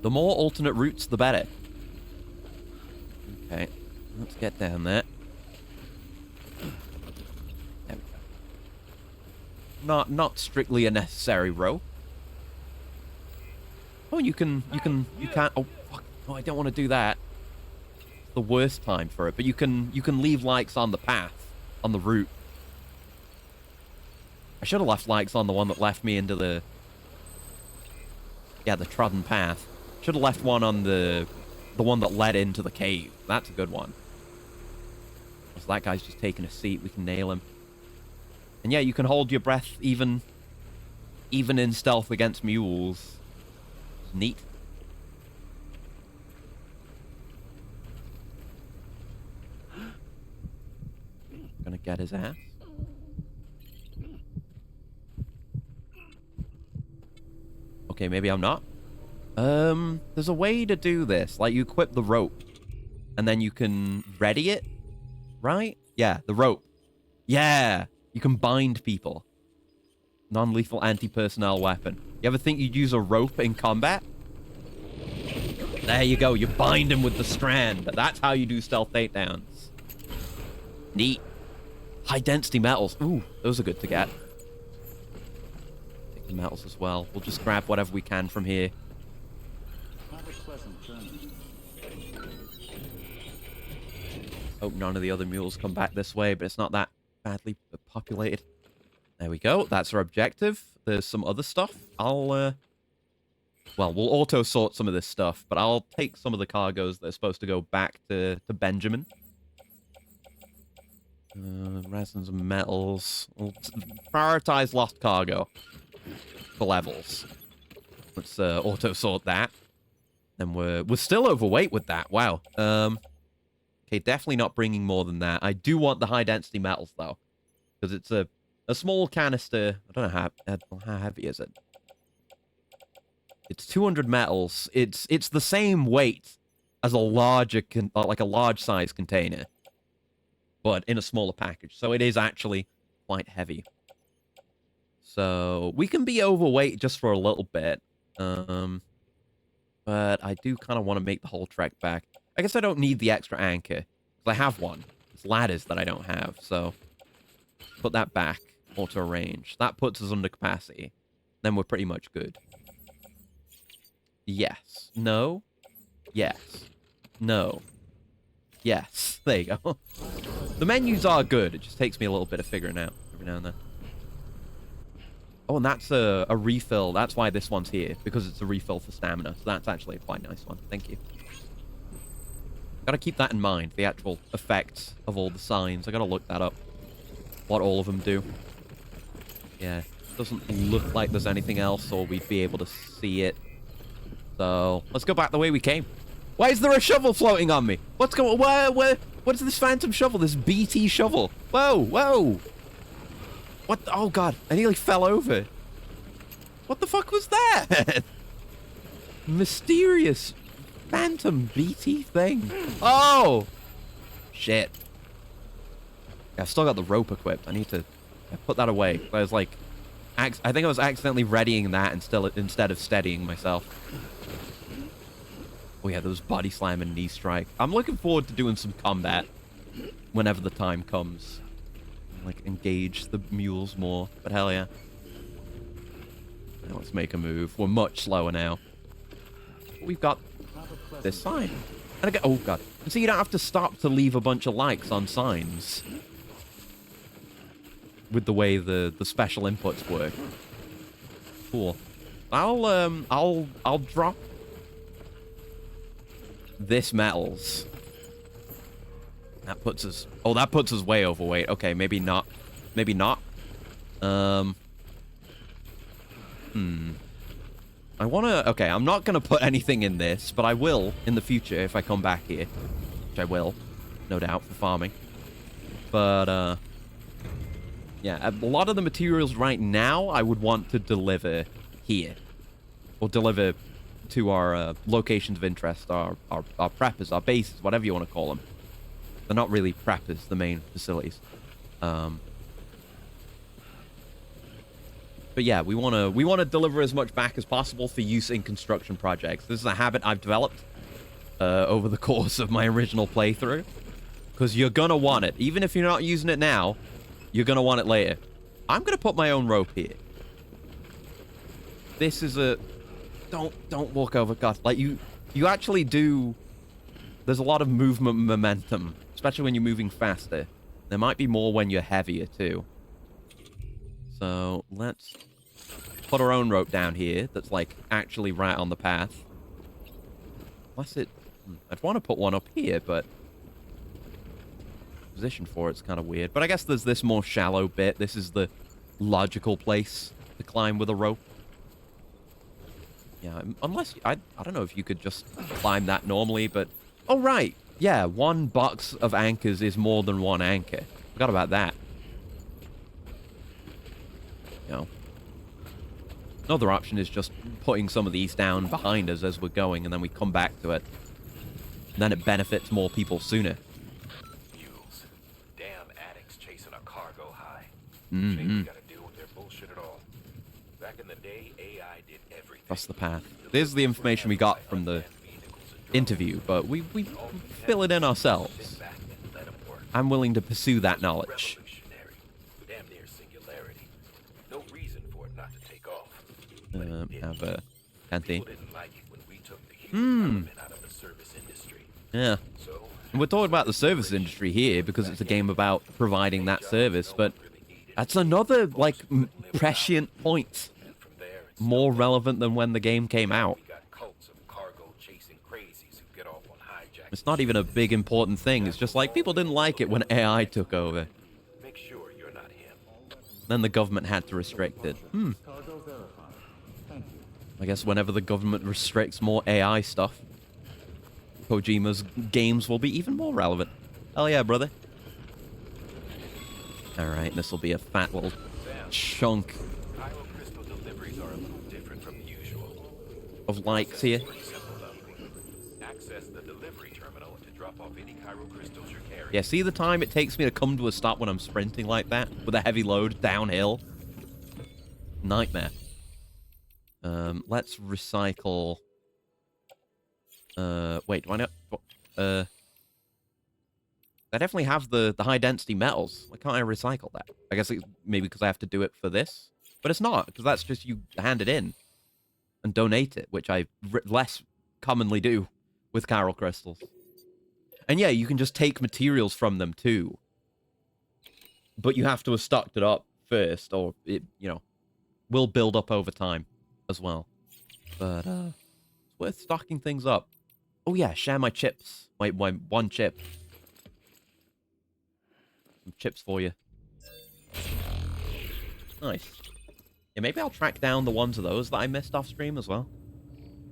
The more alternate routes, the better. Okay, let's get down there. There we go. Not strictly a necessary rope. Oh, you can't. Oh, fuck! Oh, I don't want to do that. The worst time for it, but you can leave likes on the path, on the route. I should have left likes on the one that left me into the trodden path. Should have left one on the one that led into the cave. That's a good one. So that guy's just taking a seat. We can nail him. And yeah, you can hold your breath even in stealth against mules. It's neat. Gonna get his ass. Okay, maybe I'm not. There's a way to do this. Like, you equip the rope, and then you can ready it, right? Yeah, the rope. Yeah, you can bind people. Non-lethal anti-personnel weapon. You ever think you'd use a rope in combat? There you go. You bind him with the strand. That's how you do stealth takedowns. Neat. High-density metals. Ooh, those are good to get. Take the metals as well. We'll just grab whatever we can from here. Hope none of the other mules come back this way, but it's not that badly populated. There we go. That's our objective. There's some other stuff. Well, we'll auto-sort some of this stuff, but I'll take some of the cargoes that are supposed to go back to Benjamin. Resins and metals. We'll prioritize lost cargo for levels. Let's auto-sort that. And we're still overweight with that. Wow. Okay, definitely not bringing more than that. I do want the high-density metals, though. Because it's a small canister. I don't know how heavy is it. It's 200 metals. It's the same weight as a larger, like a large-size container. But in a smaller package. So it is actually quite heavy. So we can be overweight just for a little bit. But I do kind of want to make the whole trek back. I guess I don't need the extra anchor. Because I have one. It's ladders that I don't have. So put that back. Auto range. That puts us under capacity. Then we're pretty much good. Yes. No. Yes. No. Yes. There you go. The menus are good. It just takes me a little bit of figuring out every now and then. Oh, and that's a refill. That's why this one's here. Because it's a refill for stamina. So that's actually a quite nice one. Thank you. Gotta keep that in mind. The actual effects of all the signs. I gotta look that up. What all of them do. Yeah. Doesn't look like there's anything else or we'd be able to see it. So, let's go back the way we came. Why is there a shovel floating on me? What's going on? What is this phantom shovel? This BT shovel? Whoa, whoa. What? Oh, God. I nearly fell over. What the fuck was that? Mysterious phantom BT thing. Oh! Shit. Yeah, I've still got the rope equipped. I need to put that away. I was like... I think I was accidentally readying that instead of steadying myself. Oh yeah, those body slam and knee strike. I'm looking forward to doing some combat whenever the time comes. Like, engage the mules more. But hell yeah. Now let's make a move. We're much slower now. We've got this sign. And again, oh god. So you don't have to stop to leave a bunch of likes on signs. With the way the special inputs work. Cool. I'll drop this metals. That puts us... Oh, that puts us way overweight. Okay, maybe not. Maybe not. I want to... Okay, I'm not going to put anything in this, but I will in the future if I come back here. Which I will. No doubt, for farming. But, yeah, a lot of the materials right now I would want to deliver here. Or deliver to our locations of interest, our preppers, our bases, whatever you want to call them. They're not really preppers, the main facilities. But yeah, we want to deliver as much back as possible for use in construction projects. This is a habit I've developed over the course of my original playthrough. Because you're going to want it. Even if you're not using it now, you're going to want it later. I'm going to put my own rope here. This is a... Don't walk over. God, like, you actually do... There's a lot of movement momentum. Especially when you're moving faster. There might be more when you're heavier, too. So, let's put our own rope down here that's, like, actually right on the path. Unless it... I'd want to put one up here, but... position for it's kind of weird. But I guess there's this more shallow bit. This is the logical place to climb with a rope. Yeah, unless... I don't know if you could just climb that normally, but... Oh, right. Yeah, one box of anchors is more than one anchor. Forgot about that. You know. Another option is just putting some of these down behind us as we're going, and then we come back to it. And then it benefits more people sooner. Mules. Damn addicts chasing a cargo high. Mm-hmm. Ain't we gotta deal with their bullshit at all. Back in the day, AI did everything. Across the path. This is the information we got from the interview, but we fill it in ourselves. I'm willing to pursue that knowledge. Damn near singularity. No reason for it not to take off. Have a Canty. People didn't like it when we took the human element out of the service industry. Yeah. And we're talking about the service industry here because it's a game about providing that service, but that's another, like, prescient point. More relevant than when the game came out. It's not even a big important thing. It's just like people didn't like it when AI took over. Make sure you're not him. Then the government had to restrict it. I guess whenever the government restricts more AI stuff, Kojima's games will be even more relevant. Hell yeah, brother. Alright, this will be a fat little chunk of likes here. Access the delivery terminal to drop off any Cairo crystals you're carrying. Yeah, see the time it takes me to come to a stop when I'm sprinting like that? With a heavy load downhill? Nightmare. Let's recycle... wait, do I know... I definitely have the high density metals. Why can't I recycle that? I guess it's maybe because I have to do it for this? But it's not, because that's just you hand it in and donate it, which I less commonly do with Chiral crystals. And yeah, you can just take materials from them too. But you have to have stocked it up first, or it, you know, will build up over time as well. But it's worth stocking things up. Oh yeah, share my chips. My one chip. Some chips for you. Nice. Yeah, maybe I'll track down the ones of those that I missed off stream as well.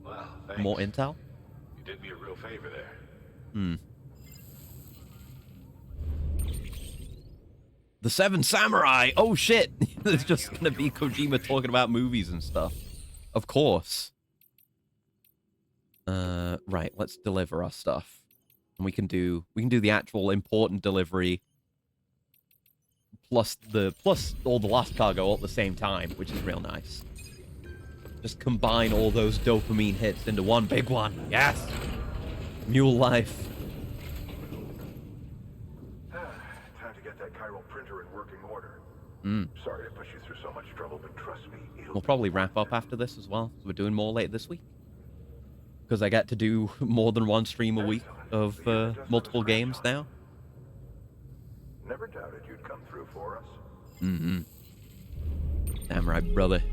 Well, thanks. More intel. You did me a real favor there. The Seven Samurai! Oh shit! It's just gonna be Kojima talking about movies and stuff. Of course. Right, let's deliver our stuff. And we can do the actual important delivery plus all the last cargo all at the same time, which is real nice. Just combine all those dopamine hits into one big one. Yes! Mule life. Time to get that chiral printer in working order. Mm. Sorry to push you through so much trouble, but trust me, We'll probably wrap up after this as well. So we're doing more later this week. Because I get to do more than one stream a week of multiple games now. Never doubted you'd come through for us. Mm-hmm. Damn right, brother.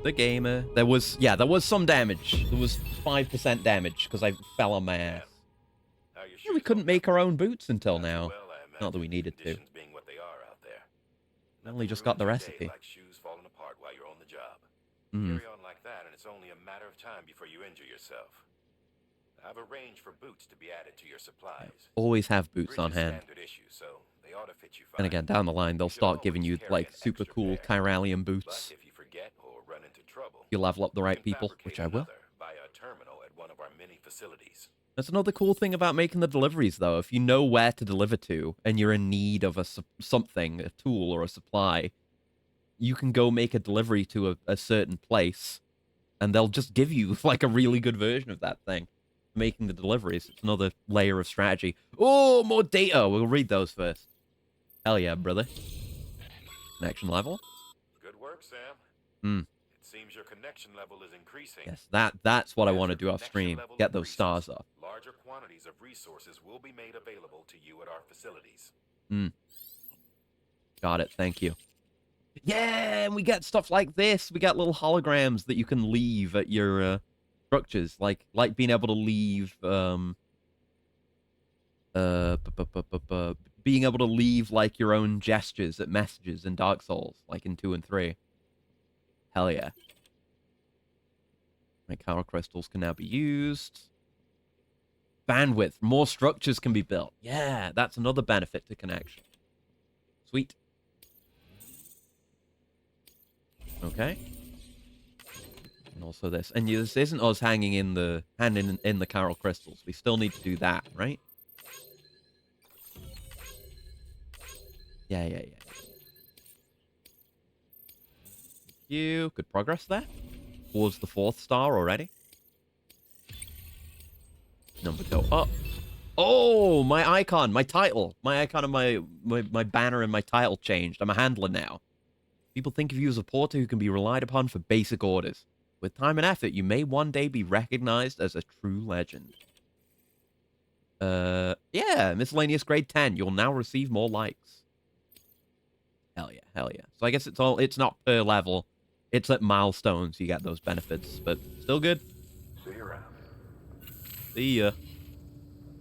The gamer. There was some damage. There was 5% damage because I fell on my ass. Yeah, we couldn't make our own boots until now. Not that we needed to. I only just got the recipe. Like shoes falling apart while you're on the job. Mm. Carry on like that, and it's only a matter of time before you injure yourself. I've arranged for boots to be added to your supplies. Always have boots on hand. Issue, so they ought to fit you fine. And again, down the line, they'll start giving you, like, super cool Chiralium boots. If you forget or run into trouble, you level up the right people, which I will. Via a terminal at one of our many facilities. That's another cool thing about making the deliveries, though. If you know where to deliver to, and you're in need of something, a tool or a supply, you can go make a delivery to a certain place, and they'll just give you, like, a really good version of that thing. Making the deliveries. It's another layer of strategy. Oh, more data! We'll read those first. Hell yeah, brother. Connection level. Good work, Sam. Hmm. It seems your connection level is increasing. Yes, that's what I want to do off stream. Get those stars up. Larger quantities of resources will be made available to you at our facilities. Hmm. Got it. Thank you. Yeah, and we get stuff like this. We got little holograms that you can leave at your structures, like being able to leave being able to leave like your own gestures at messages in Dark Souls, like in 2 and 3. Hell yeah. Right, Chiral crystals can now be used. Bandwidth, more structures can be built. Yeah, that's another benefit to connection. Sweet. Okay. And also this. And this isn't us hanging in the in the Chiral crystals. We still need to do that, right? Yeah. You good progress there. Towards the 4th star already. Number 2. Oh, my icon, my title. My icon and my banner and my title changed. I'm a handler now. People think of you as a porter who can be relied upon for basic orders. With time and effort, you may one day be recognized as a true legend. Yeah, miscellaneous grade 10. You'll now receive more likes. Hell yeah. So I guess it's not per level. It's at milestones you get those benefits, but still good. See you around. See ya.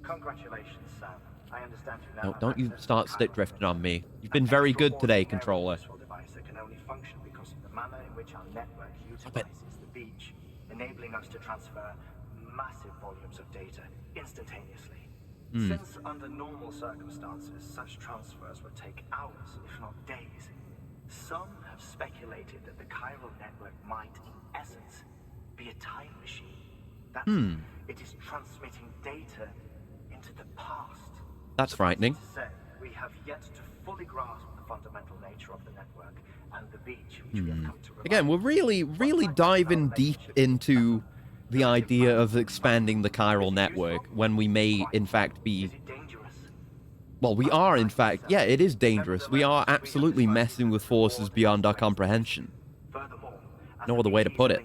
Congratulations, Sam. I understand you now No, have don't you access to start the stick Chiral drifting on me. You've An been very good today, extraordinarily controller. useful device that can only function because of the manner in which our network utilizes the beach, enabling us to transfer massive volumes of data instantaneously. Since under normal circumstances, such transfers would take hours, if not days, some have speculated that the chiral network might, in essence, be a time machine. That it is transmitting data into the past. That's frightening. To say, we have yet to fully grasp the fundamental nature of the network and the beach which we have come to rely Again, we're really diving deep into the idea of expanding the chiral network when we may, in fact, be... Well, we are, in fact... Yeah, it is dangerous. We are absolutely messing with forces beyond our comprehension. No other way to put it.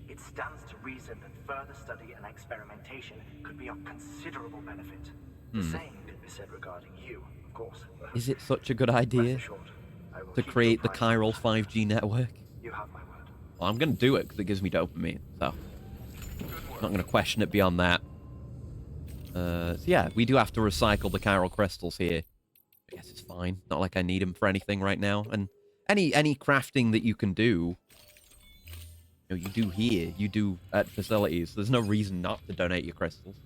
It stands to reason that further study and experimentation could be of considerable benefit. The same could be said regarding you, of course. Is it such a good idea to create the chiral 5G network? You have my word. Well, I'm going to do it because it gives me dopamine, so... I'm not going to question it beyond that. So yeah, we do have to recycle the chiral crystals here. I guess it's fine. Not like I need them for anything right now. And any crafting that you can do, you know, you do here, you do at facilities. There's no reason not to donate your crystals.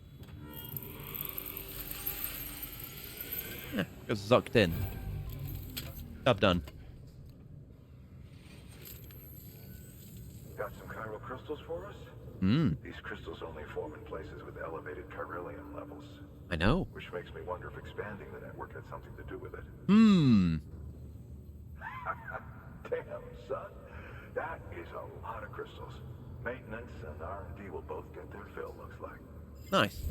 Yeah, goes sucked in. Job done. Got some chiral crystals for us? These crystals only form in places with elevated chiralium levels. I know. Which makes me wonder if expanding the network had something to do with it. Damn, son. That is a lot of crystals. Maintenance and R&D will both get their fill, looks like. Nice.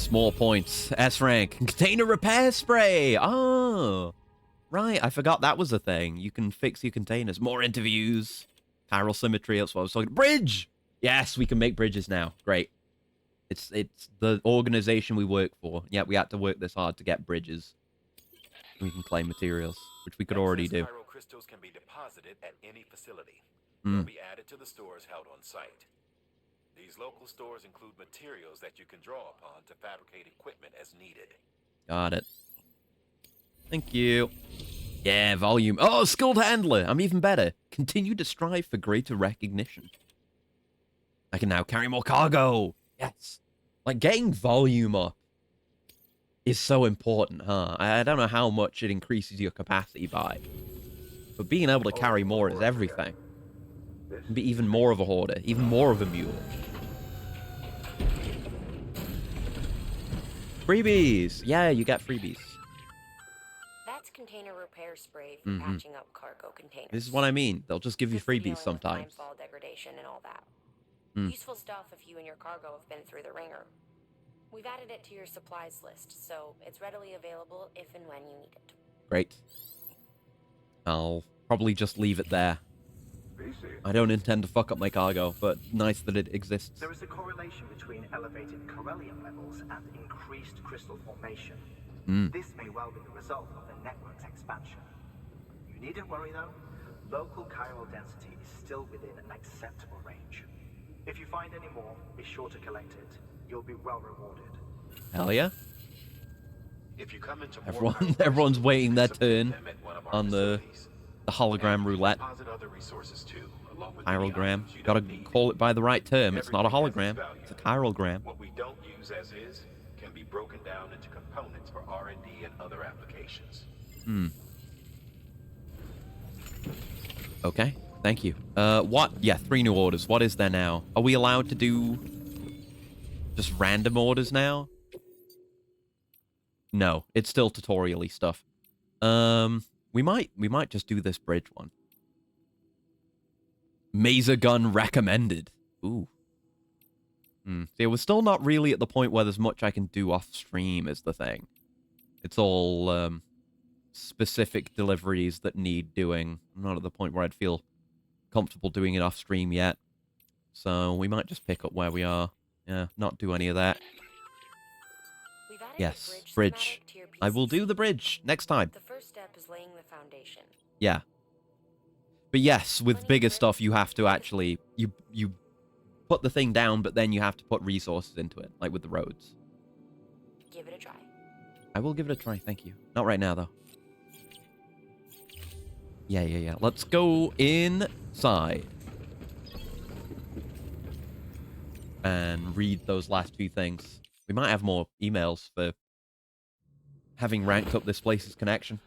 More points. S rank. Container repair spray. Oh. Right, I forgot that was a thing. You can fix your containers. More interviews. Chiral symmetry, that's what I was talking about. Bridge! Yes, we can make bridges now. Great. It's the organization we work for. Yeah, we had to work this hard to get bridges. We can claim materials, which we could already do. Chiral crystals can be deposited at any facility. They'll be added to the stores held on site. These local stores include materials that you can draw upon to fabricate equipment as needed. Got it. Thank you. Yeah, volume. Oh, skilled handler. I'm even better. Continue to strive for greater recognition. I can now carry more cargo. Yes. Like, getting volume up is so important, huh? I don't know how much it increases your capacity by. But being able to carry more is everything. And be even more of a hoarder. Even more of a mule. Freebies! Yeah, you get freebies. That's container repair spray for patching up cargo containers. This is what I mean. They'll just give you freebies sometimes. Timefall degradation and all that. Useful stuff if you and your cargo have been through the ringer. We've added it to your supplies list, so it's readily available if and when you need it. Great. I'll probably just leave it there. I don't intend to fuck up my cargo, but nice that it exists. There is a correlation between elevated chiralium levels and increased crystal formation. This may well be the result of the network's expansion. You needn't worry though. Local chiral density is still within an acceptable range. If you find any more, be sure to collect it. You'll be well rewarded. Hell yeah. If you come into Everyone's waiting their turn on the hologram roulette. Chirogram. Gotta call it by the right term. It's not a hologram. It's a chirogram. What we don't use as is can be broken down into components for R&D and other applications. Okay, thank you. What? Yeah, 3 new orders. What is there now? Are we allowed to do just random orders now? No, it's still tutorial-y stuff. We might just do this bridge one. Maser gun recommended. Ooh. See, we're still not really at the point where there's much I can do off-stream is the thing. It's all, specific deliveries that need doing. I'm not at the point where I'd feel comfortable doing it off-stream yet. So we might just pick up where we are. Yeah, not do any of that. Yes, bridge. I will do the bridge next time. The first step is laying the foundation. Yeah. But yes, with bigger stuff, you have to actually... You put the thing down, but then you have to put resources into it, like with the roads. Give it a try. I will give it a try, thank you. Not right now, though. Yeah. Let's go inside. And read those last few things. We might have more emails for having ranked up this place's connection.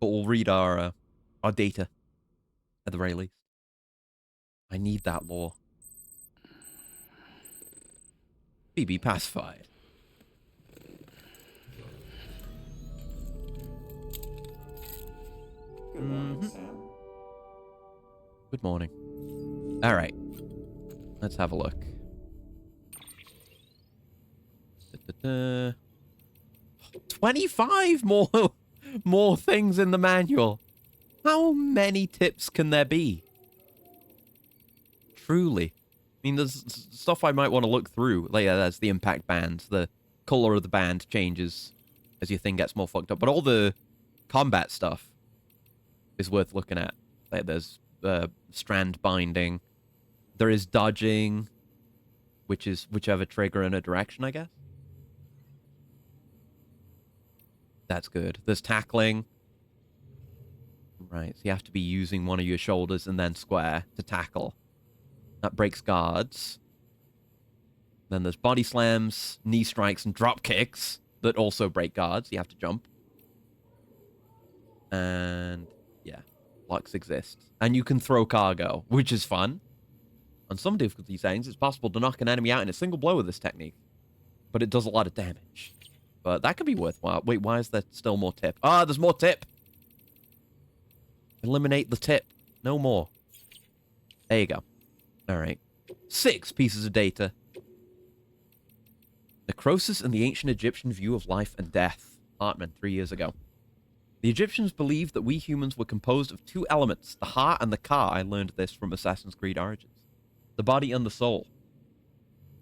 But we'll read our data, at the very least. I need that lore. BB pacified. Good morning, Sam. Good morning. All right. Let's have a look. 25 more things in the manual. How many tips can there be? Truly. I mean, there's stuff I might want to look through. Like, there's the impact bands. The color of the band changes as your thing gets more fucked up. But all the combat stuff is worth looking at. Like, there's strand binding. There is dodging, which is whichever trigger in a direction, I guess. That's good. There's tackling. Right, so you have to be using one of your shoulders and then square to tackle. That breaks guards. Then there's body slams, knee strikes, and drop kicks that also break guards. You have to jump. And, yeah, locks exist. And you can throw cargo, which is fun. On some difficulty settings, it's possible to knock an enemy out in a single blow with this technique. But it does a lot of damage. But that could be worthwhile. Wait, why is there still more tip? Ah, there's more tip! Eliminate the tip. No more. There you go. Alright. 6 pieces of data. Necrosis and the ancient Egyptian view of life and death. Hartman, 3 years ago. The Egyptians believed that we humans were composed of 2 elements, the heart and the ka. I learned this from Assassin's Creed Origins. The body and the soul.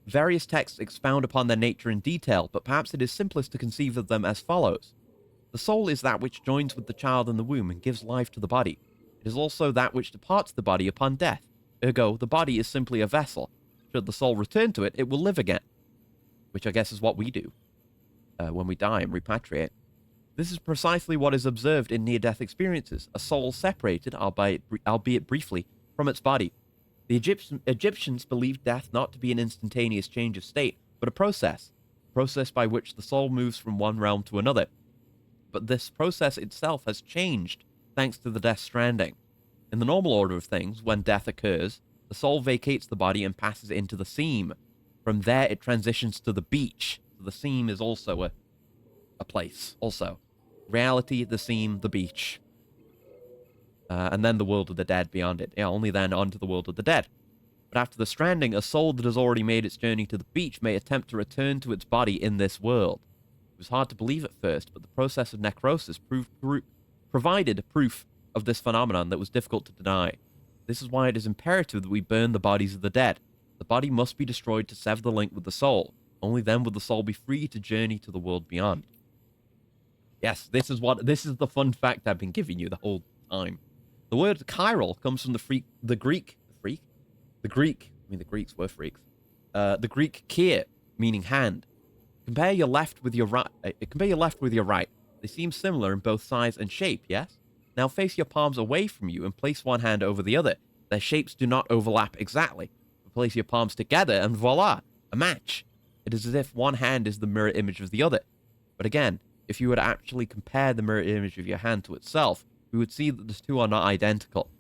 Various texts expound upon their nature in detail, but perhaps it is simplest to conceive of them as follows. The soul is that which joins with the child in the womb and gives life to the body. It is also that which departs the body upon death. Ergo, the body is simply a vessel. Should the soul return to it, it will live again. Which I guess is what we do when we die and repatriate. This is precisely what is observed in near-death experiences, a soul separated, albeit briefly, from its body. The Egyptians believed death not to be an instantaneous change of state, but a process by which the soul moves from one realm to another. But this process itself has changed thanks to the Death Stranding. In the normal order of things, when death occurs, the soul vacates the body and passes into the seam. From there, it transitions to the beach. So the seam is also a place, also. Reality, the seam, the beach. And then the world of the dead beyond it. Yeah, only then onto the world of the dead. But after the stranding, a soul that has already made its journey to the beach may attempt to return to its body in this world. It was hard to believe at first, but the process of necrosis provided proof of this phenomenon that was difficult to deny. This is why it is imperative that we burn the bodies of the dead. The body must be destroyed to sever the link with the soul. Only then will the soul be free to journey to the world beyond. Yes, this is the fun fact I've been giving you the whole time. The word chiral comes from the Greek, the Greeks were freaks. The Greek kir, meaning hand. Compare your left with your right. They seem similar in both size and shape, yes? Now face your palms away from you and place one hand over the other. Their shapes do not overlap exactly. Place your palms together and voila, a match. It is as if one hand is the mirror image of the other. But again, if you were to actually compare the mirror image of your hand to itself, we would see that the two are not identical.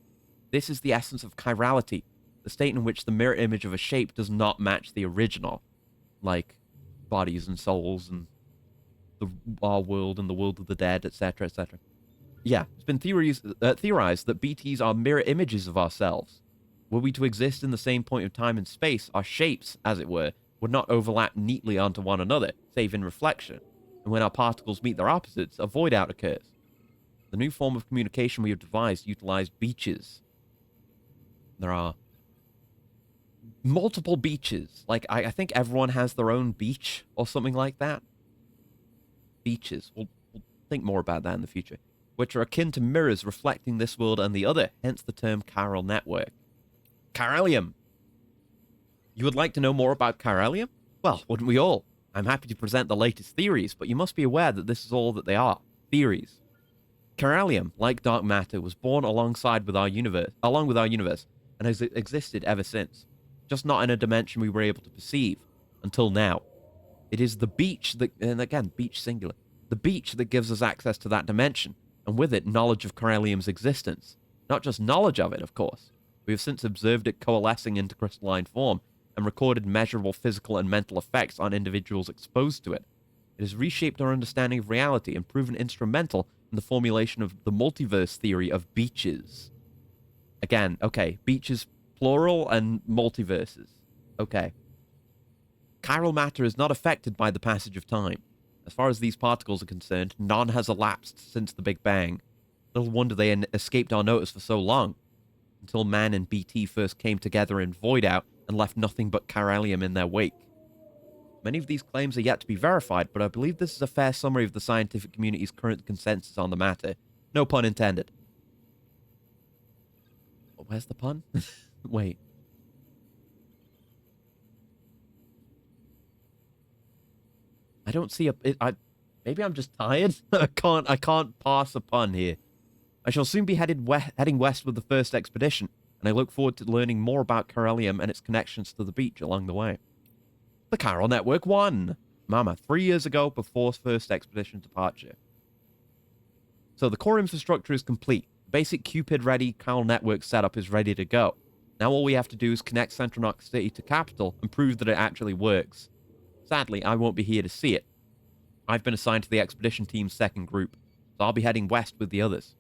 This is the essence of chirality, the state in which the mirror image of a shape does not match the original, like bodies and souls and our world and the world of the dead, etc., etc. Yeah, it's been theorized that BTs are mirror images of ourselves. Were we to exist in the same point of time and space, our shapes, as it were, would not overlap neatly onto one another, save in reflection. And when our particles meet their opposites, a void out occurs. The new form of communication we have devised utilized beaches. There are multiple beaches. Like, I think everyone has their own beach or something like that. Beaches. We'll think more about that in the future. Which are akin to mirrors reflecting this world and the other, hence the term chiral network. Chiralium. You would like to know more about chiralium? Well, wouldn't we all? I'm happy to present the latest theories, but you must be aware that this is all that they are. Theories. Chiralium, like dark matter, was born along with our universe, and has existed ever since. Just not in a dimension we were able to perceive, until now. It is the beach that, and again, beach singular, the beach that gives us access to that dimension, and with it, knowledge of chiralium's existence. Not just knowledge of it, of course. We have since observed it coalescing into crystalline form, and recorded measurable physical and mental effects on individuals exposed to it. It has reshaped our understanding of reality and proven instrumental in the formulation of the multiverse theory of beaches. Again, okay, beaches plural and multiverses. Okay. Chiral matter is not affected by the passage of time. As far as these particles are concerned, none has elapsed since the Big Bang. Little wonder they escaped our notice for so long, until man and BT first came together in Void Out and left nothing but chiralium in their wake. Many of these claims are yet to be verified, but I believe this is a fair summary of the scientific community's current consensus on the matter. No pun intended. Where's the pun? Wait. I don't see maybe I'm just tired. I can't pass a pun here. I shall soon be heading west with the first expedition, and I look forward to learning more about chiralium and its connections to the beach along the way. The Chiral Network won! Mama, 3 years ago before first expedition departure. So the core infrastructure is complete. The basic Cupid-ready Chiral Network setup is ready to go. Now all we have to do is connect Central Knock City to Capital and prove that it actually works. Sadly, I won't be here to see it. I've been assigned to the expedition team's second group, so I'll be heading west with the others.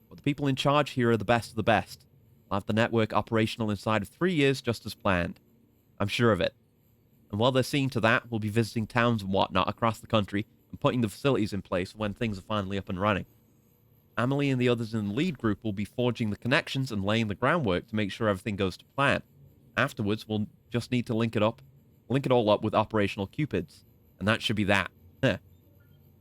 But the people in charge here are the best of the best. I'll have the network operational inside of 3 years just as planned. I'm sure of it. And while they're seeing to that, we'll be visiting towns and whatnot across the country and putting the facilities in place when things are finally up and running. Amelie and the others in the lead group will be forging the connections and laying the groundwork to make sure everything goes to plan. Afterwards, we'll just need to link it all up with operational Cupids. And that should be that. Kind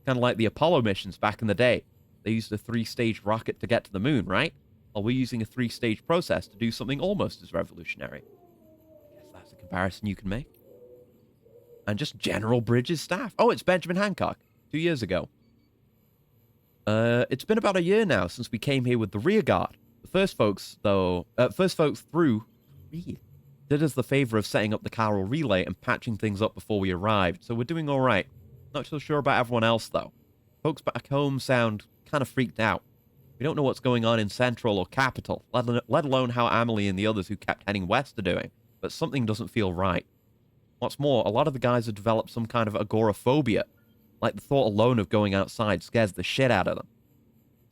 of like the Apollo missions back in the day. They used a 3-stage rocket to get to the moon, right? Well, we're using a 3-stage process to do something almost as revolutionary. I guess that's a comparison you can make. And just general Bridges staff. Oh, it's Benjamin Hancock. 2 years ago. It's been about a year now since we came here with the rear guard. The first folks did us the favor of setting up the chiral relay and patching things up before we arrived, so we're doing alright. Not so sure about everyone else, though. Folks back home sound kind of freaked out. We don't know what's going on in Central or Capital, let alone how Amelie and the others who kept heading west are doing, but something doesn't feel right. What's more, a lot of the guys have developed some kind of agoraphobia. Like the thought alone of going outside scares the shit out of them.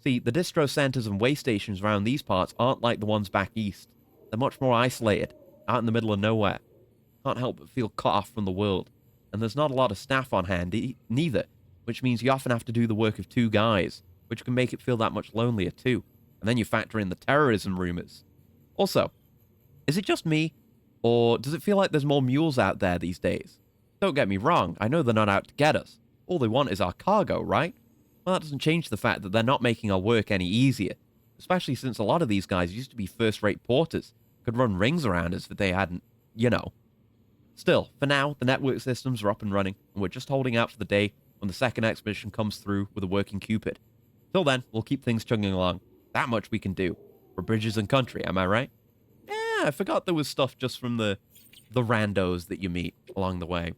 See, the distro centers and way stations around these parts aren't like the ones back east. They're much more isolated, out in the middle of nowhere. Can't help but feel cut off from the world. And there's not a lot of staff on hand neither, which means you often have to do the work of 2 guys, which can make it feel that much lonelier too. And then you factor in the terrorism rumors. Also, is it just me, or does it feel like there's more mules out there these days? Don't get me wrong, I know they're not out to get us. All they want is our cargo, right? Well, that doesn't change the fact that they're not making our work any easier, especially since a lot of these guys used to be first-rate porters, could run rings around us if they hadn't, you know. Still, for now, the network systems are up and running, and we're just holding out for the day when the second expedition comes through with a working Cupid. Till then, we'll keep things chugging along. That much we can do. For Bridges and Country, am I right? Yeah, I forgot there was stuff just from the randos that you meet along the way.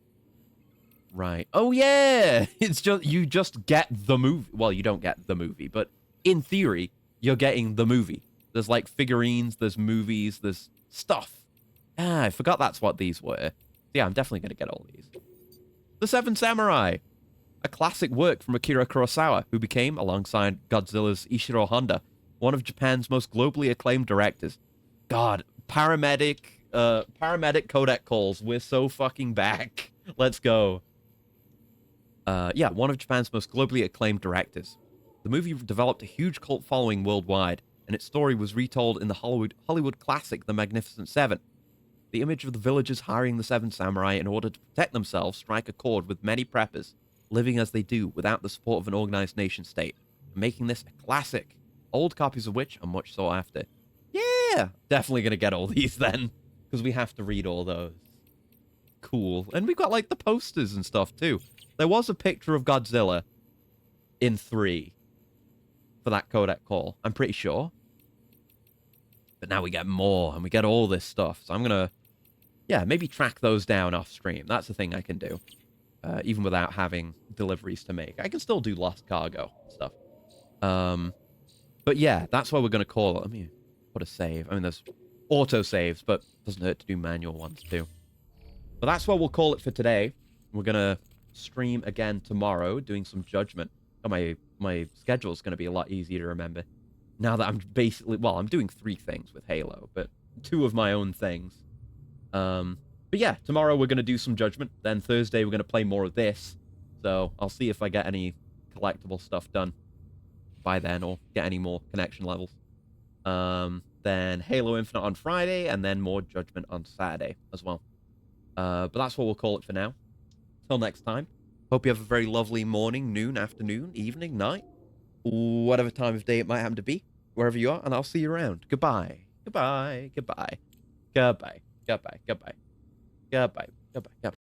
Right. Oh, yeah! It's just, you just get the movie. Well, you don't get the movie, but in theory, you're getting the movie. There's like figurines, there's movies, there's stuff. Ah, I forgot that's what these were. Yeah, I'm definitely going to get all these. The Seven Samurai, a classic work from Akira Kurosawa, who became, alongside Godzilla's Ishiro Honda, one of Japan's most globally acclaimed directors. God, paramedic codec calls. We're so fucking back. Let's go. Yeah, one of Japan's most globally acclaimed directors. The movie developed a huge cult following worldwide, and its story was retold in the Hollywood classic The Magnificent Seven. The image of the villagers hiring the Seven Samurai in order to protect themselves strike a chord with many preppers, living as they do without the support of an organized nation-state, making this a classic, old copies of which are much sought after. Yeah, definitely going to get all these then, because we have to read all those. Cool. And we've got, like, the posters and stuff, too. There was a picture of Godzilla in 3 for that codec call, I'm pretty sure. But now we get more, and we get all this stuff. So I'm going to, yeah, maybe track those down off stream. That's the thing I can do. Even without having deliveries to make. I can still do lost cargo stuff. But yeah, that's what we're going to call it. Let me put a save. I mean, there's auto saves, but it doesn't hurt to do manual ones too. But that's what we'll call it for today. We're going to stream again tomorrow, doing some Judgment. Oh, my schedule's going to be a lot easier to remember. Now that I'm basically, well, I'm doing 3 things with Halo, but 2 of my own things. But yeah, tomorrow we're going to do some Judgment. Then Thursday we're going to play more of this. So I'll see if I get any collectible stuff done by then, or get any more connection levels. Then Halo Infinite on Friday, and then more Judgment on Saturday as well. But that's what we'll call it for now. Till next time. Hope you have a very lovely morning, noon, afternoon, evening, night. Whatever time of day it might happen to be. Wherever you are, and I'll see you around. Goodbye. Goodbye. Goodbye. Goodbye. Goodbye. Goodbye. Goodbye. Goodbye. Goodbye.